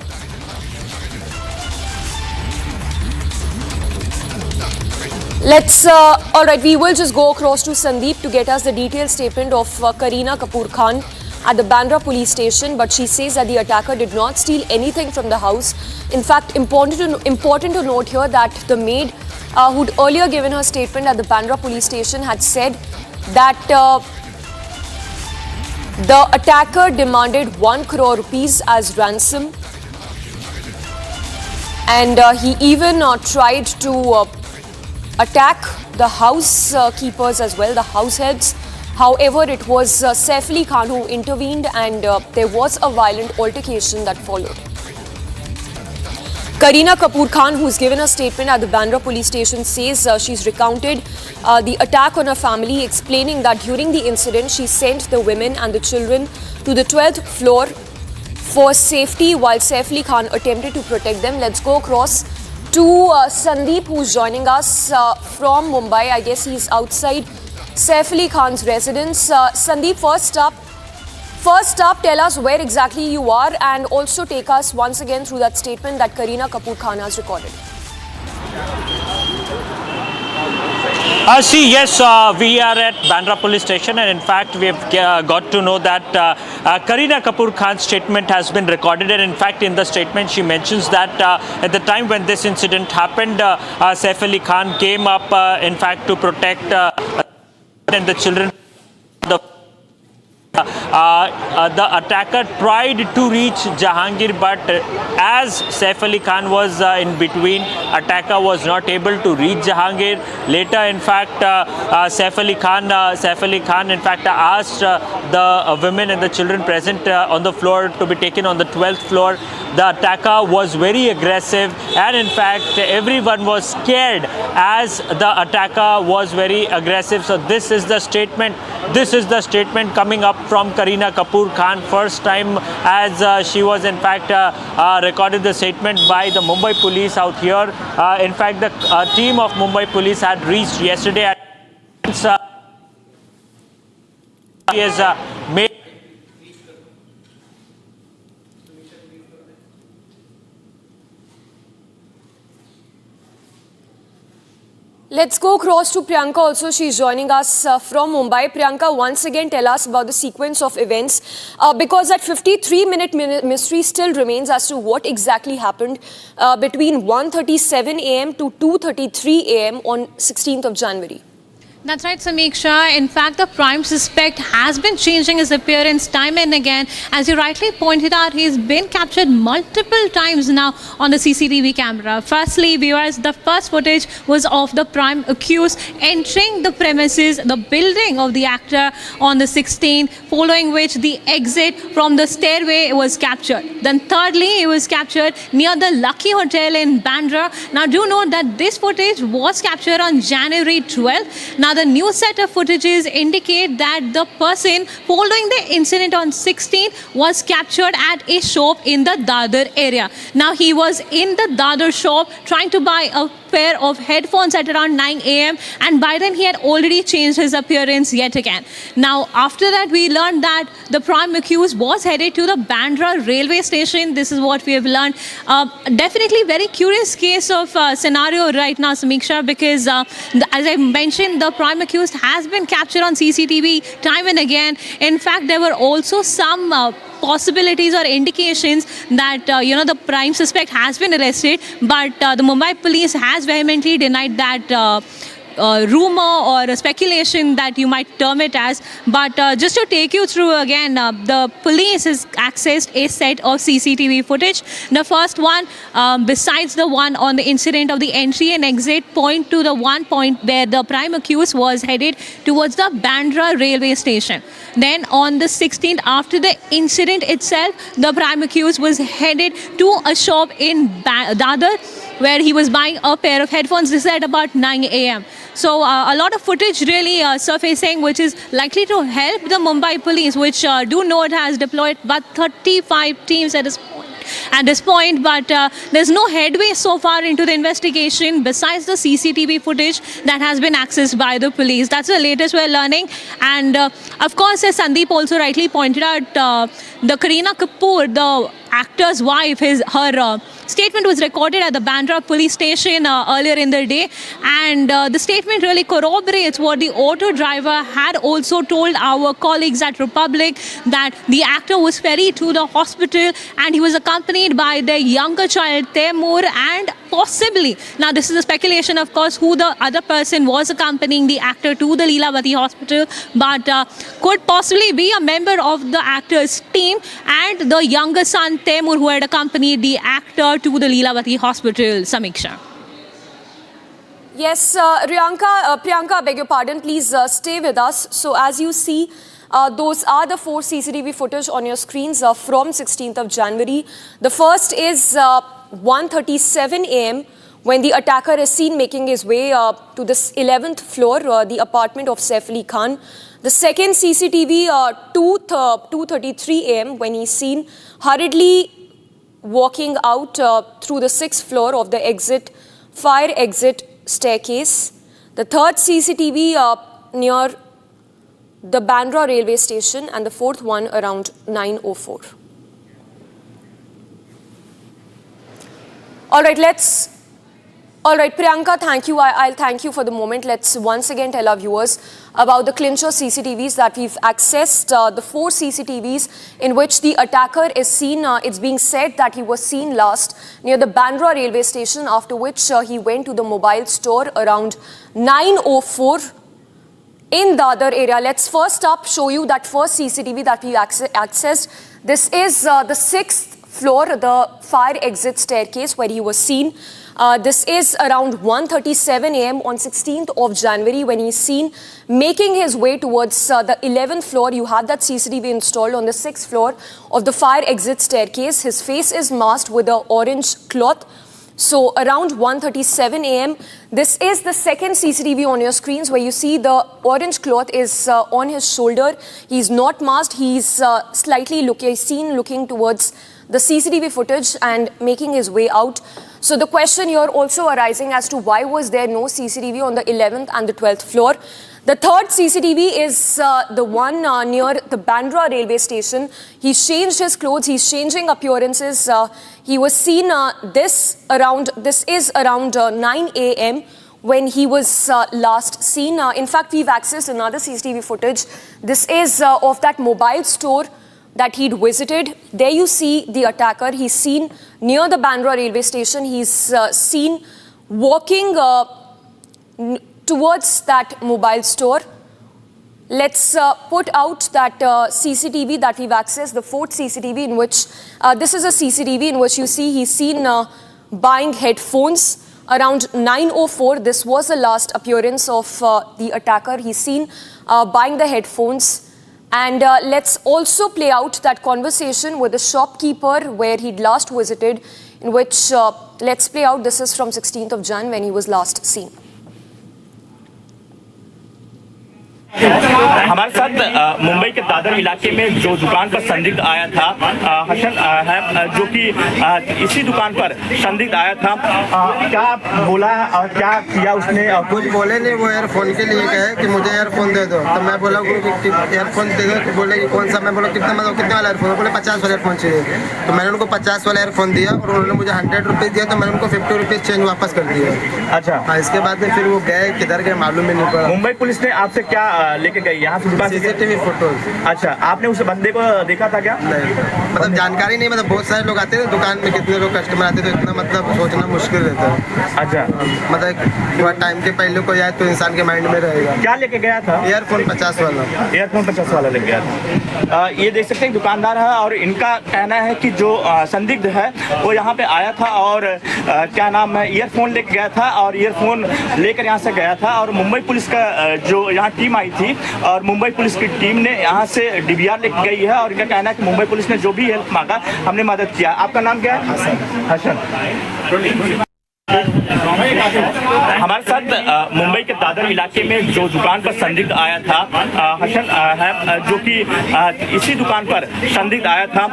Alright, we will just go across to Sandeep to get us the detailed statement of Kareena Kapoor Khan at the Bandra police station, but she says that the attacker did not steal anything from the house. In fact, important to note here that the maid who'd earlier given her statement at the Bandra police station had said that the attacker demanded 1 crore rupees as ransom, and he even tried to attack the house keepers as well, the house heads. However, it was Saif Ali Khan who intervened, and there was a violent altercation that followed. Kareena Kapoor Khan, who's given a statement at the Bandra police station, says she's recounted the attack on her family, explaining that during the incident, she sent the women and the children to the 12th floor for safety while Saif Ali Khan attempted to protect them. Let's go across to Sandeep, who's joining us from Mumbai. I guess he's outside Saif Ali Khan's residence. Sandeep, first up, tell us where exactly you are, and also take us once again through that statement that Kareena Kapoor Khan has recorded. Yes, we are at Bandra police station, and in fact we have got to know that Kareena Kapoor Khan's statement has been recorded, and in fact in the statement she mentions that at the time when this incident happened, Saif Ali Khan came up in fact to protect and the children. The attacker tried to reach Jahangir, but as Saif Ali Khan was in between, attacker was not able to reach Jahangir. Later, in fact, Saif Ali Khan in fact asked the women and the children present on the floor to be taken on the 12th floor. The attacker was very aggressive, and in fact everyone was scared as the attacker was very aggressive. So this is the statement coming up from Kareena Kapoor Khan, first time as she was in fact recorded the statement by the Mumbai police out here. In fact, the team of Mumbai police had reached yesterday at made. Let's go across to Priyanka also. She's joining us from Mumbai. Priyanka, once again tell us about the sequence of events, because that 53-minute mystery still remains as to what exactly happened between 1:37 a.m. to 2:33 a.m. on 16th of January. That's right, Samiksha. In fact, the prime suspect has been changing his appearance time and again. As you rightly pointed out, he's been captured multiple times now on the CCTV camera. Firstly, viewers, the first footage was of the prime accused entering the premises, the building of the actor on the 16th, following which the exit from the stairway was captured. Then thirdly, he was captured near the Lucky Hotel in Bandra. Now, do note that this footage was captured on January 12th. Now, the new set of footages indicate that the person following the incident on 16th was captured at a shop in the Dadar area. Now, he was in the Dadar shop trying to buy a pair of headphones at around 9 a.m. and by then he had already changed his appearance yet again. Now, after that, we learned that the prime accused was headed to the Bandra railway station. This is what we have learned. Definitely very curious case of scenario right now, Samiksha, because as I mentioned, the prime accused has been captured on CCTV time and again. In fact, there were also some possibilities or indications that the prime suspect has been arrested, but the Mumbai police has vehemently denied that rumor or speculation that you might term it as. But just to take you through again, the police has accessed a set of CCTV footage. The first one, besides the one on the incident of the entry and exit, point to the one point where the prime accused was headed towards the Bandra railway station. Then on the 16th, after the incident itself, the prime accused was headed to a shop in Dadar where he was buying a pair of headphones. This is at about 9 a.m. So a lot of footage really surfacing, which is likely to help the Mumbai police, which do note has deployed about 35 teams at this point, but there's no headway so far into the investigation besides the CCTV footage that has been accessed by the police. That's the latest we're learning. And of course, as Sandeep also rightly pointed out, the Kareena Kapoor, the actor's wife, her statement was recorded at the Bandra police station earlier in the day, and the statement really corroborates what the auto driver had also told our colleagues at Republic, that the actor was ferried to the hospital and he was accompanied by their younger child Taimur, and possibly, now this is a speculation of course, who the other person was accompanying the actor to the Leelavati hospital, but could possibly be a member of the actor's team and the younger son Taimur, who had accompanied the actor to the Leelavati hospital. Samiksha. Yes, Priyanka, beg your pardon, please stay with us. So as you see, those are the 4 CCTV footage on your screens from 16th of January. The first is 1:37 a.m. when the attacker is seen making his way to this 11th floor, the apartment of Saif Ali Khan. The second CCTV, 2:33 a.m. when he's seen hurriedly walking out through the 6th floor of the fire exit staircase. The third CCTV near the Bandra railway station, and the fourth one around 9:04. All right, Priyanka, thank you. I'll thank you for the moment. Let's once again tell our viewers about the clincher CCTVs that we've accessed. The 4 CCTVs in which the attacker is seen. It's being said that he was seen last near the Bandra railway station, after which he went to the mobile store around 9:04 in the other area. Let's first up show you that first CCTV that we accessed. This is the 6th floor, the fire exit staircase where he was seen. This is around 1:37 a.m. on 16th of January when he's seen making his way towards the 11th floor. You have that CCTV installed on the 6th floor of the fire exit staircase. His face is masked with an orange cloth. So around 1:37 a.m. This is the second CCTV on your screens where you see the orange cloth is on his shoulder. He's not masked. He's slightly seen looking towards the CCTV footage and making his way out. So the question here also arising as to why was there no CCTV on the 11th and the 12th floor. The third CCTV is the one near the Bandra railway station. He's changed his clothes, he's changing appearances. He was seen, this is around 9 a.m. when he was last seen. In fact, we've accessed another CCTV footage. This is of that mobile store that he'd visited. There you see the attacker. He's seen near the Bandra railway station. He's seen walking towards that mobile store. Let's put out that CCTV that we've accessed, the 4th CCTV in which, this is a CCTV in which you see he's seen buying headphones around 9:04. This was the last appearance of the attacker. He's seen buying the headphones. And let's also play out that conversation with the shopkeeper where he'd last visited, in which, let's play out, this is from 16th of Jan when he was last seen. हमारे साथ मुंबई के दादर इलाके में जो दुकान पर संदिग्ध आया था हसन है, जो कि इसी दुकान पर संदिग्ध आया था, क्या बोला और क्या किया उसने? कुछ बोले नहीं, वो ईयरफोन के लिए कहे कि मुझे ईयरफोन दे दो। तो मैं बोला कि ईयरफोन दे दो, तो बोले कि कौन सा? मैं बोला कितना वाला ईयरफोन? बोले 50 वाला ईयरफोन चाहिए। तो मैंने उनको 50 वाला ईयरफोन दिया और उन्होंने मुझे 100 रुपीज़ दिया, तो मैंने उनको 50 रुपीज़ चेंज वापस कर दिया। अच्छा, हाँ, इसके बाद में फिर वो गए, किधर गए मालूम ही नहीं पड़ा। मुंबई पुलिस ने आपसे क्या लेके गई यहाँ से? दुकान CCTV फोटोज। अच्छा, आपने उस बंदे को देखा था क्या? नहीं, मतलब जानकारी नहीं, मतलब बहुत सारे लोग आते हैं दुकान में, कितने लोग कस्टमर आते हैं, तो इतना मतलब सोचना मुश्किल रहता है। अच्छा, मतलब थोड़ा टाइम के पहले कोई आए तो इंसान के माइंड में रहेगा। क्या लेके गया था? ईयरफोन 50 वाला। ईयरफोन 50 वाला लेके गया था। ये देख सकते हैं दुकानदार है और इनका कहना है कि जो संदिग्ध है वो यहाँ पे आया था और क्या नाम है, ईयरफोन लेके गया था और ईयरफोन लेकर यहाँ से गया था। और मुंबई पुलिस का जो यहाँ टीम आई थी और मुंबई पुलिस की टीम ने यहाँ से DVR लेके गई है और इनका कहना है कि मुंबई पुलिस ने जो भी हेल्प मांगा हमने मदद किया। आपका नाम क्या है? हसन। हमारे साथ मुंबई के दादर इलाके में जो दुकान पर संदिग्ध आया था हसन है, जो कि इसी दुकान पर संदिग्ध आया था,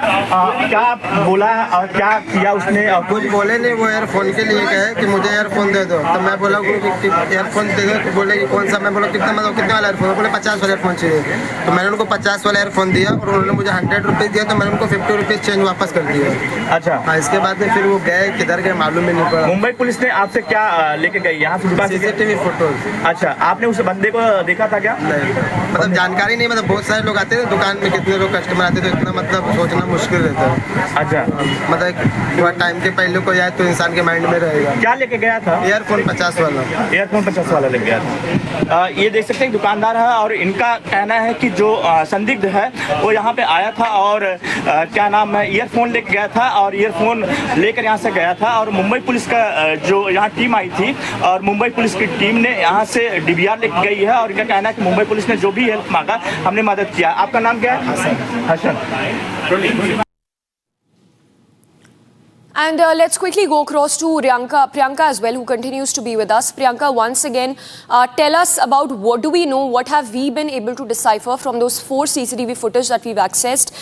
क्या बोला और क्या किया उसने? कुछ बोले नहीं, वो एयरफोन के लिए कहे कि मुझे एयरफोन दे दो। तो मैं बोला एयरफोन दे दो, तो बोले कि कौन सा? मैं बोला कितना वाला एयरफोन? बोले 50 वाला एयरफोन चाहिए। तो मैंने उनको 50 वाला एयरफोन दिया और उन्होंने मुझे 100 रुपीज़ दिया, तो मैंने उनको 50 रुपीज़ चेंज वापस कर दिया। अच्छा। हाँ, इसके बाद में फिर वो गए किधर गए मालूम ही नहीं पड़ा। मुंबई पुलिस ने आपसे क्या लेके गई यहाँ से? CCTV photos. अच्छा, आपने उस बंदे को देखा था क्या? नहीं, मतलब जानकारी नहीं, मतलब बहुत सारे लोग आते थे दुकान में, कितने लोग कस्टमर आते थे, इतना मतलब सोचना मुश्किल रहता है। अच्छा, मतलब थोड़ा टाइम के पहले को जाए तो इंसान के माइंड में रहेगा। क्या लेके गया था? एयरफोन 50 वाला। एयरफोन 50 वाला लेके गया था। ये देख सकते हैं दुकानदार है और इनका कहना है कि जो संदिग्ध है वो यहाँ पे आया था और क्या नाम है, ईयरफोन लेके गया था और ईयरफोन लेकर यहाँ से गया था। और मुंबई पुलिस का जो यहाँ टीम आई थी और मुंबई पुलिस की टीम ने यहाँ से DVR लेके गई है और इनका कहना है कि मुंबई पुलिस ने जो भी हेल्प मांगा हमने मदद किया। आपका नाम क्या है? Hasan. And let's quickly go across to Priyanka as well, who continues to be with us. Priyanka, once again, tell us about what do we know, what have we been able to decipher from those 4 CCTV footage that we've accessed?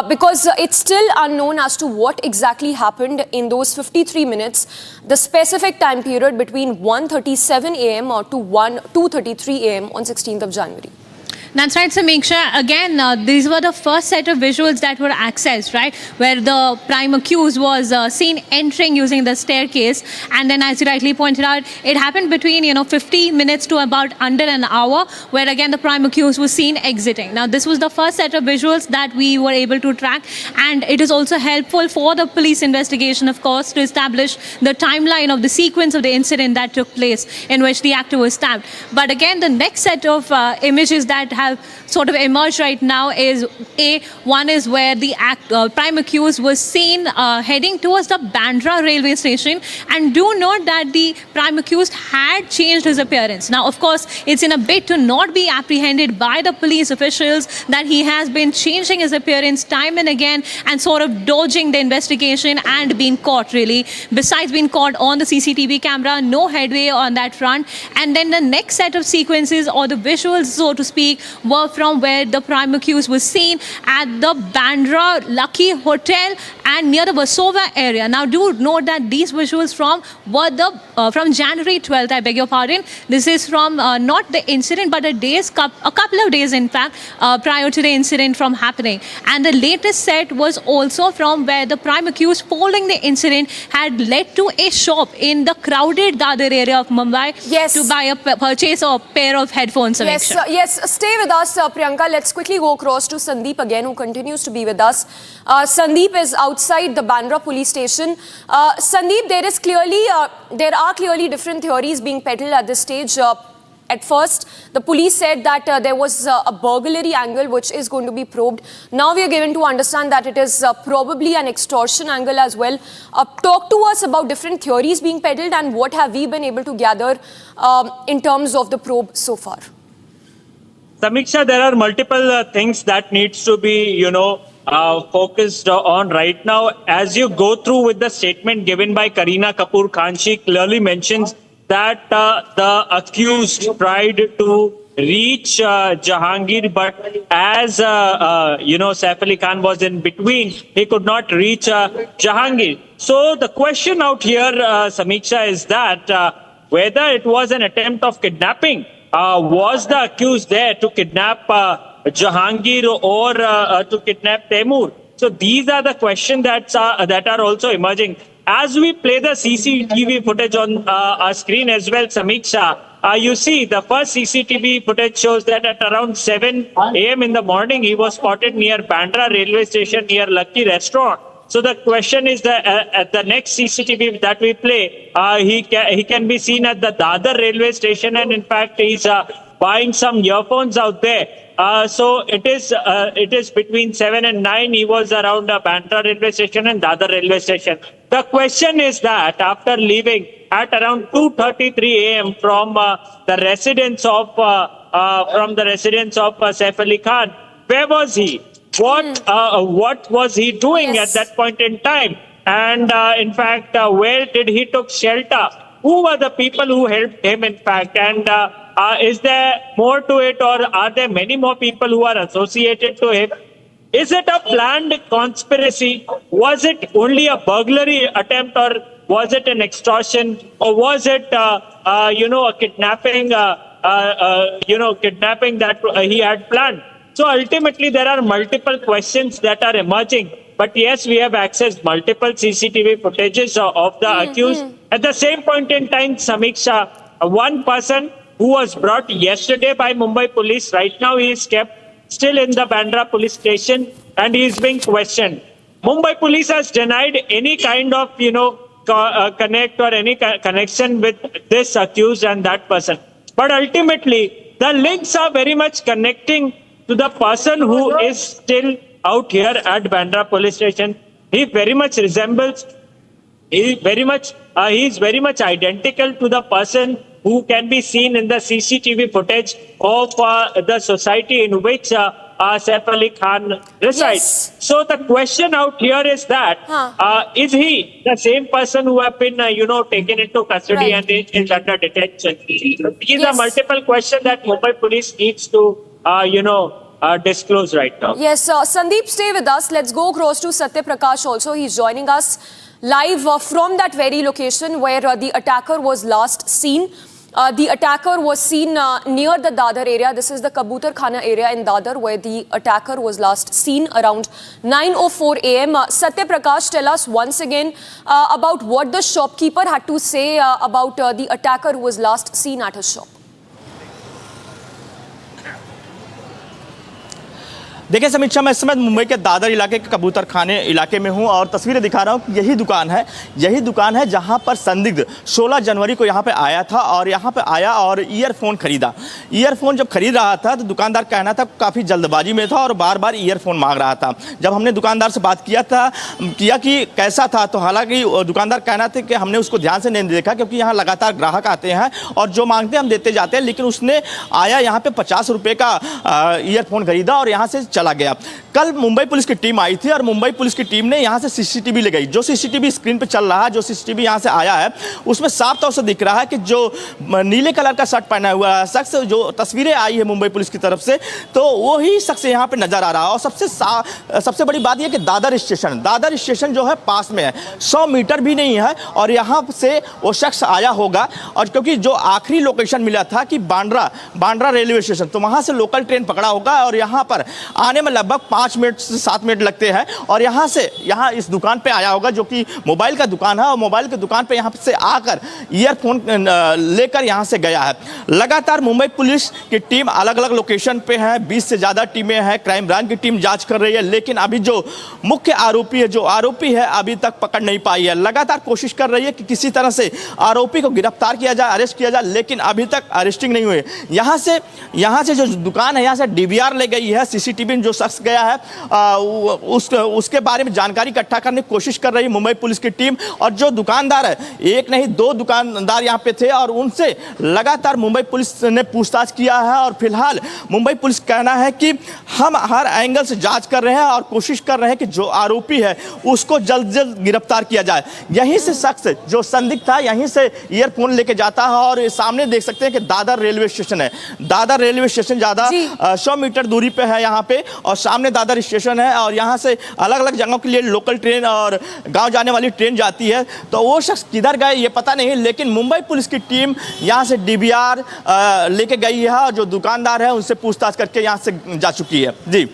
Because it's still unknown as to what exactly happened in those 53 minutes, the specific time period between 1:37 a.m. to 2:33 a.m. on 16th of January. That's right, Samiksha. Again, these were the first set of visuals that were accessed, right? Where the prime accused was seen entering using the staircase. And then, as you rightly pointed out, it happened between, 50 minutes to about under an hour, where again the prime accused was seen exiting. Now, this was the first set of visuals that we were able to track. And it is also helpful for the police investigation, of course, to establish the timeline of the sequence of the incident that took place in which the actor was stabbed. But again, the next set of images that have sort of emerged right now is one is where the prime accused was seen heading towards the Bandra railway station, and do note that the prime accused had changed his appearance. Now, of course, it's in a bid to not be apprehended by the police officials that he has been changing his appearance time and again and sort of dodging the investigation and being caught, really. Besides being caught on the CCTV camera, no headway on that front. And then the next set of sequences or the visuals, so to speak, were from where the prime accused was seen at the Bandra Lucky Hotel and near the Versova area. Now, do note that these visuals were from January 12th, I beg your pardon. This is from not the incident, but a couple of days, in fact, prior to the incident from happening. And the latest set was also from where the prime accused, following the incident, had led to a shop in the crowded Dadar area of Mumbai to buy purchase a pair of headphones. Yes, stay with us, Priyanka. Let's quickly go across to Sandeep again, who continues to be with us. Sandeep is outside the Bandra police station. Sandeep, there are clearly different theories being peddled at this stage. At first, the police said that there was a burglary angle which is going to be probed. Now we are given to understand that it is probably an extortion angle as well. Talk to us about different theories being peddled and what have we been able to gather in terms of the probe so far. Samiksha, there are multiple things that needs to be, focused on right now. As you go through with the statement given by Kareena Kapoor Khan, she clearly mentions that the accused tried to reach Jahangir, but as Saif Ali Khan was in between, he could not reach Jahangir. So the question out here, Samiksha, is that whether it was an attempt of kidnapping. Was the accused there to kidnap Jahangir or to kidnap Taimur? So these are the questions that are also emerging. As we play the CCTV footage on our screen as well, Samiksha, you see the first CCTV footage shows that at around 7 a.m. in the morning, he was spotted near Bandra railway station near Lucky Restaurant. So the question is that at the next CCTV that we play, he can be seen at the Dadar railway station, and in fact he's buying some earphones out there. So it is between 7 and 9. He was around Bandra railway station and Dadar railway station. The question is that after leaving at around 2:33 a.m. from the residence of Saif Ali Khan, where was he? What was he doing at that point in time? and in fact, where did he took shelter? Who were the people who helped him, in fact? And is there more to it, or are there many more people who are associated to him? Is it a planned conspiracy? Was it only a burglary attempt, or was it an extortion, or was it, a kidnapping, kidnapping that he had planned? So ultimately, there are multiple questions that are emerging. But yes, we have accessed multiple CCTV footages of the accused. At the same point in time, Samiksha, one person who was brought yesterday by Mumbai police, right now he is kept still in the Bandra police station and he is being questioned. Mumbai police has denied any kind of, connect or any connection with this accused and that person. But ultimately, the links are very much connecting to the person who is still out here at Bandra police station. He very much resembles, he is very much identical to the person who can be seen in the CCTV footage of the society in which Saif Ali Khan resides. Yes. So the question out here is that, is he the same person who have been, taken into custody and is under detention? These are multiple questions that Mumbai police needs to, disclose right now. Yes, Sandeep, stay with us. Let's go across to Satya Prakash also. He's joining us live from that very location where the attacker was last seen. The attacker was seen near the Dadar area. This is the Kabutar Khana area in Dadar where the attacker was last seen around 9:04 a.m. Satya Prakash, tell us once again about what the shopkeeper had to say about the attacker who was last seen at his shop. देखिए समीक्षा, मैं इस समय मुंबई के दादर इलाके के कबूतर खाने इलाके में हूं और तस्वीरें दिखा रहा हूं। यही दुकान है जहां पर संदिग्ध 16 जनवरी को यहां पे आया था और यहां पे आया और ईयरफोन खरीदा। ईयरफोन जब खरीद रहा था तो दुकानदार कहना था काफ़ी जल्दबाजी में था और बार बार ईयरफोन मांग रहा था। जब हमने दुकानदार से बात किया कि कैसा था, तो हालांकि दुकानदार कहना था कि हमने उसको ध्यान से नहीं देखा क्योंकि यहाँ लगातार ग्राहक आते हैं और जो मांगते हैं हम देते जाते हैं, लेकिन उसने आया यहाँ पे 50 रुपये का ईयरफोन खरीदा और यहाँ से चला गया। कल मुंबई पुलिस की टीम आई थी और मुंबई पुलिस की टीम ने यहां से सीसीटीवी ले गई। जो सीसीटीवी स्क्रीन पे चल रहा है, जो सीसीटीवी यहां से आया है, उसमें साफ तौर से दिख रहा है कि जो नीले कलर का शर्ट पहना हुआ है शख्स, जो तस्वीरें आई है मुंबई पुलिस की तरफ से, तो वही शख्स यहां पे नजर आ रहा है। और सबसे बड़ी बात यह कि दादर स्टेशन जो है पास में है, 100 मीटर भी नहीं है और यहां से वो शख्स आया होगा। और क्योंकि जो आखिरी लोकेशन मिला था कि बांद्रा रेलवे स्टेशन, तो वहां से लोकल ट्रेन पकड़ा होगा और यहां पर आने में लगभग 5 मिनट से 7 मिनट लगते हैं और यहाँ इस दुकान पे आया होगा जो कि मोबाइल का दुकान है और मोबाइल की दुकान पे यहाँ से आकर ईयरफोन लेकर यहाँ से गया है। लगातार मुंबई पुलिस की टीम अलग अलग लोकेशन पे है, 20 से ज़्यादा टीमें हैं, क्राइम ब्रांच की टीम जांच कर रही है, लेकिन अभी जो मुख्य आरोपी है अभी तक पकड़ नहीं पाई है। लगातार कोशिश कर रही है कि किसी तरह से आरोपी को गिरफ्तार किया जाए, अरेस्ट किया जाए, लेकिन अभी तक अरेस्टिंग नहीं हुई। यहाँ से जो दुकान है यहाँ से DVR ले गई है, CCTV जो शख्स गया है उसके बारे में जानकारी इकट्ठा करने की कोशिश कर रही है मुंबई पुलिस की टीम। और जो दुकानदार है, एक नहीं 2 दुकानदार यहाँ पे थे और उनसे लगातार मुंबई पुलिस ने पूछताछ किया है और फिलहाल मुंबई पुलिस कहना है कि हम हर एंगल से जांच कर रहे हैं और कोशिश कर रहे हैं कि जो आरोपी है उसको जल्द से जल्द गिरफ्तार किया जाए। यहीं से शख्स जो संदिग्ध था यहीं से ईयरफोन लेके जाता है और सामने देख सकते हैं कि दादर रेलवे स्टेशन है। दादर रेलवे स्टेशन ज़्यादा 100 मीटर दूरी पे है यहाँ पे और सामने दादर स्टेशन है और यहाँ से अलग अलग जगहों के लिए लोकल ट्रेन और गांव जाने वाली ट्रेन जाती है। तो वो शख्स किधर गए ये पता नहीं, लेकिन मुंबई पुलिस की टीम यहाँ से DVR लेके गई है और जो दुकानदार है उनसे पूछताछ करके यहाँ से जा चुकी है। जी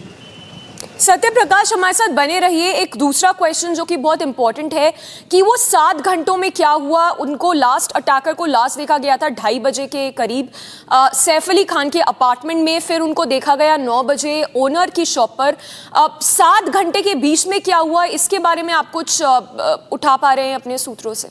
सत्य प्रकाश, हमारे साथ बने रहिए। एक दूसरा क्वेश्चन जो कि बहुत इंपॉर्टेंट है कि वो 7 घंटों में क्या हुआ। उनको अटैकर को लास्ट देखा गया था 2:30 बजे के करीब सैफ अली खान के अपार्टमेंट में, फिर उनको देखा गया 9 बजे ओनर की शॉप पर। 7 घंटे के बीच में क्या हुआ, इसके बारे में आप कुछ उठा पा रहे हैं अपने सूत्रों से?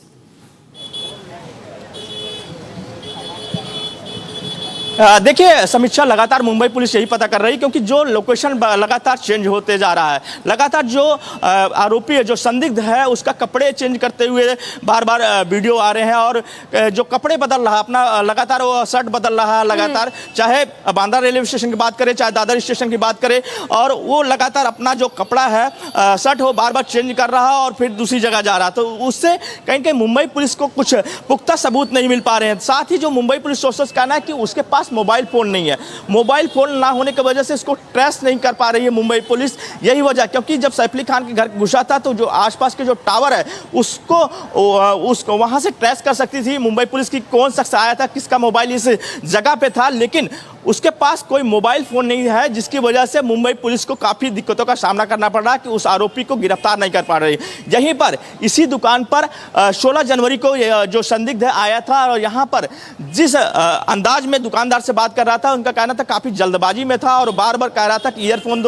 देखिए, समीक्षा लगातार मुंबई पुलिस यही पता कर रही है, क्योंकि जो लोकेशन लगातार चेंज होते जा रहा है, लगातार जो आरोपी है, जो संदिग्ध है, उसका कपड़े चेंज करते हुए बार बार वीडियो आ रहे हैं, और जो कपड़े बदल रहा है अपना, लगातार वो शर्ट बदल रहा है, लगातार चाहे बांद्रा रेलवे स्टेशन की बात करें, चाहे दादर स्टेशन की बात करें, और वो लगातार अपना जो कपड़ा है, शर्ट हो, बार बार चेंज कर रहा है और फिर दूसरी जगह जा रहा है। तो उससे कहीं कहीं मुंबई पुलिस को कुछ पुख्ता सबूत नहीं मिल पा रहे हैं। साथ ही जो मुंबई पुलिस सोर्सेस कहना है कि उसके पास मोबाइल फोन नहीं है, मोबाइल फोन ना होने की वजह से इसको ट्रेस नहीं कर पा रही है मुंबई पुलिस। यही वजह, क्योंकि जब सैफ अली खान के घर घुसा था तो जो आसपास के जो टावर है उसको वहां से ट्रेस कर सकती थी मुंबई पुलिस की कौन शख्स आया था, किसका मोबाइल इस जगह पे था, लेकिन उसके पास कोई मोबाइल फोन नहीं है, जिसकी वजह से मुंबई पुलिस को काफ़ी दिक्कतों का सामना करना पड़ रहा है कि उस आरोपी को गिरफ्तार नहीं कर पा रही। यहीं पर इसी दुकान पर 16 जनवरी को जो संदिग्ध आया था, और यहाँ पर जिस अंदाज में दुकानदार से बात कर रहा था, उनका कहना था काफ़ी जल्दबाजी में था और बार बार कह रहा था कि ईयरफोन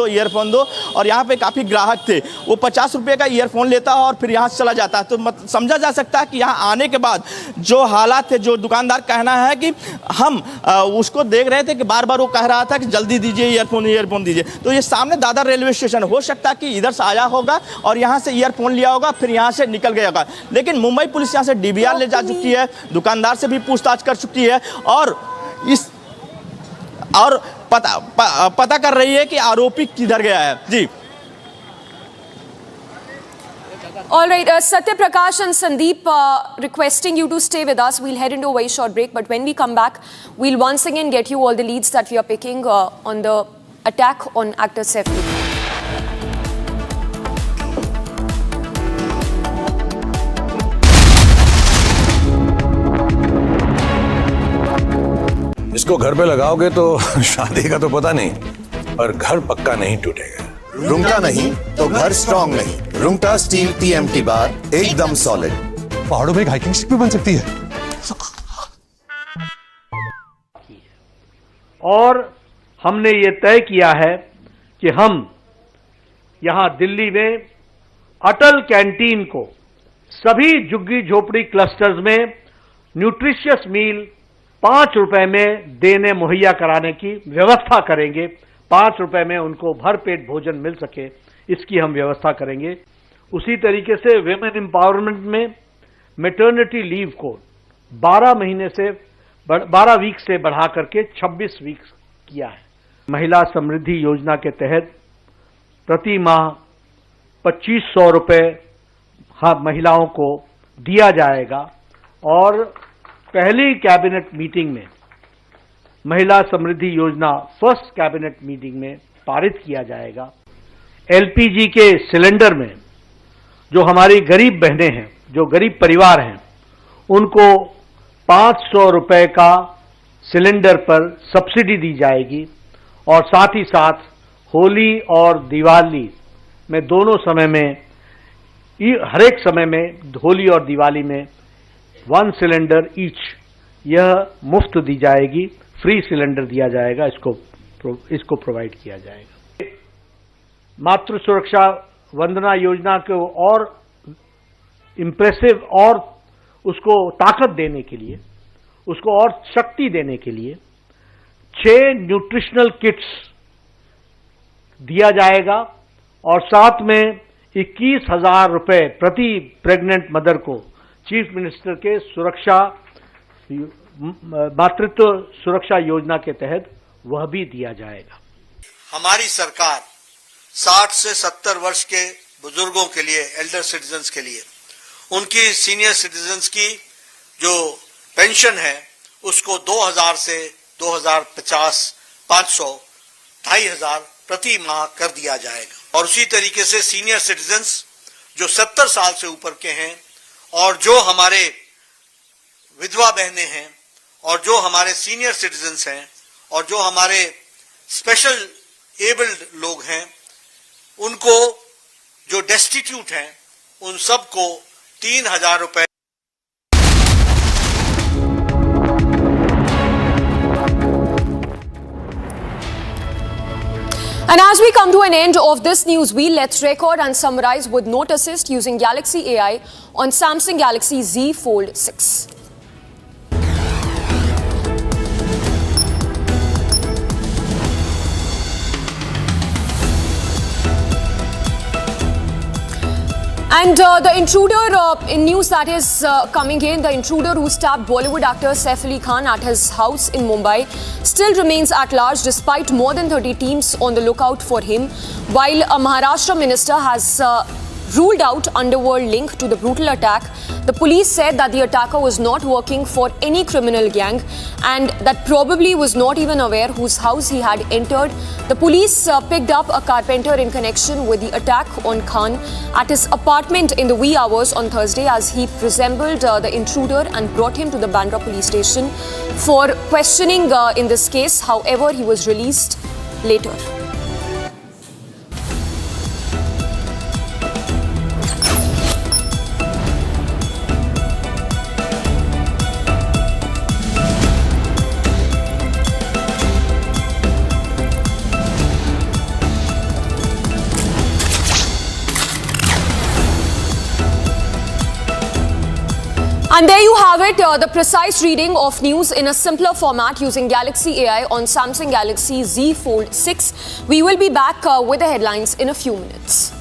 दो, और यहाँ पे काफ़ी ग्राहक थे। वो 50 रुपये का ईयरफोन लेता और फिर यहाँ से चला जाता। तो समझा जा सकता है कि यहाँ आने के बाद जो हालात थे, जो दुकानदार कहना है कि हम उसको देख रहे थे कि बार बार वो कह रहा था कि जल्दी दीजिए ईयरफोन दीजिए। तो ये सामने दादर रेलवे स्टेशन, हो सकता है कि इधर से आया होगा और यहाँ से ईयरफोन लिया होगा, फिर यहाँ से निकल गया होगा। लेकिन मुंबई पुलिस यहाँ से डीवीआर ले जा चुकी है, दुकानदार से भी पूछताछ कर चुकी है, और पता कर रही है कि आरोपी किधर गया है। जी। All right, Satya Prakash and Sandeep, requesting you to stay with us. We'll head into a very short break, but when we come back, we'll once again get you all the leads that we are picking on the attack on actor Saif Ali Khan. इसको घर पे लगाओगे तो शादी का तो पता नहीं, पर घर पक्का नहीं टूटेगा। रुंगटा नहीं तो घर स्ट्रॉन्ग नहीं। रुंगटा स्टील TMT बार एकदम सॉलिड। पहाड़ों में एक हाइकिंग स्टिक भी बन सकती है। और हमने ये तय किया है कि हम यहां दिल्ली में अटल कैंटीन को सभी झुग्गी झोपड़ी क्लस्टर्स में न्यूट्रिशियस मील 5 रुपए में देने मुहैया कराने की व्यवस्था करेंगे। 5 रुपए में उनको भरपेट भोजन मिल सके, इसकी हम व्यवस्था करेंगे। उसी तरीके से विमेन एम्पावरमेंट में मैटरनिटी लीव को 12 वीक से बढ़ा करके 26 वीक किया है। महिला समृद्धि योजना के तहत प्रति माह 2500 रुपए महिलाओं को दिया जाएगा, और पहली कैबिनेट मीटिंग में महिला समृद्धि योजना फर्स्ट कैबिनेट मीटिंग में पारित किया जाएगा। LPG के सिलेंडर में जो हमारी गरीब बहनें हैं, जो गरीब परिवार हैं, उनको 500 रुपए का सिलेंडर पर सब्सिडी दी जाएगी, और साथ ही साथ होली और दिवाली में दोनों समय में, हर एक समय में, होली और दिवाली में 1 सिलेंडर ईच, यह मुफ्त दी जाएगी, फ्री सिलेंडर दिया जाएगा, इसको प्रोवाइड किया जाएगा। मातृ सुरक्षा वंदना योजना को और इम्प्रेसिव और उसको ताकत देने के लिए, उसको और शक्ति देने के लिए 6 न्यूट्रिशनल किट्स दिया जाएगा, और साथ में 21,000 रुपए प्रति प्रेग्नेंट मदर को चीफ मिनिस्टर के मातृत्व सुरक्षा योजना के तहत वह भी दिया जाएगा। हमारी सरकार 60 से 70 वर्ष के बुजुर्गों के लिए, एल्डर सिटीजन्स के लिए, उनकी सीनियर सिटीजन्स की जो पेंशन है उसको 2000 से 2050 500 2500 प्रति माह कर दिया जाएगा। और उसी तरीके से सीनियर सिटीजन्स जो 70 साल से ऊपर के हैं, और जो हमारे विधवा बहनें हैं, और जो हमारे सीनियर सिटीजन्स हैं, और जो हमारे स्पेशल एबल्ड लोग हैं, उनको जो डेस्टिट्यूट हैं, उन सबको 3000 रुपए। And as we come to an end of this news wheel, let's record and summarize with Note Assist using Galaxy AI on Samsung Galaxy Z Fold 6. And the intruder, in news that is coming in, the intruder who stabbed Bollywood actor Saif Ali Khan at his house in Mumbai still remains at large despite more than 30 teams on the lookout for him, while a Maharashtra minister has ruled out underworld link to the brutal attack. The police said that the attacker was not working for any criminal gang and that probably was not even aware whose house he had entered. The police picked up a carpenter in connection with the attack on Khan at his apartment in the wee hours on Thursday as he resembled the intruder and brought him to the Bandra police station for questioning in this case. However, he was released later. And there you have it, the precise reading of news in a simpler format using Galaxy AI on Samsung Galaxy Z Fold 6. We will be back with the headlines in a few minutes.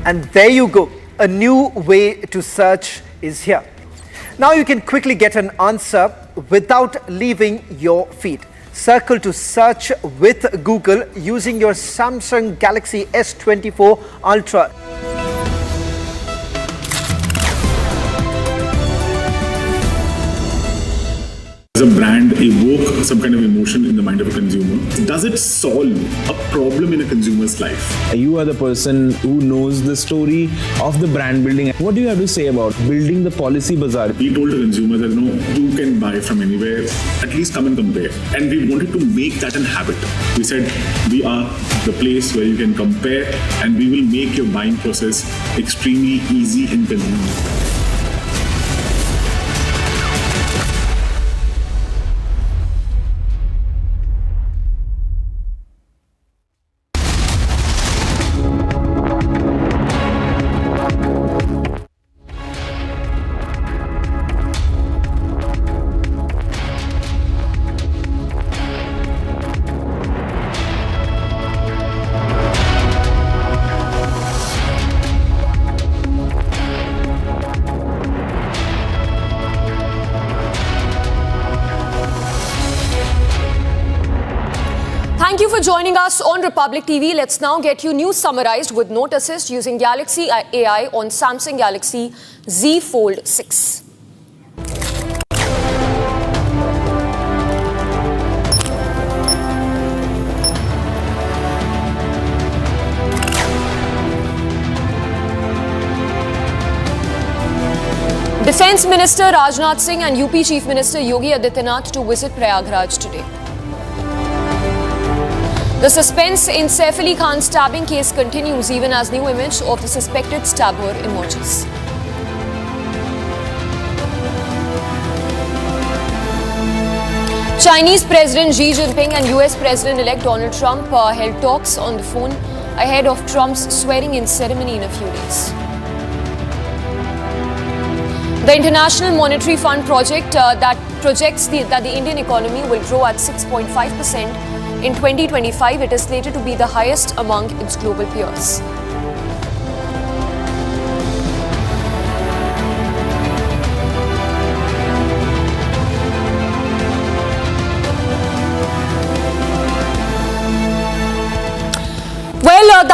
And there you go, a new way to search is here. Now you can quickly get an answer without leaving your feed. Circle to search with Google using your Samsung Galaxy S24 Ultra. Does a brand evoke some kind of emotion in the mind of a consumer? Does it solve a problem in a consumer's life? You are the person who knows the story of the brand building. What do you have to say about building the policy bazaar? We told the consumer that you can buy from anywhere, at least come and compare. And we wanted to make that an habit. We said we are the place where you can compare and we will make your buying process extremely easy and convenient. Thank you for joining us on Republic TV. Let's now get you news summarized with Note Assist using Galaxy AI on Samsung Galaxy Z Fold 6. Defence Minister Rajnath Singh and UP Chief Minister Yogi Adityanath to visit Prayagraj today. The suspense in Saif Ali Khan's stabbing case continues even as new image of the suspected stabber emerges. Chinese President Xi Jinping and US President-elect Donald Trump held talks on the phone ahead of Trump's swearing-in ceremony in a few days. The International Monetary Fund project that projects that the Indian economy will grow at 6.5% in 2025. It is slated to be the highest among its global peers.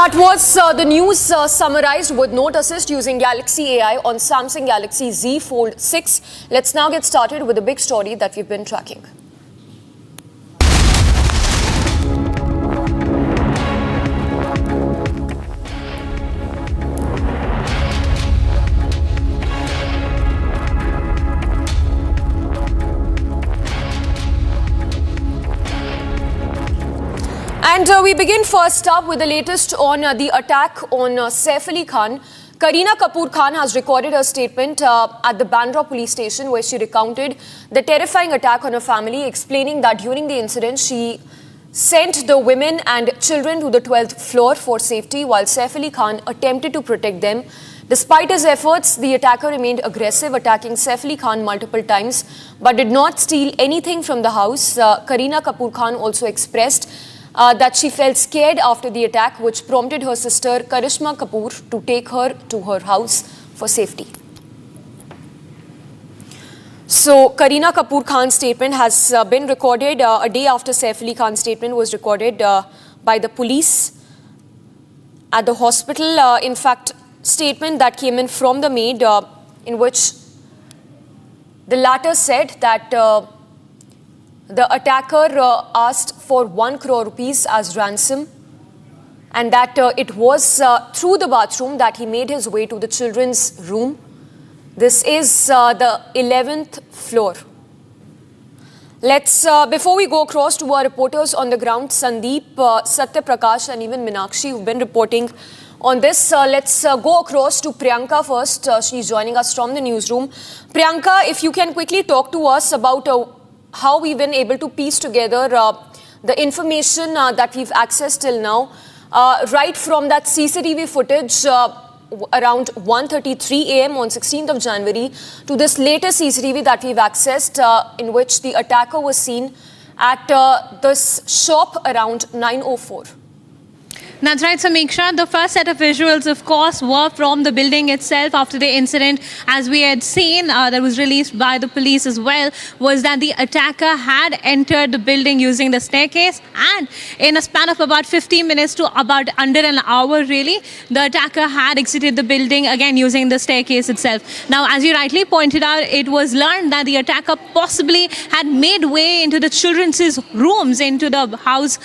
that was the news summarized with note assist using Galaxy AI on Samsung Galaxy Z Fold 6. Let's now get started with the big story that we've been tracking. And we begin first up with the latest on the attack on Saif Ali Khan. Kareena Kapoor Khan has recorded her statement at the Bandra police station where she recounted the terrifying attack on her family, explaining that during the incident she sent the women and children to the 12th floor for safety while Saif Ali Khan attempted to protect them. Despite his efforts, the attacker remained aggressive, attacking Saif Ali Khan multiple times but did not steal anything from the house. Kareena Kapoor Khan also expressed that she felt scared after the attack, which prompted her sister Karishma Kapoor to take her to her house for safety. So, Kareena Kapoor Khan's statement has been recorded a day after Saif Ali Khan's statement was recorded by the police at the hospital. In fact, statement that came in from the maid in which the latter said that the attacker asked for 1 crore rupees as ransom and that it was through the bathroom that he made his way to the children's room. This is the 11th floor. Let's, before we go across to our reporters on the ground, Sandeep, Satya Prakash and even Minakshi who've been reporting on this, let's go across to Priyanka first. She's joining us from the newsroom. Priyanka, if you can quickly talk to us about how we've been able to piece together the information that we've accessed till now, right from that CCTV footage around 1:33 a.m. on 16th of January to this latest CCTV that we've accessed in which the attacker was seen at this shop around 9:04. That's right, Samiksha. The first set of visuals, of course, were from the building itself after the incident. As we had seen, that was released by the police as well, was that the attacker had entered the building using the staircase, and in a span of about 15 minutes to about under an hour, really, the attacker had exited the building, again using the staircase itself. Now, as you rightly pointed out, it was learned that the attacker possibly had made way into the children's rooms, into the house,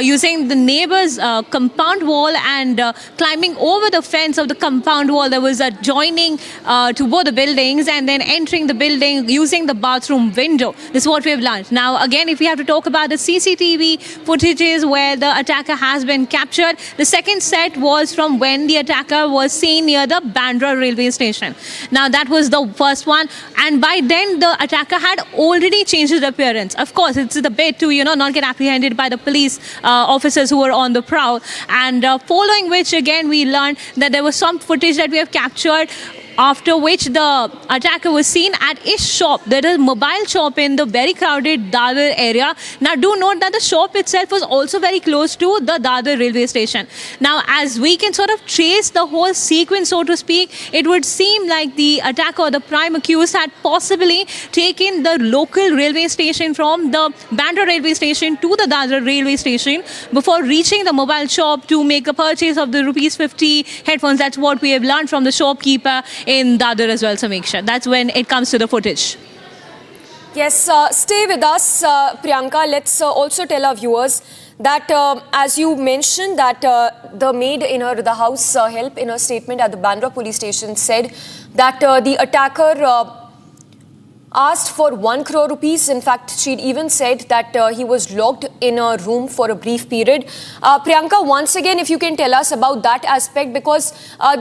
using the neighbor's compound wall and climbing over the fence of the compound wall that was adjoining to both the buildings, and then entering the building using the bathroom window. This is what we have learned. Now, again, if we have to talk about the CCTV footages where the attacker has been captured, the second set was from when the attacker was seen near the Bandra railway station. Now, that was the first one, and by then the attacker had already changed his appearance. Of course, it's the bit to, not get apprehended by the police officers who were on the prowl. And following which, again, we learned that there was some footage that we have captured, after which the attacker was seen at his shop. There is a mobile shop in the very crowded Dadar area. Now, do note that the shop itself was also very close to the Dadar railway station. Now, as we can sort of trace the whole sequence, so to speak, it would seem like the attacker or the prime accused had possibly taken the local railway station from the Bandra railway station to the Dadar railway station before reaching the mobile shop to make a purchase of the ₹50 headphones. That's what we have learned from the shopkeeper in Dadar as well, Samiksha. That's when it comes to the footage. Yes, stay with us, Priyanka. Let's also tell our viewers that as you mentioned that the maid in the house help in her statement at the Bandra police station said that the attacker asked for 1 crore rupees. In fact, she'd even said that he was locked in a room for a brief period. Priyanka, once again, if you can tell us about that aspect, because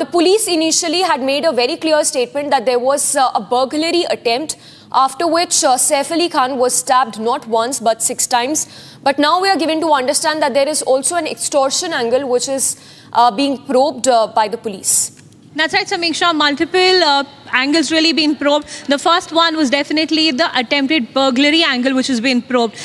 the police initially had made a very clear statement that there was a burglary attempt, after which Saif Ali Khan was stabbed not once but 6 times. But now we are given to understand that there is also an extortion angle which is being probed by the police. That's right, Samiksha. Multiple angles really been probed. The first one was definitely the attempted burglary angle, which has been probed.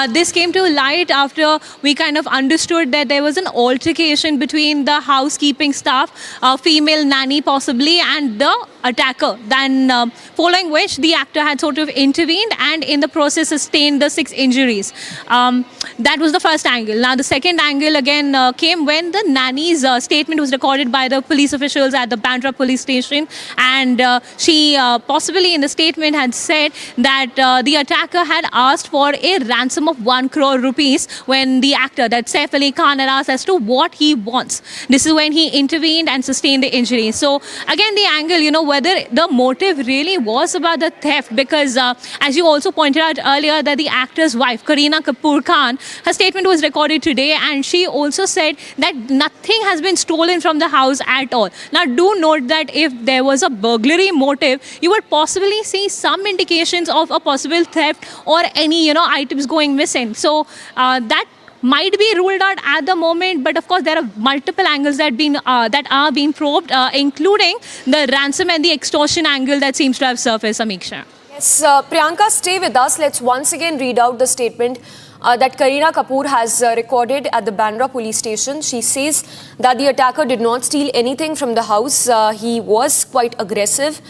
This came to light after we kind of understood that there was an altercation between the housekeeping staff, a female nanny possibly, and the attacker. Then following which the actor had sort of intervened and in the process sustained the 6 injuries. That was the first angle. Now the second angle again came when the nanny's statement was recorded by the police officials at the Bandra police station, and she possibly in the statement had said that the attacker had asked for a ransom of 1 crore rupees when the actor, that Saif Ali Khan, had asked as to what he wants. This is when he intervened and sustained the injury. So again the angle, whether the motive really was about the theft, because as you also pointed out earlier that the actor's wife, Kareena Kapoor Khan, her statement was recorded today, and she also said that nothing has been stolen from the house at all. Now do note that if there was a burglary motive, you would possibly see some indications of a possible theft or any items going missing. So that might be ruled out at the moment, but of course there are multiple angles that are being probed, including the ransom and the extortion angle that seems to have surfaced. Samiksha. Yes, Priyanka, stay with us. Let's once again read out the statement that Kareena Kapoor has recorded at the Bandra police station. She says that the attacker did not steal anything from the house. He was quite aggressive,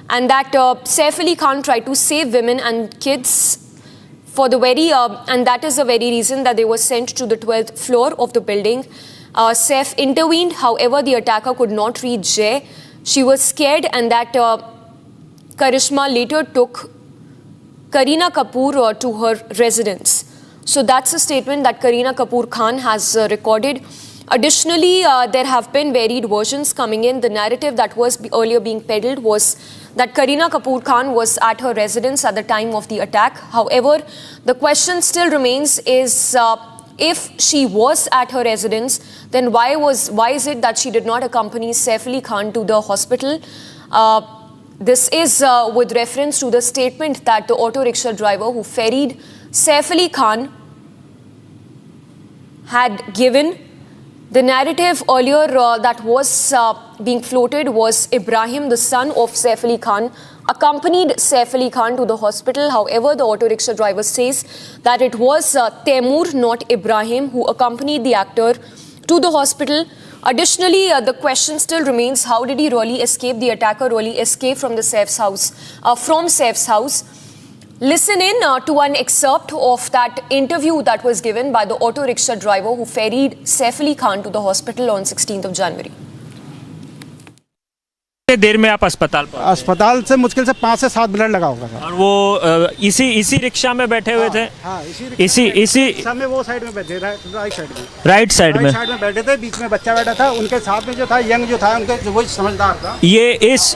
and that Saif Ali Khan tried to save women and kids for the and that is the very reason that they were sent to the 12th floor of the building. Saif intervened, however, the attacker could not reach Jay. She was scared, and that Karishma later took Kareena Kapoor to her residence. So that's a statement that Kareena Kapoor Khan has recorded. Additionally, there have been varied versions coming in. The narrative that was earlier being peddled was that Kareena Kapoor Khan was at her residence at the time of the attack. However, the question still remains is if she was at her residence, then why is it that she did not accompany Saif Ali Khan to the hospital? This is with reference to the statement that the auto rickshaw driver who ferried Saif Ali Khan had given. The narrative earlier that was being floated was Ibrahim, the son of Saif Ali Khan, accompanied Saif Ali Khan to the hospital. However, the auto rickshaw driver says that it was Taimur, not Ibrahim, who accompanied the actor to the hospital. Additionally, the question still remains, how did he really escape? The attacker really escaped from the Saif's house. Listen in to an excerpt of that interview that was given by the auto rickshaw driver who ferried Saif Ali Khan to the hospital on 16th of January. देर में आप अस्पताल से मुश्किल से 5 से 7 minute लगा होगा। और वो इसी रिक्शा में बैठे हुए थे? हाँ, इसी रिक्शा में वो साइड में बैठे, राइट साइड में बैठे थे, बीच में बच्चा बैठा था, उनके साथ में जो था यंग जो था उनके वो समझदार था, ये इस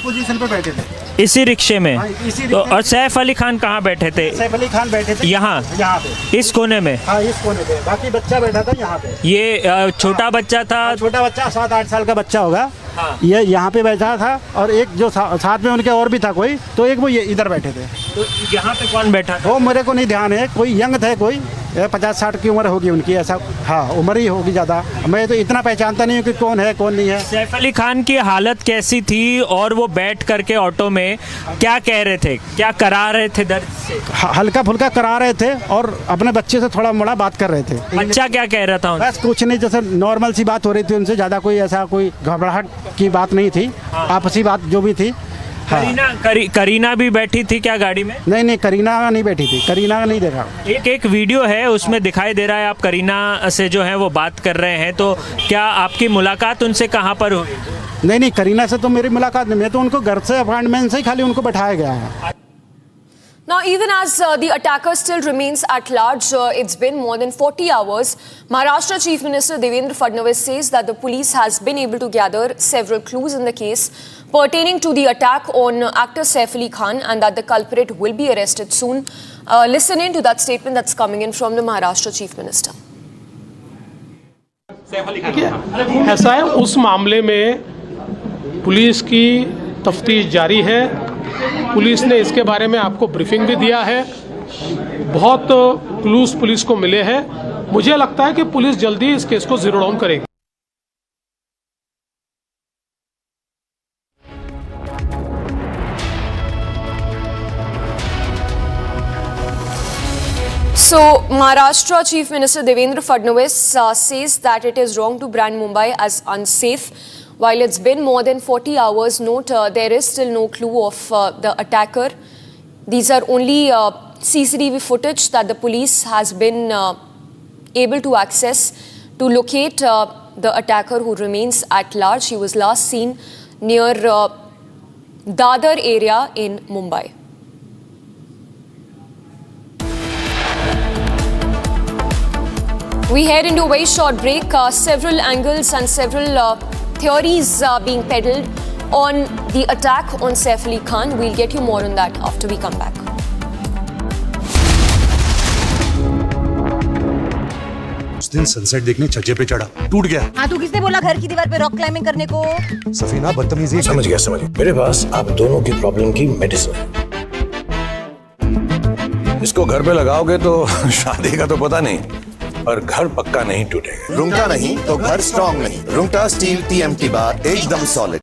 पोजीशन पे बैठे थे इसी रिक्शे में। तो और सैफ अली खान कहाँ बैठे थे? सैफ अली खान बैठे थे यहाँ पे, इस कोने में। हाँ, इस कोने पे, बाकी बच्चा बैठा था यहाँ पे। ये छोटा बच्चा था, 7-8 साल का बच्चा होगा। हाँ। ये यहाँ पे बैठा था और एक जो साथ में उनके और भी था कोई, तो एक वो ये इधर बैठे थे। तो यहाँ पे कौन बैठा था? वो मेरे को नहीं ध्यान है, कोई यंग थे, कोई 50-60 की उम्र होगी उनकी, ऐसा। हाँ, उम्र ही होगी ज़्यादा, मैं तो इतना पहचानता नहीं हूँ कि कौन है कौन नहीं है। सैफ अली खान की हालत कैसी थी और वो बैठ करके ऑटो में क्या कह रहे थे, क्या करा रहे थे? दर्द से हल्का फुल्का करा रहे थे और अपने बच्चे से थोड़ा मोड़ा बात कर रहे थे। बच्चा क्या कह रहा था? बस कुछ नहीं, जैसे नॉर्मल सी बात हो रही थी उनसे, ज़्यादा कोई ऐसा कोई घबराहट की बात नहीं थी। हाँ। आपसी बात जो भी थी। हाँ। करीना भी बैठी थी क्या गाड़ी में? नहीं, करीना नहीं बैठी थी, करीना नहीं देखा। एक वीडियो है उसमें दिखाई दे रहा है आप करीना से जो है वो बात कर रहे हैं, तो क्या आपकी मुलाकात उनसे कहाँ पर हुई? नहीं, करीना से तो मेरी मुलाकात नहीं, मैं तो उनको घर से अपार्टमेंट से ही खाली उनको बैठाया गया है। Now, even as the attacker still remains at large, it's been more than 40 hours. Maharashtra Chief Minister Devendra Fadnavis says that the police has been able to gather several clues in the case pertaining to the attack on actor Saif Ali Khan, and that the culprit will be arrested soon. Listen in to that statement that's coming in from the Maharashtra Chief Minister. ऐसा है, उस मामले में police की तफ्तीश जारी है। Police ने इसके बारे में आपको ब्रीफिंग भी दिया है, बहुत क्लूज पुलिस को मिले हैं। मुझे लगता है कि पुलिस जल्दी इस केस को जीरो डाउन करेगी। So, Maharashtra Chief Minister Devendra Fadnavis says that it is wrong to brand Mumbai as unsafe. While it's been more than 40 hours, note there is still no clue of the attacker. These are only CCTV footage that the police has been able to access to locate the attacker, who remains at large. He was last seen near Dadar area in Mumbai. We head into a very short break. Several angles and several theories being peddled on the attack on Saif Ali Khan. We'll get you more on that after we come back. उस दिन sunset देखने छज्जे पे चढ़ा, टूट गया। हाँ, तू किसने बोला घर की दीवार पे रॉक क्लाइंबिंग करने को? सफीना बदतमीजी। समझ गया। मेरे पास आप दोनों की प्रॉब्लम की मेडिसिन है। इसको घर पे लगाओगे तो शादी का तो पता नहीं, पर घर पक्का नहीं टूटेगा। रूंगटा नहीं तो घर स्ट्रॉन्ग नहीं। रूंगटा स्टील TMT बार एकदम solid.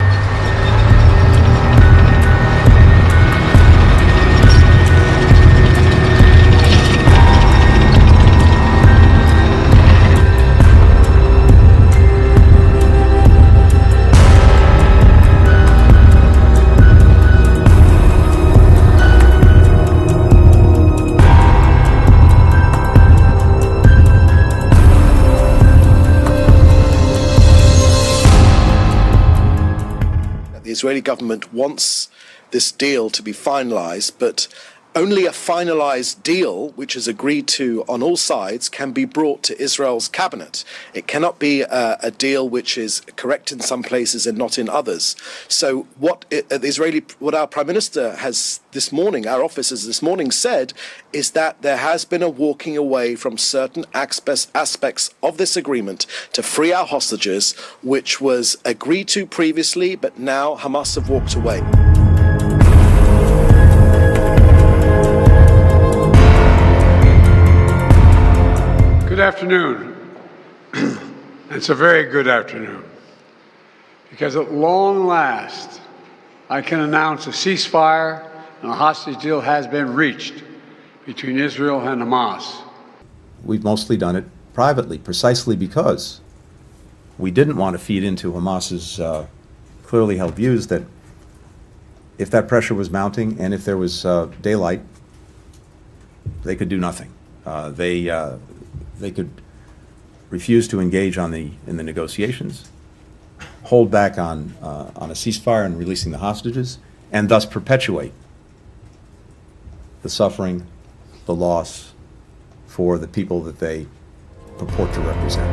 The Israeli government wants this deal to be finalized, but only a finalized deal, which is agreed to on all sides, can be brought to Israel's cabinet. It cannot be a deal which is correct in some places and not in others. So what our Prime Minister has this morning, our officers this morning said, is that there has been a walking away from certain aspects of this agreement to free our hostages, which was agreed to previously, but now Hamas have walked away. Good afternoon. It's a very good afternoon, because at long last I can announce a ceasefire and a hostage deal has been reached between Israel and Hamas. We've mostly done it privately, precisely because we didn't want to feed into Hamas's clearly held views that if that pressure was mounting and if there was daylight, they could do nothing. They could refuse to engage in the negotiations, hold back on a ceasefire and releasing the hostages, and thus perpetuate the suffering, the loss for the people that they purport to represent.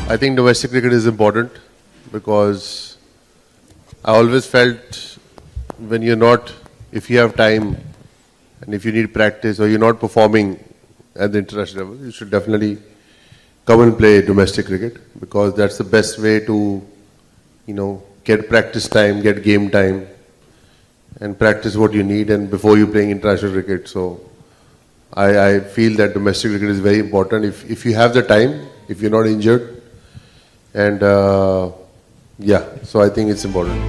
I think domestic cricket is important because I always felt when you're not, if you have time and if you need practice or you're not performing at the international level, you should definitely come and play domestic cricket because that's the best way to, get practice time, get game time and practice what you need and before you're playing international cricket. So I feel that domestic cricket is very important if you have the time, if you're not injured, and so I think it's important.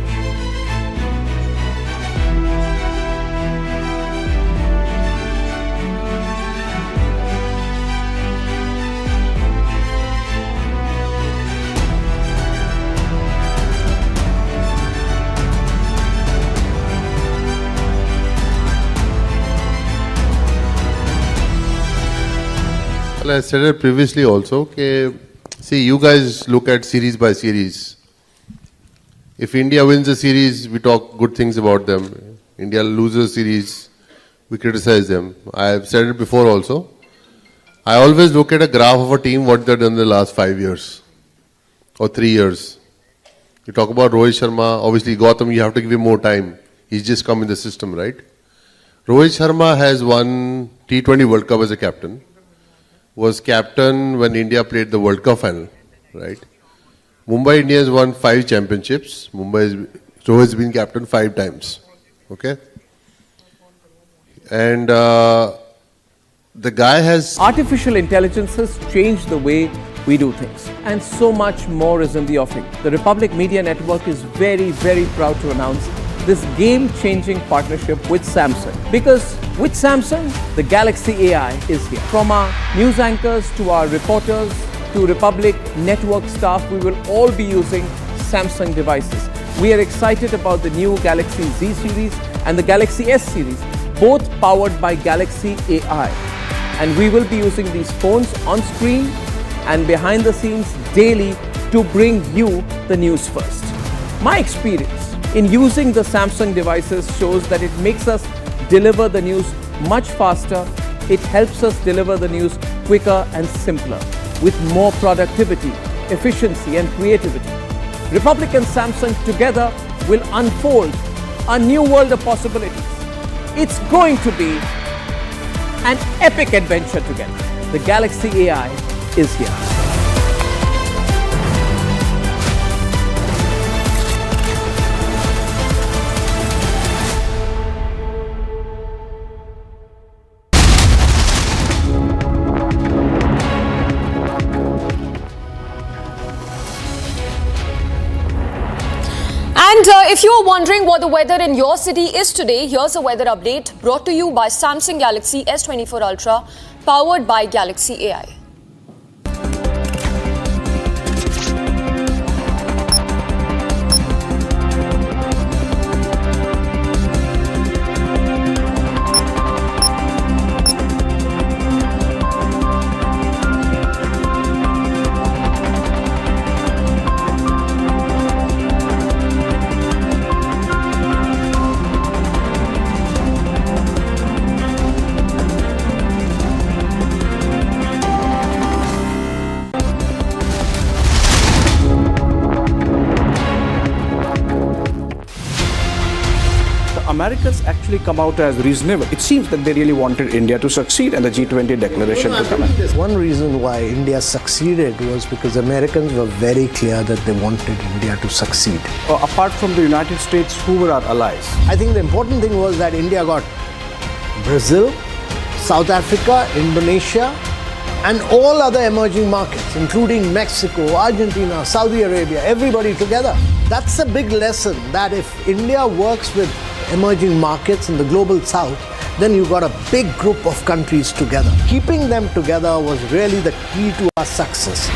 I said it previously also, see, you guys look at series by series. If India wins a series, we talk good things about them. India loses a series, we criticize them. I have said it before also. I always look at a graph of a team, what they've done in the last 5 years or 3 years. You talk about Rohit Sharma, obviously Gautam, you have to give him more time. He's just come in the system, right? Rohit Sharma has won T20 World Cup as a captain. Was captain when India played the World Cup final, right? Mumbai Indians won 5 championships. Rohit has been captain 5 times, okay? And the guy has... Artificial intelligence has changed the way we do things. And so much more is in the offing. The Republic Media Network is very, very proud to announce this game-changing partnership with Samsung. Because with Samsung, the Galaxy AI is here. From our news anchors to our reporters to Republic Network staff, we will all be using Samsung devices. We are excited about the new Galaxy Z series and the Galaxy S series, both powered by Galaxy AI. And we will be using these phones on screen and behind the scenes daily to bring you the news first. My experience in using the Samsung devices shows that it makes us deliver the news much faster. It helps us deliver the news quicker and simpler with more productivity, efficiency and creativity. Republic and Samsung together will unfold a new world of possibilities. It's going to be an epic adventure together. The Galaxy AI is here. And if you are wondering what the weather in your city is today, here's a weather update brought to you by Samsung Galaxy S24 Ultra, powered by Galaxy AI. Americans actually come out as reasonable. It seems that they really wanted India to succeed and the G20 declaration to come in. One reason why India succeeded was because Americans were very clear that they wanted India to succeed. Apart from the United States, who were our allies? I think the important thing was that India got Brazil, South Africa, Indonesia, and all other emerging markets, including Mexico, Argentina, Saudi Arabia, everybody together. That's a big lesson, that if India works with emerging markets in the global south, then you've got a big group of countries together. Keeping them together was really the key to our success.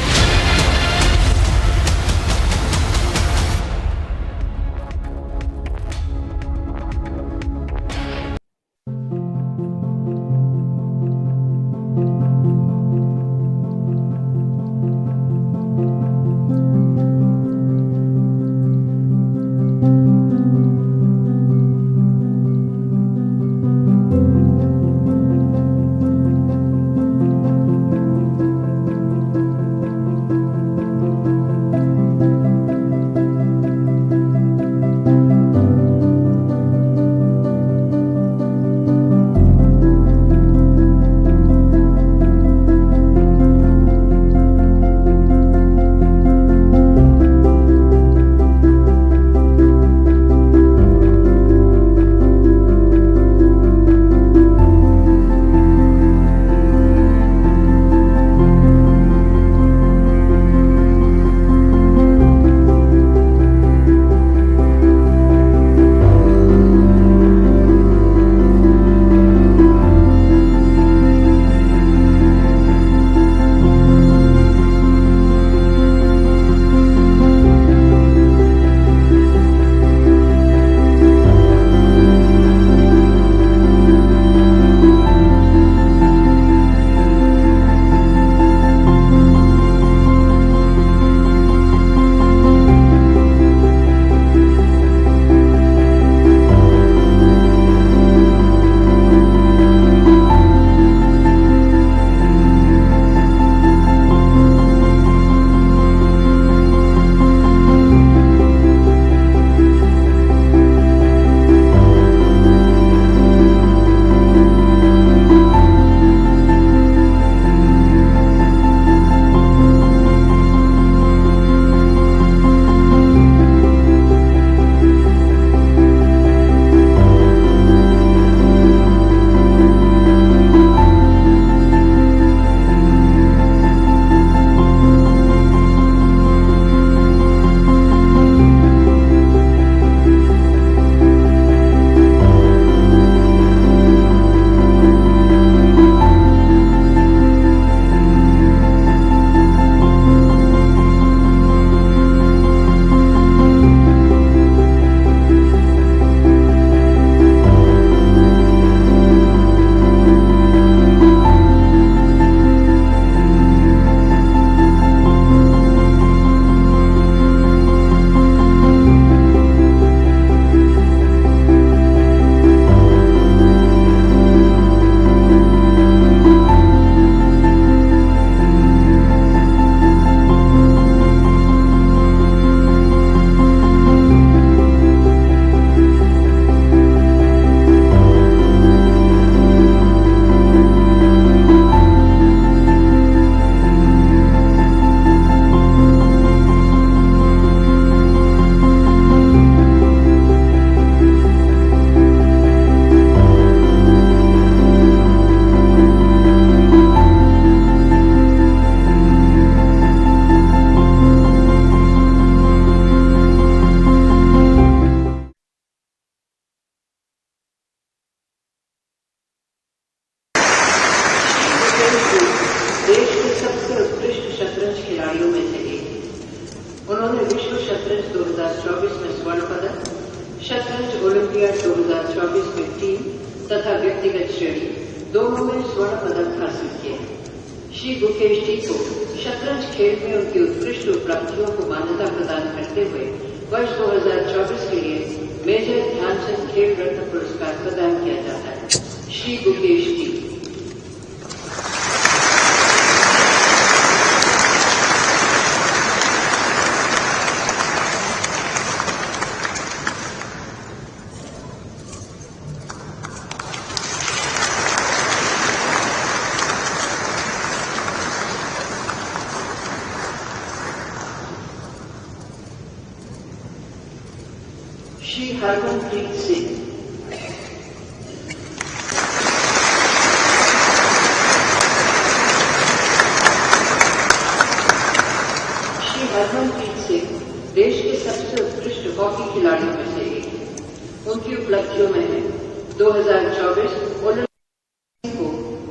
उन्होंने विश्व शतरंज 2024 में स्वर्ण पदक, शतरंज olympiad 2024 में team तथा व्यक्तिगत श्रेणी दोनों में स्वर्ण पदक हासिल किए। श्री गुकेश जी को शतरंज खेल में उनकी उत्कृष्ट उपलब्धियों को मान्यता प्रदान करते हुए वर्ष 2024 के लिए मेजर ध्यानचंद खेल रत्न पुरस्कार प्रदान किया जाता है। श्री गुकेश जी। श्री हरमनप्रीत सिंह। श्री हरमनप्रीत सिंह देश के सबसे उत्कृष्ट हॉकी खिलाड़ियों में से एक हैं। उनकी उपलब्धियों में है 2024 ओलंपिक को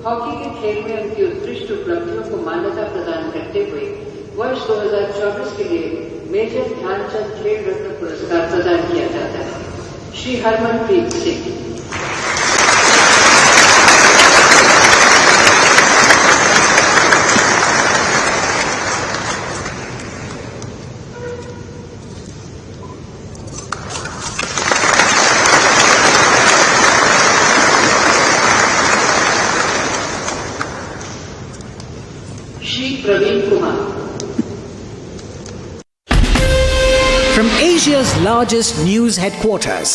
हॉकी के खेल में उनकी उत्कृष्ट उपलब्धियों को मान्यता प्रदान करते हुए वर्ष 2024 के लिए मेजर ध्यानचंद खेल रत्न पुरस्कार प्रदान किया जाता है। Shri Harmanpreet Singh. Shri Praveen Kumar. From Asia's largest news headquarters,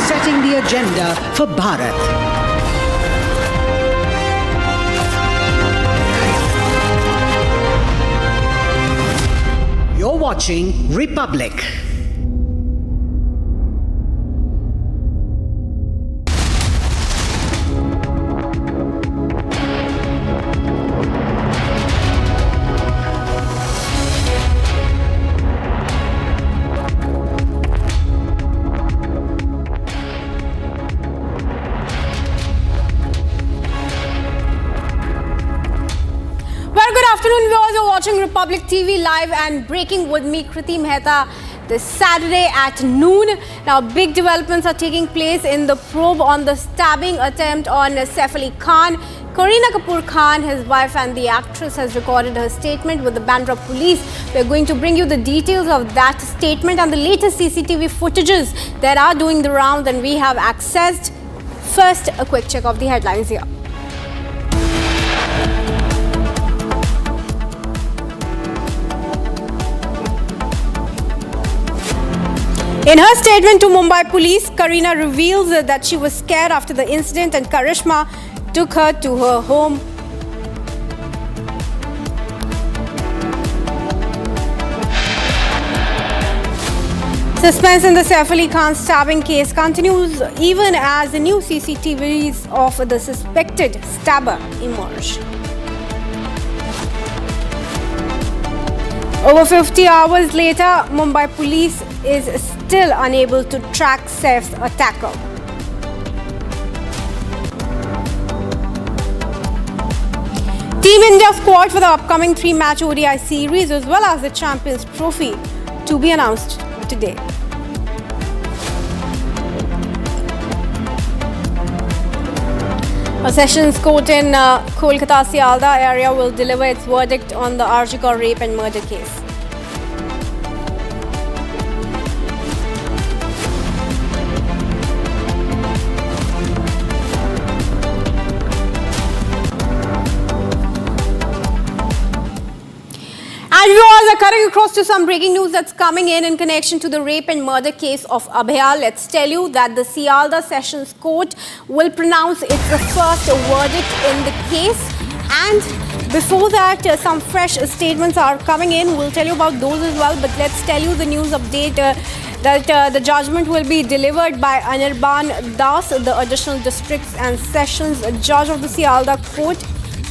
setting the agenda for Bharat. You're watching Republic. Afternoon viewers, you're watching Republic TV live and breaking with me Kriti Mehta this Saturday at noon. Now big developments are taking place in the probe on the stabbing attempt on Saif Ali Khan. Kareena Kapoor Khan, his wife and the actress, has recorded her statement with the Bandra police. We're going to bring you the details of that statement and the latest CCTV footages that are doing the rounds and we have accessed. First, a quick check of the headlines here. In her statement to Mumbai police, Kareena reveals that she was scared after the incident and Karishma took her to her home. Suspense in the Saif Ali Khan stabbing case continues even as the new CCTVs of the suspected stabber emerge. Over 50 hours later, Mumbai police is still unable to track Saif's attacker. Team India squad for the upcoming 3-match ODI series as well as the Champions Trophy to be announced today. A sessions court in Kolkata Saldah area will deliver its verdict on the Arjikar rape and murder case. And viewers are cutting across to some breaking news that's coming in connection to the rape and murder case of Abhaya. Let's tell you that the Saldah Sessions Court will pronounce its first verdict in the case. And before that, some fresh statements are coming in. We'll tell you about those as well. But let's tell you the news update that the judgment will be delivered by Anirban Das, the additional districts and sessions judge of the Saldah Court.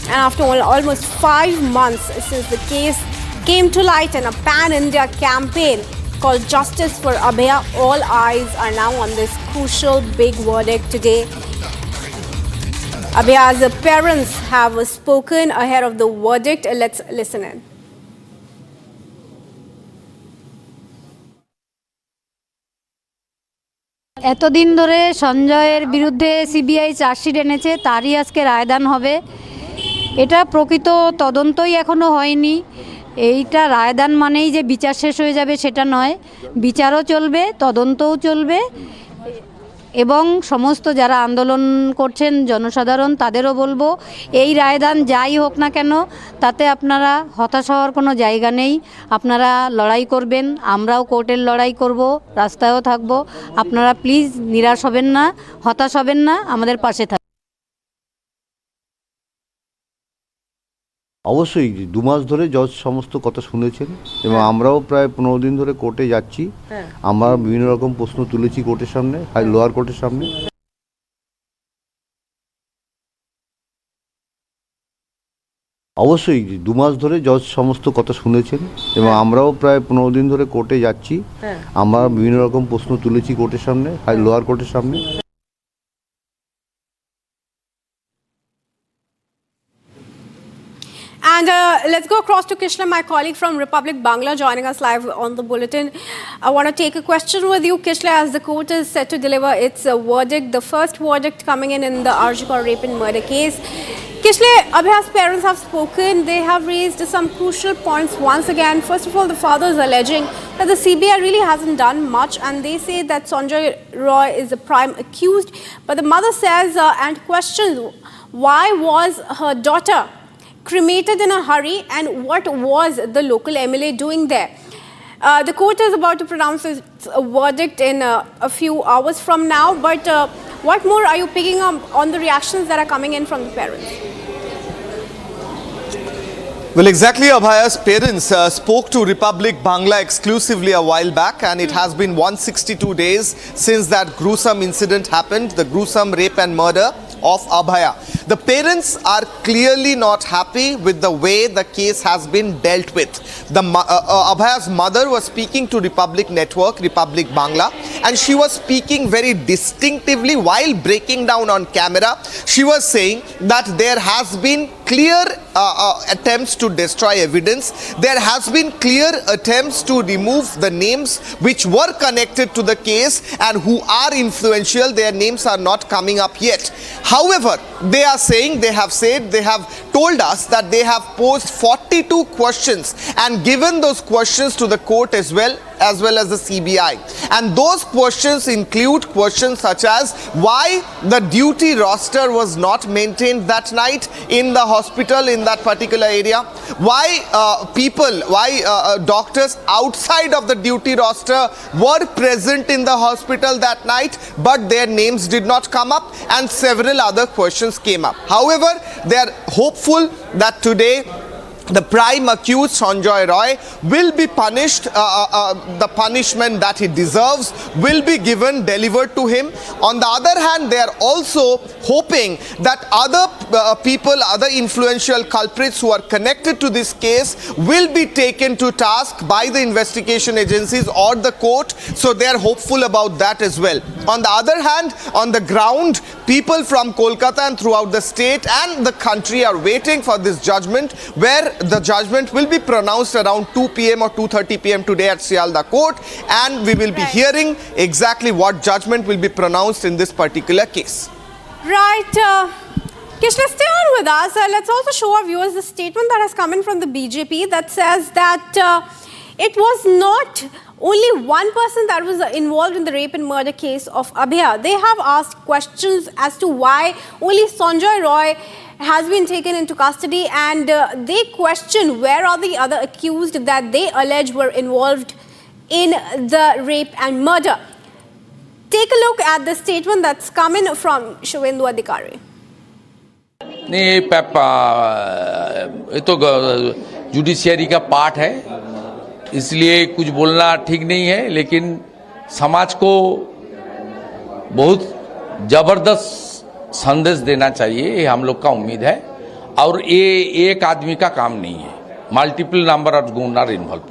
And after almost 5 months since the case came to light in a pan-India campaign called Justice for Abhaya, all eyes are now on this crucial big verdict today. Abhaya's parents have spoken ahead of the verdict. Let's listen in. এতদিন ধরে সঞ্জয়ের বিরুদ্ধে CBI chargesheet এনেছে, তারই আজকে রায়দান হবে। এটা প্রকৃত তদন্তই এখনো হয়নি। এইটা রায়দান মানেই যে বিচার শেষ হয়ে যাবে সেটা নয়, বিচারও চলবে, তদন্তও চলবে এবং সমস্ত যারা আন্দোলন করছেন জনসাধারণ তাদেরও বলবো এই রায়দান যাই হোক না কেন তাতে আপনারা হতাশ হওয়ার কোনো জায়গা নেই। আপনারা লড়াই করবেন, আমরাও কোর্টের লড়াই করব, রাস্তায়ও থাকব। আপনারা প্লিজ নিরাশ হবেন না, হতাশ হবেন না, আমাদের পাশে থাকবেন। অবশ্যই 2 মাস ধরে জজ সমস্ত কথা শুনেছেন এবং আমরাও প্রায় 15 দিন ধরে কোর্টে যাচ্ছি। আমরা বিভিন্ন রকম প্রশ্ন তুলেছি কোর্টের সামনে, লোয়ার কোর্টের সামনে। অবশ্যই 2 মাস ধরে জজ সমস্ত কথা শুনেছেন এবং আমরাও প্রায় 15 দিন ধরে কোর্টে যাচ্ছি। আমরা বিভিন্ন রকম প্রশ্ন তুলেছি কোর্টের সামনে, লোয়ার কোর্টের সামনে। And let's go across to Krishna, my colleague from Republic Bangla, joining us live on the bulletin. I want to take a question with you, Krishna, as the court is set to deliver its verdict, the first verdict coming in the Arjikar rape and murder case. Krishna, Abhaya's parents have spoken. They have raised some crucial points once again. First of all, the father is alleging that the CBI really hasn't done much, and they say that Sanjay Roy is the prime accused. But the mother says and questions why was her daughter cremated in a hurry and what was the local MLA doing there. The court is about to pronounce its verdict in a few hours from now, but what more are you picking up on the reactions that are coming in from the parents? Well, exactly, Abhaya's parents spoke to Republic Bangla exclusively a while back, and it has been 162 days since that gruesome incident happened, the gruesome rape and murder of Abhaya. The parents are clearly not happy with the way the case has been dealt with. Abhaya's mother was speaking to Republic Network, Republic Bangla, and she was speaking very distinctively while breaking down on camera. She was saying that there has been clear attempts to destroy evidence. There has been clear attempts to remove the names which were connected to the case and who are influential. Their names are not coming up yet. However, they are saying, they have told us that they have posed 42 questions and given those questions to the court as well as the CBI. And those questions include questions such as why the duty roster was not maintained that night in the hospital in that particular area, why doctors outside of the duty roster were present in the hospital that night but their names did not come up, and several other questions came up. However, they are hopeful that today the prime accused Sanjay Roy will be punished. The punishment that he deserves will be delivered to him. On the other hand, they are also hoping that other people, other influential culprits who are connected to this case will be taken to task by the investigation agencies or the court. So they are hopeful about that as well. On the other hand, on the ground, people from Kolkata and throughout the state and the country are waiting for this judgment, where the judgment will be pronounced around 2 p.m. or 2:30 p.m. today at Saldah court, and we will be hearing exactly what judgment will be pronounced in this particular case. Right. Krishna, stay on with us. Let's also show our viewers the statement that has come in from the BJP that says that it was not only one person that was involved in the rape and murder case of Abhaya. They have asked questions as to why only Sanjay Roy has been taken into custody, and they question where are the other accused that they allege were involved in the rape and murder. Take a look at the statement that's coming from Shivendu Adhikari. नहीं, ये तो judiciary का part है, इसलिए कुछ बोलना ठीक नहीं है, लेकिन समाज को बहुत जबरदस्त संदेश देना चाहिए, ये हम लोग का उम्मीद है। और ये एक आदमी का काम नहीं है, multiple number of gun are involve.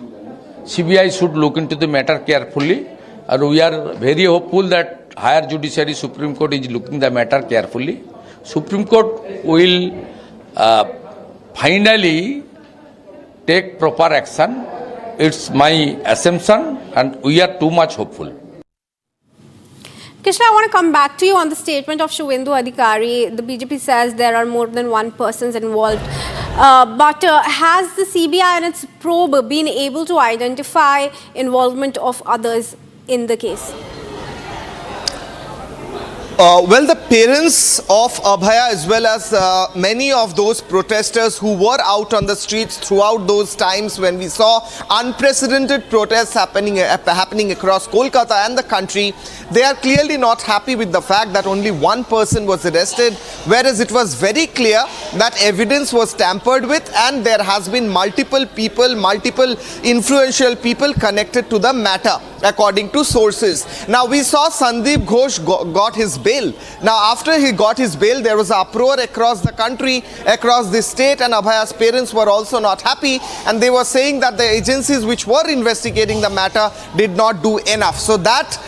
CBI should look into the matter carefully, and we are very hopeful that higher judiciary Supreme Court is looking the matter carefully. Supreme Court will finally take proper action. It's my assumption, and we are too much hopeful. Krishna, I want to come back to you on the statement of Shubhendu Adhikari. The BJP says there are more than one person involved. But has the CBI and its probe been able to identify involvement of others in the case? Well, the parents of Abhaya as well as many of those protesters who were out on the streets throughout those times when we saw unprecedented protests happening across Kolkata and the country, they are clearly not happy with the fact that only one person was arrested, whereas it was very clear that evidence was tampered with and there has been multiple people, multiple influential people connected to the matter, according to sources. Now, we saw Sandeep Ghosh got his bail. Now, after he got his bail, there was an uproar across the country, across the state, and Abhaya's parents were also not happy, and they were saying that the agencies which were investigating the matter did not do enough. So that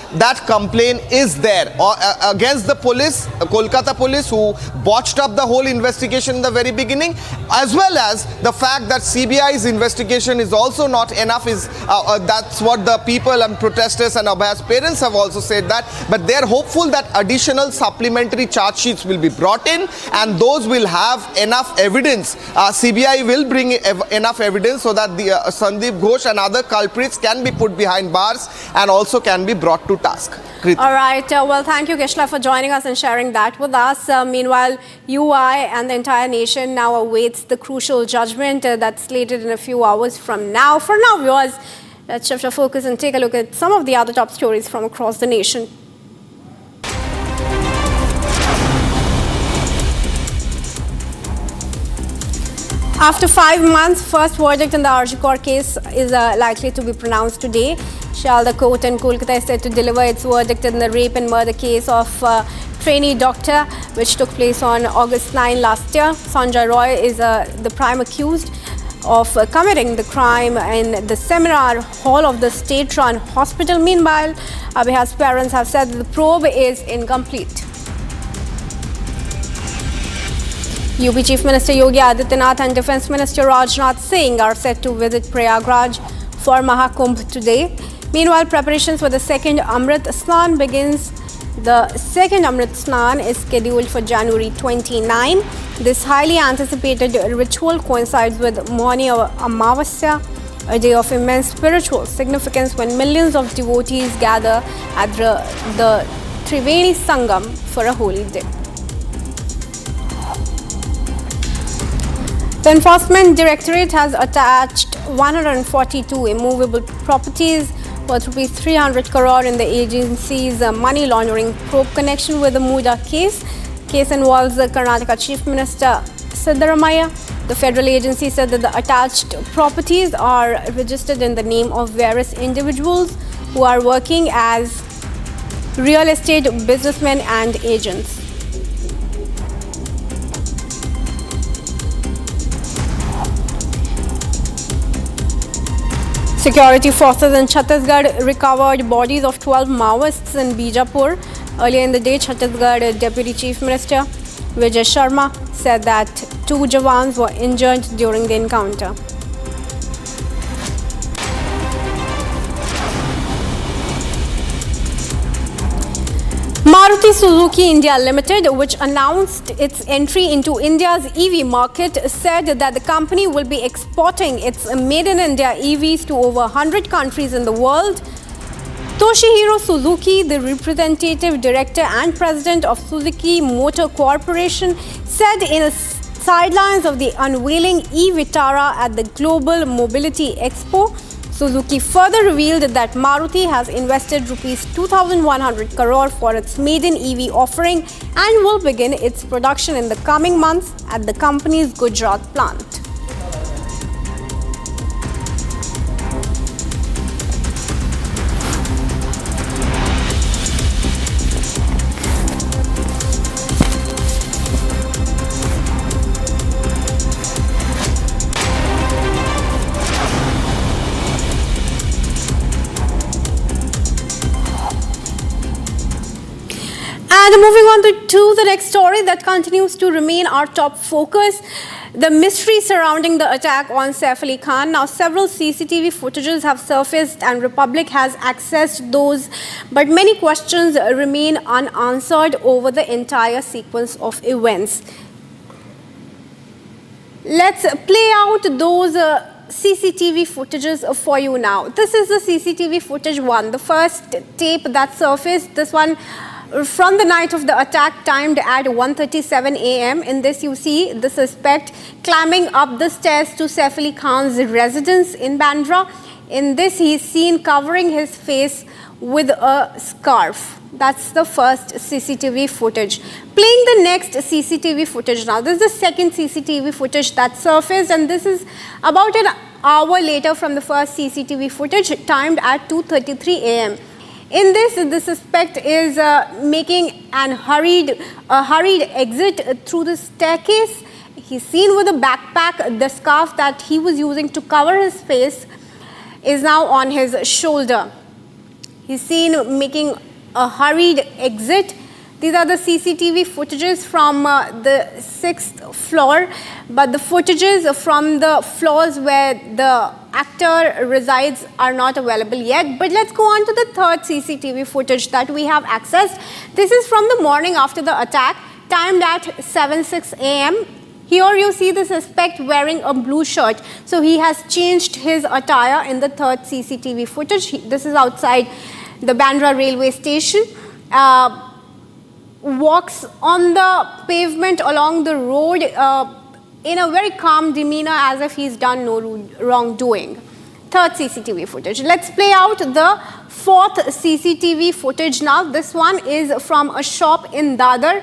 complaint is there against the police, Kolkata police, who botched up the whole investigation in the very beginning, as well as the fact that CBI's investigation is also not enough. That's what the people and protesters and Abhaya's parents have also said that, but they're hopeful that additional supplementary charge sheets will be brought in and those will have enough evidence. CBI will bring enough evidence so that the Sandeep Ghosh and other culprits can be put behind bars and also can be brought to task. Kriti. All right. Well, thank you, Kishla, for joining us and sharing that with us. Meanwhile, UI and the entire nation now awaits the crucial judgment that's slated in a few hours from now. For now, viewers, let's shift our focus and take a look at some of the other top stories from across the nation. After 5 months, first verdict in the Arji Kaur case is likely to be pronounced today. Saldah Court in Kolkata is set to deliver its verdict in the rape and murder case of trainee doctor, which took place on August 9 last year. Sanjay Roy is the prime accused of committing the crime in the seminar hall of the state-run hospital. Meanwhile, Abhaya's parents have said that the probe is incomplete. UP Chief Minister Yogi Adityanath and Defence Minister Rajnath Singh are set to visit Prayagraj for Maha Kumbh today. Meanwhile, preparations for the second Amrit Snan begins. The second Amrit Snan is scheduled for January 29. This highly anticipated ritual coincides with Mauni Amavasya, a day of immense spiritual significance when millions of devotees gather at the Triveni Sangam for a holy day. The Enforcement Directorate has attached 142 immovable properties worth ₹300 crore in the agency's money laundering probe connection with the Muda case. Case involves the Karnataka Chief Minister Siddaramaiah. The federal agency said that the attached properties are registered in the name of various individuals who are working as real estate businessmen and agents. Security forces in Chhattisgarh recovered bodies of 12 Maoists in Bijapur. Earlier in the day, Chhattisgarh Deputy Chief Minister Vijay Sharma said that 2 Jawans were injured during the encounter. Maruti Suzuki India Limited, which announced its entry into India's EV market, said that the company will be exporting its Made in India EVs to over 100 countries in the world. Toshihiro Suzuki, the representative director and president of Suzuki Motor Corporation, said in a sidelines of the unveiling e-Vitara at the Global Mobility Expo. Suzuki further revealed that Maruti has invested rupees 2,100 crore for its maiden EV offering and will begin its production in the coming months at the company's Gujarat plant. And moving on to the next story that continues to remain our top focus, the mystery surrounding the attack on Saif Ali Khan. Now, several CCTV footages have surfaced and Republic has accessed those, but many questions remain unanswered over the entire sequence of events. Let's play out those CCTV footages for you now. This is the CCTV footage one, the first tape that surfaced. This one from the night of the attack, timed at 1:37 a.m. In this, you see the suspect climbing up the stairs to Saif Ali Khan's residence in Bandra. In this, he is seen covering his face with a scarf. That's the first CCTV footage. Playing the next CCTV footage now. This is the second CCTV footage that surfaced, and this is about an hour later from the first CCTV footage, timed at 2:33 a.m. In this, the suspect is making a hurried exit through the staircase. He's seen with a backpack. The scarf that he was using to cover his face is now on his shoulder. He's seen making a hurried exit. These are the CCTV footages from the 6th floor, but the footages from the floors where the actor resides are not available yet. But let's go on to the third CCTV footage that we have accessed. This is from the morning after the attack, timed at 7:06 a.m. Here you see the suspect wearing a blue shirt. So he has changed his attire in the third CCTV footage. This is outside the Bandra railway station. Walks on the pavement along the road in a very calm demeanor, as if he's done no wrongdoing. Third CCTV footage. Let's play out the fourth CCTV footage now. This one is from a shop in Dadar.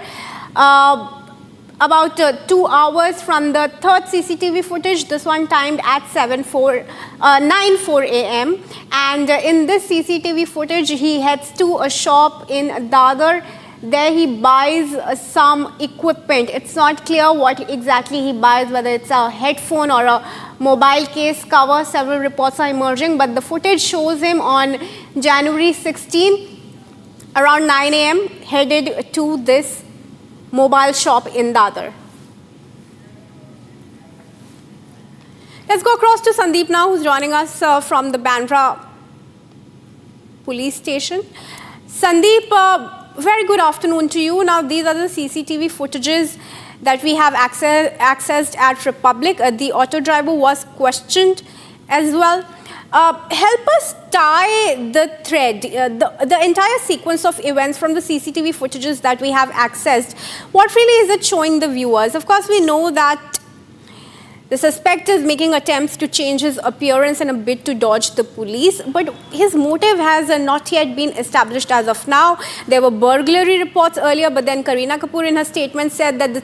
About 2 hours from the third CCTV footage, this one timed at 9:04 a.m. And in this CCTV footage, he heads to a shop in Dadar. There he buys some equipment. It's not clear what exactly he buys, whether it's a headphone or a mobile case cover. Several reports are emerging, but the footage shows him on January 16, around 9 a.m., headed to this mobile shop in Dadar. Let's go across to Sandeep now, who's joining us from the Bandra police station. Sandeep, very good afternoon to you. Now, these are the CCTV footages that we have accessed at Republic. The auto driver was questioned as well. Help us tie the thread, the entire sequence of events from the CCTV footages that we have accessed. What really is it showing the viewers? Of course, we know that the suspect is making attempts to change his appearance in a bid to dodge the police, but his motive has not yet been established as of now. There were burglary reports earlier, but then Kareena Kapoor in her statement said that the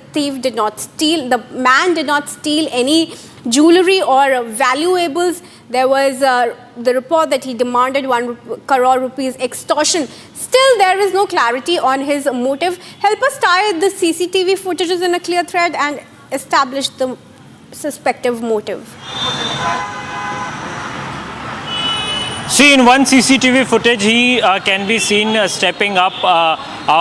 man did not steal any jewelry or valuables. There was the report that he demanded 1 crore rupees extortion. Still, there is no clarity on his motive. Help us tie the CCTV footages in a clear thread and establish the suspective motive. See, in one CCTV footage, he can be seen stepping up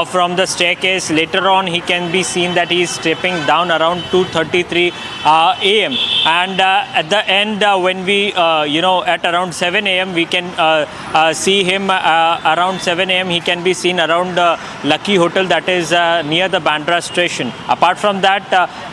from the staircase. Later on, he can be seen that he is stepping down around 2:33 a.m. And at the end, when we, at around 7 a.m., we can see him around 7 a.m. He can be seen around Lucky Hotel, that is near the Bandra station. Apart from that,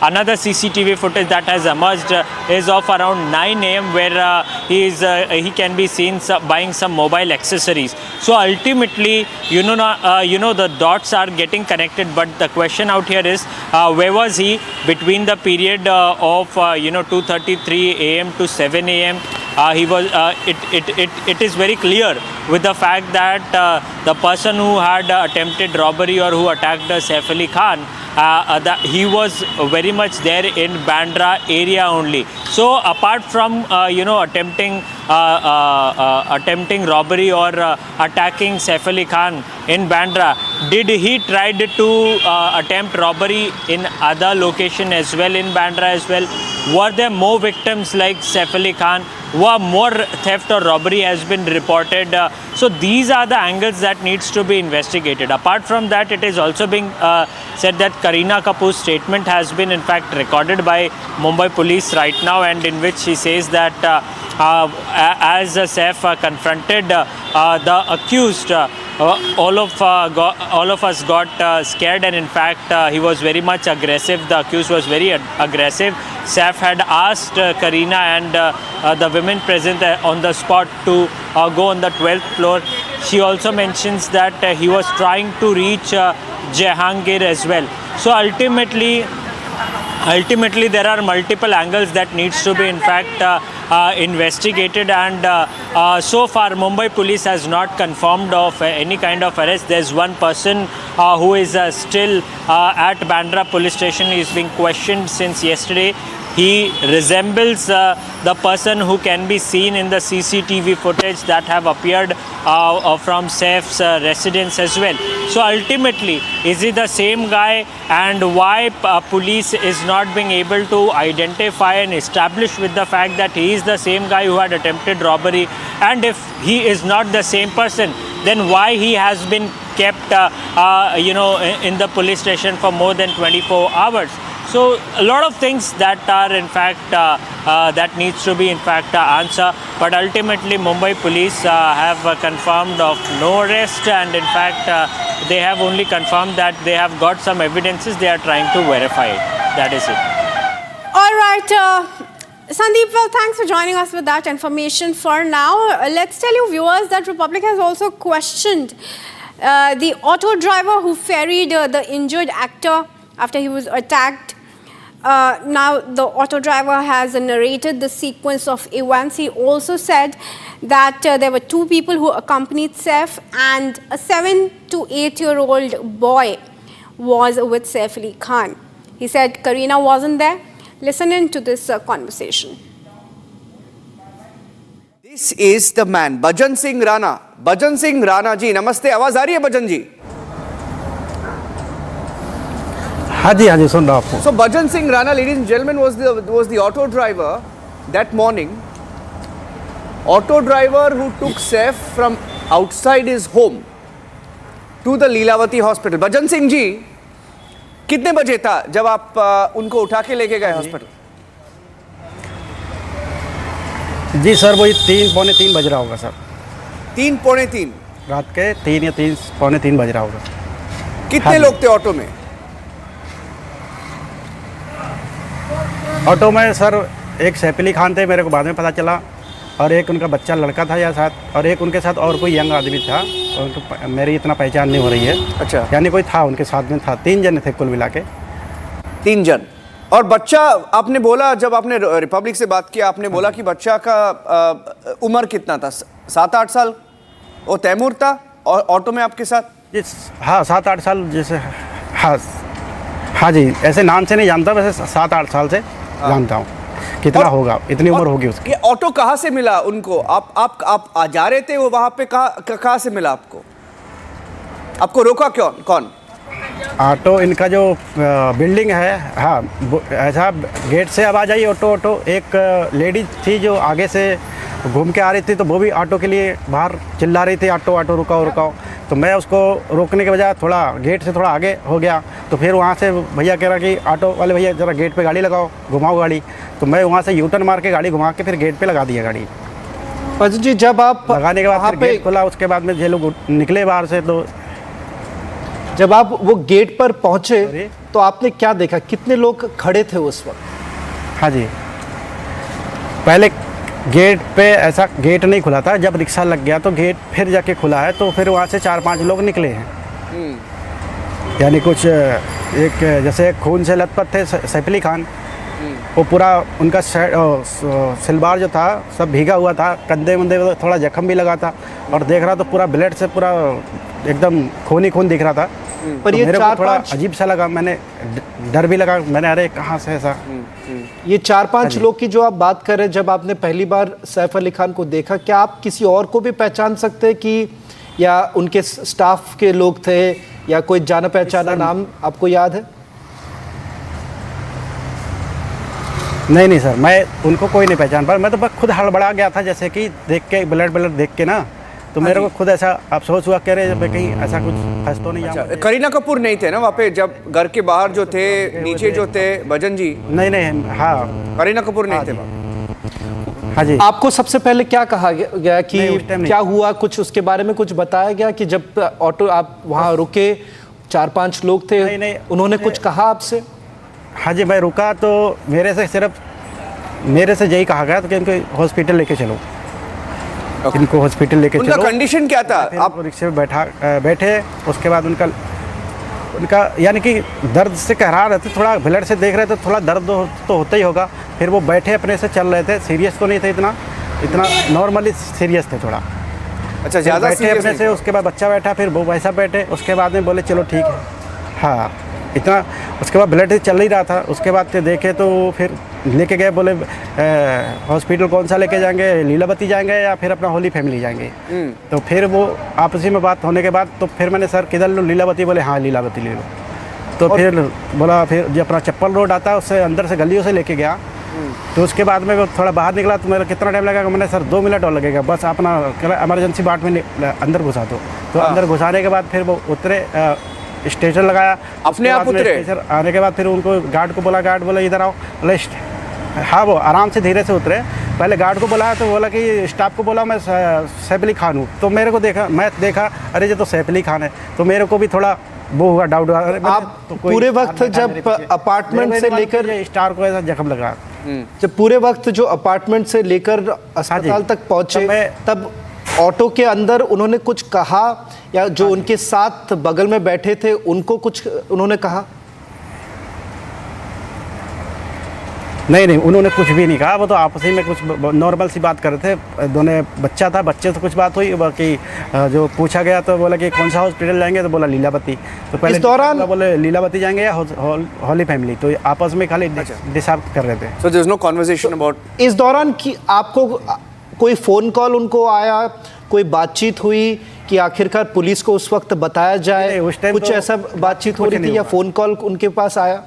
another CCTV footage that has emerged is of around 9 a.m. where he can be seen buying some mobile accessories. So ultimately, the dots are getting connected, but the question out here is where was he between the period of 2:33 a.m. to 7 a.m. He was. It is very clear with the fact that the person who had attempted robbery or who attacked Saif Ali Khan, that he was very much there in Bandra area only. So apart from attempting robbery or attacking Saif Ali Khan in Bandra, did he tried to attempt robbery in other location as well in Bandra as well? Were there more victims like Saif Ali Khan? More theft or robbery has been reported. So So these are the angles that needs to be investigated. Apart from that, it is also being said that Kareena Kapoor's statement has been in fact recorded by Mumbai police right now, and in which she says that as Saif confronted the accused, all of us got scared, and in fact he was very much aggressive. The accused was very aggressive. Saif had asked Kareena and the women present on the spot to go on the 12th floor. She also mentions that he was trying to reach Jehangir as well. So ultimately there are multiple angles that needs to be in fact investigated, and so far Mumbai police has not confirmed of any kind of arrest. There's one person who is still at Bandra police station. He is being questioned since yesterday. He resembles the person who can be seen in the CCTV footage that have appeared from Saif's residence as well. So ultimately, is he the same guy, and why police is not being able to identify and establish with the fact that he is the same guy who had attempted robbery? And if he is not the same person, then why he has been kept in the police station for more than 24 hours? So a lot of things that are in fact that needs to be in fact answered, but ultimately Mumbai police have confirmed of no arrest, and in fact they have only confirmed that they have got some evidences. They are trying to verify it. That is it. All right. Sandeep, well, thanks for joining us with that information. For now, let's tell you viewers that Republic has also questioned the auto driver who ferried the injured actor after he was attacked. Now the auto driver has narrated the sequence of events. He also said that there were two people who accompanied Saif, and a 7 to 8-year-old boy was with Saif Ali Khan. He said Kareena wasn't there. Listen in to this conversation. This is the man, Bhajan Singh Rana. Bhajan Singh Rana ji, namaste. आवाज आ रही है Bhajan ji? हाँ जी सुन रहा हूँ. So Bhajan Singh Rana, ladies and gentlemen, was the auto driver that morning. Auto driver who took Saif from outside his home to the Leelavati hospital. Bhajan Singh जी, कितने बजे था जब आप उनको उठा के लेके गए हॉस्पिटल? जी सर, वही 3 पौने 3 बज रहा होगा सर. 3 पौने 3 रात के 3 या 3 पौने 3 बज रहा होगा. कितने लोग थे ऑटो में? ऑटो में सर एक सैफ अली खान थे, मेरे को बाद में पता चला, और एक उनका बच्चा लड़का था या साथ, और एक उनके साथ और कोई यंग आदमी था, और मेरी इतना पहचान नहीं हो रही है. अच्छा, यानी कोई था उनके साथ में था. 3 जन थे कुल मिला के. 3 जन. और बच्चा, आपने बोला, जब आपने रिपब्लिक से बात किया, आपने बोला कि बच्चा का उम्र कितना था? 7-8 साल. वो तैमूर था और ऑटो में आपके साथ? हाँ 7-8 साल जैसे. हाँ जी, ऐसे नाम से नहीं जानता, वैसे 7-8 साल से जानता हूँ. कितना होगा, इतनी उम्र होगी उसकी. ये ऑटो कहाँ से मिला उनको? आप आ जा रहे थे वो वहाँ पे? कहाँ से मिला आपको रोका कौन? ऑटो इनका जो बिल्डिंग है, हाँ ऐसा गेट से अब आ जाइए ऑटो. एक लेडी थी जो आगे से घूम के आ रही थी, तो वो भी ऑटो के लिए बाहर चिल्ला रही थी, ऑटो रुकाओ. तो मैं उसको रोकने के बजाय थोड़ा गेट से थोड़ा आगे हो गया. तो फिर वहाँ से भैया कह रहा कि ऑटो वाले भैया ज़रा गेट पे गाड़ी लगाओ, घुमाओ गाड़ी. तो मैं वहाँ से यूटर्न मार के गाड़ी घुमा के फिर गेट पे लगा दिया गाड़ी. भजन जी, जब आप लगाने के बाद फिर गेट खोला, उसके बाद में ये लोग निकले बाहर से. तो जब आप वो गेट पर पहुँचे तो आपने क्या देखा? कितने लोग खड़े थे उस वक्त? हाँ जी, पहले गेट पे ऐसा गेट नहीं खुला था. जब रिक्शा लग गया तो गेट फिर जाके खुला है. तो फिर वहाँ से 4-5 लोग निकले हैं. यानी कुछ एक जैसे खून से लथपथ थे सैफ अली खान, वो पूरा उनका सलवार जो था सब भीगा हुआ था, कंधे मुंधे थोड़ा जख्म भी लगा था, और देख रहा तो पूरा ब्लड से पूरा एकदम खून दिख रहा था. पर तो ये मेरे को थोड़ा अजीब सा लगा, मैंने डर भी लगा, मैंने अरे कहाँ से ऐसा. ये 4-5 लोग की जो आप बात कर रहे हैं, जब आपने पहली बार सैफ अली खान को देखा, क्या आप किसी और को भी पहचान सकते हैं कि या उनके स्टाफ के लोग थे या कोई जाना पहचाना नाम आपको याद है? नहीं सर, मैं उनको कोई नहीं पहचान पाया. मैं तो बस खुद हड़बड़ा गया था, जैसे कि देख के ब्लड देख के ना तो मेरे को खुद ऐसा अफसोस हुआ, कह रहे कहीं ऐसा कुछ फंस तो नहीं जाऊँ। करीना कपूर नहीं थे ना वहाँ पे जब घर के बाहर जो थे, नीचे जो थे भजन जी? नहीं, हाँ करीना कपूर नहीं थे। हाँ जी। आपको सबसे पहले क्या कहा गया कि क्या हुआ, कुछ उसके बारे में कुछ बताया गया कि जब ऑटो आप वहाँ रुके 4-5 लोग थे? नहीं, उन्होंने कुछ कहा आपसे? हाँ जी, मैं रुका तो मेरे से यही कहा गया कि इनको हॉस्पिटल लेके चलो, इनको हॉस्पिटल लेके चलो। उनका कंडीशन क्या था? आप रिक्शे में बैठे, उसके बाद उनका यानी कि दर्द से कहरा रहे थे, थोड़ा ब्लड से देख रहे थे, थोड़ा दर्द तो होता ही होगा। फिर वो बैठे अपने से चल रहे थे, सीरियस तो नहीं थे इतना नॉर्मली सीरियस थे थोड़ा। अच्छा, ज़्यादा सीरियस अपने से। उसके बाद बच्चा बैठा, फिर वो वैसा बैठे, उसके बाद में बोले चलो ठीक है, हाँ इतना। उसके बाद ब्लड चल ही रहा था, उसके बाद देखे तो फिर लेके गए, बोले हॉस्पिटल कौन सा लेके जाएंगे, लीलावती जाएंगे या फिर अपना होली फैमिली जाएंगे। तो फिर वो आपसी में बात होने के बाद तो फिर मैंने सर किधर लो, लीलावती? बोले हाँ लीलावती ले लो। तो फिर बोला फिर जो अपना चप्पल रोड आता है उससे अंदर से गलियों से लेके गया। तो उसके बाद में थोड़ा बाहर निकला तो मेरा कितना टाइम लगेगा? मैंने सर 2 मिनट और लगेगा, बस अपना एमरजेंसी बाट में अंदर घुसा दो। तो अंदर घुसाने के बाद फिर वो उतरे, स्टेशन लगाया, अपने आप उतरे। स्टेशन आने के बाद फिर उनको गार्ड को बोला, गार्ड बोला इधर आओ, बोले हाँ वो आराम से धीरे से उतरे। पहले गार्ड को बुलाया तो बोला कि स्टाफ को बोला मैं सैफ अली खान हूँ। तो मेरे को मैं देखा अरे ये तो सैफ अली खान है, तो मेरे को भी थोड़ा वो हुआ डाउट। आप तो पूरे वक्त जब अपार्टमेंट से लेकर स्टार को ऐसा जख्म लगा, जब पूरे वक्त जो अपार्टमेंट से लेकर अस्पताल तक पहुंचे तब ऑटो के अंदर उन्होंने कुछ कहा या जो उनके साथ बगल में बैठे थे उनको कुछ उन्होंने कहा? नहीं, उन्होंने कुछ भी नहीं कहा। वो तो आपस ही में कुछ नॉर्मल सी बात कर रहे थे। दोनों बच्चा था, बच्चे से कुछ बात हुई, बाकी जो पूछा गया तो बोला कि कौन सा हॉस्पिटल जाएंगे, तो बोला लीलावती। तो पहले इस दौरान बोले लीलावती जाएंगे या होली फैमिली, तो आपस में खाली डिसाइड कर रहे थे। So there's no conversation about। इस दौरान की आपको कोई फ़ोन कॉल उनको आया, कोई बातचीत हुई कि आखिरकार पुलिस को उस वक्त बताया जाए? उस टाइम कुछ ऐसा बातचीत हो रही थी या फ़ोन कॉल उनके पास आया?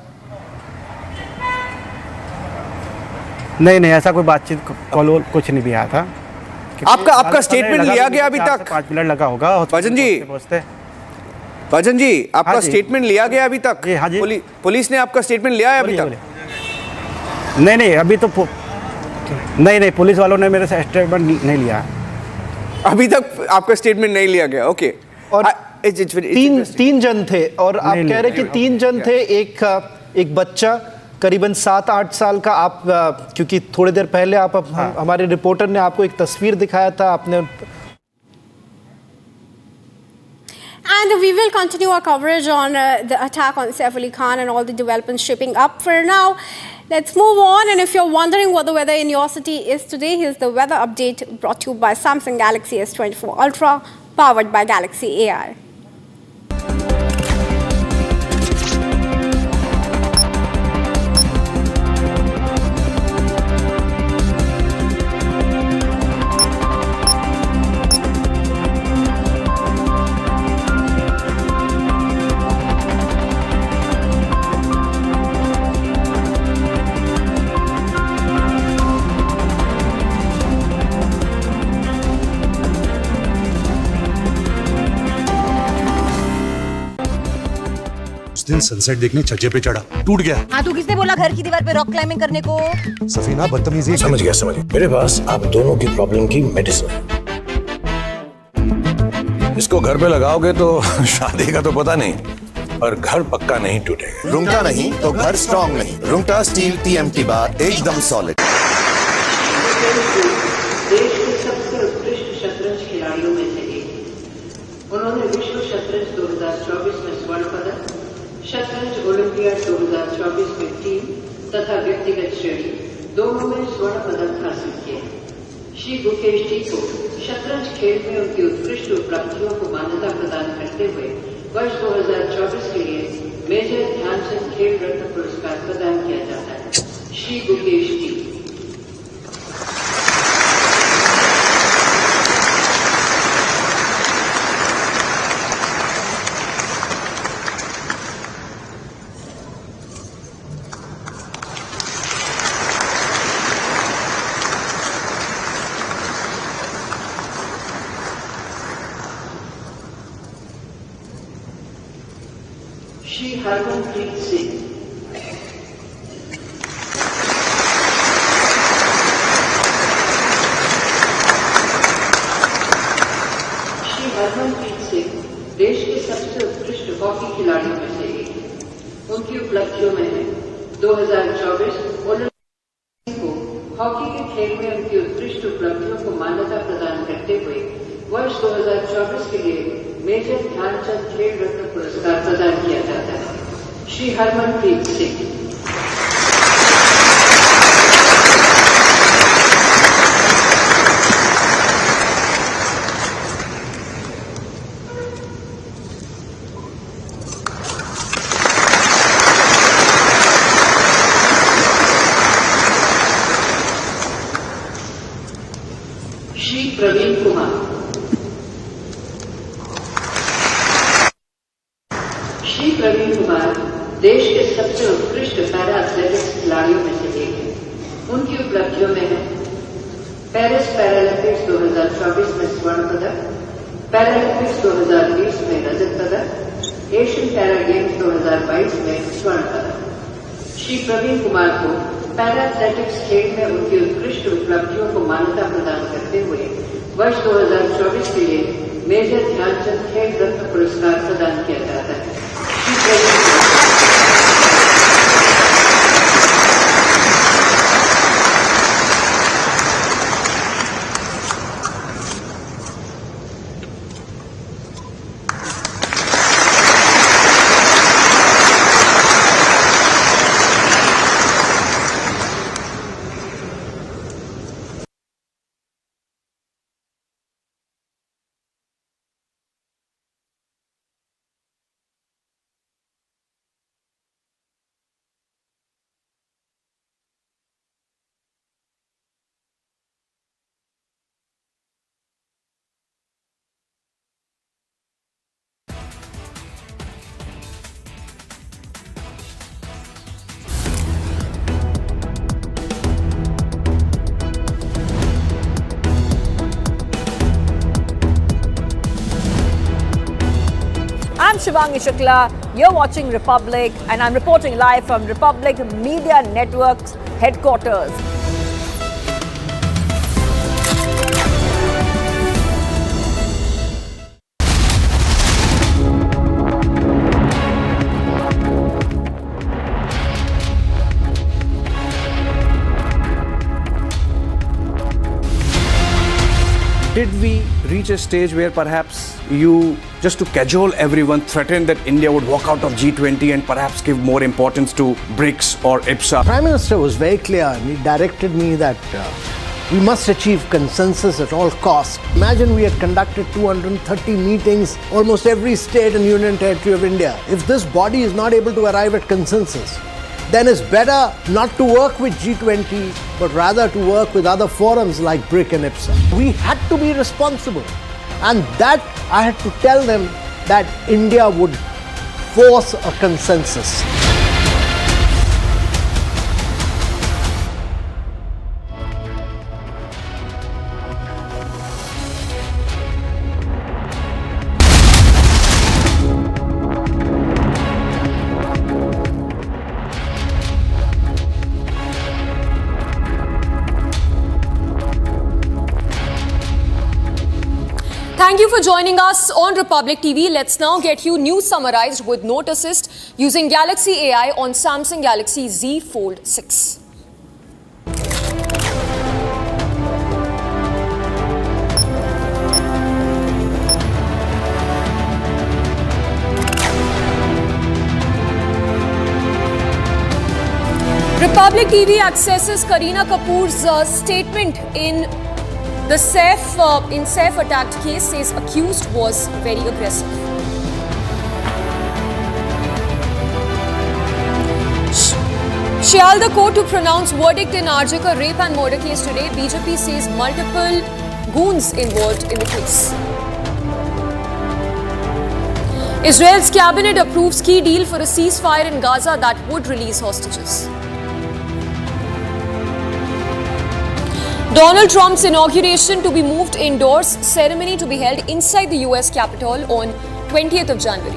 नहीं, ऐसा कोई बातचीत कॉल कुछ नहीं भी आया था। आपका स्टेटमेंट लिया गया अभी तक? 5 मिनट लगा होगा भजन जी, आपका स्टेटमेंट लिया गया अभी तक? हाँ जी। पुलिस ने आपका स्टेटमेंट लिया है अभी तक? नहीं, अभी तो नहीं, पुलिस वालों ने मेरे से स्टेटमेंट नहीं लिया अभी तक। आपका स्टेटमेंट नहीं लिया गया, ओके। और तीन जन थे और आप कह रहे कि 3 जन थे, एक बच्चा करीबन 7-8 साल का। आप क्योंकि थोड़ी देर पहले आप हमारे रिपोर्टर ने आपको एक तस्वीर दिखाया था, आपने। And we will continue our coverage on the attack on Saif Ali Khan and all the developments shaping up. For now, let's move on. And if you're wondering what the weather in your city is today, here's the weather update brought to you by Samsung Galaxy S24 Ultra, powered by Galaxy AI. दिन sunset देखने छज्जे पे चढ़ा, टूट गया। हाँ, तो किसने बोला घर की दीवार पे रॉक क्लाइंबिंग करने को? सफीना बदतमीजी। समझ गया। मेरे पास आप दोनों की प्रॉब्लम की मेडिसिन है। इसको घर पे लगाओगे तो शादी का तो पता नहीं, पर घर पक्का नहीं टूटेगा। रुंगटा नहीं तो घर स्ट्रॉन्ग नहीं। रुंगटा स्टील TMT बार एकदम सॉलिड। देश के सबसे उत्कृष्ट शतरंज खिलाड़ियों में से एक। उन्होंने विश्व शतरंज 2024 में स्वर्ण पदक, शतरंज ओलंपियाड 2024 में टीम तथा व्यक्तिगत श्रेणी दोनों में स्वर्ण पदक हासिल किए। श्री गुकेश जी को शतरंज खेल में उनकी उत्कृष्ट उपलब्धियों को मान्यता प्रदान करते हुए वर्ष 2024 के लिए मेजर ध्यानचंद खेल रत्न पुरस्कार प्रदान किया जाता है। श्री गुकेश जी। हरमनप्रीत सिंह, श्री हरमनप्रीत सिंह देश के सबसे उत्कृष्ट हॉकी खिलाड़ियों में से एक हैं। उनकी उपलब्धियों में है 2024 ओलंपिक को हॉकी के खेल में उनकी उत्कृष्ट उपलब्धियों को मान्यता प्रदान करते हुए वर्ष 2024 के लिए मेजर ध्यानचंद खेल रत्न पुरस्कार प्रदान किया जाता है। श्री हरमनप्रीत सिंह। श्री प्रवीण कुमार। श्री प्रवीण कुमार देश के सबसे उत्कृष्ट पैरा एथलेटिक्स खिलाड़ियों में से एक हैं। उनकी उपलब्धियों में है पेरिस पैरालंपिक्स 2024 में स्वर्ण पदक, पैरालंपिक्स 2020 में रजत पदक, एशियन पैरा गेम्स 2022 में स्वर्ण पदक। श्री प्रवीण कुमार को पैरा एथलेटिक्स खेल में उनकी उत्कृष्ट उपलब्धियों को मान्यता प्रदान करते हुए वर्ष 2024 के लिए मेजर ध्यानचंद खेल रत्न पुरस्कार प्रदान किया जाता है। Shri Praveen I'm Shivangi Shukla, you're watching Republic and I'm reporting live from Republic Media Network's headquarters. Did we reach a stage where perhaps you, just to cajole everyone, threatened that India would walk out of G20 and perhaps give more importance to BRICS or IPSA? Prime Minister was very clear and he directed me that we must achieve consensus at all costs. Imagine we had conducted 230 meetings, almost every state and union territory of India. If this body is not able to arrive at consensus, then it's better not to work with G20, but rather to work with other forums like BRIC and IPSA. We had to be responsible, and that I had to tell them that India would force a consensus. Thank you for joining us on Republic TV. Let's now get you news summarized with Note Assist using Galaxy AI on Samsung Galaxy Z Fold 6. Republic TV accesses Kareena Kapoor's statement in the Saif attack case, says accused was very aggressive. Saldah court to pronounce verdict in Arjika rape and murder case today. BJP says multiple goons involved in the case. Israel's cabinet approves key deal for a ceasefire in Gaza that would release hostages. Donald Trump's inauguration to be moved indoors, ceremony to be held inside the US Capitol on 20th of January.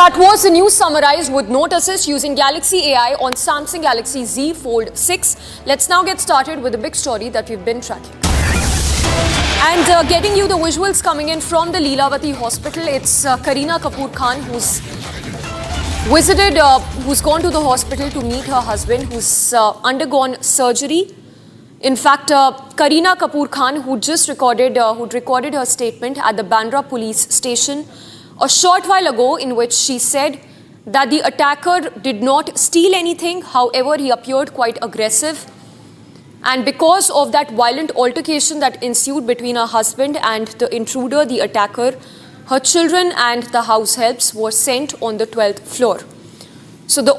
that was the news summarized with note assist using Galaxy AI on Samsung Galaxy Z Fold 6. Let's now get started with the big story that we've been tracking. And getting you the visuals coming in from the Leelavati hospital, it's Kareena Kapoor Khan who's gone to the hospital to meet her husband who's undergone surgery. In fact, Kareena Kapoor Khan, who'd recorded her statement at the Bandra police station a short while ago, in which she said that the attacker did not steal anything. However, he appeared quite aggressive. And because of that violent altercation that ensued between her husband and the intruder, the attacker, her children and the house helps were sent on the 12th floor. So the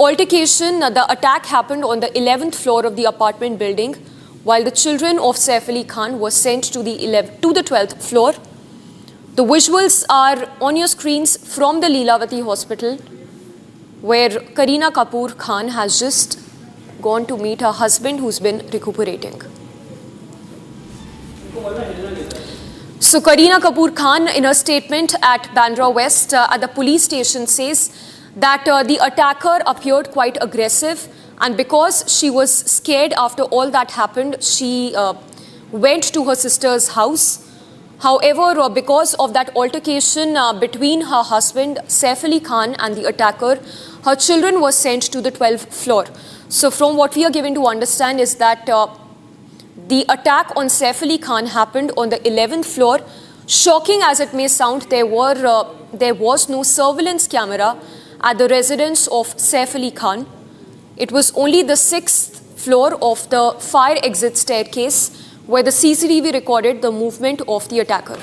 attack happened on the 11th floor of the apartment building, while the children of Saif Ali Khan were sent to the 12th floor. The visuals are on your screens from the Leelavati hospital, where Kareena Kapoor Khan has just gone to meet her husband who's been recuperating. So Kareena Kapoor Khan, in her statement at Bandra West at the police station, says that the attacker appeared quite aggressive, and because she was scared after all that happened, she went to her sister's house. However, because of that altercation between her husband, Saif Ali Khan, and the attacker, her children were sent to the 12th floor. So from what we are given to understand is that the attack on Saif Ali Khan happened on the 11th floor. Shocking as it may sound, there was no surveillance camera at the residence of Saif Ali Khan. It was only the 6th floor of the fire exit staircase where the CCTV recorded the movement of the attacker.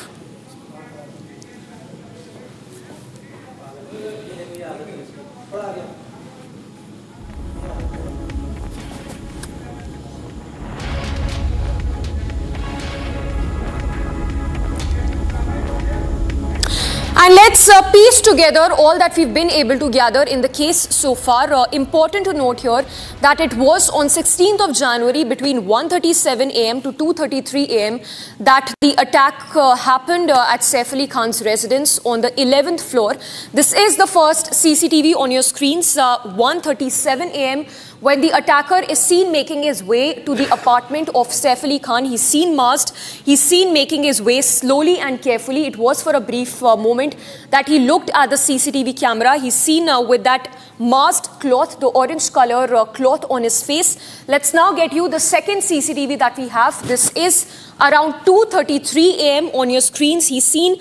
And let's piece together all that we've been able to gather in the case so far. Important to note here that it was on 16th of January between 1:37 a.m. to 2:33 a.m. that the attack happened at Saif Ali Khan's residence on the 11th floor. This is the first CCTV on your screens, 1:37 a.m. when the attacker is seen making his way to the apartment of Saif Ali Khan. He's seen masked, he's seen making his way slowly and carefully. It was for a brief moment that he looked at the CCTV camera. He's seen with that masked cloth, the orange color cloth on his face. Let's now get you the second CCTV that we have. This is around 2:33 a.m. on your screens. He's seen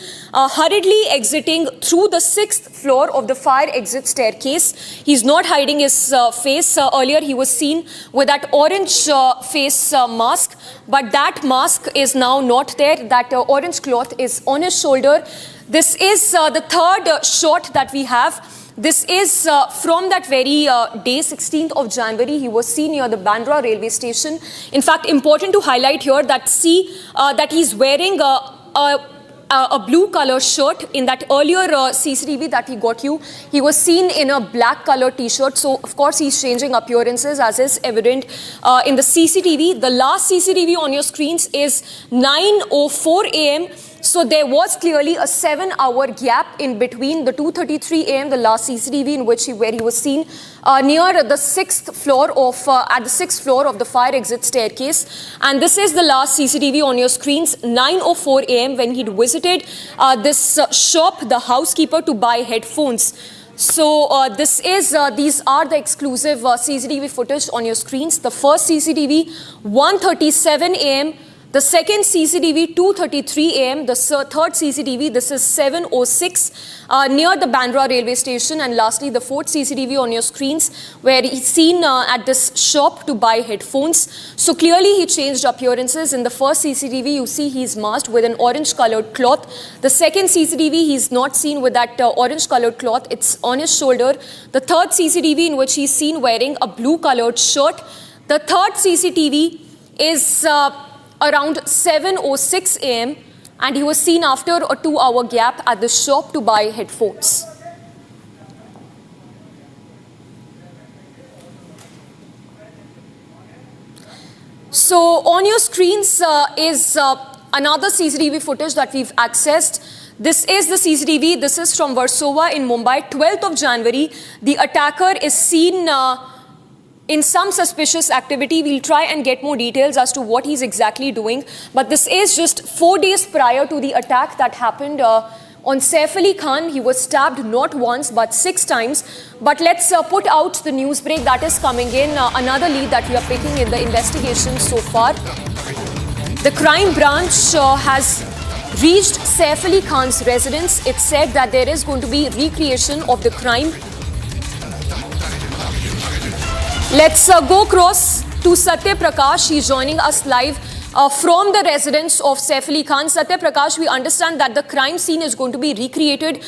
hurriedly exiting through the 6th floor of the fire exit staircase. He's not hiding his face. Earlier he was seen with that orange face mask, but that mask is now not there. That orange cloth is on his shoulder. This is the third shot that we have. This is from that very day, 16th of January. He was seen near the Bandra railway station. In fact, important to highlight here that that he's wearing a blue color shirt. In that earlier CCTV that he got you, he was seen in a black color t-shirt. So of course he's changing appearances, as is evident in the CCTV. The last CCTV on your screens is 9:04 a.m. So there was clearly a 7-hour gap in between the 2:33 a.m. the last CCTV where he was seen near the 6th floor at the 6th floor of the fire exit staircase, and this is the last CCTV on your screens, 9:04 a.m. when he'd visited this shop, the housekeeper, to buy headphones. So these are the exclusive CCTV footage on your screens. The first CCTV, 1:37 a.m. The second CCTV, 2:33 a.m. The third CCTV, this is 7:06 near the Bandra railway station. And lastly, the fourth CCTV on your screens, where he's seen at this shop to buy headphones. So clearly he changed appearances. In the first CCTV, you see he's masked with an orange colored cloth. The second CCTV, he's not seen with that orange colored cloth. It's on his shoulder. The third CCTV, in which he's seen wearing a blue colored shirt. The third CCTV is around 7:06 a.m. and he was seen after a 2-hour gap at the shop to buy headphones. So on your screens is another CCTV footage that we've accessed. This is the CCTV. This is from Warsaw in Mumbai, 12th of January. The attacker is seen in some suspicious activity. We'll try and get more details as to what he's exactly doing. But this is just 4 days prior to the attack that happened on Saif Ali Khan. He was stabbed not once but 6 times. But let's put out the news break that is coming in. Another lead that we are picking in the investigation so far. The crime branch has reached Saif Ali Khan's residence. It's said that there is going to be recreation of the crime. Let's go across to Satya Prakash. He's joining us live from the residence of Saif Ali Khan. Satya Prakash, we understand that the crime scene is going to be recreated.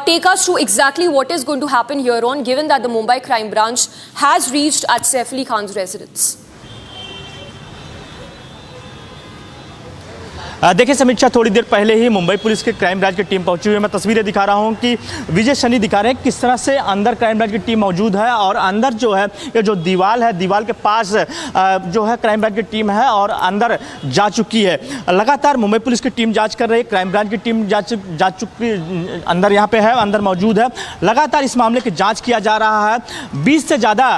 Take us through exactly what is going to happen here on, given that the Mumbai crime branch has reached at Saif Ali Khan's residence. देखिए समीक्षा, थोड़ी देर पहले ही Mumbai police के crime branch की team पहुंची हुई है। मैं तस्वीरें दिखा रहा हूं कि विजय शनि दिखा रहे हैं किस तरह से अंदर क्राइम ब्रांच की टीम मौजूद है और अंदर जो है ये जो दीवार है, दीवार के पास जो है क्राइम ब्रांच की टीम है और अंदर जा चुकी है। लगातार मुंबई पुलिस की टीम जाँच कर रही है, क्राइम ब्रांच की टीम जा चुकी अंदर यहाँ पे है, अंदर मौजूद है। लगातार इस मामले की जाँच किया जा रहा है। 20 से ज़्यादा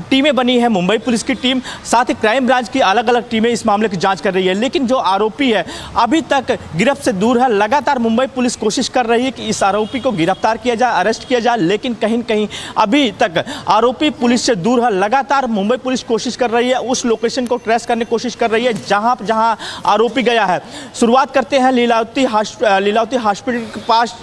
टीमें बनी है मुंबई पुलिस की टीम, साथ ही क्राइम ब्रांच की अलग अलग टीमें इस मामले की जाँच कर रही है। लेकिन जो आरोपी है अभी तक गिरफ्त से दूर है। लगातार मुंबई पुलिस कोशिश कर रही है कि इस आरोपी को गिरफ्तार किया जाए, अरेस्ट किया जाए, लेकिन कहीं कहीं अभी तक आरोपी पुलिस से दूर है। लगातार मुंबई पुलिस कोशिश कर रही है, उस लोकेशन को ट्रेस करने की कोशिश कर रही है जहां आरोपी गया है। शुरुआत करते हैं लीलावती हॉस्पिटल के पास,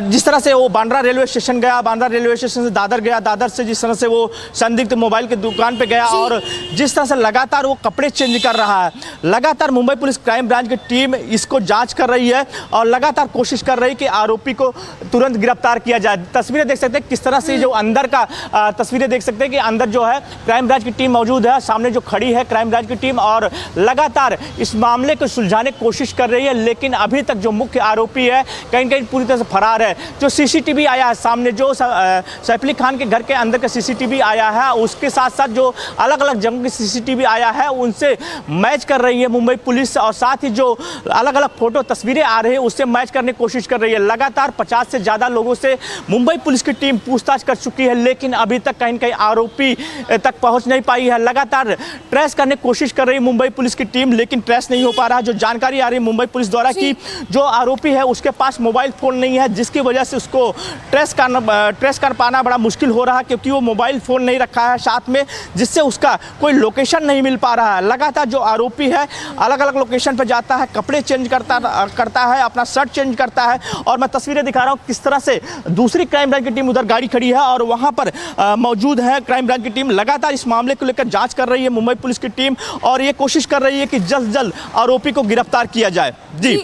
जिस तरह से वो बांद्रा रेलवे स्टेशन गया, बांद्रा रेलवे स्टेशन से दादर गया, दादर से जिस तरह से वो संदिग्ध मोबाइल की दुकान पे गया और जिस तरह से लगातार वो कपड़े चेंज कर रहा है। लगातार मुंबई पुलिस क्राइम ब्रांच की टीम इसको जांच कर रही है और लगातार कोशिश कर रही है कि आरोपी को तुरंत गिरफ्तार किया जाए। तस्वीरें देख सकते हैं किस तरह से जो अंदर का तस्वीरें देख सकते हैं कि अंदर जो है क्राइम ब्रांच की टीम मौजूद है, सामने जो खड़ी है क्राइम ब्रांच की टीम और लगातार इस मामले को सुलझाने की कोशिश कर रही है। लेकिन अभी तक जो मुख्य आरोपी है कहीं कहीं पूरी तरह से फरार है। जो सीसीटीवी आया है सामने, जो सैफ अली खान के घर के अंदर का सीसीटीवी आया है, उसके साथ साथ जो अलग अलग जगहों की सीसीटीवी आया है उनसे मैच कर रही है मुंबई पुलिस और साथ ही जो अलग अलग फोटो तस्वीरें आ रही है उससे मैच करने की कोशिश कर रही है। लगातार 50 से ज़्यादा लोगों से मुंबई पुलिस की टीम पूछताछ कर चुकी है, लेकिन अभी तक कहीं कहीं आरोपी तक पहुंच नहीं पाई है। लगातार ट्रेस करने की कोशिश कर रही है मुंबई पुलिस की टीम, लेकिन ट्रेस नहीं हो पा रहा है। जो जानकारी आ रही है मुंबई पुलिस द्वारा कि जो आरोपी है उसके पास मोबाइल फ़ोन नहीं है, जिसकी वजह से उसको ट्रेस कर पाना बड़ा मुश्किल हो रहा है, क्योंकि वो मोबाइल फ़ोन नहीं रखा है साथ में, जिससे उसका कोई लोकेशन नहीं मिल पा रहा है। लगातार जो आरोपी है अलग अलग लोकेशन पर जाता है, कपड़े चेंज करता है, अपना शर्ट चेंज करता है। और मैं तस्वीरें दिखा रहा हूँ किस तरह से दूसरी क्राइम ब्रांच की टीम उधर गाड़ी खड़ी है और वहाँ पर मौजूद है क्राइम ब्रांच की टीम। लगातार इस मामले को लेकर जांच कर रही है मुंबई पुलिस की टीम और ये कोशिश कर रही है कि जल्द से जल्द आरोपी को गिरफ्तार किया जाए। जी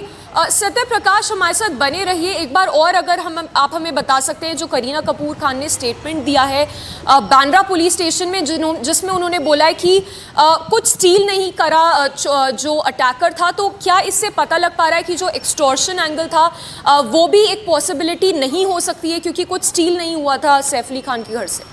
सत्य प्रकाश, हमारे साथ बने रहिए। एक बार और अगर आप हमें बता सकते हैं, जो करीना कपूर खान ने स्टेटमेंट दिया है बांद्रा पुलिस स्टेशन में, जिसमें उन्होंने बोला है कि कुछ स्टील नहीं करा जो अटैकर था, तो क्या इससे पता लग पा रहा है कि जो एक्सटॉर्शन एंगल था वो भी एक पॉसिबिलिटी नहीं हो सकती है, क्योंकि कुछ स्टील नहीं हुआ था सैफ अली खान के घर से?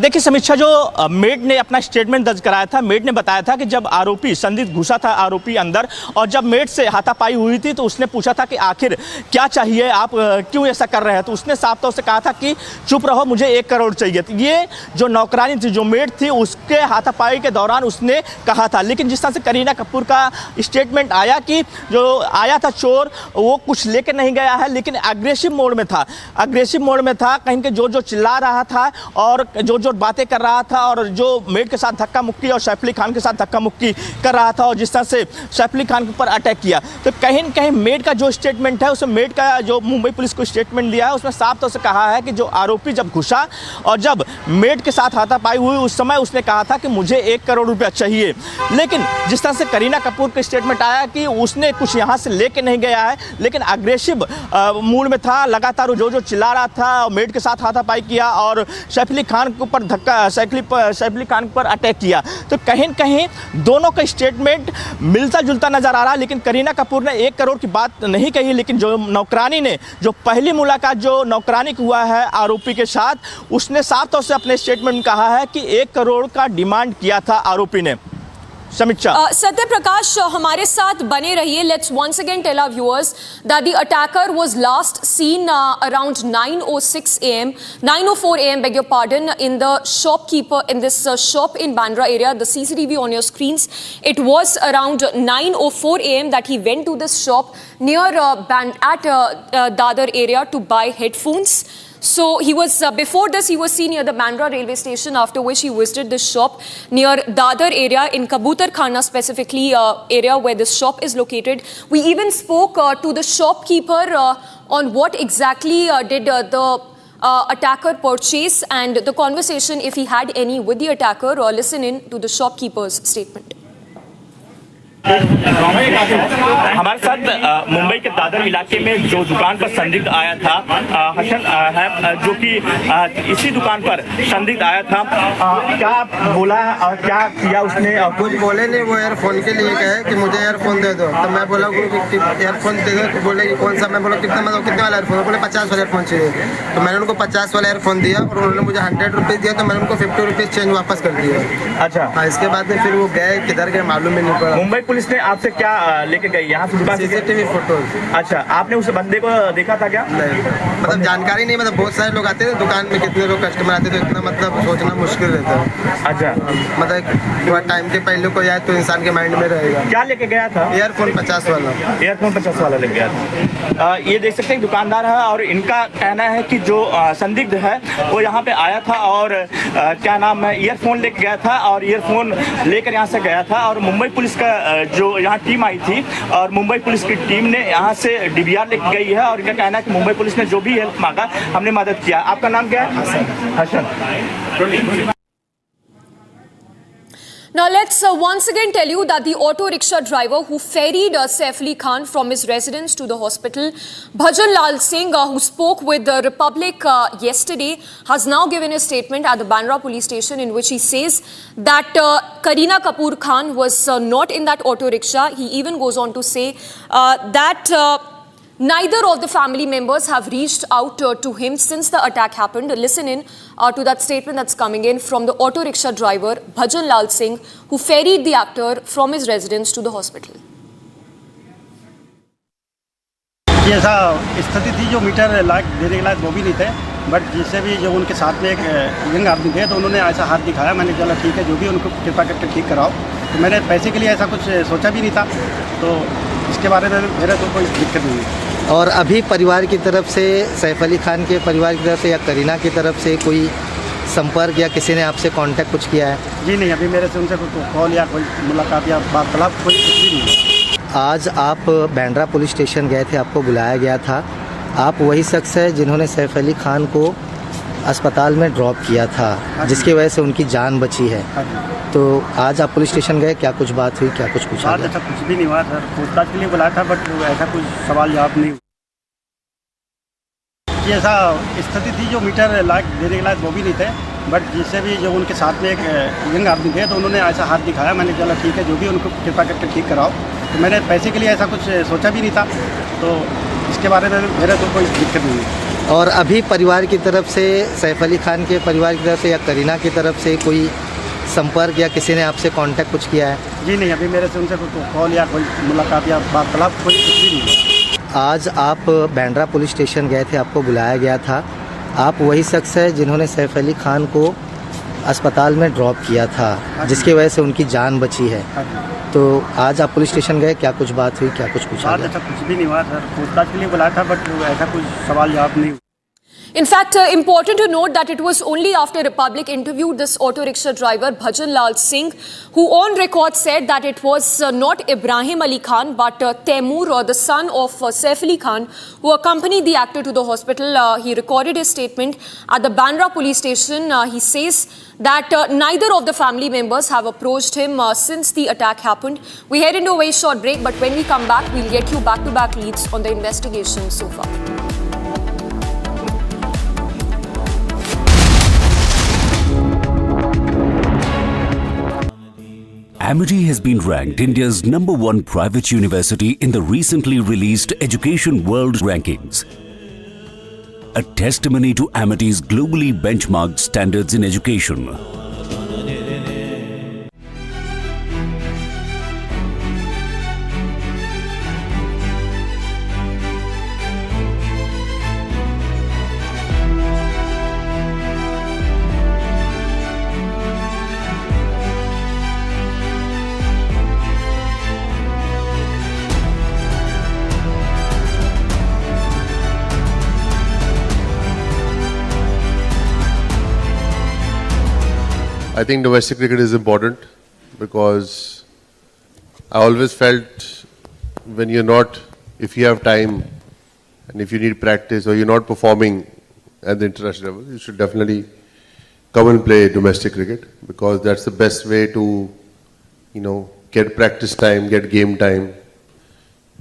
देखिए समीक्षा, जो मेड ने अपना स्टेटमेंट दर्ज कराया था, मेड ने बताया था कि जब आरोपी संदिग्ध घुसा था आरोपी अंदर और जब मेड से हाथापाई हुई थी तो उसने पूछा था कि आखिर क्या चाहिए, आप क्यों ऐसा कर रहे हैं, तो उसने साफ तौर से कहा था कि चुप रहो, मुझे 1 करोड़ चाहिए। तो ये जो नौकरानी थी, जो मेड थी, उसके हाथापाई के दौरान उसने कहा था। लेकिन जिस तरह से करीना कपूर का स्टेटमेंट आया कि जो आया था चोर, वो कुछ लेके नहीं गया है, लेकिन अग्रेसिव मोड में था, कहीं के जो चिल्ला रहा था और जो बातें कर रहा था और जो मेड के साथ धक्का मुक्की और सैफ अली खान के साथ धक्का मुक्की कर रहा था और जिस तरह से सैफ अली खान के ऊपर अटैक किया। तो कहीं न कहीं मेड का जो स्टेटमेंट है, उसमें मेड का जो मुंबई पुलिस को स्टेटमेंट दिया है, उसमें साफ तौर से कहा है कि जो आरोपी जब घुसा और जब मेड के साथ हाथापाई हुई, उस समय उसने कहा था कि मुझे 1 करोड़ रुपया चाहिए। लेकिन जिस तरह से करीना कपूर का स्टेटमेंट आया कि उसने कुछ यहाँ से लेके नहीं गया है, लेकिन अग्रेसिव मूड में था, लगातार जो चिल्ला रहा था, मेड के साथ हाथापाई किया और सैफ अली खान के ऊपर धक्का, सैफ अली खान पर अटैक किया। तो कहीं कहीं दोनों का स्टेटमेंट मिलता जुलता नजर आ रहा है। लेकिन करीना कपूर ने 1 करोड़ की बात नहीं कही, लेकिन जो नौकरानी ने, जो पहली मुलाकात जो नौकरानी की हुआ है आरोपी के साथ, उसने साफ तौर से अपने स्टेटमेंट में कहा है कि 1 करोड़ का डिमांड किया था आरोपी ने। समीक्षा सत्य प्रकाश हमारे साथ बने रहिए. Let's once again tell our viewers that the attacker was last seen around 9:06 a.m. 9:04 a.m. beg your pardon, in the shopkeeper in this shop in Bandra area. The CCTV on your screens. It was around 9:04 a.m. that he went to this shop near Dadar area to buy headphones. So he was before this he was seen near the Bandra railway station, after which he visited this shop near Dadar area in Kabutar Khana, specifically area where this shop is located. We even spoke to the shopkeeper on what exactly did the attacker purchase and the conversation, if he had any, with the attacker. Listen in to the shopkeeper's statement. हमारे साथ मुंबई के दादर इलाके में जो दुकान पर संदिग्ध आया था हसन है, जो कि इसी दुकान पर संदिग्ध आया था. क्या बोला और क्या किया उसने? कुछ बोले नहीं, वो एयरफोन के लिए कहे कि मुझे एयरफोन दे दो. तो मैं बोला एयरफोन दे दो. तो बोले कि कौन सा? मैं बोला कितने वाला एयरफोन? बोले 50 वाला एयरफोन चाहिए. तो मैंने उनको 50 वाला एयरफोन दिया और उन्होंने मुझे 100 रुपीज़ दिया. तो मैंने उनको 50 रुपीज़ चेंज वापस कर दिया. अच्छा. हाँ, इसके बाद में फिर वो गए किधर गए मालूम ही नहीं पड़ा. मुंबई पुलिस ने आपसे क्या लेके गई यहाँ से? दुकान CCTV फोटो. अच्छा, आपने उस बंदे को देखा था क्या? नहीं, मतलब जानकारी नहीं. मतलब बहुत सारे लोग आते थे दुकान में, कितने लोग कस्टमर आते थे, इतना मतलब सोचना मुश्किल रहता है. अच्छा, मतलब थोड़ा टाइम के पहले कोई आए तो इंसान के माइंड में रहेगा. क्या लेके गया था? एयरफोन 50 वाला. एयरफोन 50 वाला लेके गया था. ये देख सकते हैं दुकानदार है और इनका कहना है कि जो संदिग्ध है वो यहाँ पे आया था और क्या नाम है, ईयरफोन लेके गया था और ईयरफोन लेकर यहाँ से गया था. और मुंबई पुलिस का जो यहाँ टीम आई थी और मुंबई पुलिस की टीम ने यहाँ से DVR लेके गई है और इनका कहना है कि मुंबई पुलिस ने जो भी हेल्प मांगा हमने मदद किया. आपका नाम क्या है? Hasan. Now let's once again tell you that the auto rickshaw driver who ferried Saif Ali Khan from his residence to the hospital, Bhajan Lal Singh, who spoke with the Republic yesterday, has now given a statement at the Bandra police station in which he says that Kareena Kapoor Khan was not in that auto rickshaw. He even goes on to say that neither of the family members have reached out to him since the attack happened. Listen in to that statement that's coming in from the auto rickshaw driver Bhajan Lal Singh, who ferried the actor from his residence to the hospital. ये ऐसा स्थिति थी, जो metre like देने के लायक वो भी नहीं थे, बट जिससे भी जो उनके साथ में एक यंग आदमी थे तो उन्होंने ऐसा हाथ दिखाया. मैंने चला ठीक है, जो भी उनको कृपा करके ठीक कराओ. तो मैंने पैसे के लिए ऐसा कुछ सोचा भी नहीं था, तो इसके बारे में मेरा तो कोई दिक्कत नहीं है. और अभी परिवार की तरफ से, सैफ अली खान के परिवार की तरफ से या करीना की तरफ से कोई संपर्क या किसी ने आपसे कांटेक्ट कुछ किया है? जी नहीं, अभी मेरे से उनसे कोई कॉल या कोई मुलाकात या वार्तालाप कोई कुछ भी नहीं है. आज आप बांद्रा पुलिस स्टेशन गए थे, आपको बुलाया गया था. आप वही शख्स है जिन्होंने सैफ अली खान को अस्पताल में ड्रॉप किया था, जिसकी वजह से उनकी जान बची है. तो आज आप पुलिस स्टेशन गए, क्या कुछ बात हुई, क्या कुछ पूछा? ऐसा कुछ भी नहीं हुआ सर. पूछताछ के लिए बुलाया था, बट ऐसा कुछ सवाल जवाब नहीं. ये ऐसा स्थिति थी, जो मीटर लाइक देने के लायक वो भी नहीं थे, बट जिससे भी जो उनके साथ में एक यंग आदमी थे तो उन्होंने ऐसा हाथ दिखाया. मैंने चला ठीक है, जो भी उनको कृपा करके ठीक कराओ. तो मैंने पैसे के लिए ऐसा कुछ सोचा भी नहीं था, तो इसके बारे में मेरा तो कोई दिक्कत नहीं है. और अभी परिवार की तरफ से, सैफ अली खान के परिवार की तरफ से या करीना की तरफ से कोई संपर्क या किसी ने आपसे कांटेक्ट कुछ किया है? जी नहीं, अभी मेरे से उनसे कोई कॉल या कोई मुलाकात या वार्तालाप कोई कुछ भी नहीं है. आज आप बांद्रा पुलिस स्टेशन गए थे, आपको बुलाया गया था. आप वही शख्स है जिन्होंने सैफ अली खान को अस्पताल में ड्रॉप किया था, जिसकी वजह से उनकी जान बची है. तो आज आप पुलिस स्टेशन गए, क्या कुछ बात हुई, क्या कुछ पूछा? ऐसा कुछ भी नहीं हुआ सर. पूछताछ के लिए बुलाया था, बट ऐसा कुछ सवाल जवाब नहीं. In fact, important to note that it was only after Republic interviewed this auto rickshaw driver Bhajan Lal Singh, who on record said that it was not Ibrahim Ali Khan but Taimur, the son of Saif Ali Khan, who accompanied the actor to the hospital. He recorded his statement at the Bandra police station. He says that neither of the family members have approached him since the attack happened. We head into a very short break, but when we come back, we'll get you back-to-back leads on the investigation so far. Amity has been ranked India's #1 private university in the recently released Education World Rankings. A testimony to Amity's globally benchmarked standards in education. I think domestic cricket is important because I always felt when you're not, if you have time and if you need practice or you're not performing at the international level, you should definitely come and play domestic cricket because that's the best way to, get practice time, get game time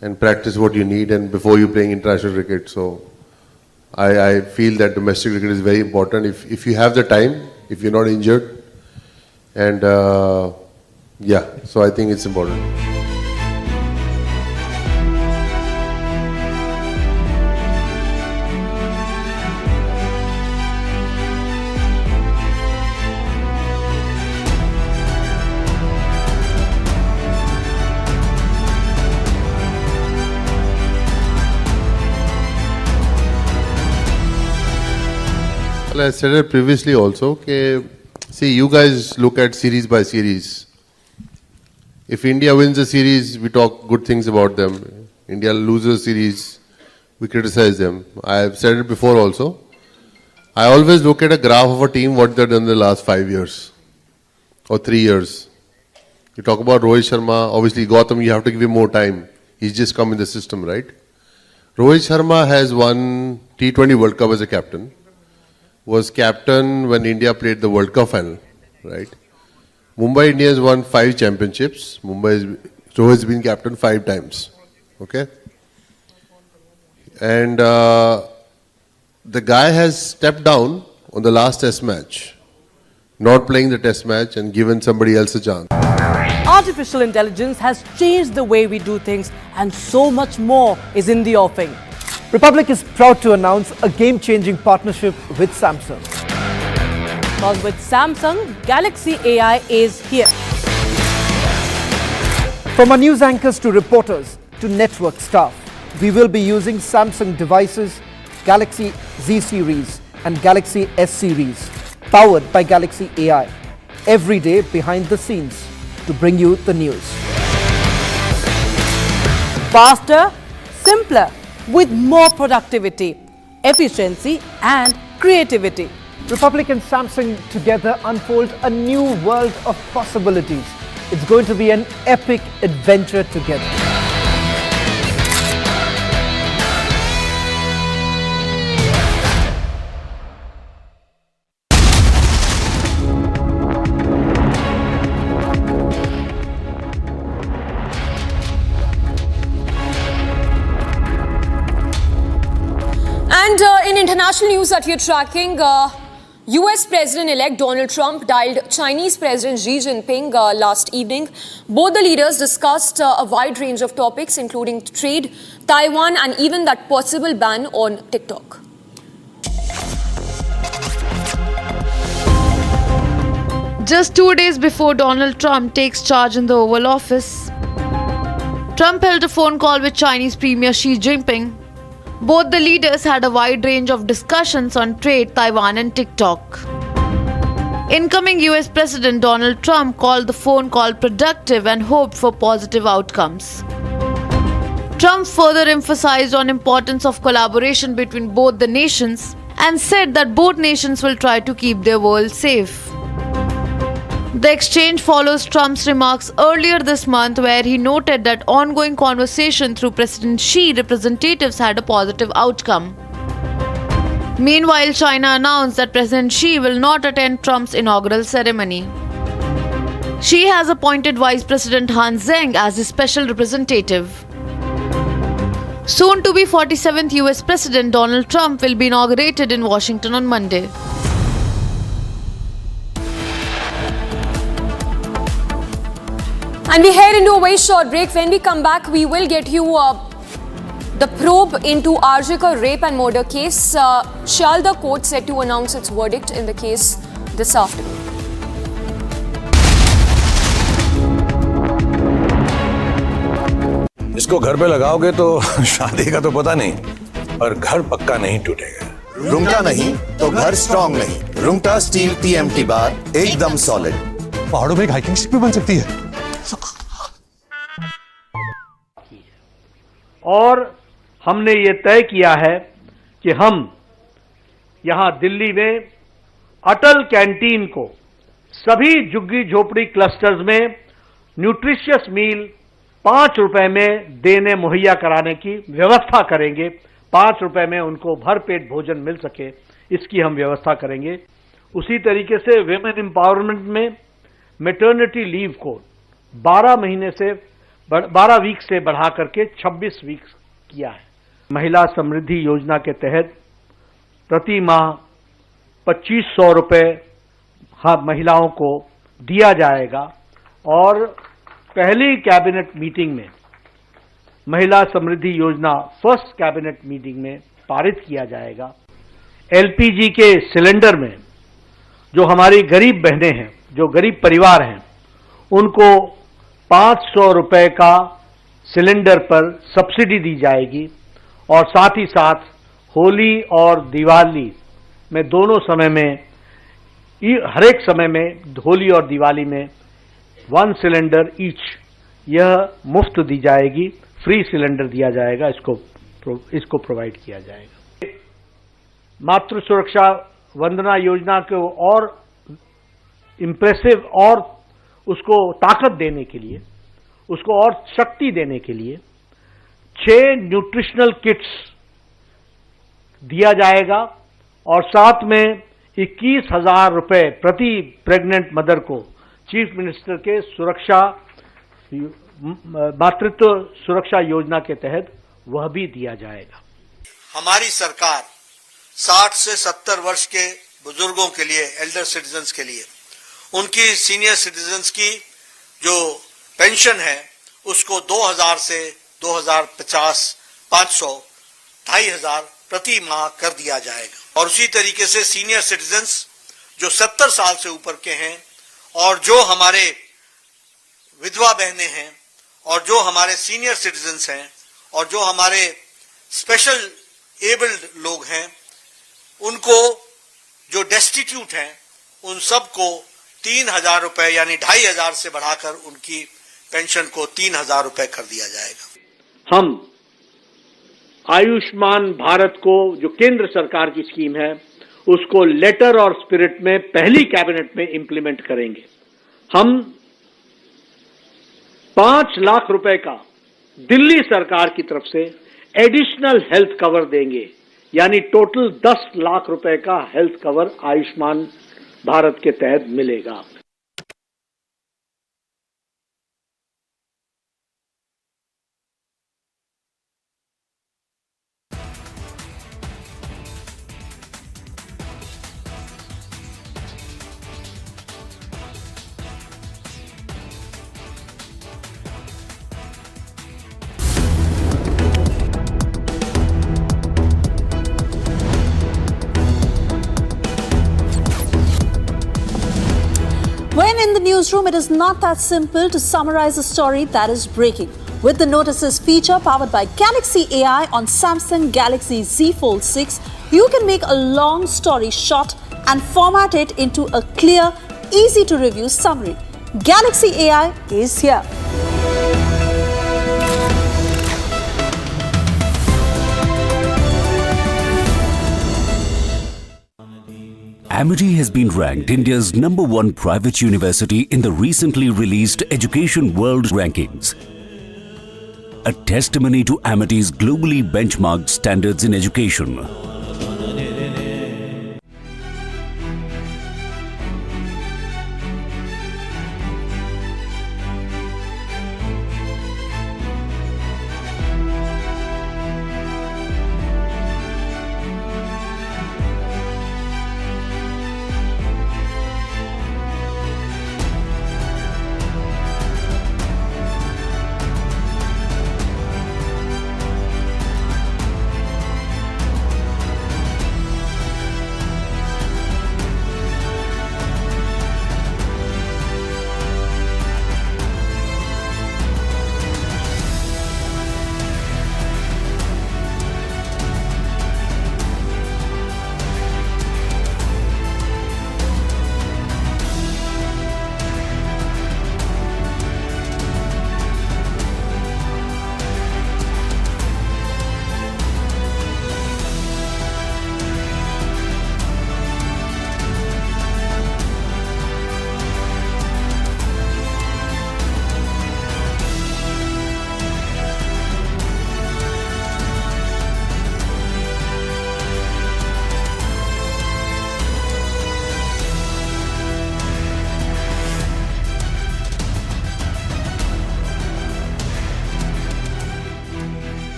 and practice what you need and before you're playing international cricket. So I feel that domestic cricket is very important if you have the time, if you're not injured. And so I think it's important. Well, I said it previously also, see, you guys look at series by series. If India wins a series, we talk good things about them. India loses a series, we criticize them. I have said it before also. I always look at a graph of a team, what they've done in the last 5 years or 3 years. You talk about Rohit Sharma, obviously Gautam, you have to give him more time. He's just come in the system, right? Rohit Sharma has won T20 World Cup as a captain. Was captain when India played the World Cup final, right? Mumbai Indians won 5 championships. Rohit's been captain 5 times, okay? And the guy has stepped down on the last test match, not playing the test match and given somebody else a chance. Artificial intelligence has changed the way we do things and so much more is in the offing. Republic is proud to announce a game-changing partnership with Samsung. Because with Samsung, Galaxy AI is here. From our news anchors to reporters to network staff, we will be using Samsung devices, Galaxy Z series and Galaxy S series, powered by Galaxy AI, every day behind the scenes to bring you the news. Faster, simpler, with more productivity, efficiency and creativity. Republic and Samsung together unfold a new world of possibilities. It's going to be an epic adventure together. And in international news that you're tracking, US President-elect Donald Trump dialed Chinese President Xi Jinping last evening. Both the leaders discussed a wide range of topics, including trade, Taiwan, and even that possible ban on TikTok. Just 2 days before Donald Trump takes charge in the Oval Office, Trump held a phone call with Chinese Premier Xi Jinping. Both the leaders had a wide range of discussions on trade, Taiwan and TikTok. Incoming US President Donald Trump called the phone call productive and hoped for positive outcomes. Trump further emphasized on importance of collaboration between both the nations and said that both nations will try to keep their world safe. The exchange follows Trump's remarks earlier this month where he noted that ongoing conversation through President Xi representatives had a positive outcome. Meanwhile, China announced that President Xi will not attend Trump's inaugural ceremony. Xi has appointed Vice President Han Zheng as his special representative. Soon to be 47th US President Donald Trump will be inaugurated in Washington on Monday. And we head into a very short break. When we come back, we will get you the probe into Arjikar rape and murder case. Saldah court set to announce its verdict in the case this afternoon. इसको घर पे लगाओगे तो शादी का तो पता नहीं, पर घर पक्का नहीं टूटेगा। रुंगटा नहीं तो घर स्ट्रॉन्ग नहीं। रुंगटा स्टील TMT बार एकदम सॉलिड। पहाड़ों में एक हाइकिंग शिप भी बन सकती है। और हमने ये तय किया है कि हम यहां दिल्ली में अटल कैंटीन को सभी झुग्गी झोपड़ी क्लस्टर्स में न्यूट्रिशियस मील 5 रुपए में देने मुहैया कराने की व्यवस्था करेंगे। 5 रुपए में उनको भरपेट भोजन मिल सके, इसकी हम व्यवस्था करेंगे। उसी तरीके से विमेन एम्पावरमेंट में मैटरनिटी लीव को 12 वीक से बढ़ा करके 26 वीक किया है। महिला समृद्धि योजना के तहत प्रति माह 2500 रुपए महिलाओं को दिया जाएगा और पहली कैबिनेट मीटिंग में महिला समृद्धि योजना फर्स्ट कैबिनेट मीटिंग में पारित किया जाएगा। एलपीजी के सिलेंडर में जो हमारी गरीब बहनें हैं, जो गरीब परिवार हैं, उनको 500 रुपए का सिलेंडर पर सब्सिडी दी जाएगी और साथ ही साथ होली और दिवाली में दोनों समय में, हर एक समय में, होली और दिवाली में 1 सिलेंडर ईच यह मुफ्त दी जाएगी, फ्री सिलेंडर दिया जाएगा, इसको प्रोवाइड किया जाएगा। मातृ सुरक्षा वंदना योजना को और इम्प्रेसिव और उसको ताकत देने के लिए, उसको और शक्ति देने के लिए 6 न्यूट्रिशनल किट्स दिया जाएगा और साथ में 21,000 रुपए प्रति प्रेग्नेंट मदर को चीफ मिनिस्टर के मातृत्व सुरक्षा योजना के तहत वह भी दिया जाएगा। हमारी सरकार 60 से 70 वर्ष के बुजुर्गों के लिए, एल्डर सिटीजन्स के लिए, उनकी सीनियर सिटीजन्स की जो पेंशन है उसको 2000 से 2050 500 2,500 प्रति माह कर दिया जाएगा। और उसी तरीके से सीनियर सिटीजन्स जो 70 साल से ऊपर के हैं और जो हमारे विधवा बहनें हैं और जो हमारे सीनियर सिटीजन्स हैं और जो हमारे स्पेशल एबल्ड लोग हैं, उनको जो डेस्टिट्यूट हैं, उन सबको 3,000 रुपए यानी 2,500 से बढ़ाकर उनकी पेंशन को 3,000 रुपए कर दिया जाएगा। हम आयुष्मान भारत को, जो केंद्र सरकार की स्कीम है, उसको लेटर और स्पिरिट में पहली कैबिनेट में इंप्लीमेंट करेंगे। हम 5 लाख रुपए का दिल्ली सरकार की तरफ से एडिशनल हेल्थ कवर देंगे, यानी टोटल 10 लाख रुपए का हेल्थ कवर आयुष्मान भारत के तहत मिलेगा। When in the newsroom, it is not that simple to summarize a story that is breaking. With the Notices feature powered by Galaxy AI on Samsung Galaxy Z Fold 6, you can make a long story short and format it into a clear, easy to review summary. Galaxy AI is here. Amity has been ranked India's #1 private university in the recently released Education World Rankings. A testimony to Amity's globally benchmarked standards in education.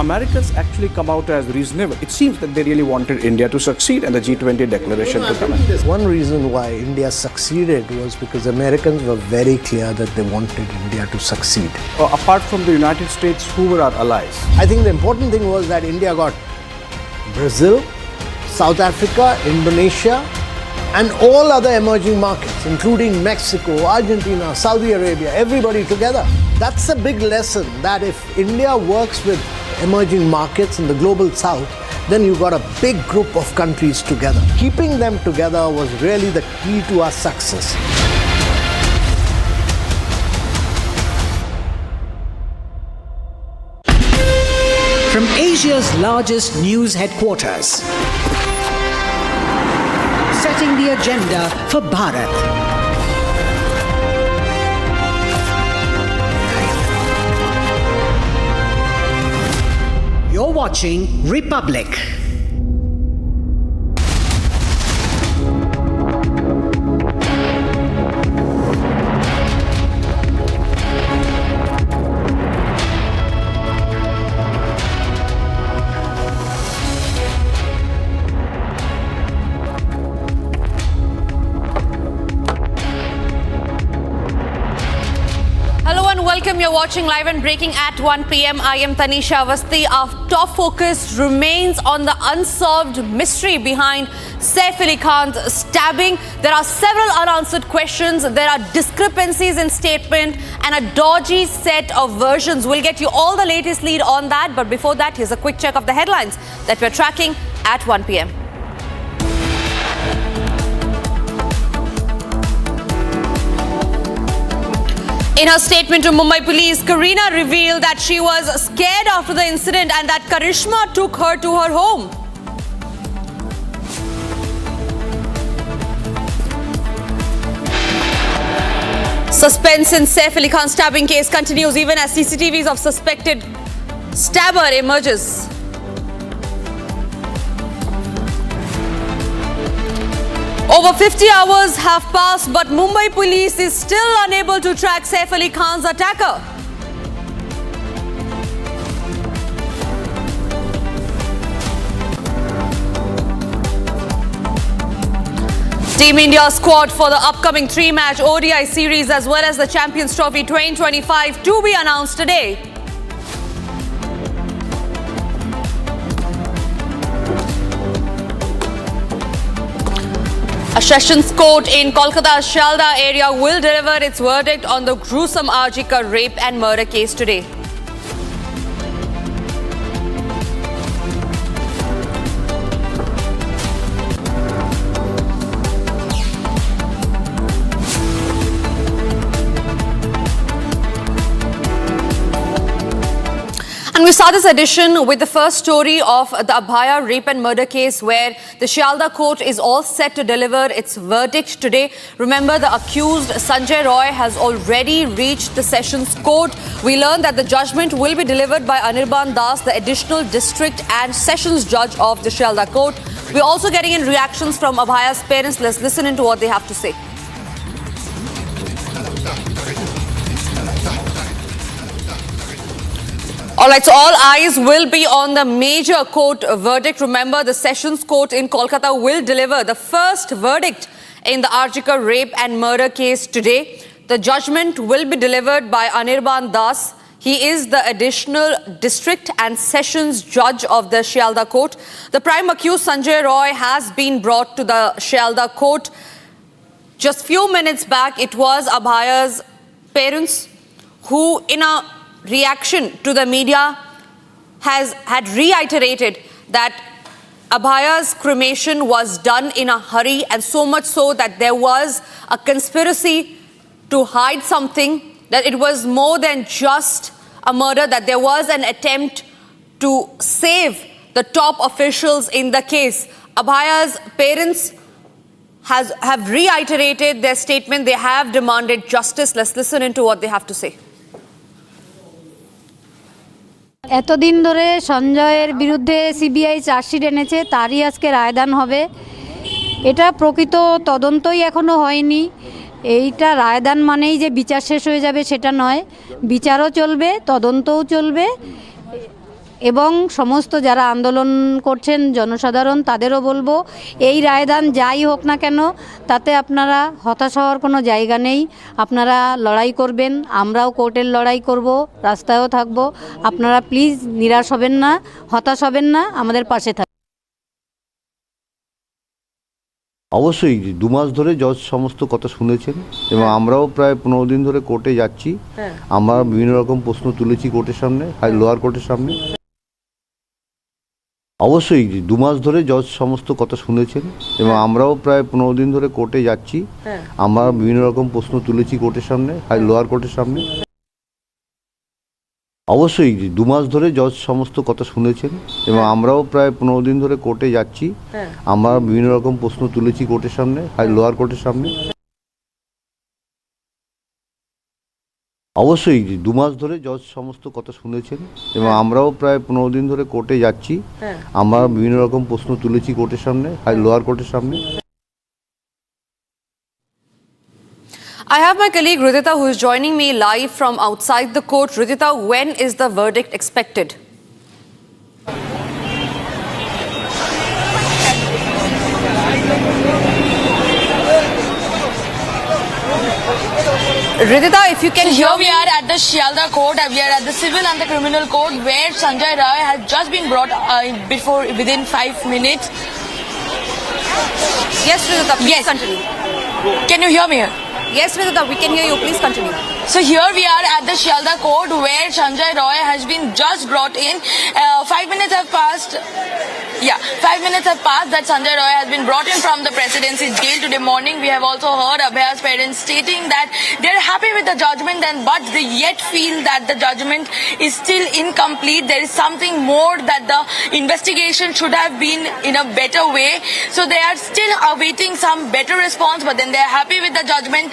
Americans actually come out as reasonable? It seems that they really wanted India to succeed and the G20 declaration to come in. One reason why India succeeded was because Americans were very clear that they wanted India to succeed. Apart from the United States, who were our allies? I think the important thing was that India got Brazil, South Africa, Indonesia, and all other emerging markets, including Mexico, Argentina, Saudi Arabia, everybody together. That's a big lesson, that if India works with emerging markets in the global south, then you've got a big group of countries together. Keeping them together was really the key to our success. From Asia's largest news headquarters, setting the agenda for Bharat. You're watching Republic. Welcome, you're watching Live and Breaking at 1 p.m. I am Tanisha Avasthi. Our top focus remains on the unsolved mystery behind Saif Ali Khan's stabbing. There are several unanswered questions. There are discrepancies in statement and a dodgy set of versions. We'll get you all the latest lead on that. But before that, here's a quick check of the headlines that we're tracking at 1 p.m. In her statement to Mumbai police, Kareena revealed that she was scared after the incident and that Karishma took her to her home. Suspense in Saif Ali Khan stabbing case continues even as CCTVs of suspected stabber emerges. Over 50 hours have passed, but Mumbai police is still unable to track Saif Ali Khan's attacker. Team India squad for the upcoming 3-match ODI series as well as the Champions Trophy 2025 to be announced today. A Sessions Court in Kolkata's Saldah area will deliver its verdict on the gruesome Arjika rape and murder case today. And we start this edition with the first story of the Abhaya rape and murder case where the Saldah court is all set to deliver its verdict today. Remember, the accused Sanjay Roy has already reached the Sessions Court. We learned that the judgment will be delivered by Anirban Das, the additional district and sessions judge of the Saldah court. We're also getting in reactions from Abhaya's parents. Let's listen into what they have to say. All right, so all eyes will be on the major court verdict. Remember, the Sessions Court in Kolkata will deliver the first verdict in the Arjika rape and murder case today. The judgment will be delivered by Anirban Das. He is the additional district and sessions judge of the Saldah court. The prime accused Sanjay Roy has been brought to the Saldah court. Just few minutes back, it was Abhaya's parents who, in a reaction to the media, had reiterated that Abhaya's cremation was done in a hurry, and so much so that there was a conspiracy to hide something, that it was more than just a murder, that there was an attempt to save the top officials in the case. Abhaya's parents have reiterated their statement. They have demanded justice. Let's listen into what they have to say. এতদিন ধরে সঞ্জয়ের বিরুদ্ধে CBI chargesheet এনেছে, তারই আজকে রায়দান হবে। এটা প্রকৃত তদন্তই এখনো হয়নি। এইটা রায়দান মানেই যে বিচার শেষ হয়ে যাবে সেটা নয়, বিচারও চলবে, তদন্তও চলবে। এবং সমস্ত যারা আন্দোলন করছেন জনসাধারণ তাদেরও বলবো এই রায়দান যাই হোক না কেন তাতে আপনারা হতাশ হওয়ার কোনো জায়গা নেই, আপনারা লড়াই করবেন, আমরাও কোর্টের লড়াই করব, রাস্তায়ও থাকব, আপনারা প্লিজ নিরাশ হবেন না, হতাশ হবেন না, আমাদের পাশে থাকবেন। অবশ্যই 2 মাস ধরে জজ সমস্ত কথা শুনেছেন এবং আমরাও প্রায় 15 দিন ধরে কোর্টে যাচ্ছি। আমরা বিভিন্ন রকম প্রশ্ন তুলেছি কোর্টের সামনে, লোয়ার কোর্টের সামনে। অবশ্যই 2 মাস ধরে জজ সমস্ত কথা শুনেছেন এবং আমরাও প্রায় 15 দিন ধরে কোর্টে যাচ্ছি। আমরা বিভিন্ন রকম প্রশ্ন তুলেছি কোর্টের সামনে, লোয়ার কোর্টের সামনে। অবশ্যই 2 মাস ধরে জজ সমস্ত কথা শুনেছেন এবং আমরাও প্রায় 15 দিন ধরে কোর্টে যাচ্ছি। আমরা বিভিন্ন রকম প্রশ্ন তুলেছি কোর্টের সামনে, লোয়ার কোর্টের সামনে। অবশ্যই 2 মাস ধরে জজ সমস্ত কথা শুনেছেন এবং আমরাও প্রায় 15 দিন ধরে কোর্টে যাচ্ছি। আমরা বিভিন্ন রকম প্রশ্ন তুলেছি কোর্টের সামনে, লোয়ার কোর্টের সামনে। I have my colleague Ridhita who is joining me live from outside the court. Ridhita, when is the verdict expected? Ridhita, if you can hear me. We are at the Saldah court. We are at the civil and the criminal court where Sanjay Rai has just been brought within 5 minutes. Yes, Ridhita, please continue. Can you hear me? Yes, Ridhita, we can hear you. Please continue. So here we are at the Saldah court where Sanjay Roy has been just brought in. 5 minutes have passed. Yeah, 5 minutes have passed that Sanjay Roy has been brought in from the presidency jail today morning. We have also heard Abhaya's parents stating that they are happy with the judgment but they yet feel that the judgment is still incomplete. There is something more that the investigation should have been in a better way. So they are still awaiting some better response, but then they are happy with the judgment.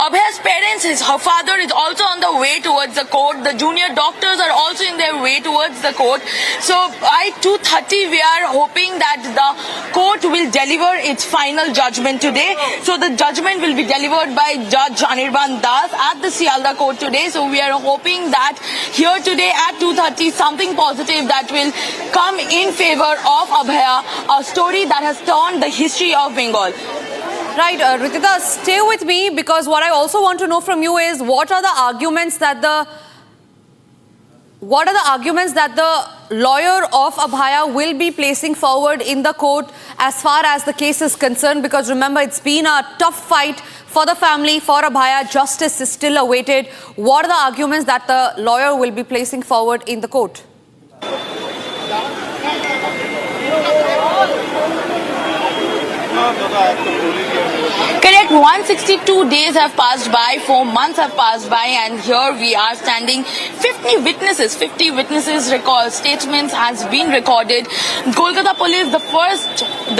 Abhaya's parents, her father is also on the way towards the court. The junior doctors are also in their way towards the court. So by 2:30 we are hoping that the court will deliver its final judgment today. So the judgment will be delivered by Judge Anirban Das at the Saldah court today. So we are hoping that here today at 2:30 something positive that will come in favor of Abhaya, a story that has turned the history of Bengal. Right, Ridhita, stay with me because what I also want to know from you is what are the arguments that the lawyer of Abhaya will be placing forward in the court as far as the case is concerned? Because remember, it's been a tough fight for the family, for Abhaya. Justice is still awaited. What are the arguments that the lawyer will be placing forward in the court? Correct. 162 days have passed by, 4 months have passed by, and here we are standing. 50 witnesses record statements has been recorded. Kolkata police,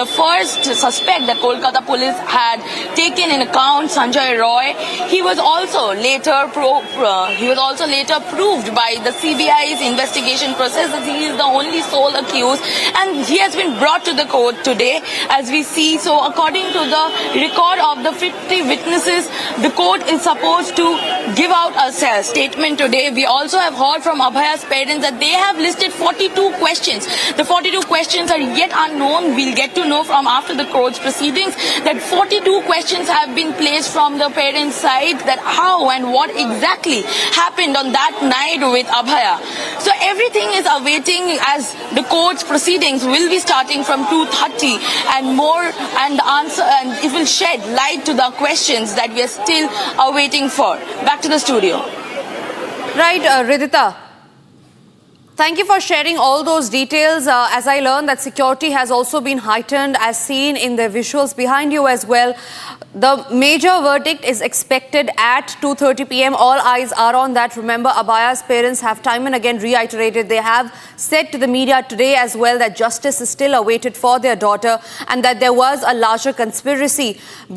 the first suspect that Kolkata police had taken in account, Sanjay Roy, he was also later proved by the CBI's investigation process that he is the only sole accused, and he has been brought to the court today, as we see. So according to the record of the 50 witnesses, the court is supposed to give out a statement today. We also have heard from Abhaya's parents that they have listed 42 questions. The 42 questions are yet unknown. We'll get to know from after the court's proceedings that 42 questions have been placed from the parents' side, that how and what exactly happened on that night with Abhaya. So everything is awaiting as the court's proceedings will be starting from 2:30 and more, and the answer, and it will shed light to the questions that we are still awaiting for. Back to the studio. Right, Ridhita. Thank you for sharing all those details. As I learned that security has also been heightened as seen in the visuals behind you as well. The major verdict is expected at 2:30 p.m. All eyes are on that. Remember, Abhaya's parents have time and again reiterated. They have said to the media today as well that justice is still awaited for their daughter and that there was a larger conspiracy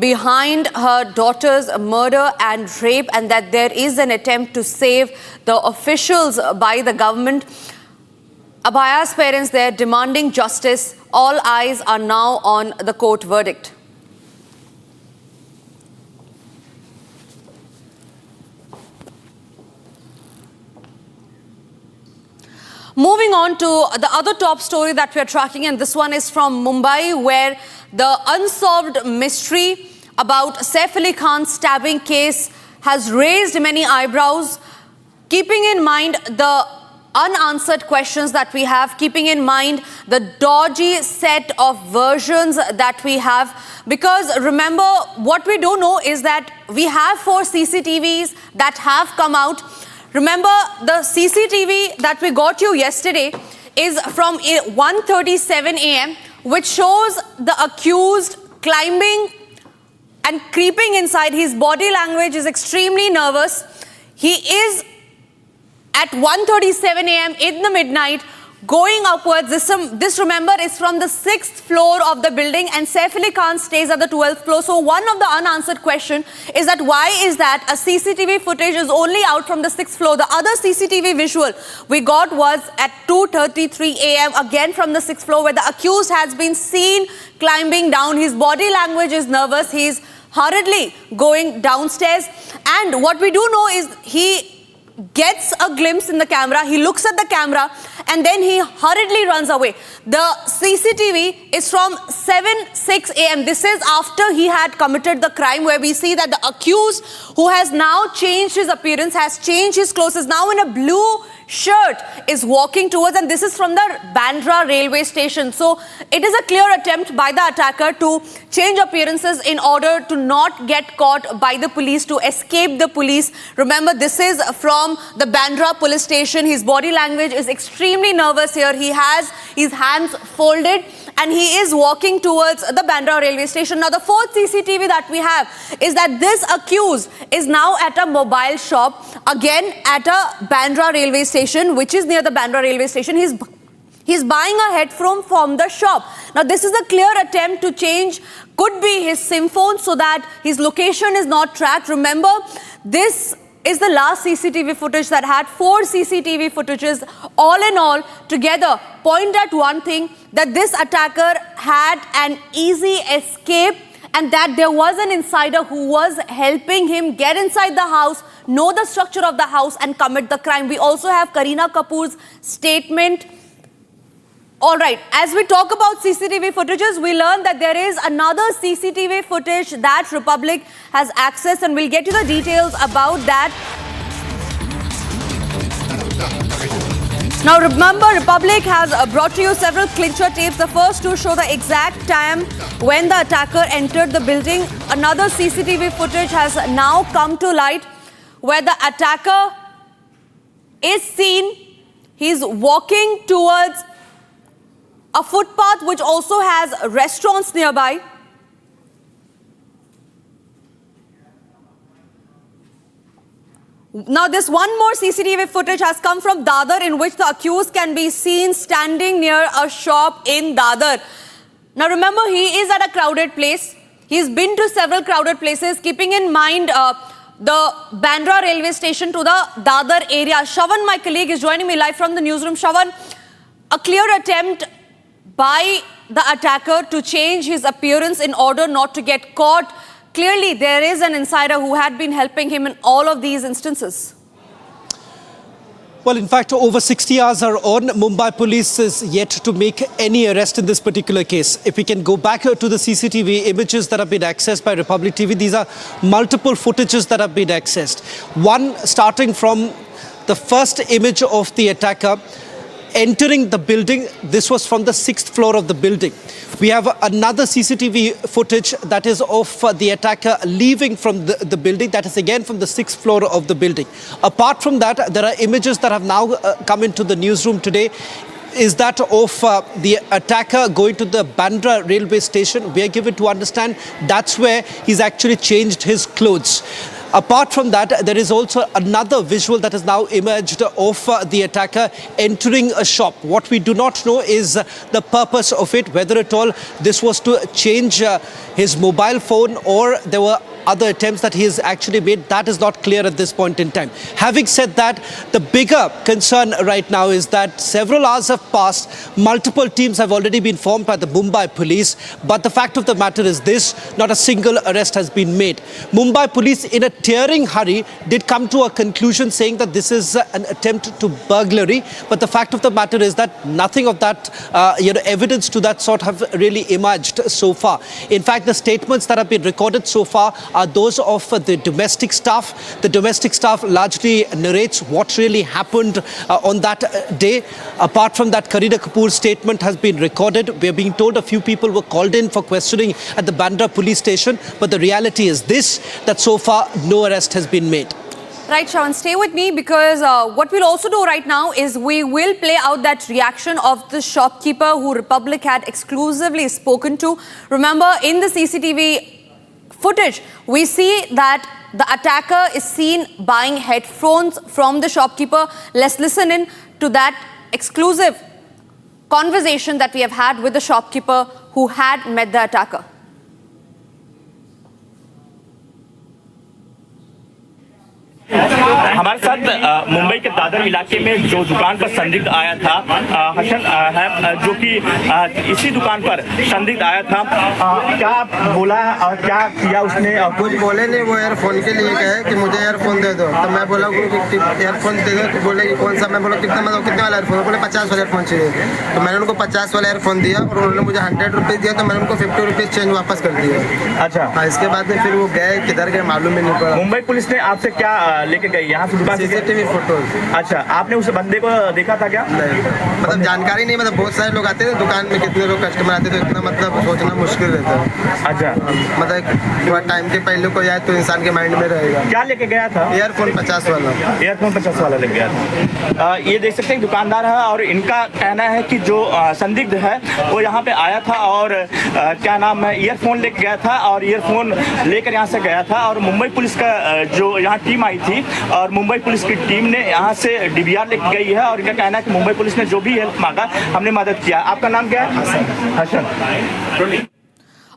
behind her daughter's murder and rape, and that there is an attempt to save the officials by the government. Abhaya's parents, they're demanding justice. All eyes are now on the court verdict. Moving moving on to the other top story that we are tracking, and this one is from Mumbai, where the unsolved mystery about Saif Ali Khan's stabbing case has raised many eyebrows. Keeping in mind the unanswered questions that we have, keeping in mind the dodgy set of versions that we have, because remember, what we don't know is that we have 4 CCTVs that have come out. Remember, the CCTV that we got you yesterday is from 1:37 a.m., which shows the accused climbing and creeping inside. His body language is extremely nervous. He is at 1:37 a.m. in the midnight going upwards. This remember is from the 6th floor of the building, and Saif Ali Khan stays at the 12th floor. So one of the unanswered question is that why is that a CCTV footage is only out from the 6th floor? The other CCTV visual we got was at 2:33 a.m. again from the 6th floor, where the accused has been seen climbing down. His body language is nervous. He's hurriedly going downstairs, and what we do know is he gets a glimpse in the camera, he looks at the camera, and then he hurriedly runs away. The CCTV is from 7:06 a.m. This is after he had committed the crime, where we see that the accused, who has now changed his appearance, has changed his clothes, is now in a blue shirt, is walking towards, and this is from the Bandra railway station. So it is a clear attempt by the attacker to change appearances in order to not get caught by the police, to escape the police. Remember, this is from the Bandra police station. His body language is extremely nervous here. He has his hands folded and he is walking towards the Bandra railway station. Now, the 4th CCTV that we have is that this accused is now at a mobile shop, again at a Bandra railway station, which is near the Bandra railway station. He's buying a headphone from the shop. Now, this is a clear attempt to change, could be his SIM phone, so that his location is not tracked. Remember, this is the last CCTV footage that had 4 CCTV footages. All in all, together, point at one thing, that this attacker had an easy escape, and that there was an insider who was helping him get inside the house, know the structure of the house, and commit the crime. We also have Kareena Kapoor's statement. All right, as we talk about CCTV footages, we learn that there is another CCTV footage that Republic has accessed, and we'll get you the details about that. Now remember, Republic has brought to you several clincher tapes. The first two show the exact time when the attacker entered the building. Another CCTV footage has now come to light, where the attacker is seen. He's walking towards a footpath which also has restaurants nearby. Now, this one more CCTV footage has come from Dadar, in which the accused can be seen standing near a shop in Dadar. Now, remember, he is at a crowded place. He's been to several crowded places, keeping in mind the Bandra railway station to the Dadar area. Shravan, my colleague, is joining me live from the newsroom. Shravan, a clear attempt by the attacker to change his appearance in order not to get caught. Clearly, there is an insider who had been helping him in all of these instances. Well, in fact, over 60 hours are on. Mumbai police is yet to make any arrest in this particular case. If we can go back to the CCTV images that have been accessed by Republic TV, these are multiple footages that have been accessed. One starting from the first image of the attacker entering the building. This was from the 6th floor of the building. We have another CCTV footage that is of the attacker leaving from the building. That is again from the 6th floor of the building. Apart from that, there are images that have now come into the newsroom today. Is that of the attacker going to the Bandra railway station. We are given to understand that's where he's actually changed his clothes. Apart from that, there is also another visual that has now emerged of the attacker entering a shop. What we do not know is the purpose of it, whether at all this was to change his mobile phone or there were other attempts that he has actually made, that is not clear at this point in time. Having said that, the bigger concern right now is that several hours have passed. Multiple teams have already been formed by the Mumbai police. But the fact of the matter is this, not a single arrest has been made. Mumbai police, in a tearing hurry, did come to a conclusion saying that this is an attempt to burglary. But the fact of the matter is that nothing of that, evidence to that sort have really emerged so far. In fact, the statements that have been recorded so far are those of the domestic staff. The domestic staff largely narrates what really happened on that day. Apart from that, Kareena Kapoor's statement has been recorded. We are being told a few people were called in for questioning at the Bandra police station. But the reality is this, that so far no arrest has been made. Right, Shawan, stay with me because what we'll also do right now is we will play out that reaction of the shopkeeper who Republic had exclusively spoken to. Remember, in the CCTV footage, we see that the attacker is seen buying headphones from the shopkeeper. Let's listen in to that exclusive conversation that we have had with the shopkeeper who had met the attacker. हमारे साथ मुंबई के दादर इलाके में जो दुकान पर संदिग्ध आया था हसन है, जो कि इसी दुकान पर संदिग्ध आया था, क्या बोला और क्या किया उसने? कुछ बोले नहीं, वो एयरफोन के लिए कहे कि मुझे एयरफोन दे दो। तो मैं बोला एयरफोन दे दो, तो बोले कि कौन सा? मैं बोला कितना, मतलब कितने वाला एयरफोन? बोले 50 वाला एयरफोन चाहिए। तो मैंने उनको 50 वाला एयरफोन दिया और उन्होंने मुझे 100 रुपीज़ दिया, तो मैंने उनको 50 रुपीज़ चेंज वापस कर दिया। अच्छा, हाँ, इसके बाद में फिर वो गए, किधर गए मालूम ही नहीं पड़ा। मुंबई पुलिस ने आपसे क्या लेके गई यहाँ से? CCTV photos. अच्छा, आपने उस बंदे को देखा था क्या? नहीं, मतलब जानकारी नहीं, मतलब बहुत सारे लोग आते हैं दुकान में, कितने लोग कस्टमर आते हैं, तो इतना मतलब सोचना मुश्किल रहता है। अच्छा, मतलब थोड़ा टाइम के पहले कोई आए तो इंसान के माइंड में रहेगा। क्या लेके गया था? एयरफोन 50 वाला। एयरफोन 50 वाला लेके गया था। ये देख सकते हैं दुकानदार है और इनका कहना है कि जो संदिग्ध है वो यहाँ पे आया था और क्या नाम है, ईयरफोन लेके गया था और ईयरफोन लेकर यहाँ से गया था। और मुंबई पुलिस का जो यहाँ टीम आई थी और मुंबई पुलिस की टीम ने यहाँ से DVR लेके गई है और इनका कहना है कि मुंबई पुलिस ने जो भी हेल्प मांगा हमने मदद किया। आपका नाम क्या है? Hasan.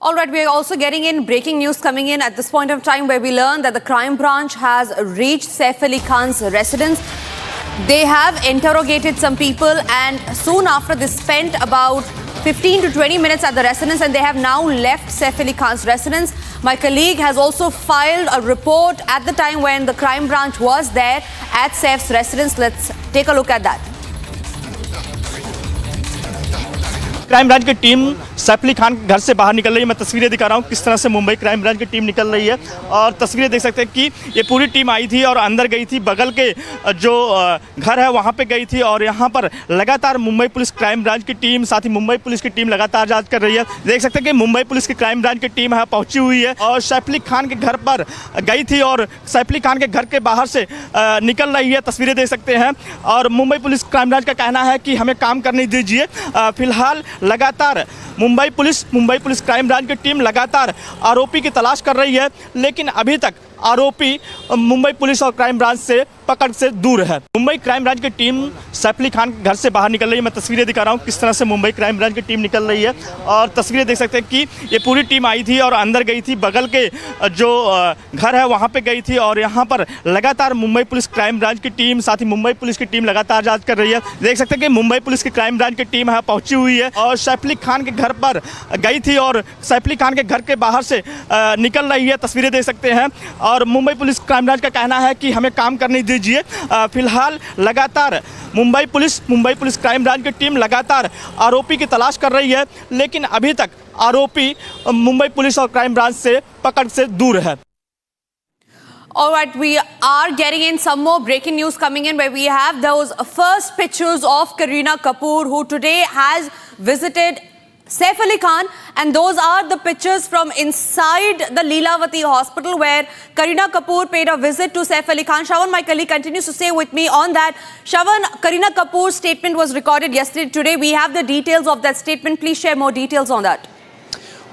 All right, we are also getting in breaking news coming in at this point of time where we learn that the crime branch has reached Saif Ali Khan's residence. They have interrogated some people and soon after they spent about 15 to 20 minutes at the residence and they have now left Saif Ali Khan's residence. My colleague has also filed a report at the time when the crime branch was there at Saif's residence. Let's take a look at that. Crime branch की team Saif Ali Khan घर से बाहर निकल रही है। मैं तस्वीरें दिखा रहा हूँ किस तरह से मुंबई क्राइम ब्रांच की टीम निकल रही है और तस्वीरें देख सकते हैं कि ये पूरी टीम आई थी और अंदर गई थी, बगल के जो घर है वहाँ पे गई थी और यहाँ पर लगातार मुंबई पुलिस क्राइम ब्रांच की टीम, साथ ही मुंबई पुलिस की टीम लगातार जांच कर रही है। देख सकते हैं कि मुंबई पुलिस की क्राइम ब्रांच की टीम है पहुँची हुई है और सैफ अली खान के घर पर गई थी और सैफ अली खान के घर के बाहर से निकल रही है। तस्वीरें देख सकते हैं और मुंबई पुलिस क्राइम ब्रांच का कहना है कि हमें काम करने दीजिए। फिलहाल लगातार मुंबई पुलिस क्राइम ब्रांच की टीम लगातार आरोपी की तलाश कर रही है, लेकिन अभी तक आरोपी मुंबई पुलिस और क्राइम ब्रांच से पकड़ से दूर है। मुंबई क्राइम ब्रांच की टीम सैफ अली खान घर से बाहर निकल रही है। मैं तस्वीरें दिखा रहा हूँ किस तरह से मुंबई क्राइम ब्रांच की टीम निकल रही है और तस्वीरें देख सकते हैं कि ये पूरी टीम आई थी और अंदर गई थी, बगल के जो घर है वहाँ पे गई थी और यहाँ पर लगातार मुंबई पुलिस क्राइम ब्रांच की टीम, साथ ही मुंबई पुलिस की टीम लगातार जाँच कर रही है। देख सकते हैं कि मुंबई पुलिस की क्राइम ब्रांच की टीम है पहुँची हुई है और सैफ अली खान के घर पर गई थी और सैफ अली खान के घर के बाहर से निकल रही है। तस्वीरें देख सकते हैं और मुंबई पुलिस क्राइम ब्रांच का कहना है कि हमें काम करने दीजिए। फिलहाल लगातार मुंबई पुलिस क्राइम ब्रांच की टीम लगातार आरोपी की तलाश कर रही है, लेकिन अभी तक आरोपी मुंबई पुलिस और क्राइम ब्रांच से पकड़ से दूर है। All right, we are getting in some more breaking news coming in where we have those first pictures of Kareena Kapoor, who today has visited Saif Ali Khan, and those are the pictures from inside the Leelavati hospital where Kareena Kapoor paid a visit to Saif Ali Khan. Shravan, my colleague, continues to stay with me on that. Shravan, Kareena Kapoor's statement was recorded yesterday. Today we have the details of that statement. Please share more details on that.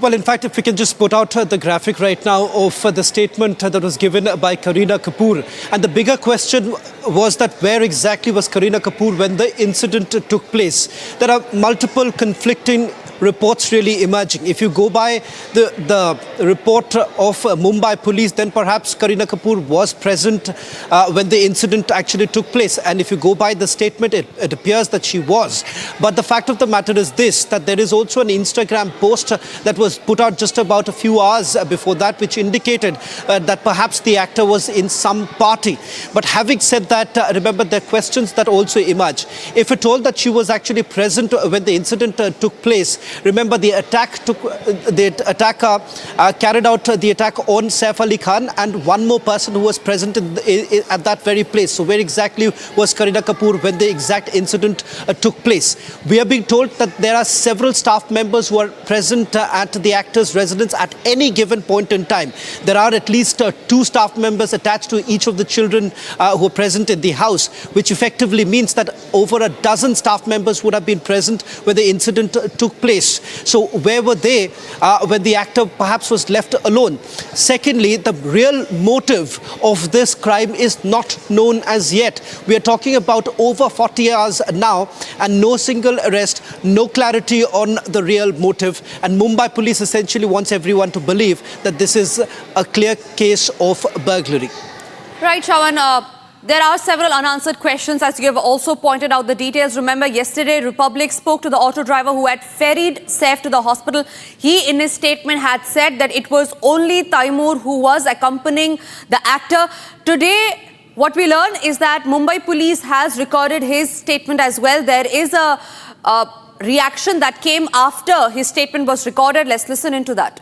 Well, in fact, if we can just put out the graphic right now of the statement that was given by Kareena Kapoor. And the bigger question was that where exactly was Kareena Kapoor when the incident took place? There are multiple conflicting reports really emerging. If you go by the report of Mumbai police, then perhaps Kareena Kapoor was present when the incident actually took place. And if you go by the statement, it appears that she was. But the fact of the matter is this, that there is also an Instagram post that was put out just about a few hours before that, which indicated that perhaps the actor was in some party. But having said that, remember, there are questions that also emerge. If it told that she was actually present when the incident took place, remember the attacker carried out the attack on Saif Ali Khan and one more person who was present at that very place. So where exactly was Kareena Kapoor when the exact incident took place? We are being told that there are several staff members who are present at the actor's residence at any given point in time. There are at least 2 staff members attached to each of the children who are present in the house, which effectively means that over a dozen staff members would have been present when the incident took place. So where were they when the actor perhaps was left alone? Secondly, the real motive of this crime is not known as yet. We are talking about over 40 hours now and no single arrest, no clarity on the real motive. And Mumbai police essentially wants everyone to believe that this is a clear case of burglary. Right, Shravan. There are several unanswered questions, as you have also pointed out the details. Remember, yesterday, Republic spoke to the auto driver who had ferried Saif to the hospital. He, in his statement, had said that it was only Taimur who was accompanying the actor. Today, what we learn is that Mumbai police has recorded his statement as well. There is a reaction that came after his statement was recorded. Let's listen into that.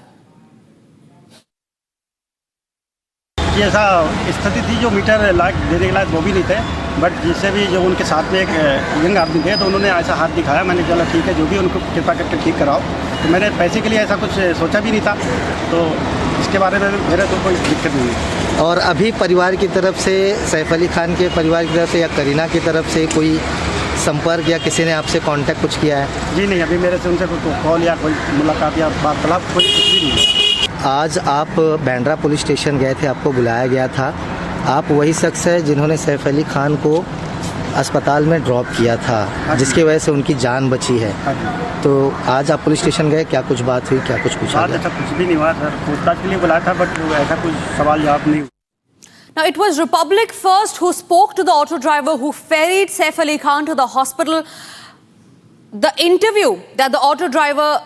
ऐसा स्थिति थी, जो metre like देने के लायक वो भी नहीं थे, बट जिससे भी जो उनके साथ में एक यंग आदमी थे, तो उन्होंने ऐसा हाथ दिखाया. मैंने चला ठीक है, जो भी उनको कृपा करके ठीक कराओ. तो मैंने पैसे के लिए ऐसा कुछ सोचा भी नहीं था, तो इसके बारे में मेरे तो कोई दिक्कत नहीं है. और अभी परिवार की तरफ से, सैफ अली खान के परिवार की तरफ से या करीना की तरफ से कोई संपर्क या किसी ने आपसे कांटेक्ट कुछ किया है? जी नहीं, अभी मेरे से उनसे कोई कॉल या कोई मुलाकात या वार्तालाप कोई कुछ भी नहीं है. आज आप बैंड्रा पुलिस स्टेशन गए थे, आपको बुलाया गया था. आप वही शख्स है जिन्होंने सैफ अली खान को अस्पताल में ड्रॉप किया था, जिसकी वजह से उनकी जान बची है. तो आज आप पुलिस स्टेशन गए, क्या कुछ बात हुई, क्या कुछ पूछा गया? ऐसा कुछ भी नहीं हुआ सर, पूछताछ के लिए बुलाया था, बट ऐसा कुछ सवाल जवाब नहीं. Now, it was Republic first who spoke to the auto driver who ferried Saif Ali Khan to the hospital. The interview that the auto driver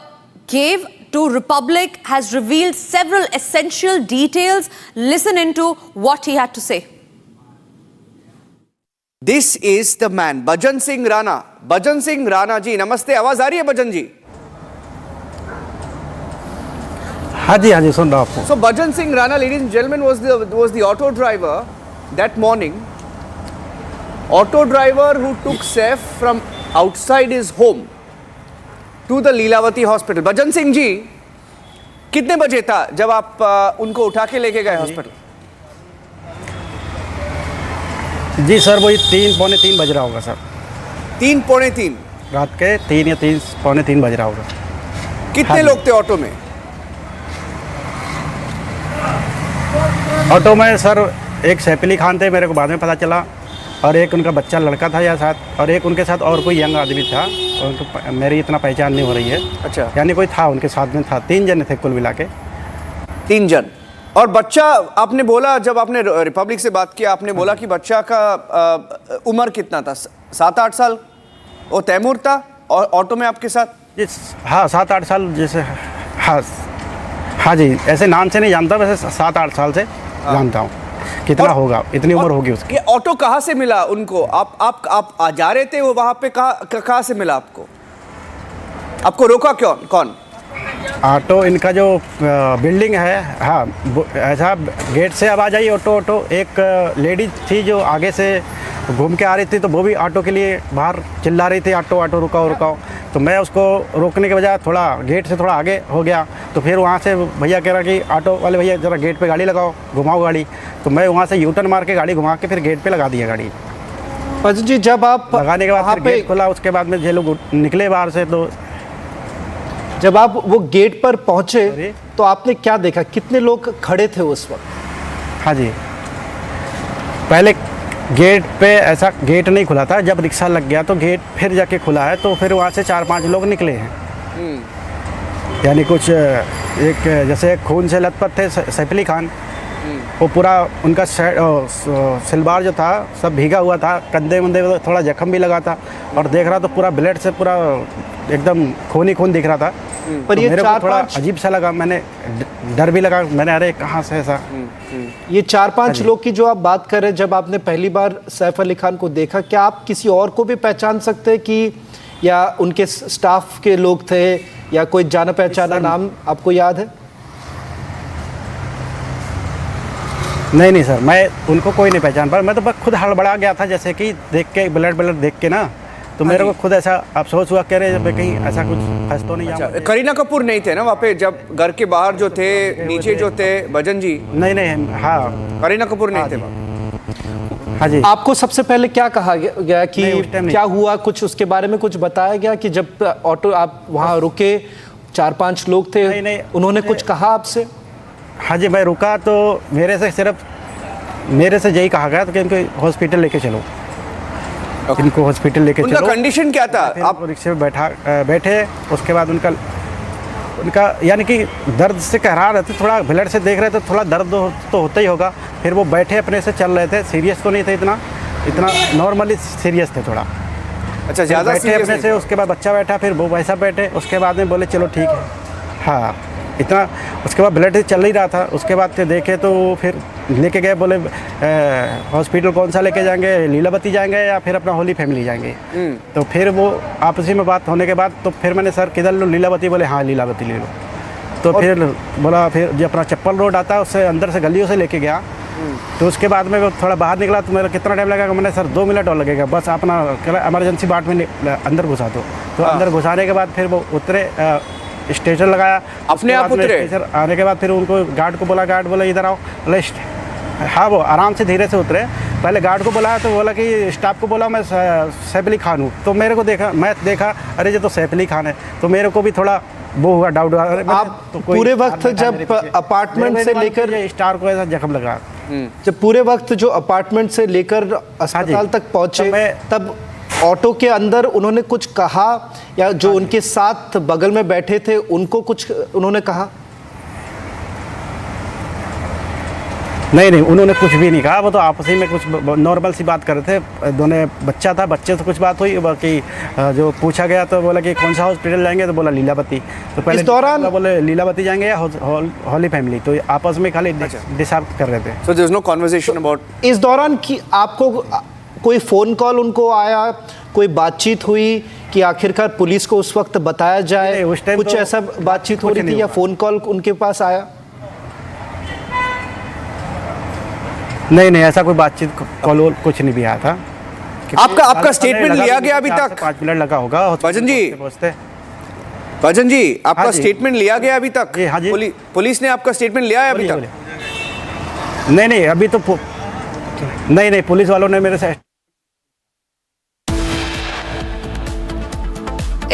gave to Republic has revealed several essential details. Listen into what he had to say. This is the man, Bhajan Singh Rana. Bhajan Singh Rana ji, namaste. आवाज आ रही है बजन जी? हाँ जी, सुन रहा हूँ. So Bhajan Singh Rana, ladies and gentlemen, was the auto driver that morning. Auto driver who took Saif from outside his home to the Leelavati hospital. Bhajan Singh जी, कितने बजे था जब आप उनको उठा के लेके गए हॉस्पिटल? जी सर, वही 3 पौने 3 बज रहा होगा सर. 3 पौने 3 रात के 3 या 3 पौने 3 बज रहा होगा. कितने लोग थे ऑटो में? ऑटो में सर एक सैफ अली खान थे, मेरे को बाद में पता चला, और एक उनका बच्चा लड़का था या साथ, और एक उनके साथ और कोई यंग आदमी था. उनको मेरी इतना पहचान नहीं हो रही है. अच्छा, यानी कोई था उनके साथ में, था 3 जन थे कुल मिला के. 3 जन. और बच्चा, आपने बोला, जब आपने रिपब्लिक से बात किया, आपने बोला कि बच्चा का उम्र कितना था? 7-8 साल. वो तैमूर था और ऑटो में आपके साथ? हाँ, 7-8 साल जैसे. हाँ जी, ऐसे नाम से नहीं जानता, वैसे 7-8 साल से जानता हूँ. कितना होगा, इतनी उम्र होगी उसकी. ये ऑटो कहाँ से मिला उनको? आप आ जा रहे थे वो वहाँ पे, कहाँ से मिला आपको? आपको रोका क्यों? कौन? ऑटो इनका जो बिल्डिंग है, हाँ, ऐसा गेट से अब आ जाइए ऑटो. एक लेडीज थी जो आगे से घूम के आ रही थी, तो वो भी ऑटो के लिए बाहर चिल्ला रही थी, ऑटो रुकाओ. तो मैं उसको रोकने के बजाय थोड़ा गेट से थोड़ा आगे हो गया. तो फिर वहाँ से भैया कह रहा कि ऑटो वाले भैया ज़रा गेट पे गाड़ी लगाओ, घुमाओ गाड़ी. तो मैं वहाँ से यूटर्न मार के गाड़ी घुमा के फिर गेट पे लगा दिया गाड़ी. भजन जी, जब आप लगाने के बाद गेट खोला, उसके बाद में ये लोग निकले बाहर से. तो जब आप वो गेट पर पहुँचे तो आपने क्या देखा, कितने लोग खड़े थे उस वक्त? हाँ जी, पहले गेट पे ऐसा गेट नहीं खुला था. जब रिक्शा लग गया तो गेट फिर जाके खुला है, तो फिर वहाँ से 4-5 लोग निकले हैं. यानी कुछ एक जैसे खून से लथपथ थे सैफ अली खान, वो पूरा उनका सलवार जो था सब भीगा हुआ था, कंधे वंधे थोड़ा जख्म भी लगा था, और देख रहा तो पूरा ब्लड से पूरा एकदम खून ही खून दिख रहा था। पर तो ये मेरे को थोड़ा 4-5 अजीब सा लगा, मैंने डर भी लगा, मैंने अरे कहाँ से ऐसा। ये 4-5 लोग की जो आप बात कर रहे हैं, जब आपने पहली बार सैफ अली खान को देखा, क्या आप किसी और को भी पहचान सकते हैं कि या उनके स्टाफ के लोग थे या कोई जाना पहचाना नाम आपको याद है? नहीं सर, मैं उनको कोई नहीं पहचान पाया। मैं तो बस खुद हड़बड़ा गया था, जैसे कि देख के ब्लड देख के ना, तो मेरे को खुद ऐसा अफसोस हुआ, कह रहे कहीं ऐसा कुछ फंस तो नहीं। अच्छा, करीना कपूर नहीं थे ना वहाँ पे जब घर के बाहर जो थे, नीचे जो थे भजन जी? नहीं, हाँ करीना कपूर नहीं थे वहाँ। हाँ जी। आपको सबसे पहले क्या कहा गया कि क्या हुआ, कुछ उसके बारे में कुछ बताया गया कि जब ऑटो आप वहाँ रुके, 4-5 लोग थे, उन्होंने कुछ कहा आपसे? हाँ जी, मैं रुका तो मेरे से यही कहा गया था कि इनको हॉस्पिटल लेके चलो, इनको हॉस्पिटल लेके चलो। उनका कंडीशन क्या था? आप रिक्शे में बैठे, उसके बाद उनका यानी कि दर्द से कहरा रहे थे, थोड़ा ब्लड से देख रहे थे, थोड़ा दर्द तो होता ही होगा। फिर वो बैठे अपने से चल रहे थे, सीरियस तो नहीं थे, इतना नॉर्मली सीरियस थे थोड़ा। अच्छा, ज़्यादा बैठे अपने से, उसके बाद बच्चा बैठा, फिर वो वैसा बैठे, उसके बाद में बोले चलो ठीक है, हाँ इतना। उसके बाद ब्लड चल ही रहा था, उसके बाद फिर देखे तो फिर लेके गए, बोले हॉस्पिटल कौन सा लेके जाएंगे, लीलावती जाएंगे या फिर अपना होली फैमिली जाएंगे। तो फिर वो आपसी में बात होने के बाद तो फिर मैंने सर किधर लो, लीलावती? बोले हाँ लीलावती ले लो। तो फिर बोला, फिर जो अपना चप्पल रोड आता है उससे अंदर से गलियों से लेके गया। तो उसके बाद में वो थोड़ा बाहर निकला तो मेरा कितना टाइम लगेगा? मैंने सर 2 मिनट और लगेगा, बस अपना इमरजेंसी बाट में अंदर घुसा दो। तो अंदर घुसाने के बाद फिर वो उतरे, स्टेशन लगाया, अपने आप उतरे। स्टेशन आने के बाद फिर उनको गार्ड को बोला, गार्ड बोला इधर आओ, बोले हाँ, वो आराम से धीरे से उतरे। पहले गार्ड को बुलाया तो बोला कि स्टाफ को बोला मैं सैफ अली खान हूँ। तो मेरे को मैं देखा अरे ये तो सैफ अली खान है, तो मेरे को भी थोड़ा वो हुआ, डाउट हुआ। आप तो पूरे वक्त जब अपार्टमेंट से लेकर स्टार को ऐसा जख्म लगा, जब पूरे वक्त जो अपार्टमेंट से लेकर अस्पताल तक पहुंचे, तब ऑटो के अंदर उन्होंने कुछ कहा या जो उनके साथ बगल में बैठे थे उनको कुछ उन्होंने कहा? नहीं, उन्होंने कुछ भी नहीं कहा। वो तो आपस ही में कुछ नॉर्मल सी बात कर रहे थे। दोनों बच्चा था, बच्चे से कुछ बात हुई, बाकी जो पूछा गया तो बोला कि कौन सा हॉस्पिटल जाएंगे, तो बोला लीलावती। तो पहले इस दौरान बोले लीलावती जाएंगे या होली फैमिली, तो आपस में खाली डिसाइड कर रहे थे। So there's no conversation about। इस दौरान की आपको कोई फ़ोन कॉल उनको आया, कोई बातचीत हुई कि आखिरकार पुलिस को उस वक्त बताया जाए, उस टाइम कुछ तो ऐसा बातचीत हो रही थी या फ़ोन कॉल उनके पास आया? नहीं, ऐसा कोई बातचीत कॉल कुछ नहीं भी आया था। आपका स्टेटमेंट लिया गया अभी तक? 5 मिनट लगा होगा भजन जी, आपका स्टेटमेंट लिया गया अभी तक? हाँ जी। पुलिस ने आपका स्टेटमेंट लिया है अभी तक? नहीं, अभी तो नहीं, पुलिस वालों ने मेरे से।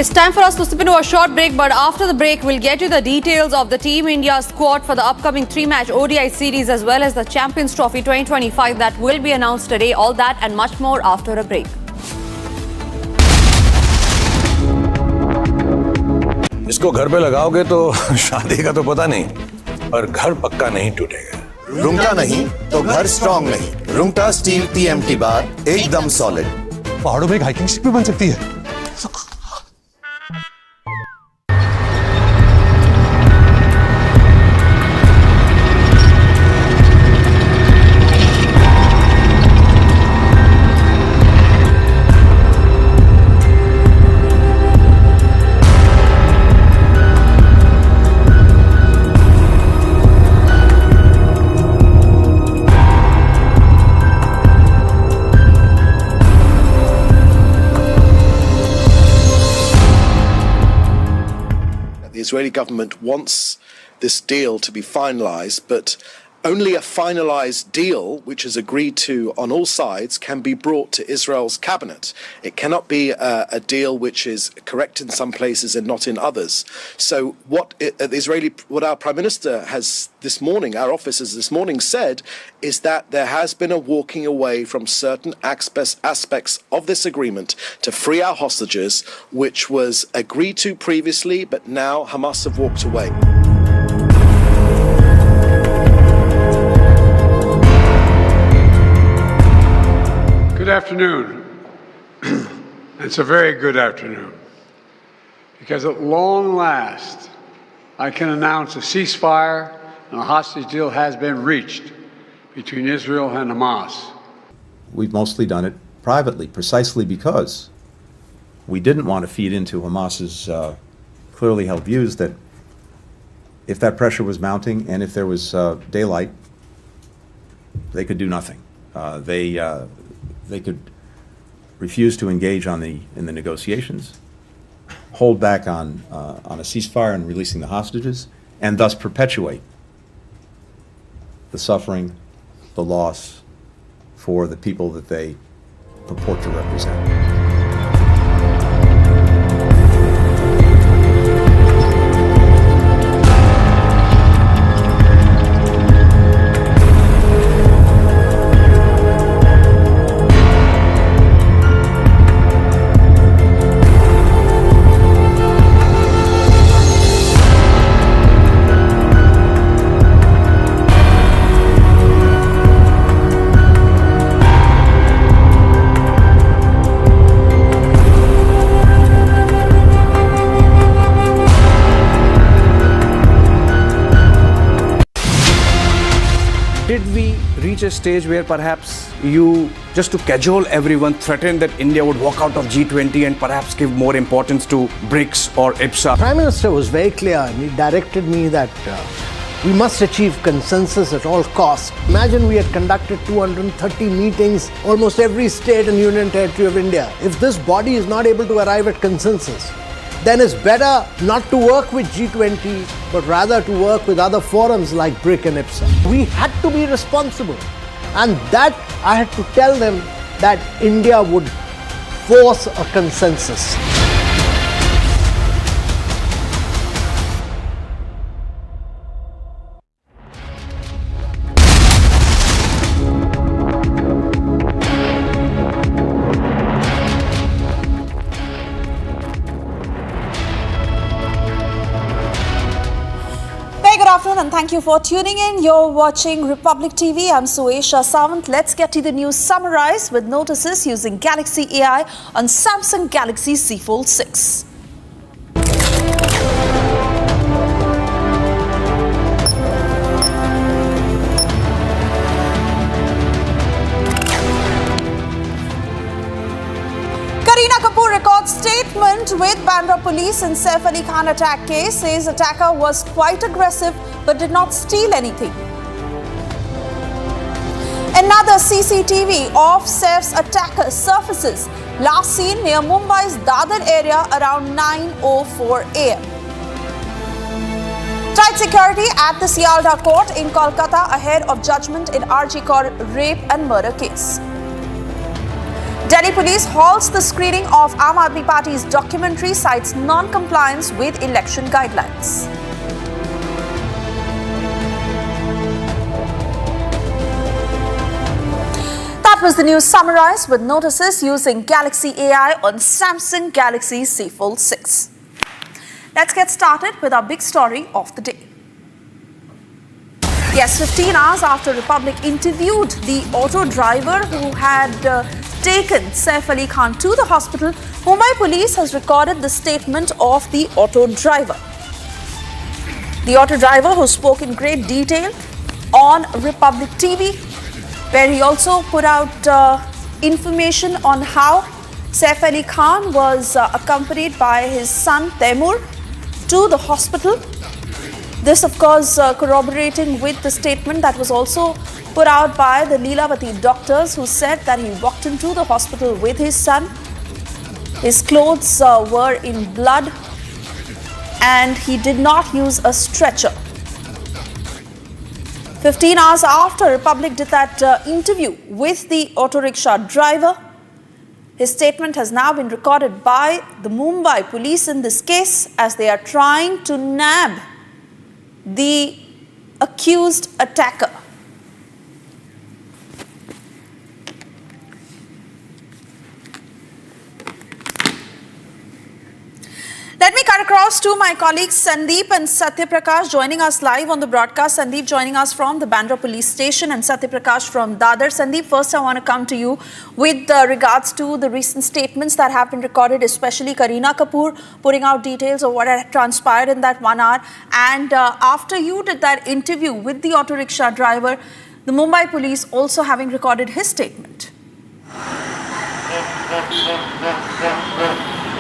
It's time for us to slip into a short break, but after the break, we'll get you the details of the Team India squad for the upcoming 3-match ODI series as well as the Champions Trophy 2025 that will be announced today. All that and much more after a break. इसको घर पे लगाओगे तो शादी का तो पता नहीं, पर घर पक्का नहीं टूटेगा। रूंगटा नहीं तो घर स्ट्रॉन्ग नहीं। रूंगटा स्टील TMT बार एकदम सॉलिड। पहाड़ों में एक हाइकिंग स्टिक भी बन सकती है। The Israeli government wants this deal to be finalised, but only a finalized deal, which is agreed to on all sides, can be brought to Israel's cabinet. It cannot be a deal which is correct in some places and not in others. So what our Prime Minister has this morning, our office has this morning said, is that there has been a walking away from certain aspects of this agreement to free our hostages, which was agreed to previously, but now Hamas have walked away. Good afternoon. It's a very good afternoon, because at long last I can announce a ceasefire and a hostage deal has been reached between Israel and Hamas. We've mostly done it privately, precisely because we didn't want to feed into Hamas's clearly held views that if that pressure was mounting and if there was daylight, they could do nothing. They could refuse to engage in the negotiations, hold back on a ceasefire and releasing the hostages, and thus perpetuate the suffering, the loss for the people that they purport to represent. Did we reach a stage where perhaps you, just to cajole everyone, threatened that India would walk out of G20 and perhaps give more importance to BRICS or IPSA? Prime Minister was very clear and he directed me that we must achieve consensus at all costs. Imagine we had conducted 230 meetings, almost every state and union territory of India. If this body is not able to arrive at consensus, then it's better not to work with G20, but rather to work with other forums like BRIC and IPSA. We had to be responsible, and that I had to tell them that India would force a consensus. And thank you for tuning in. You're watching Republic TV. I'm Suesha Sawant. Let's get to the news summarized with notices using Galaxy AI on Samsung Galaxy Z Fold 6. Records statement with Bandra police in Saif Ali Khan attack case, says attacker was quite aggressive but did not steal anything. Another CCTV of Saif's attacker surfaces, last seen near Mumbai's Dadar area around 9:04 a.m. Tight security at the Saldah court in Kolkata ahead of judgment in RG Kaur rape and murder case. Delhi police halts the screening of Aam Aadmi Party's documentary, cites non-compliance with election guidelines. That was the news summarized with notices using Galaxy AI on Samsung Galaxy Z Fold 6. Let's get started with our big story of the day. Yes, 15 hours after Republic interviewed the auto driver who had taken Saif Ali Khan to the hospital, Mumbai police has recorded the statement of the auto driver. The auto driver who spoke in great detail on Republic TV, where he also put out information on how Saif Ali Khan was accompanied by his son Taimur to the hospital. This, of course, corroborating with the statement that was also put out by the Leelavati doctors, who said that he walked into the hospital with his son. His clothes were in blood and he did not use a stretcher. 15 hours after Republic did that interview with the auto rickshaw driver, his statement has now been recorded by the Mumbai police in this case as they are trying to nab the accused attacker. Let me cut across to my colleagues Sandeep and Satyaprakash joining us live on the broadcast. Sandeep joining us from the Bandra police station and Satyaprakash from Dadar. Sandeep, first I want to come to you with regards to the recent statements that have been recorded, especially Kareena Kapoor putting out details of what had transpired in that 1 hour. And after you did that interview with the auto rickshaw driver, the Mumbai police also having recorded his statement.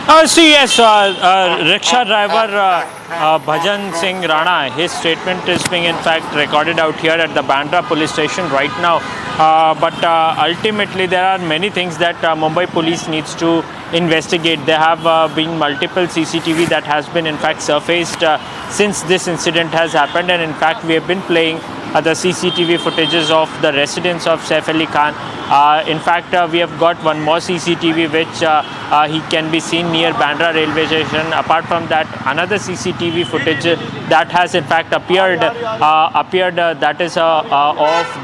Yes, rickshaw driver Bhajan Singh Rana, his statement is being in fact recorded out here at the Bandra police station right now. But ultimately there are many things that Mumbai police needs to investigate. There have been multiple CCTV that has been in fact surfaced since this incident has happened, and in fact we have been playing the CCTV footages of the residence of Saif Ali Khan. In fact, we have got one more CCTV which he can be seen near Bandra railway station. Apart from that, another CCTV footage that has in fact appeared that is of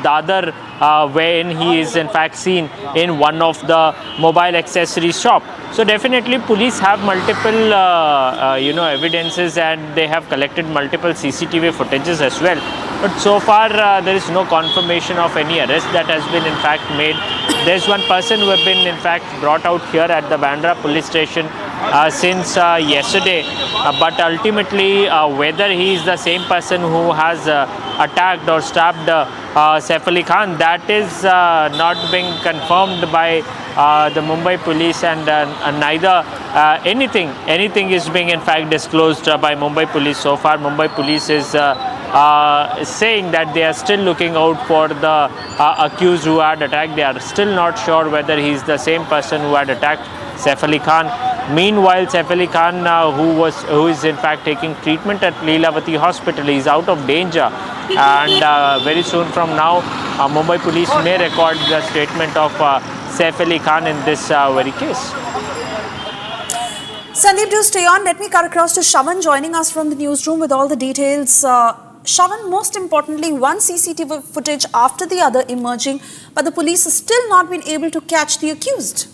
Dadar, wherein he is in fact seen in one of the mobile accessory shop. So definitely police have multiple evidences, and they have collected multiple CCTV footages as well. But so far there is no confirmation of any arrest that has been in fact made. There is one person who have been in fact brought out here at the Bandra police station since yesterday, but ultimately whether he is the same person who has attacked or stabbed Saif Ali Khan, that is not being confirmed by the Mumbai police, and neither anything is being in fact disclosed by Mumbai police. So far Mumbai police is saying that they are still looking out for the accused who had attacked. They are still not sure whether he is the same person who had attacked Saif Ali Khan. Meanwhile, Saif Ali Khan, who is in fact taking treatment at Leelavati hospital, is out of danger, and very soon from now Mumbai police may record the statement of Saif Ali Khan in this very case. Sandeep, do stay on. Let me cut across to Shavan joining us from the newsroom with all the details. Shavan, most importantly, one CCTV footage after the other emerging, but the police has still not been able to catch the accused.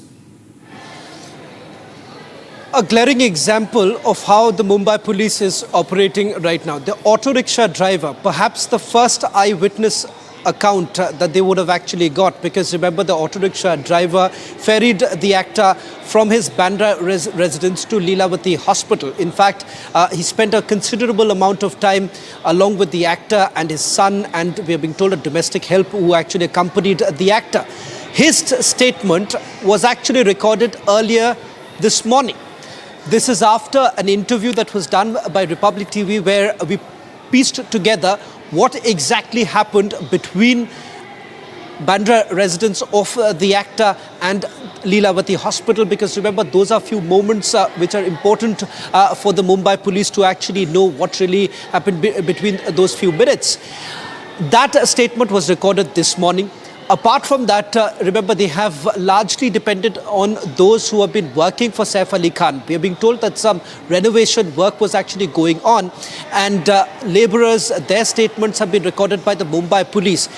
A glaring example of how the Mumbai police is operating right now. The auto rickshaw driver, perhaps the first eyewitness account that they would have actually got, because remember, the auto rickshaw driver ferried the actor from his Bandra residence to Leelavati hospital. In fact, he spent a considerable amount of time along with the actor and his son, and we are being told a domestic help who actually accompanied the actor. His statement was actually recorded earlier this morning. This is after an interview that was done by Republic TV, where we pieced together what exactly happened between Bandra residence of the actor and Leelavati hospital, because remember, those are few moments which are important for the Mumbai police to actually know what really happened between those few minutes. That statement was recorded this morning. Apart from that, remember, they have largely depended on those who have been working for Saif Ali Khan. We are being told that some renovation work was actually going on, and labourers, their statements have been recorded by the Mumbai police.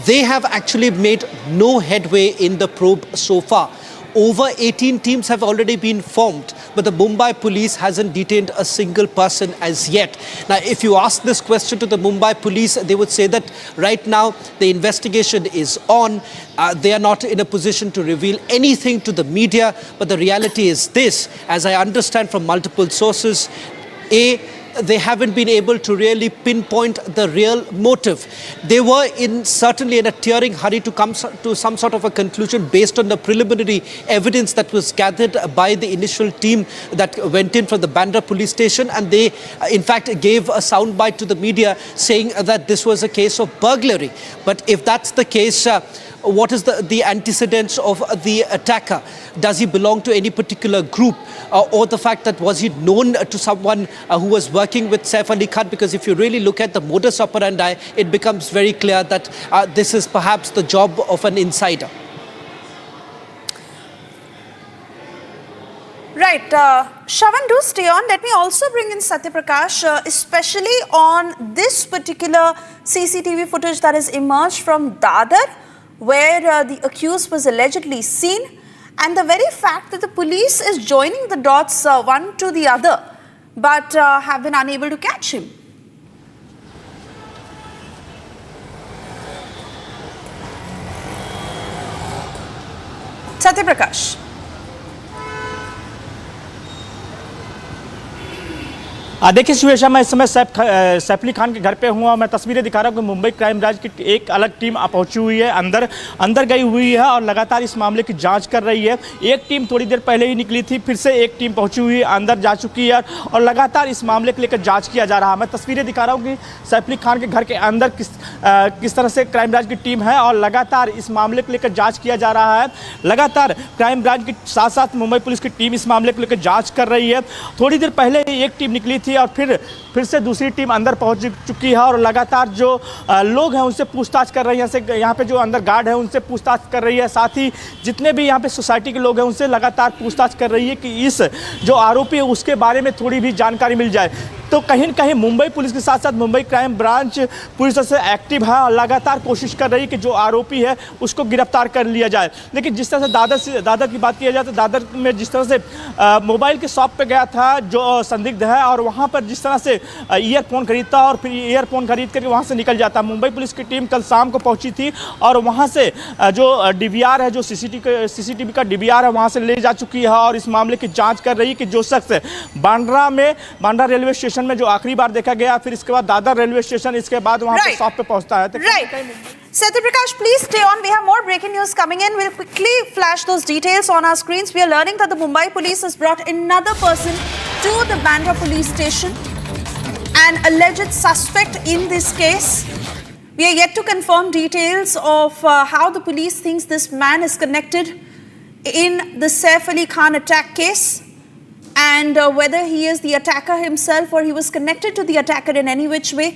They have actually made no headway in the probe so far. Over 18 teams have already been formed, but the Mumbai police hasn't detained a single person as yet. Now, if you ask this question to the Mumbai police, they would say that right now the investigation is on. They are not in a position to reveal anything to the media, but the reality is this, as I understand from multiple sources, they haven't been able to really pinpoint the real motive. They were certainly in a tearing hurry to come to some sort of a conclusion based on the preliminary evidence that was gathered by the initial team that went in from the Bandra police station, and they in fact gave a soundbite to the media saying that this was a case of burglary. But if that's the case, what is the antecedents of the attacker? Does he belong to any particular group? Or the fact that was he known to someone who was working with Saif Ali Khan? Because if you really look at the modus operandi, it becomes very clear that this is perhaps the job of an insider. Right. Shravan, do stay on. Let me also bring in Satya Prakash, especially on this particular CCTV footage that has emerged from Dadar, where the accused was allegedly seen, and the very fact that the police is joining the dots one to the other, but have been unable to catch him. Satya Prakash. देखिए सुहेशा, मैं इस समय सैफ अली खान के घर पे हूँ और मैं तस्वीरें दिखा रहा हूँ कि मुंबई क्राइम ब्रांच की एक अलग टीम पहुंची हुई है, अंदर गई हुई है और लगातार इस मामले की जांच कर रही है। एक टीम थोड़ी देर पहले ही निकली थी, फिर से एक टीम पहुंची हुई है, अंदर जा चुकी है और लगातार इस मामले को लेकर जाँच किया जा रहा है। मैं तस्वीरें दिखा रहा हूँ कि सैफ अली खान के घर के अंदर किस तरह से क्राइम ब्रांच की टीम है और लगातार इस मामले को लेकर जाँच किया जा रहा है। लगातार क्राइम ब्रांच के साथ साथ मुंबई पुलिस की टीम इस मामले को लेकर जाँच कर रही है। थोड़ी देर पहले एक टीम निकली थी और फिर से दूसरी टीम अंदर पहुंच चुकी है और लगातार जो लोग हैं उनसे पूछताछ कर रही है। यहाँ पे जो अंदर गार्ड है उनसे पूछताछ कर रही है, साथ ही जितने भी यहाँ पे सोसाइटी के लोग हैं उनसे लगातार पूछताछ कर रही है कि इस जो आरोपी है उसके बारे में थोड़ी भी जानकारी मिल जाए। तो कहीं न कहीं मुंबई पुलिस के साथ साथ मुंबई क्राइम ब्रांच पुलिस से एक्टिव है और लगातार कोशिश कर रही है कि जो आरोपी है उसको गिरफ्तार कर लिया जाए। लेकिन जिस तरह से दादर की बात किया जाए तो दादर में जिस तरह से मोबाइल के शॉप पे गया था जो संदिग्ध है और वहाँ पर जिस तरह से ईयरफोन खरीदता और फिर ईयरफोन खरीद करके वहाँ से निकल जाता। मुंबई पुलिस की टीम कल शाम को पहुँची थी और वहाँ से जो DVR है, जो CCTV का DVR है, वहाँ से ले जा चुकी है और इस मामले की जाँच कर रही है कि जो शख्स बांद्रा रेलवे स्टेशन में जो आखिरी बार देखा गया, फिर इसके बाद दादर रेलवे स्टेशन, इसके बाद वहां पे शॉप पे पहुंचता है। Right. Satya Prakash, please stay on. We have more breaking news coming in. We'll quickly flash those details on our screens. We are learning that the Mumbai police has brought another person to the Bandra police station, an alleged suspect in this case. We are yet to confirm details of how the police thinks this man is connected in the Saif Ali Khan attack case, and whether he is the attacker himself or he was connected to the attacker in any which way.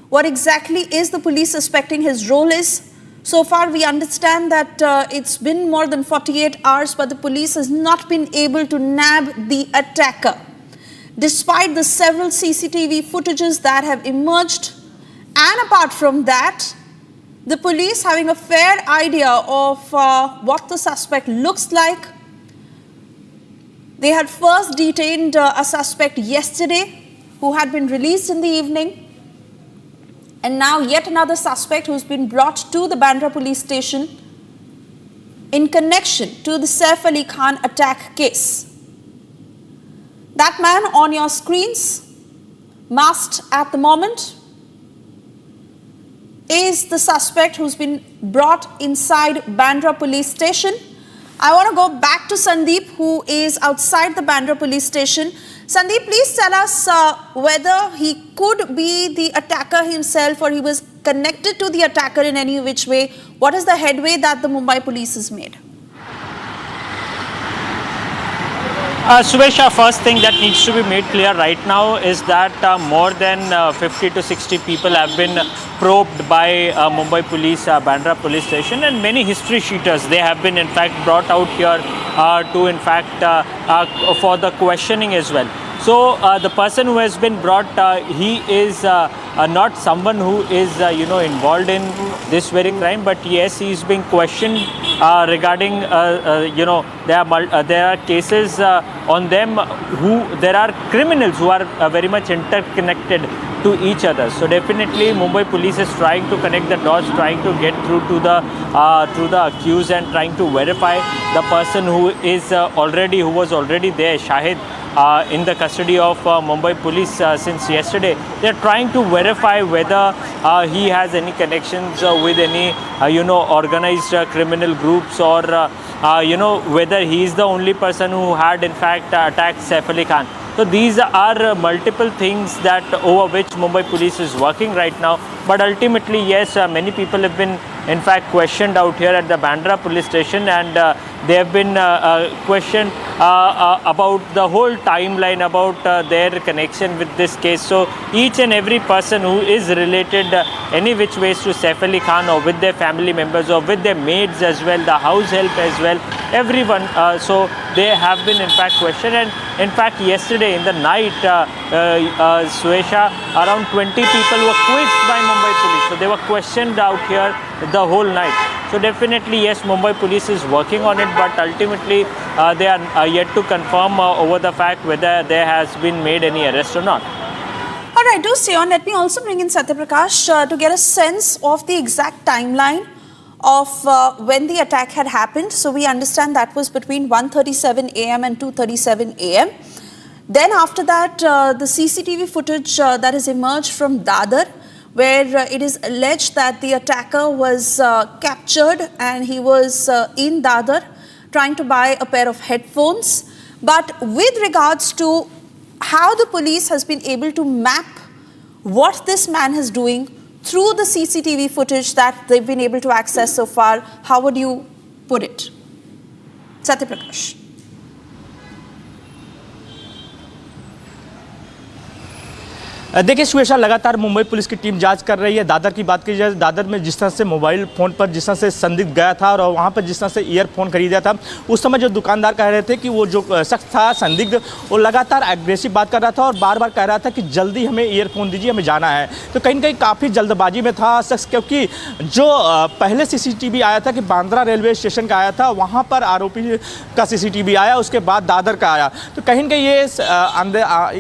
What exactly is the police suspecting his role is? So far we understand that it's been more than 48 hours, but the police has not been able to nab the attacker. Despite the several CCTV footages that have emerged, and apart from that, the police having a fair idea of what the suspect looks like. They had first detained a suspect yesterday who had been released in the evening. And now yet another suspect who's been brought to the Bandra police station in connection to the Saif Ali Khan attack case. That man on your screens, masked at the moment, is the suspect who's been brought inside Bandra police station. I want to go back to Sandeep, who is outside the Bandra police station. Sandeep, please tell us whether he could be the attacker himself or he was connected to the attacker in any which way. What is the headway that the Mumbai police has made? Subesha, first thing that needs to be made clear right now is that more than 50 to 60 people have been probed by Mumbai police, Bandra police station, and many history sheeters. They have been in fact brought out here to in fact for the questioning as well. So the person who has been brought, he is not someone who is involved in this very crime, but yes, he is being questioned regarding there are cases on them there are criminals who are very much interconnected to each other. So definitely Mumbai police is trying to connect the dots, trying to get through to the accused and trying to verify the person who was already there, Shahid, in the custody of Mumbai police since yesterday. They are trying to verify whether he has any connections with any organized criminal groups or whether he is the only person who had in fact attacked Saif Ali Khan. So these are multiple things that over which Mumbai police is working right now. But ultimately, yes, many people have been in fact questioned out here at the Bandra police station, and they have been questioned about the whole timeline, about their connection with this case. So each and every person who is related any which ways to Saif Ali Khan, or with their family members, or with their maids as well, the house help as well, everyone, so they have been in fact questioned. And in fact yesterday in the night, Suesha, around 20 people were quizzed by Mumbai police, so they were questioned out here the whole night. So definitely yes, Mumbai police is working on it, but ultimately they are yet to confirm over the fact whether there has been made any arrest or not. All right, do stay on. Let me also bring in Satyaprakash to get a sense of the exact timeline of when the attack had happened. So we understand that was between 1:37 a.m. and 2:37 a.m. Then after that, the CCTV footage that has emerged from Dadar, where it is alleged that the attacker was captured and he was in Dadar trying to buy a pair of headphones. But with regards to how the police has been able to map what this man is doing through the CCTV footage that they've been able to access so far, how would you put it? Satyaprakash. देखिए सुएशा, लगातार Mumbai police की team जांच कर रही है। दादर की बात की जाए, दादर में जिस तरह से मोबाइल फ़ोन पर जिस तरह से संदिग्ध गया था और वहाँ पर जिस तरह से ईयरफोन खरीदा था, उस समय जो दुकानदार कह रहे थे कि वो जो शख्स था संदिग्ध, वो लगातार एग्रेसिव बात कर रहा था और बार बार कह रहा था कि जल्दी हमें ईयरफोन दीजिए, हमें जाना है। तो कहीं ना कहीं काफ़ी जल्दबाजी में था शख्स, क्योंकि जो पहले CCTV आया था कि बांद्रा रेलवे स्टेशन का आया था, वहाँ पर आरोपी का CCTV आया, उसके बाद दादर का आया। तो कहीं ना कहीं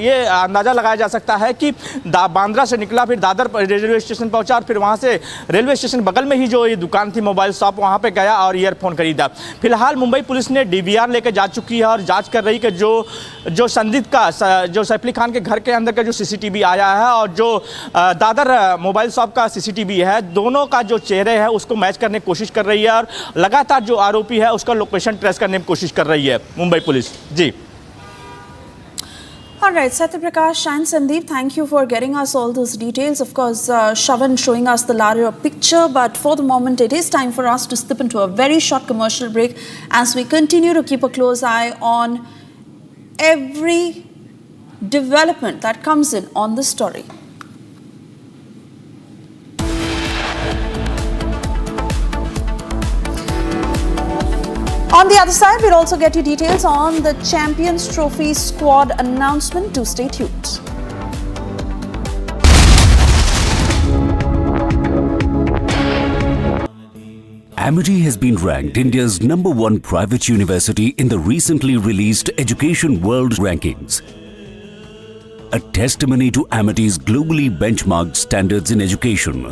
ये अंदाज़ा लगाया जा सकता है कि बांद्रा से निकला, फिर दादर रेलवे स्टेशन पहुंचा और फिर वहां से रेलवे स्टेशन बगल में ही जो ये दुकान थी मोबाइल शॉप, वहां पे गया और ईयरफोन खरीदा। फिलहाल मुंबई पुलिस ने DVR लेकर जा चुकी है और जांच कर रही है कि जो संदिग्ध का, जो सैफ अली खान के घर के अंदर का जो CCTV आया है और जो दादर मोबाइल शॉप का CCTV है, दोनों का जो चेहरे है उसको मैच करने की कोशिश कर रही है और लगातार जो आरोपी है उसका लोकेशन ट्रेस करने की कोशिश कर रही है Mumbai police. Ji. All right, Satyaprakash and Sandeep, thank you for getting us all those details. Of course, Shavan showing us the larger picture, but for the moment, it is time for us to slip into a very short commercial break as we continue to keep a close eye on every development that comes in on the story. On the other side, we'll also get you details on the Champions Trophy squad announcement. Do stay tuned. Amity has been ranked India's #1 private university in the recently released Education World Rankings. A testimony to Amity's globally benchmarked standards in education.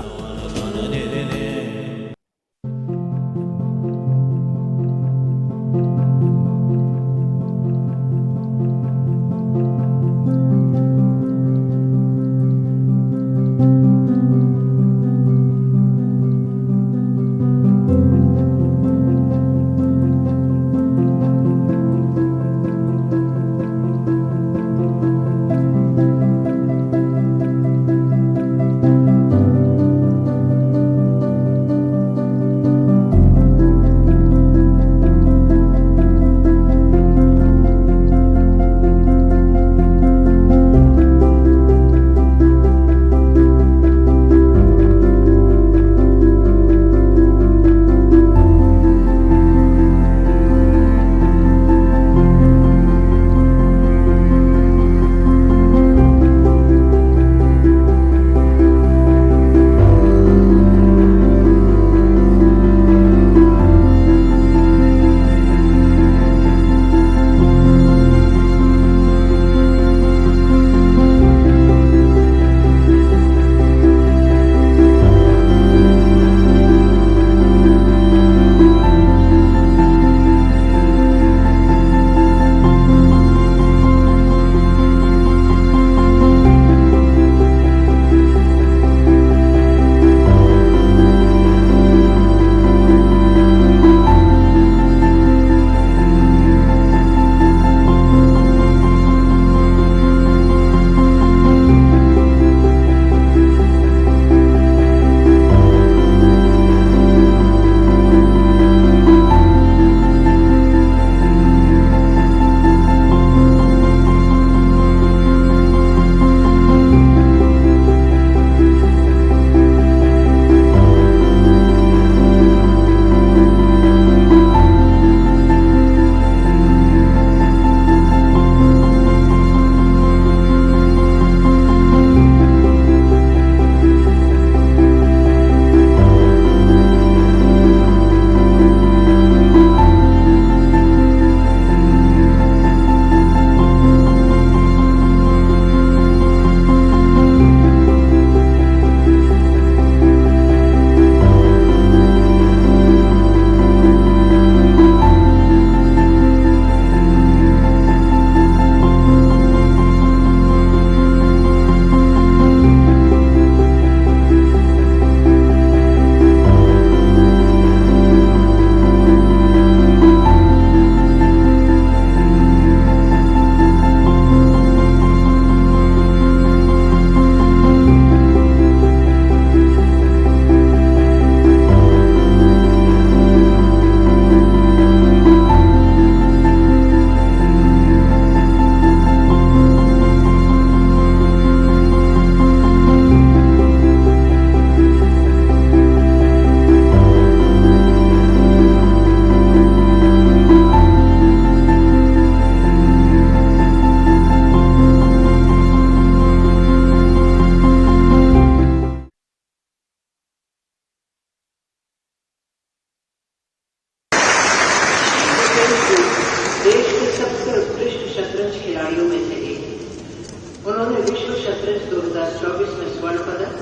विश्व शतरंज 2024 में स्वर्ण पदक,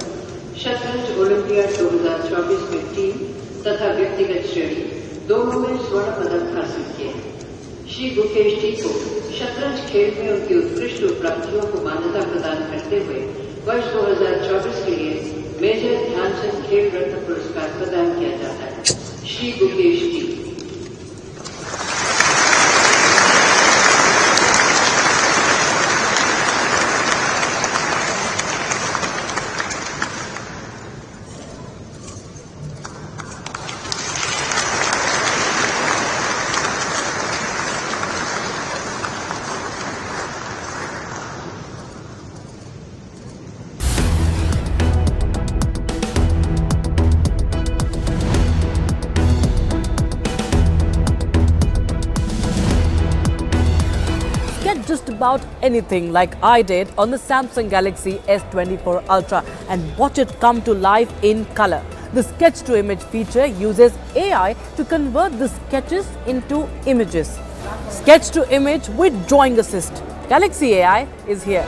शतरंज olympiad 2024 में team तथा व्यक्तिगत श्रेणी दोनों में स्वर्ण पदक हासिल किए। श्री गुकेश जी को शतरंज खेल में उनकी उत्कृष्ट उपलब्धियों को मान्यता प्रदान करते हुए वर्ष 2024 के लिए मेजर ध्यानचंद खेल रत्न पुरस्कार प्रदान किया जाता है। श्री गुकेश जी। Just about anything like I did on the Samsung Galaxy S24 Ultra and watch it come to life in color. The sketch to image feature uses AI to convert the sketches into images. Sketch to image with drawing assist. Galaxy AI is here.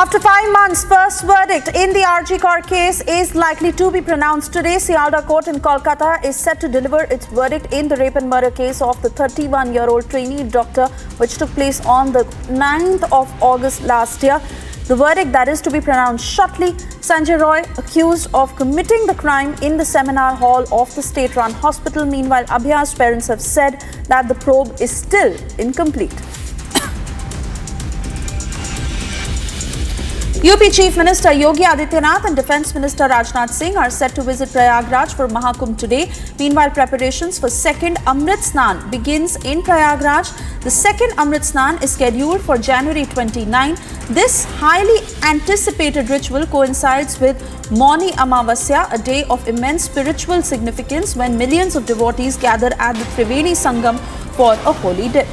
After 5 months, first verdict in the RG Kaur case is likely to be pronounced today. Saldah Court in Kolkata is set to deliver its verdict in the rape and murder case of the 31-year-old trainee doctor, which took place on the 9th of August last year. The verdict that is to be pronounced shortly. Sanjay Roy, accused of committing the crime in the seminar hall of the state-run hospital. Meanwhile, Abhya's parents have said that the probe is still incomplete. UP Chief Minister Yogi Adityanath and Defence Minister Rajnath Singh are set to visit Prayagraj for Maha Kumbh today. Meanwhile, preparations for second Amrit Snan begins in Prayagraj. The second Amrit Snan is scheduled for January 29. This highly anticipated ritual coincides with Mauni Amavasya, a day of immense spiritual significance when millions of devotees gather at the Triveni Sangam for a holy dip.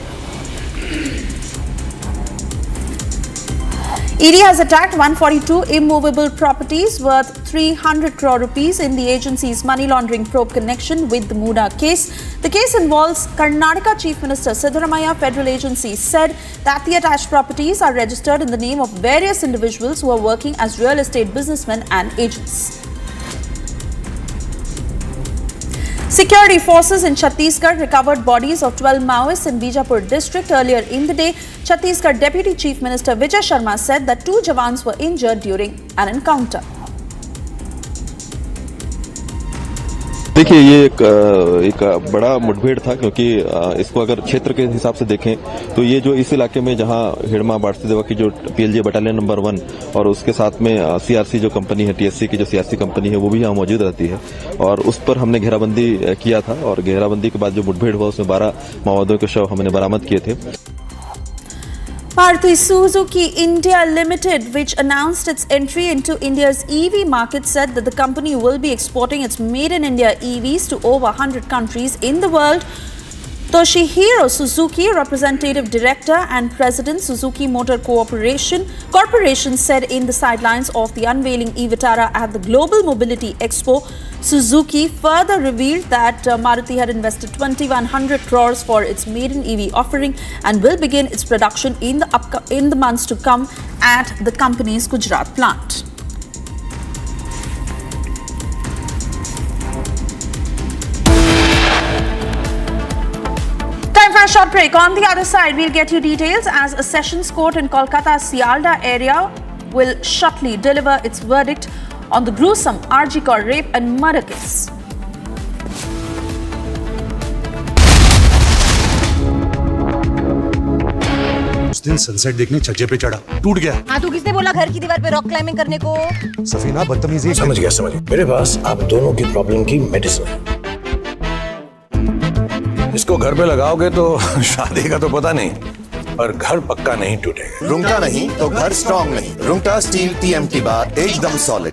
ED has attacked 142 immovable properties worth 300 crore rupees in the agency's money laundering probe connection with the Muda case. The case involves Karnataka Chief Minister Siddaramaiah. Federal agency said that the attached properties are registered in the name of various individuals who are working as real estate businessmen and agents. Security forces in Chhattisgarh recovered bodies of 12 Maoists in Bijapur district earlier in the day. Chhattisgarh Deputy Chief Minister Vijay Sharma said that 2 Jawans were injured during an encounter. देखिए ये एक बड़ा मुठभेड़ था क्योंकि इसको अगर क्षेत्र के हिसाब से देखें तो ये जो इस इलाके में जहां हिड़मा बाड़सी देवा की जो पीएलजे बटालियन नंबर 1 और उसके साथ में सीआरसी जो कंपनी है टीएससी की जो सीआरसी कंपनी है वो भी यहाँ मौजूद रहती है और उस पर हमने घेराबंदी किया था और घेराबंदी के बाद जो मुठभेड़ हुआ उसमें 12 माओवादियों के शव हमने बरामद किए थे. Maruti Suzuki India Limited, which announced its entry into India's EV market, said that the company will be exporting its made in India EVs to over 100 countries in the world. Toshihiro Suzuki, representative director and president Suzuki Motor Corporation, said in the sidelines of the unveiling e-Vitara at the Global Mobility Expo. Suzuki further revealed that Maruti had invested 2,100 crores for its maiden EV offering and will begin its production in the months to come at the company's Gujarat plant. Time for a short break. On the other side, we'll get you details as a sessions court in Kolkata's Saldah area will shortly deliver its verdict on the gruesome RG Kaur rape and murder case. उस दिन sunset देखने छज्जे पे चढ़ा, टूट गया. हाँ, तो किसने बोला घर की दीवार पे रॉक क्लाइंबिंग करने को? सफीना बदतमीजी. समझ गया. मेरे पास आप दोनों की प्रॉब्लम की मेडिसिन है. इसको घर पे लगाओगे तो शादी का तो पता नहीं, पर घर पक्का नहीं टूटेगा. रुंगटा नहीं तो घर स्ट्रॉन्ग नहीं. रुंगटा स्टील टीएमटी बार एकदम सॉलिड.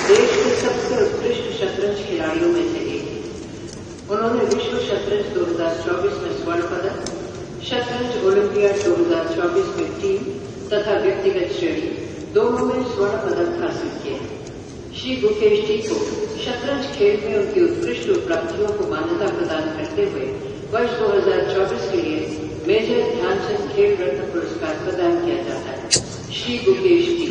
देश के सबसे उत्कृष्ट शतरंज खिलाड़ियों में से एक. उन्होंने विश्व शतरंज 2024 में स्वर्ण पदक, शतरंज ओलंपियाड 2024 में टीम तथा व्यक्तिगत श्रेणी दोनों में स्वर्ण पदक हासिल किए। श्री गुकेश जी को शतरंज खेल में उनकी उत्कृष्ट उपलब्धियों को मान्यता प्रदान करते हुए वर्ष 2024 के लिए मेजर ध्यानचंद खेल रत्न पुरस्कार प्रदान किया जाता है। श्री गुकेश जी।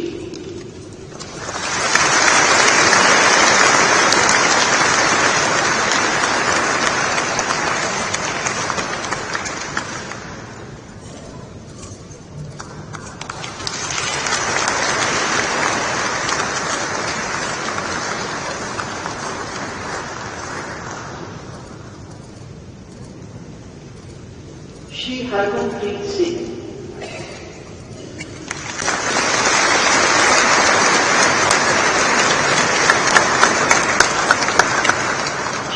श्री हरमनप्रीत सिंह।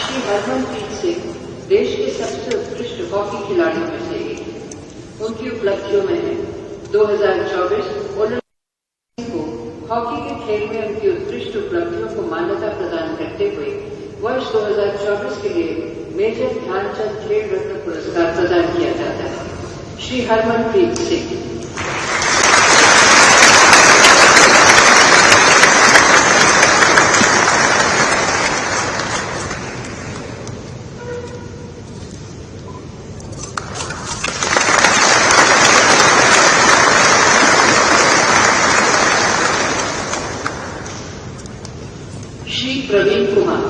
श्री हरमनप्रीत सिंह देश के सबसे उत्कृष्ट हॉकी खिलाड़ियों में से एक हैं। उनकी उपलब्धियों में है 2024 ओलंपिक को हॉकी के खेल में उनकी उत्कृष्ट उपलब्धियों को मान्यता प्रदान करते हुए वर्ष 2024 के लिए मेजर ध्यानचंद खेल रत्न पुरस्कार प्रदान किया जाता है। श्री हरमनप्रीत सिंह। श्री प्रवीण कुमार।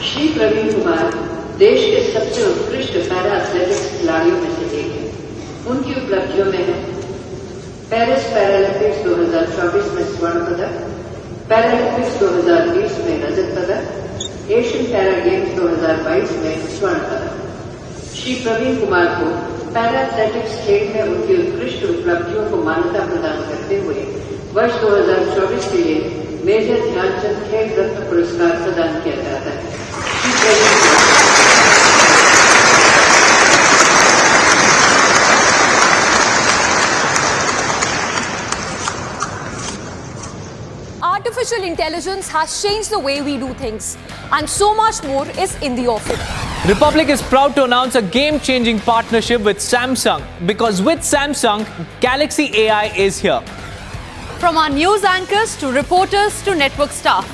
श्री प्रवीण कुमार देश के सबसे उत्कृष्ट पैरा एथलेटिक्स खिलाड़ियों में से एक हैं। उनकी उपलब्धियों में है पेरिस पैरालंपिक्स 2024 में स्वर्ण पदक, पैरालंपिक्स 2020 में रजत पदक, एशियन पैरा गेम्स 2022 में स्वर्ण पदक। श्री प्रवीण कुमार को पैरा एथलेटिक्स खेल में उनकी उत्कृष्ट उपलब्धियों को मान्यता प्रदान करते हुए वर्ष 2024 के लिए मेजर ध्यानचंद खेल रत्न पुरस्कार प्रदान किया जाता है। Artificial intelligence has changed the way we do things, and so much more is in the offing. Republic is proud to announce a game-changing partnership with Samsung, because with Samsung, Galaxy AI is here. From our news anchors to reporters to network staff,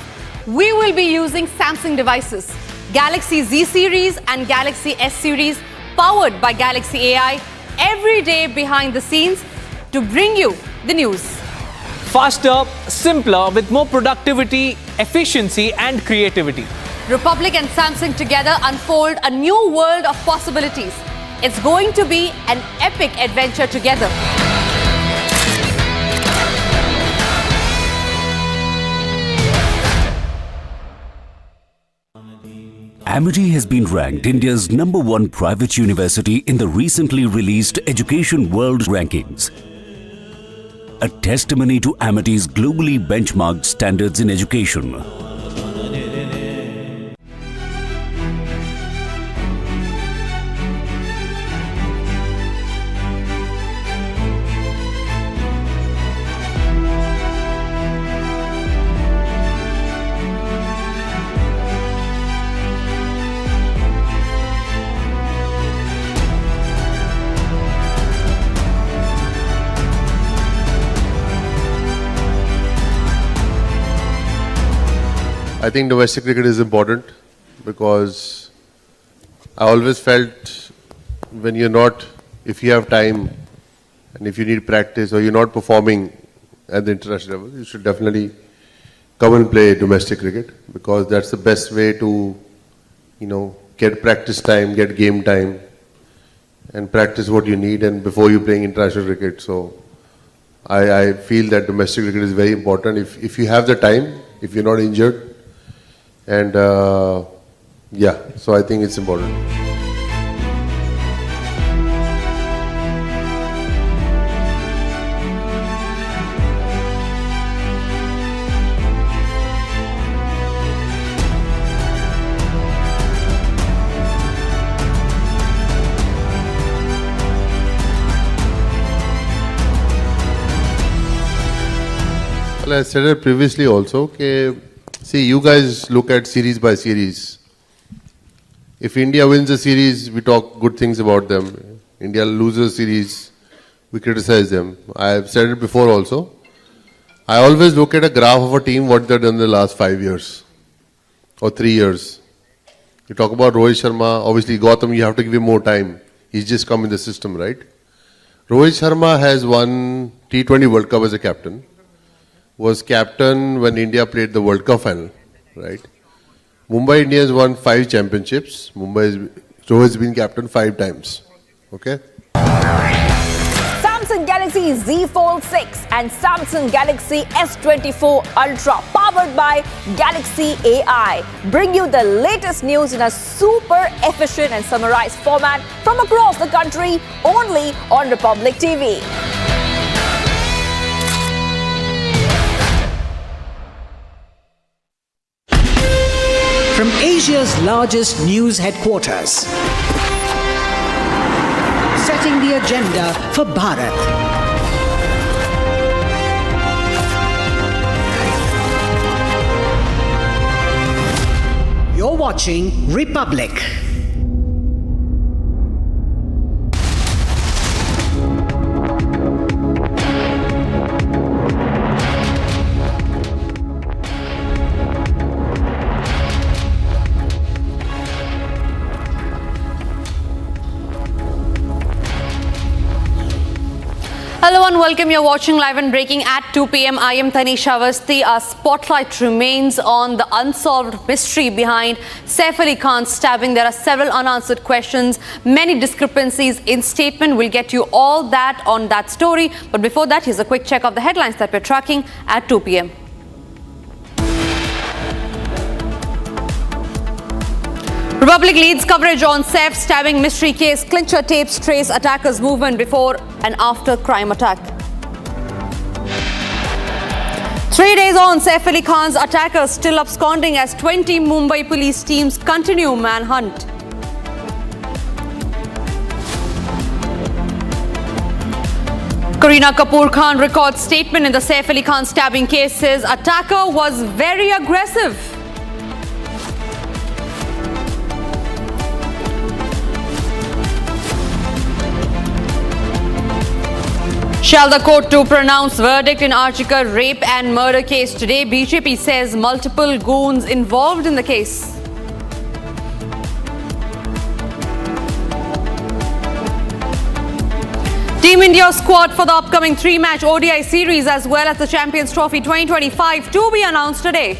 we will be using Samsung devices, Galaxy Z series and Galaxy S series, powered by Galaxy AI, every day behind the scenes to bring you the news. Faster, simpler, with more productivity, efficiency and creativity. Republic and Samsung together unfold a new world of possibilities. It's going to be an epic adventure together. Amity has been ranked India's #1 private university in the recently released Education World Rankings. A testimony to Amity's globally benchmarked standards in education. I think domestic cricket is important because I always felt when you're not, if you have time and if you need practice or you're not performing at the international level, you should definitely come and play domestic cricket, because that's the best way to, get practice time, get game time and practice what you need and before you're playing international cricket. So I feel that domestic cricket is very important if you have the time, if you're not injured. And so I think it's important. Well, I said it previously also, see, you guys look at series by series. If India wins a series, we talk good things about them. India loses a series, we criticize them. I have said it before also. I always look at a graph of a team, what they've done in the last 5 years or 3 years. You talk about Rohit Sharma, obviously Gautam, you have to give him more time. He's just come in the system, right? Rohit Sharma has won T20 World Cup as a captain. Was captain when India played the World Cup final, right? Mumbai Indians won 5 championships. Rohit's been captain 5 times. Okay? Samsung Galaxy Z Fold 6 and Samsung Galaxy S24 Ultra powered by Galaxy AI bring you the latest news in a super efficient and summarized format from across the country only on Republic TV. From Asia's largest news headquarters, setting the agenda for Bharat. You're watching Republic. Hello and welcome. You're watching Live and Breaking at 2 p.m. I am Tanisha Avasthi. Our spotlight remains on the unsolved mystery behind Saif Ali Khan's stabbing. There are several unanswered questions, many discrepancies in statement. We'll get you all that on that story. But before that, here's a quick check of the headlines that we're tracking at 2 p.m. Republic leads coverage on Saif stabbing mystery case. Clincher tapes trace attackers' movement before and after crime attack. 3 days on, Saif Ali Khan's attackers still absconding as 20 Mumbai police teams continue manhunt. Kareena Kapoor Khan records statement in the Saif Ali Khan stabbing case, says attacker was very aggressive. Saldah court to pronounce verdict in Archikar rape and murder case today. BJP says multiple goons involved in the case. Team India squad for the upcoming 3-match ODI series as well as the Champions Trophy 2025 to be announced today.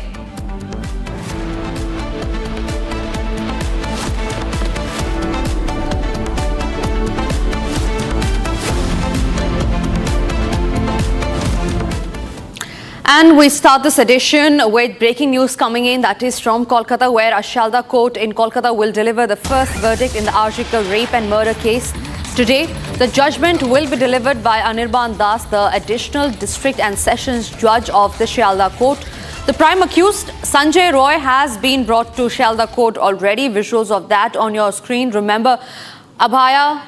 And we start this edition with breaking news coming in, that is from Kolkata, where a Saldah court in Kolkata will deliver the first verdict in the Archikar rape and murder case today. The judgment will be delivered by Anirban Das, the additional district and sessions judge of the Saldah court. The prime accused, Sanjay Roy, has been brought to Saldah court already. Visuals of that on your screen. Remember, Abhaya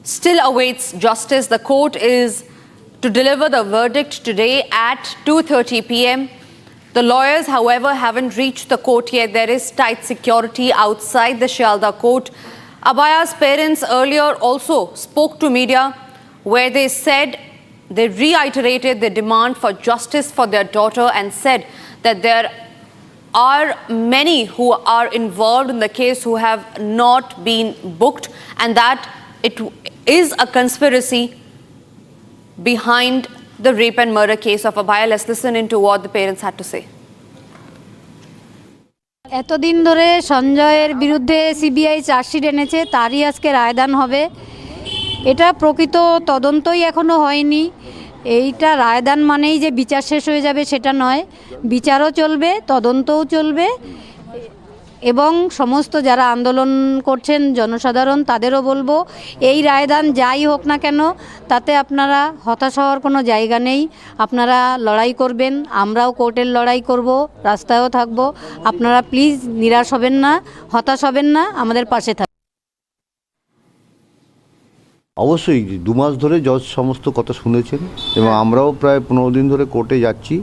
still awaits justice. The court is to deliver the verdict today at 2:30 p.m. The lawyers, however, haven't reached the court yet. There is tight security outside the Saldah court. Abhaya's parents earlier also spoke to media where they said they reiterated their demand for justice for their daughter and said that there are many who are involved in the case who have not been booked and that it is a conspiracy behind the rape and murder case of Abhaya. Let's listen into what the parents had to say. এতদিন ধরে সঞ্জয়ের বিরুদ্ধে CBI chargesheet এনেছে, তারই আজকে রায়দান হবে। এটা প্রকৃত তদন্তই এখনো হয়নি। এইটা রায়দান মানেই যে বিচার শেষ হয়ে যাবে সেটা নয়, বিচারও চলবে, তদন্তও চলবে এবং সমস্ত যারা আন্দোলন করছেন জনসাধারণ তাদেরও বলবো এই রায়দান যাই হোক না কেন তাতে আপনারা হতাশ হওয়ার কোনো জায়গা নেই। আপনারা লড়াই করবেন, আমরাও কোর্টের লড়াই করব, রাস্তায়ও থাকব। আপনারা প্লিজ নিরাশ হবেন না, হতাশ হবেন না, আমাদের পাশে থাকবেন। অবশ্যই 2 মাস ধরে জজ সমস্ত কথা শুনেছেন এবং আমরাও প্রায় 15 দিন ধরে কোর্টে যাচ্ছি।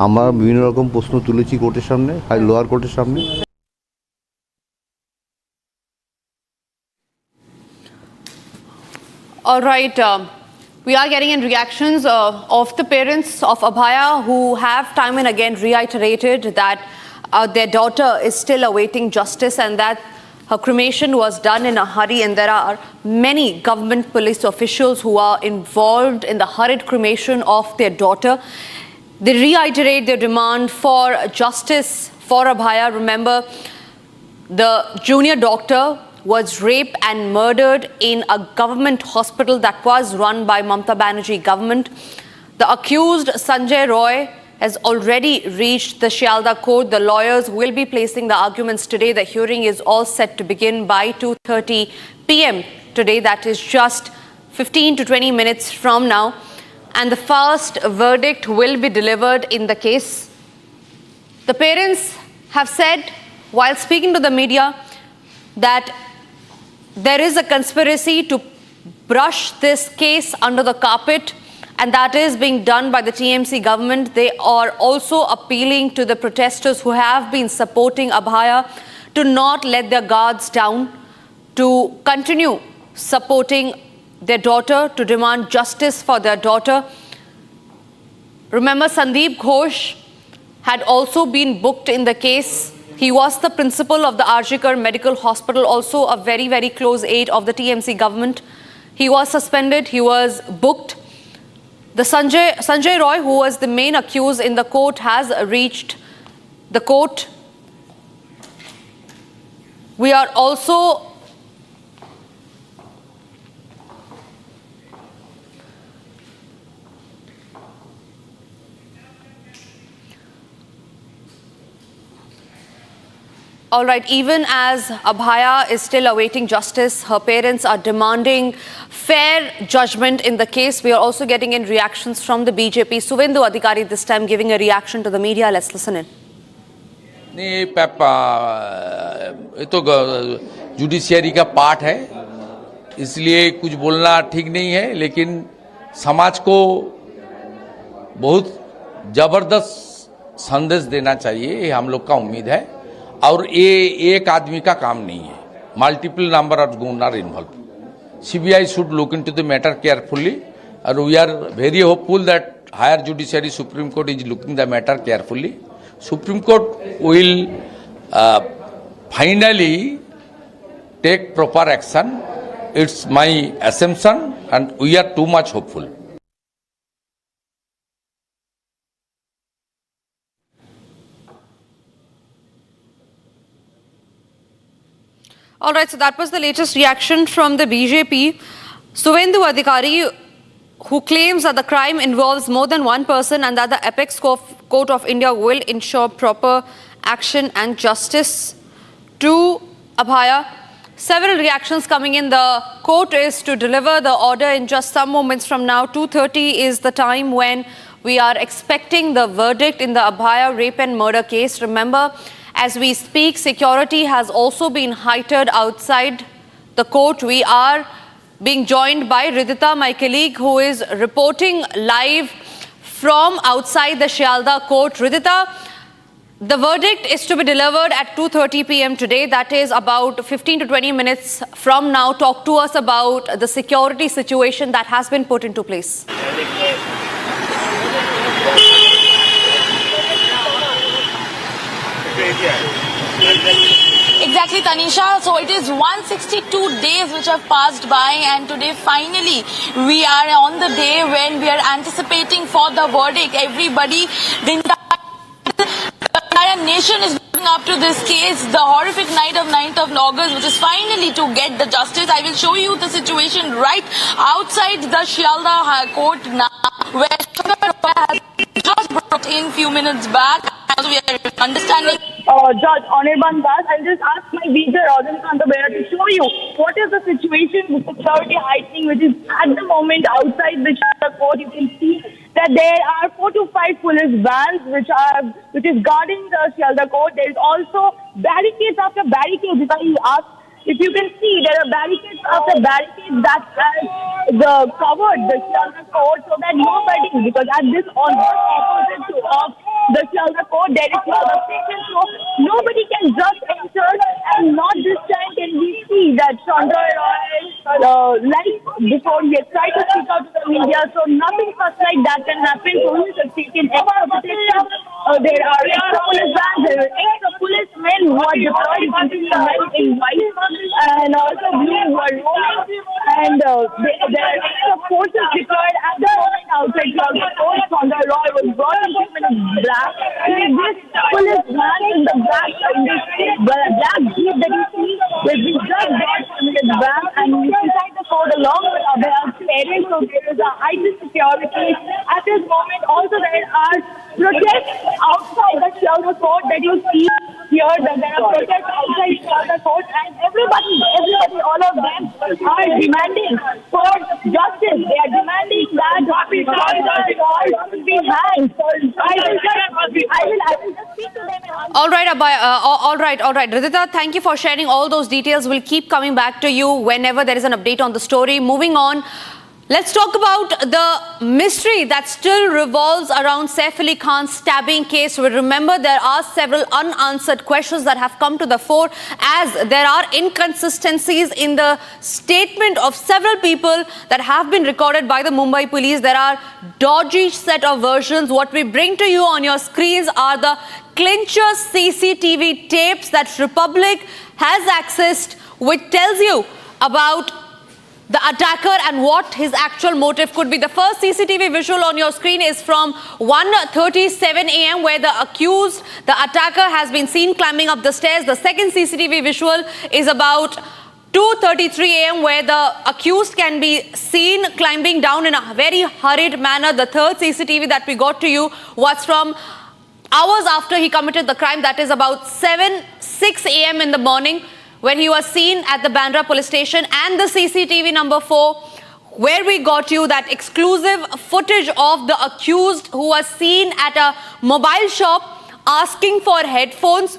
আমরা বিভিন্ন রকম প্রশ্ন তুলেছি কোর্টের সামনে, লোয়ার কোর্টের সামনে। All right. We are getting in reactions of the parents of Abhaya who have time and again reiterated that their daughter is still awaiting justice and that her cremation was done in a hurry, and there are many government police officials who are involved in the hurried cremation of their daughter. They reiterate their demand for justice for Abhaya. Remember, the junior doctor was raped and murdered in a government hospital that was run by Mamata Banerjee government. The accused Sanjay Roy has already reached the Saldah court. The lawyers will be placing the arguments today. The hearing is all set to begin by 2:30 p.m. today. That is just 15 to 20 minutes from now. And the first verdict will be delivered in the case. The parents have said, while speaking to the media, that there is a conspiracy to brush this case under the carpet, and that is being done by the TMC government. They are also appealing to the protesters who have been supporting Abhaya to not let their guards down, to continue supporting their daughter, to demand justice for their daughter. Remember, Sandeep Ghosh had also been booked in the case. He was the principal of the Arjikar Medical Hospital, also a very, very close aide of the TMC government. He was suspended, he was booked. The Sanjay Roy, who was the main accused in the court, has reached the court. We are also all right, even as Abhaya is still awaiting justice, her parents are demanding fair judgment in the case. We are also getting in reactions from the BJP. Suvendu Adhikari this time giving a reaction to the media. Let's listen in. ये तो judiciary का part है, इसलिए कुछ बोलना ठीक नहीं है, लेकिन समाज को बहुत जबरदस्त संदेश देना चाहिए, ये हम लोग का उम्मीद है। और ये एक आदमी का काम नहीं है, multiple number of gun are involve. CBI should look into the matter carefully, and we are very hopeful that higher judiciary Supreme Court is looking the matter carefully. Supreme Court will finally take proper action. It's my assumption, and we are too much hopeful. All right, so that was the latest reaction from the BJP. Suvendu Adhikari, who claims that the crime involves more than one person and that the Apex Court of India will ensure proper action and justice to Abhaya. Several reactions coming in. The court is to deliver the order in just some moments from now. 2:30 is the time when we are expecting the verdict in the Abhaya rape and murder case. Remember, as we speak, security has also been heightened outside the court. We are being joined by Ridhita, my colleague, who is reporting live from outside the Saldah court. Ridhita, the verdict is to be delivered at 2:30 p.m. today. That is about 15 to 20 minutes from now. Talk to us about the security situation that has been put into place. Exactly, Tanisha. So it is 162 days which have passed by, and today finally we are on the day when we are anticipating for the verdict. Everybody, the entire nation is looking up to this case, the horrific night of 9th of August, which is finally to get the justice. I will show you the situation right outside the Saldah court now, where has just brought in few minutes back. As we are understanding, Judge Anirban Das, I'll just ask my visa to show you what is the situation with security heightening, which is at the moment outside the Saldah court. You can see that there are 4 to 5 police vans which is guarding the Saldah court. There is also barricades after barricades. If you can see, there are barricades after barricades that has covered the Saldah court so that nobody, because at this almost opposite of the Saldah court, there is Saldah station, so nobody can just enter, and not this time can we see that Sanjay Roy, like before, he had tried to speak out to the media, so nothing such like that can happen. So he has taken extra protection. There are extra police vans, there are extra policemen who are deployed in white and also blue who are rolling, and there are extra forces deployed at the moment outside the court. Saldah Roy was brought in 2 minutes black. This police van in the back, in this black jeep that you see, has been just brought 2 minutes back, and inside the court along with other parents, so there is a heightened security at this moment. Also, there are protests outside the Saldah court that you see here, that there are protests outside Saldah court, and everybody, all of them are demanding for justice. They are demanding that Saldah Roy should be hanged. I will just speak to them. All right, Abhay, all right. Ridhita, thank you for sharing all those details. We'll keep coming back to you whenever there is an update on the story. Moving on, let's talk about the mystery that still revolves around Saif Ali Khan's stabbing case. We remember there are several unanswered questions that have come to the fore, as there are inconsistencies in the statement of several people that have been recorded by the Mumbai police. There are dodgy set of versions. What we bring to you on your screens are the clincher CCTV tapes that Republic has accessed, which tells you about the attacker and what his actual motive could be. The first CCTV visual on your screen is from 1:37 a.m. where the attacker has been seen climbing up the stairs. The second CCTV visual is about 2:33 a.m. where the accused can be seen climbing down in a very hurried manner. The third CCTV that we got to you was from hours after he committed the crime, that is about 6 a.m. in the morning, when he was seen at the Bandra police station. And the CCTV number 4, where we got you that exclusive footage of the accused who was seen at a mobile shop asking for headphones.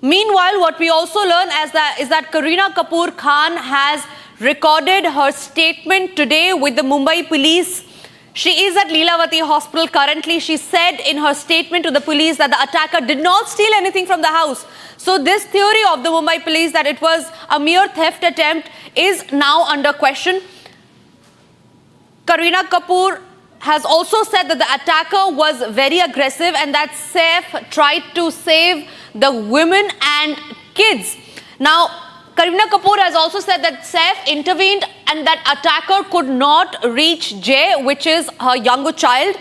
Meanwhile, what we also learn is that Kareena Kapoor Khan has recorded her statement today with the Mumbai police. She is at Leelavati Hospital currently. She said in her statement to the police that the attacker did not steal anything from the house. So this theory of the Mumbai police that it was a mere theft attempt is now under question. Kareena Kapoor has also said that the attacker was very aggressive and that Saif tried to save the women and kids. Now, Kareena Kapoor has also said that Saif intervened and that attacker could not reach Jay, which is her younger child.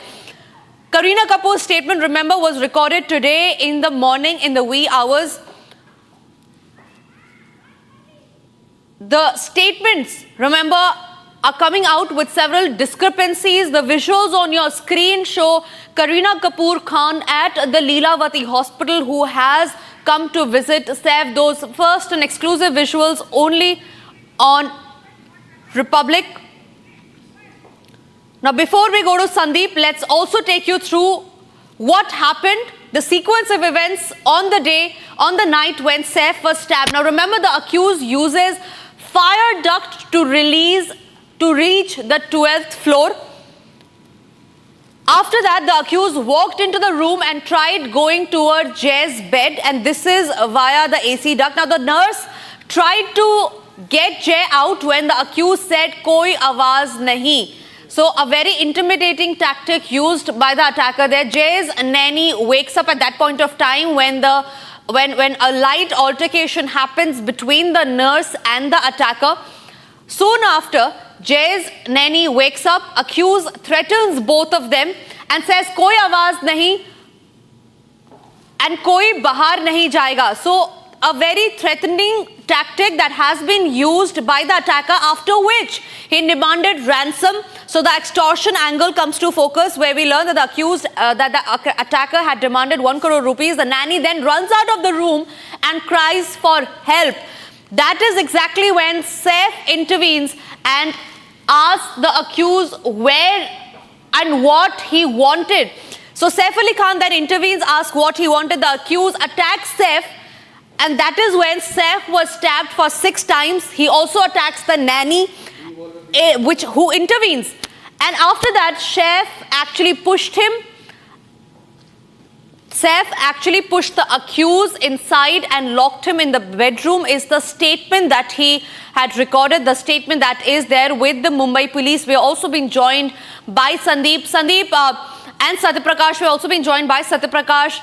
Kareena Kapoor's statement, remember, was recorded today in the morning in the wee hours. The statements, remember, are coming out with several discrepancies. The visuals on your screen show Kareena Kapoor Khan at the Leelavati Hospital, who has come to visit Saif. Those first and exclusive visuals only on Republic. Now, before we go to Sandeep, let's also take you through what happened, the sequence of events on the night when Saif was stabbed. Now, remember, the accused uses fire duct to reach the 12th floor. After that, the accused walked into the room and tried going toward Jay's bed, and this is via the AC duct. Now, the nurse tried to get Jay out when the accused said, "Koi awaaz nahi." So, a very intimidating tactic used by the attacker there. Jay's nanny wakes up at that point of time when a light altercation happens between the nurse and the attacker. Soon after, Jay's nanny wakes up, accused threatens both of them and says, "Koi awaaz nahi and koi bahar nahi jayega." So, a very threatening tactic that has been used by the attacker, after which he demanded ransom. So, the extortion angle comes to focus, where we learn that the attacker had demanded 1 crore rupees. The nanny then runs out of the room and cries for help. That is exactly when Saif intervenes and asks the accused where and what he wanted. So Saif Ali Khan then intervenes, asks what he wanted. The accused attacks Saif, and that is when Saif was stabbed for 6 times. He also attacks the nanny, who intervenes. And after that, Saif actually pushed him. Saif actually pushed the accused inside and locked him in the bedroom is the statement that he had recorded, the statement that is there with the Mumbai police. We are also being joined by Sandeep. Sandeep and Satyaprakash, we are also being joined by Satyaprakash.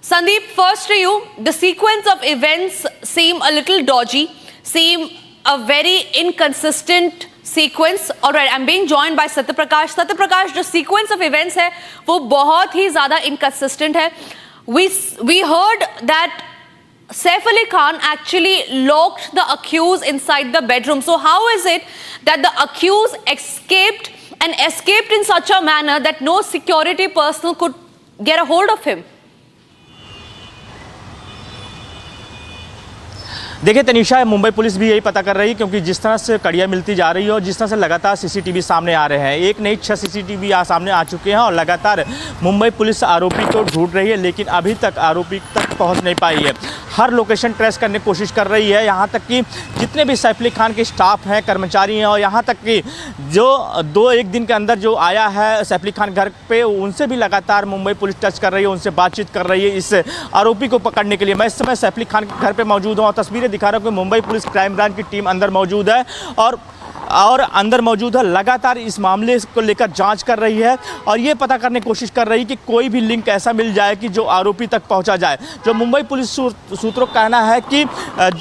Sandeep, first to you, the sequence of events seem a little dodgy, seem a very inconsistent sequence. All right, I'm being joined by Satyaprakash. Satyaprakash, जो sequence of events है वो बहुत ही ज़्यादा inconsistent है. We heard that Saif Ali Khan actually locked the accused inside the bedroom. So how is it that the accused escaped in such a manner that no security personnel could get a hold of him? देखिए Tanisha, Mumbai police भी यही पता कर रही है, क्योंकि जिस तरह से कड़ियाँ मिलती जा रही है और जिस तरह से लगातार सीसीटीवी सामने आ रहे हैं, एक नहीं 6 सीसीटीवी सामने आ चुके हैं और लगातार मुंबई पुलिस आरोपी को ढूंढ रही है, लेकिन अभी तक आरोपी तक पहुंच नहीं पाई है। हर लोकेशन ट्रेस करने की कोशिश कर रही है, यहाँ तक कि जितने भी सैफ अली खान के स्टाफ हैं, कर्मचारी हैं, और यहाँ तक कि जो 2-1 दिन के अंदर जो आया है सैफ अली खान घर पे, उनसे भी लगातार मुंबई पुलिस टच कर रही है, उनसे बातचीत कर रही है इस आरोपी को पकड़ने के लिए। मैं इस समय सैफ अली खान के घर पे मौजूद हूँ और तस्वीरें दिखा रहा हूँ कि मुंबई पुलिस क्राइम ब्रांच की टीम अंदर मौजूद है और अंदर मौजूद है, लगातार इस मामले को लेकर जांच कर रही है और ये पता करने की कोशिश कर रही है कि कोई भी लिंक ऐसा मिल जाए कि जो आरोपी तक पहुंचा जाए। जो मुंबई पुलिस सूत्रों का कहना है कि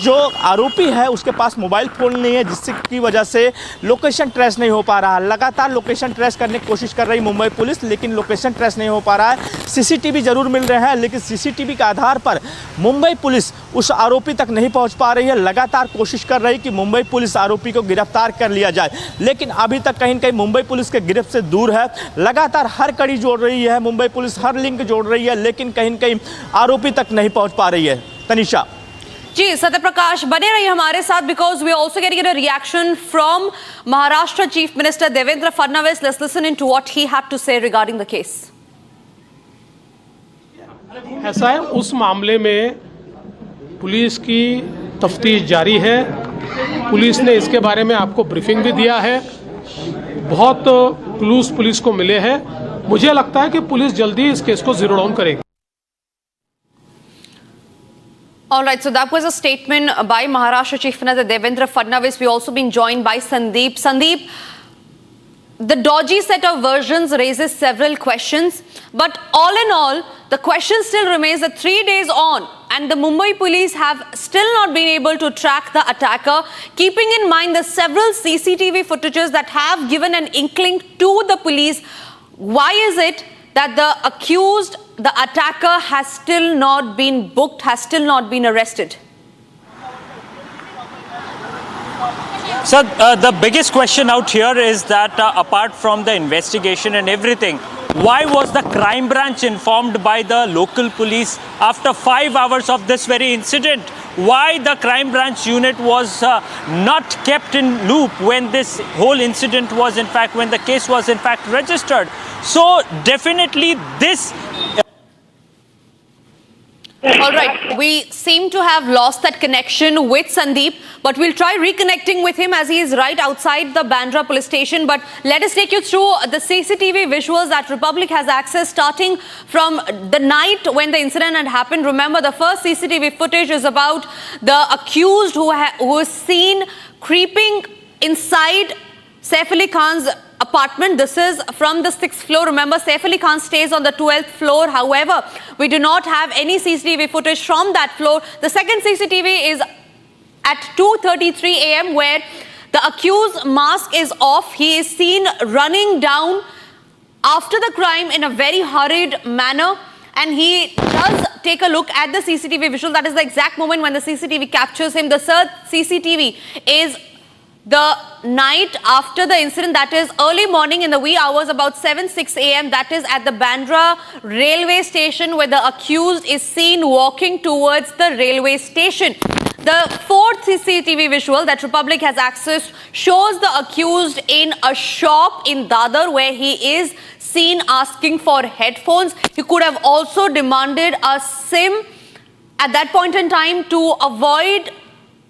जो आरोपी है उसके पास मोबाइल फ़ोन नहीं है, जिसकी वजह से लोकेशन ट्रेस नहीं हो पा रहा है। लगातार लोकेशन ट्रेस करने की कोशिश कर रही मुंबई पुलिस, लेकिन लोकेशन ट्रेस नहीं हो पा रहा है। सीसीटीवी ज़रूर मिल रहे हैं, लेकिन सीसीटीवी के आधार पर मुंबई पुलिस उस आरोपी तक नहीं पहुँच पा रही है। लगातार कोशिश कर रही कि मुंबई पुलिस आरोपी को गिरफ्तार कर लिया जाए, लेकिन अभी तक कहीं न कहीं मुंबई पुलिस के गिरफ्त से दूर है। लगातार हर कड़ी जोड़ रही है मुंबई पुलिस, हर लिंक जोड़ रही है, लेकिन कहीं न कहीं आरोपी तक नहीं पहुंच पा रही है। तनीषा जी, सत्यप्रकाश बने रहिए हमारे साथ, because we also getting a reaction from Maharashtra chief minister Devendra Fadnavis. Let's listen into what he had to say regarding the case. ऐसा है, उस मामले में पुलिस की तफ्तीश जारी है. पुलिस ने इसके बारे में आपको ब्रीफिंग भी दिया है. बहुत क्लूज पुलिस को मिले हैं. मुझे लगता है कि पुलिस जल्दी इस केस को जीरो डाउन करेगी. All right, so that was a statement by Maharashtra Chief Minister Devendra Fadnavis. We've also been joined by Sandeep. Sandeep, the dodgy set of versions raises several questions, but all in all, the question still remains that 3 days on, and the Mumbai police have still not been able to track the attacker, keeping in mind the several CCTV footages that have given an inkling to the police. Why is it that the accused, the attacker, has still not been booked, has still not been arrested? So the biggest question out here is that apart from the investigation and everything, why was the crime branch informed by the local police after 5 hours of this very incident? Why the crime branch unit was not kept in loop when this whole incident was in fact, when the case was in fact registered? So definitely this... All right, we seem to have lost that connection with Sandeep, but we'll try reconnecting with him as he is right outside the Bandra police station. But let us take you through the CCTV visuals that Republic has access starting from the night when the incident had happened. Remember, the first CCTV footage is about the accused who was seen creeping inside Saif Ali Khan's apartment. This is from the 6th floor. Remember, Saif Ali Khan stays on the 12th floor. However, we do not have any CCTV footage from that floor. The second CCTV is at 2:33 a.m. where the accused's mask is off. He is seen running down after the crime in a very hurried manner. And he does take a look at the CCTV visual. That is the exact moment when the CCTV captures him. The third CCTV is the night after the incident, that is early morning in the wee hours, about 7-6 a.m. That is at the Bandra railway station where the accused is seen walking towards the railway station. The fourth CCTV visual that Republic has accessed shows the accused in a shop in Dadar where he is seen asking for headphones. He could have also demanded a SIM at that point in time to avoid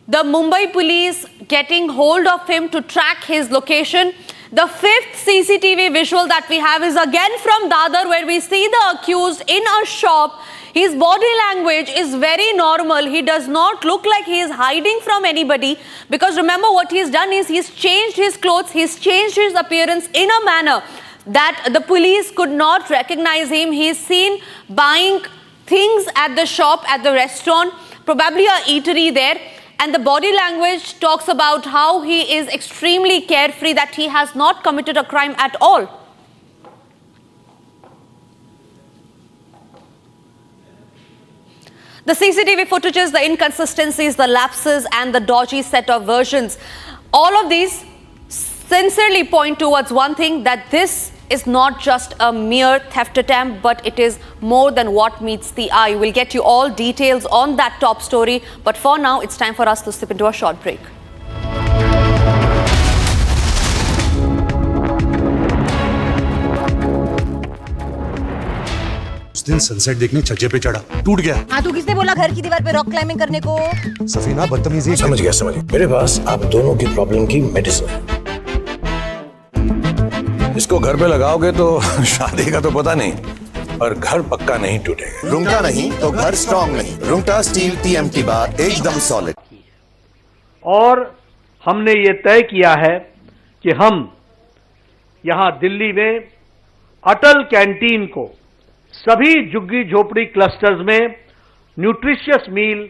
the Mumbai police getting hold of him to track his location. The fifth CCTV visual that we have is again from Dadar, where we see the accused in a shop. His body language is very normal. He does not look like he is hiding from anybody, because remember what he's done is he's changed his clothes, he's changed his appearance in a manner that the police could not recognize him. He's seen buying things at the shop, at the restaurant, probably a eatery there. And the body language talks about how he is extremely carefree, that he has not committed a crime at all. The CCTV footages, the inconsistencies, the lapses and the dodgy set of versions, all of these sincerely point towards one thing, that this is not just a mere theft attempt, but it is more than what meets the eye. We'll get you all details on that top story, but for now, it's time for us to slip into a short break. उस दिन sunset देखने छज्जे पे चढ़ा, टूट गया। हाँ, तो किसने बोला घर की दीवार पे रॉक क्लाइंबिंग करने को? सफीना बदतमीजी। समझ गया। मेरे पास आप दोनों की प्रॉब्लम की मेडिसिन है। इसको घर पे लगाओगे तो शादी का तो पता नहीं, पर घर पक्का नहीं टूटेगा। रुंगटा नहीं तो घर स्ट्रॉन्ग नहीं। रुंगटा स्टील TMT बार एकदम सॉलिड। और हमने ये तय किया है कि हम यहां दिल्ली में अटल कैंटीन को सभी झुग्गी झोपड़ी क्लस्टर्स में न्यूट्रिशियस मील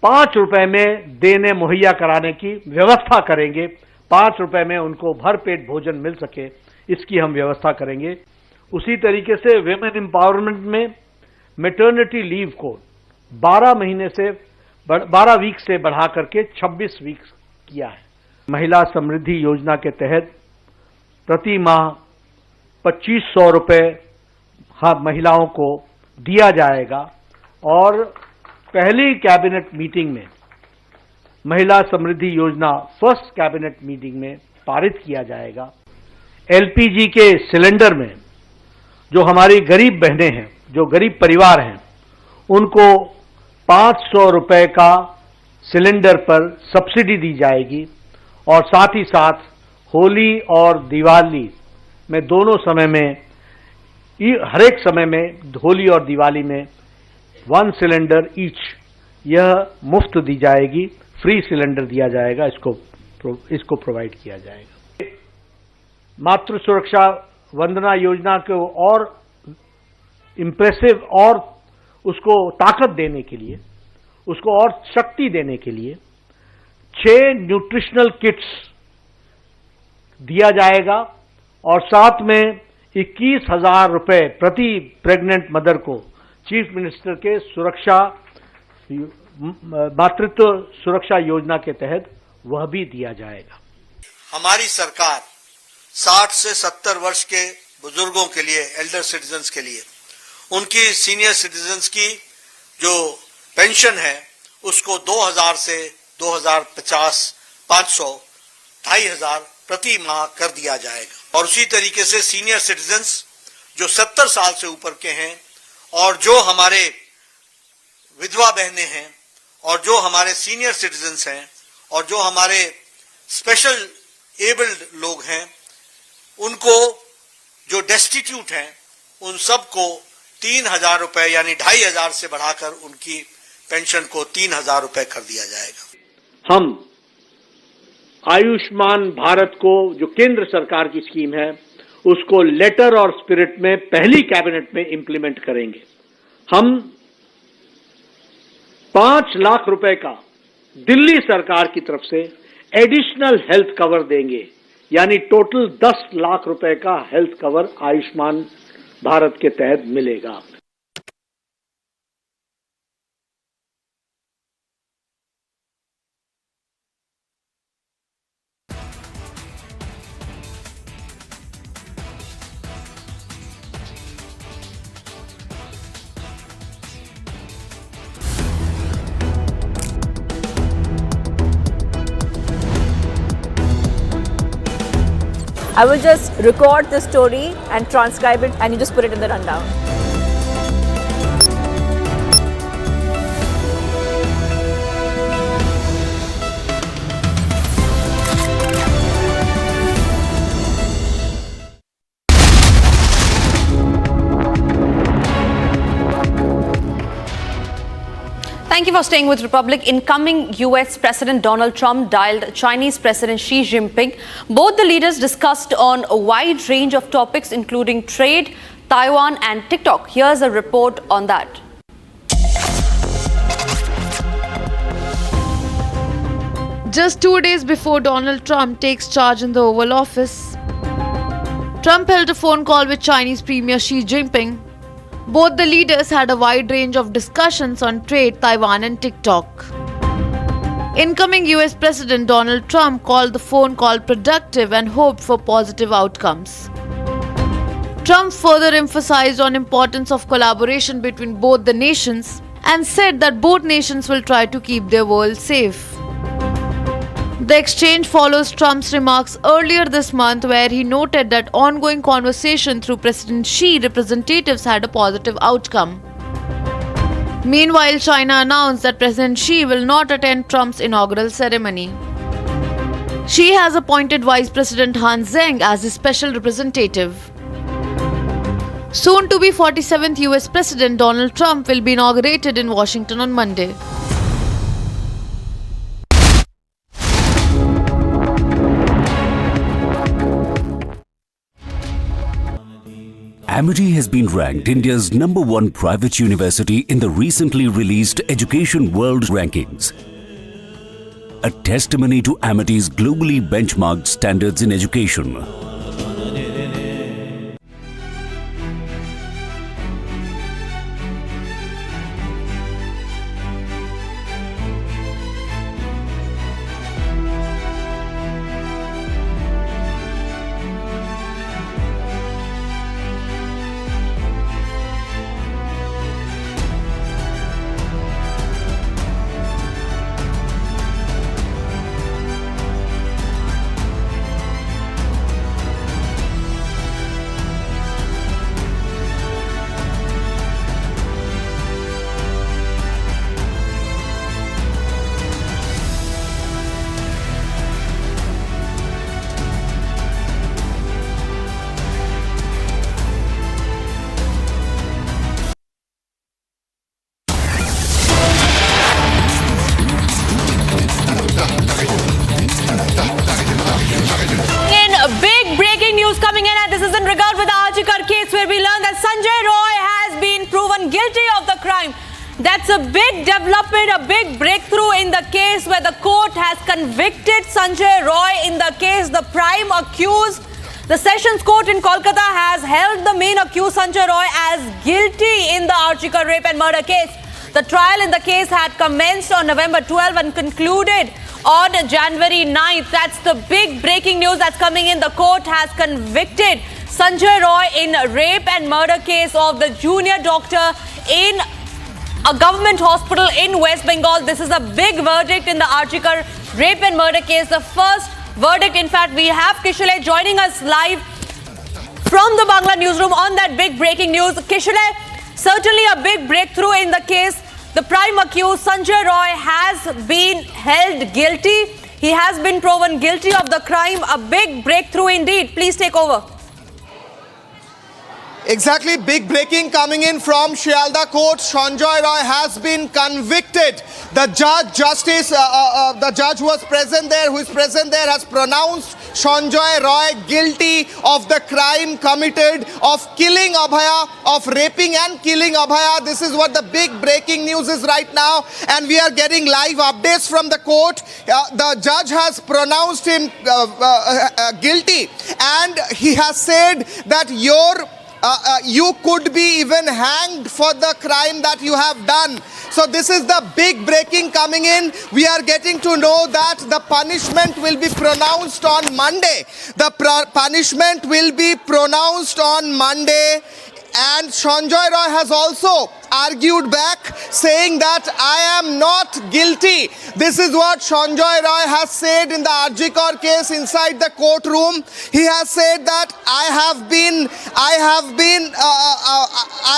5 रुपए में देने मुहैया कराने की व्यवस्था करेंगे। 5 रुपए में उनको भरपेट भोजन मिल सके, इसकी हम व्यवस्था करेंगे। उसी तरीके से विमेन एम्पावरमेंट में मैटरनिटी लीव को 12 वीक से बढ़ा करके 26 वीक किया है। महिला समृद्धि योजना के तहत प्रति माह 2500 रुपए महिलाओं को दिया जाएगा, और पहली कैबिनेट मीटिंग में महिला समृद्धि योजना फर्स्ट कैबिनेट मीटिंग में पारित किया जाएगा। LPG के सिलेंडर में जो हमारी गरीब बहनें हैं, जो गरीब परिवार हैं, उनको 500 रुपए का सिलेंडर पर सब्सिडी दी जाएगी, और साथ ही साथ होली और दिवाली में दोनों समय में, हर एक समय में, होली और दिवाली में 1 सिलेंडर ईच, यह मुफ्त दी जाएगी, फ्री सिलेंडर दिया जाएगा, इसको प्रोवाइड किया जाएगा। मातृ सुरक्षा वंदना योजना को और इम्प्रेसिव और उसको ताकत देने के लिए, उसको और शक्ति देने के लिए 6 न्यूट्रिशनल किट्स दिया जाएगा, और साथ में 21,000 रुपए प्रति प्रेग्नेंट मदर को चीफ मिनिस्टर के मातृत्व सुरक्षा योजना के तहत वह भी दिया जाएगा। हमारी सरकार 60 से 70 वर्ष के बुजुर्गों के लिए, एल्डर सिटीजन्स के लिए, उनकी सीनियर सिटीजन्स की जो पेंशन है उसको 2000 से 2050 500 2500 प्रति माह कर दिया जाएगा। और उसी तरीके से सीनियर सिटीजन्स जो 70 साल से ऊपर के हैं, और जो हमारे विधवा बहनें हैं, और जो हमारे सीनियर सिटीजन्स हैं, और जो हमारे स्पेशल एबल्ड लोग हैं, उनको जो डेस्टिट्यूट हैं, उन सबको 3000 रुपए यानी 2500 से बढ़ाकर उनकी पेंशन को 3000 रुपए कर दिया जाएगा। हम आयुष्मान भारत को, जो केंद्र सरकार की स्कीम है, उसको लेटर और स्पिरिट में पहली कैबिनेट में इंप्लीमेंट करेंगे। हम 5 लाख रुपए का दिल्ली सरकार की तरफ से एडिशनल हेल्थ कवर देंगे, यानी टोटल 10 लाख रुपए का हेल्थ कवर आयुष्मान भारत के तहत मिलेगा। I will just record the story and transcribe it, and you just put it in the rundown. Thank you for staying with Republic. Incoming US President Donald Trump dialed Chinese President Xi Jinping. Both the leaders discussed on a wide range of topics including trade, Taiwan and TikTok. Here's a report on that. Just 2 days before Donald Trump takes charge in the Oval Office, Trump held a phone call with Chinese Premier Xi Jinping. Both the leaders had a wide range of discussions on trade, Taiwan and TikTok. Incoming US President Donald Trump called the phone call productive and hoped for positive outcomes. Trump further emphasized on importance of collaboration between both the nations and said that both nations will try to keep their world safe. The exchange follows Trump's remarks earlier this month where he noted that ongoing conversation through President Xi representatives had a positive outcome. Meanwhile, China announced that President Xi will not attend Trump's inaugural ceremony. Xi has appointed Vice President Han Zheng as his special representative. Soon to be 47th US President Donald Trump will be inaugurated in Washington on Monday. Amity has been ranked India's #1 private university in the recently released Education World Rankings. A testimony to Amity's globally benchmarked standards in education. That's a big development, a big breakthrough in the case where the court has convicted Sanjay Roy in the case. The prime accused, the Sessions Court in Kolkata has held the main accused Sanjay Roy as guilty in the Archikar rape and murder case. The trial in the case had commenced on November 12 and concluded on January 9th. That's the big breaking news that's coming in. The court has convicted Sanjay Roy in rape and murder case of the junior doctor in a government hospital in West Bengal. This is a big verdict in the Archikar rape and murder case. The first verdict, in fact, we have Kishale joining us live from the Bangla newsroom on that big breaking news. Kishale, certainly a big breakthrough in the case. The prime accused, Sanjay Roy, has been held guilty. He has been proven guilty of the crime. A big breakthrough indeed. Please take over. Exactly, big breaking coming in from Saldah court. Sanjay Roy has been convicted. The judge who was present there, has pronounced Sanjay Roy guilty of the crime committed of killing Abhaya, of raping and killing Abhaya. This is what the big breaking news is right now, and we are getting live updates from the court. The judge has pronounced him guilty, and he has said that you could be even hanged for the crime that you have done. So this is the big breaking coming in. We are getting to know that the punishment will be pronounced on Monday. The punishment will be pronounced on Monday. And Sanjay Roy has also argued back, saying that I am not guilty. This is what Sanjay Roy has said in the Arjikar case inside the courtroom. He has said that I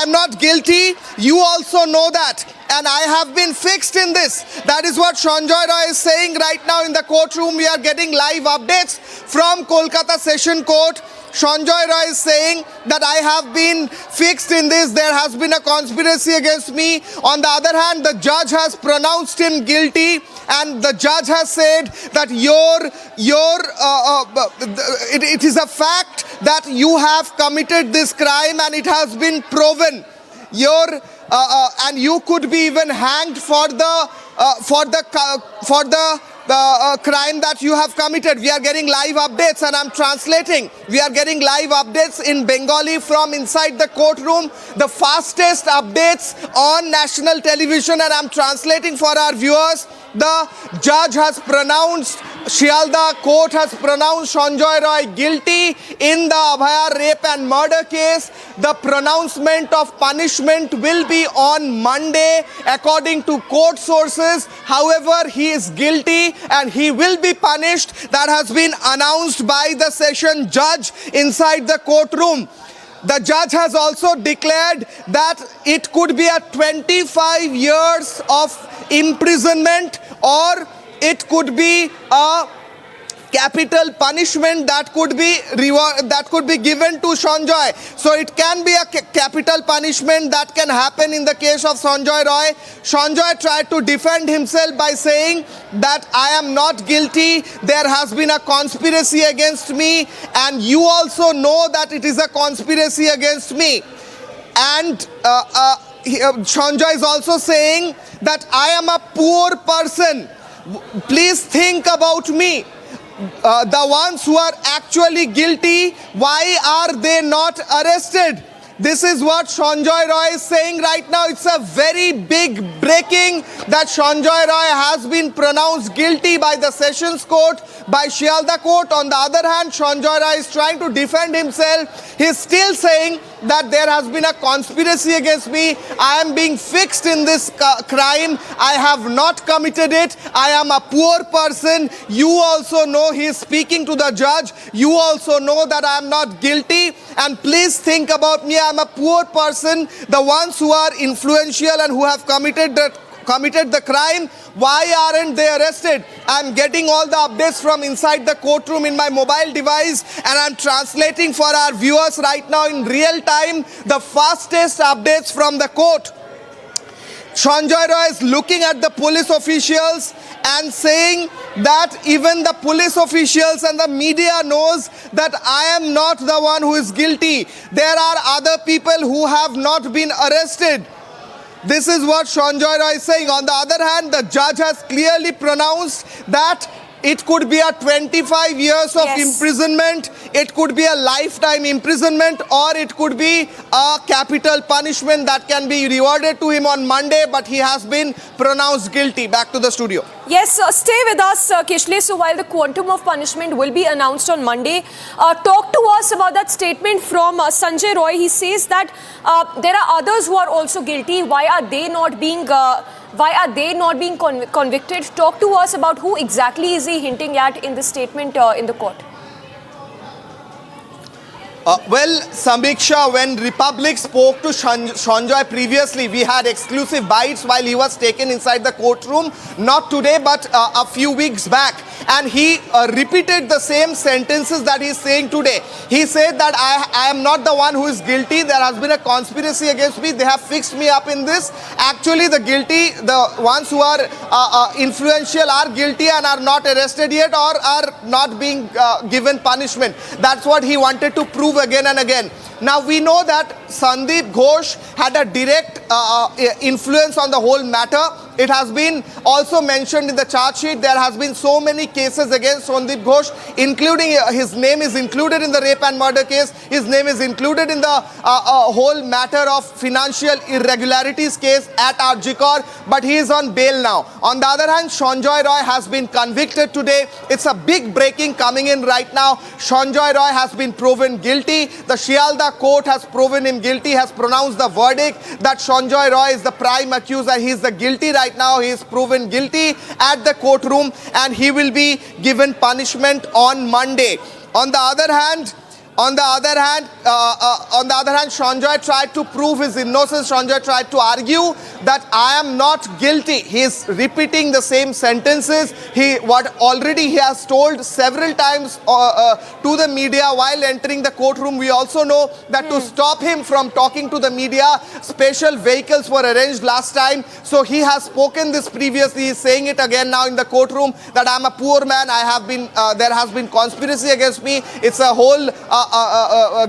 am not guilty. You also know that. And I have been fixed in this. That is what Sanjay Roy is saying right now in the courtroom. We are getting live updates from Kolkata Session Court. Sanjay Roy is saying that I have been fixed in this, there has been a conspiracy against me. On the other hand, the judge has pronounced him guilty, and the judge has said that it is a fact that you have committed this crime and it has been proven. And you could be even hanged for the crime that you have committed. We are getting live updates and I'm translating. We are getting live updates in Bengali from inside the courtroom. The fastest updates on national television, and I'm translating for our viewers. The judge has pronounced, Saldah court has pronounced Sanjay Roy guilty in the Abhaya rape and murder case. The pronouncement of punishment will be on Monday according to court sources. However, he is guilty and he will be punished. That has been announced by the session judge inside the courtroom. The judge has also declared that it could be a 25 years of imprisonment, or it could be a capital punishment that could be given to Sanjay. So it can be a capital punishment that can happen in the case of Sanjay Roy. Sanjay tried to defend himself by saying that I am not guilty, there has been a conspiracy against me, and you also know that it is a conspiracy against me. And Sanjay is also saying that I am a poor person. Please think about me. The ones who are actually guilty, why are they not arrested? This is what Sanjay Roy is saying right now. It's a very big breaking that Sanjay Roy has been pronounced guilty by the Sessions Court, by Saldah Court. On the other hand, Sanjay Roy is trying to defend himself. He's still saying that there has been a conspiracy against me. I am being fixed in this crime. I have not committed it. I am a poor person. You also know, he is speaking to the judge. You also know that I am not guilty. And please think about me. I am a poor person. The ones who are influential and who have committed the crime, why aren't they arrested? I'm getting all the updates from inside the courtroom in my mobile device, and I'm translating for our viewers right now in real time the fastest updates from the court. Sanjay Roy is looking at the police officials and saying that even the police officials and the media knows that I am not the one who is guilty. There are other people who have not been arrested. This is what Sanjay Roy is saying. On the other hand, the judge has clearly pronounced that it could be a 25 years of imprisonment, it could be a lifetime imprisonment, or it could be a capital punishment that can be rewarded to him on Monday, but he has been pronounced guilty. Back to the studio. Yes, stay with us, Kishle. So while the quantum of punishment will be announced on Monday, talk to us about that statement from Sanjay Roy. He says that there are others who are also guilty. Why are they not being convicted? Talk to us about who exactly is he hinting at in this statement in the court. Well, Samiksha, when Republic spoke to Sanjay previously, we had exclusive bites while he was taken inside the courtroom. Not today, but a few weeks back. And he repeated the same sentences that he's saying today. He said that I am not the one who is guilty. There has been a conspiracy against me. They have fixed me up in this. Actually, the guilty, the ones who are influential are guilty and are not arrested yet, or are not being given punishment. That's what he wanted to prove again and again. Now we know that Sandeep Ghosh had a direct influence on the whole matter. It has been also mentioned in the charge sheet. There has been so many cases against Sandeep Ghosh, including his name is included in the rape and murder case. His name is included in the whole matter of financial irregularities case at Arjikor, but he is on bail now. On the other hand, Sanjay Roy has been convicted today. It's a big breaking coming in right now. Sanjay Roy has been proven guilty. The Saldah court has proven him guilty, has pronounced the verdict that Sanjay Roy is the prime accuser. He is the guilty right now. He is proven guilty at the courtroom, and he will be given punishment on Monday. On the other hand, On the other hand, Sanjoy tried to prove his innocence. Sanjoy tried to argue that I am not guilty. He is repeating the same sentences. What already he has told several times to the media while entering the courtroom. We also know that to stop him from talking to the media, special vehicles were arranged last time. So he has spoken this previously. He is saying it again now in the courtroom that I am a poor man. I have been there has been conspiracy against me. It's a whole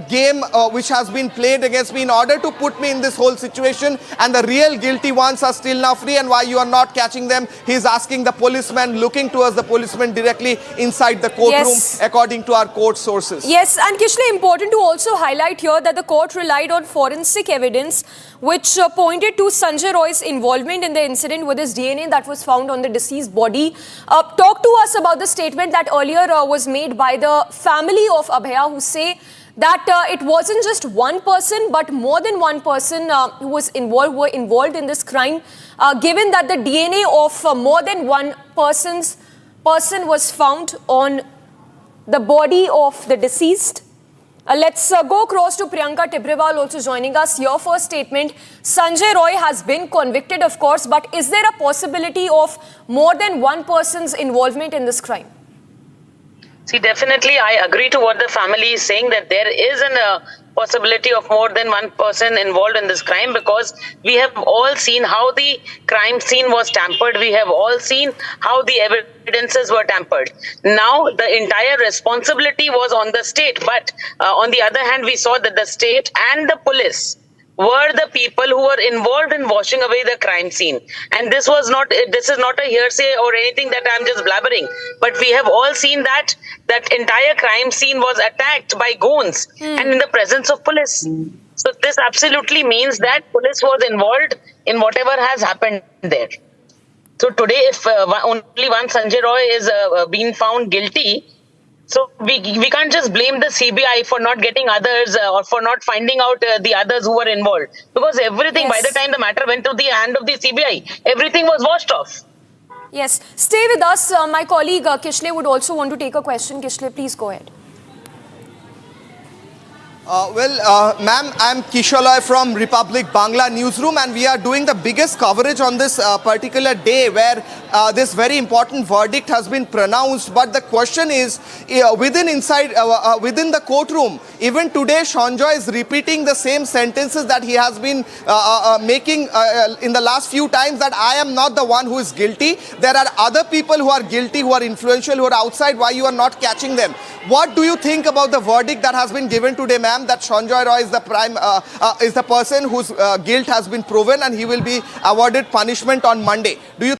game which has been played against me in order to put me in this whole situation, and the real guilty ones are still now free, and why you are not catching them? He is asking the policeman, looking towards the policeman directly inside the courtroom, according to our court sources. Yes, and Kishle, important to also highlight here that the court relied on forensic evidence which pointed to Sanjay Roy's involvement in the incident with his DNA that was found on the deceased body. Talk to us about the statement that earlier was made by the family of Abhaya, who say that it wasn't just one person but more than one person who were involved in this crime, given that the DNA of more than one person was found on the body of the deceased. Let's go across to Priyanka Tibrewal also joining us. Your first statement, Sanjay Roy has been convicted, of course, but is there a possibility of more than one person's involvement in this crime? See, definitely I agree to what the family is saying, that there is a possibility of more than one person involved in this crime, because we have all seen how the crime scene was tampered. We have all seen how the evidences were tampered. Now, the entire responsibility was on the state, but on the other hand, we saw that the state and the police were the people who were involved in washing away the crime scene. And this is not a hearsay or anything that I'm just blabbering, but we have all seen that entire crime scene was attacked by goons and in the presence of police. So this absolutely means that police was involved in whatever has happened there. So today, if only one Sanjay Roy is being found guilty, so we can't just blame the CBI for not getting others or for not finding out the others who were involved. Because everything, by the time the matter went to the hand of the CBI, everything was washed off. Yes. Stay with us. My colleague Kishle would also want to take a question. Kishle, please go ahead. Ma'am, I'm Kishalay from Republic Bangla newsroom, and we are doing the biggest coverage on this particular day where this very important verdict has been pronounced. But the question is, within the courtroom, even today, Sanjoy is repeating the same sentences that he has been making in the last few times, that I am not the one who is guilty. There are other people who are guilty, who are influential, who are outside. Why you are not catching them? What do you think about the verdict that has been given today, ma'am, that Sanjay Roy is the person whose guilt has been proven and he will be awarded punishment on Monday? Do you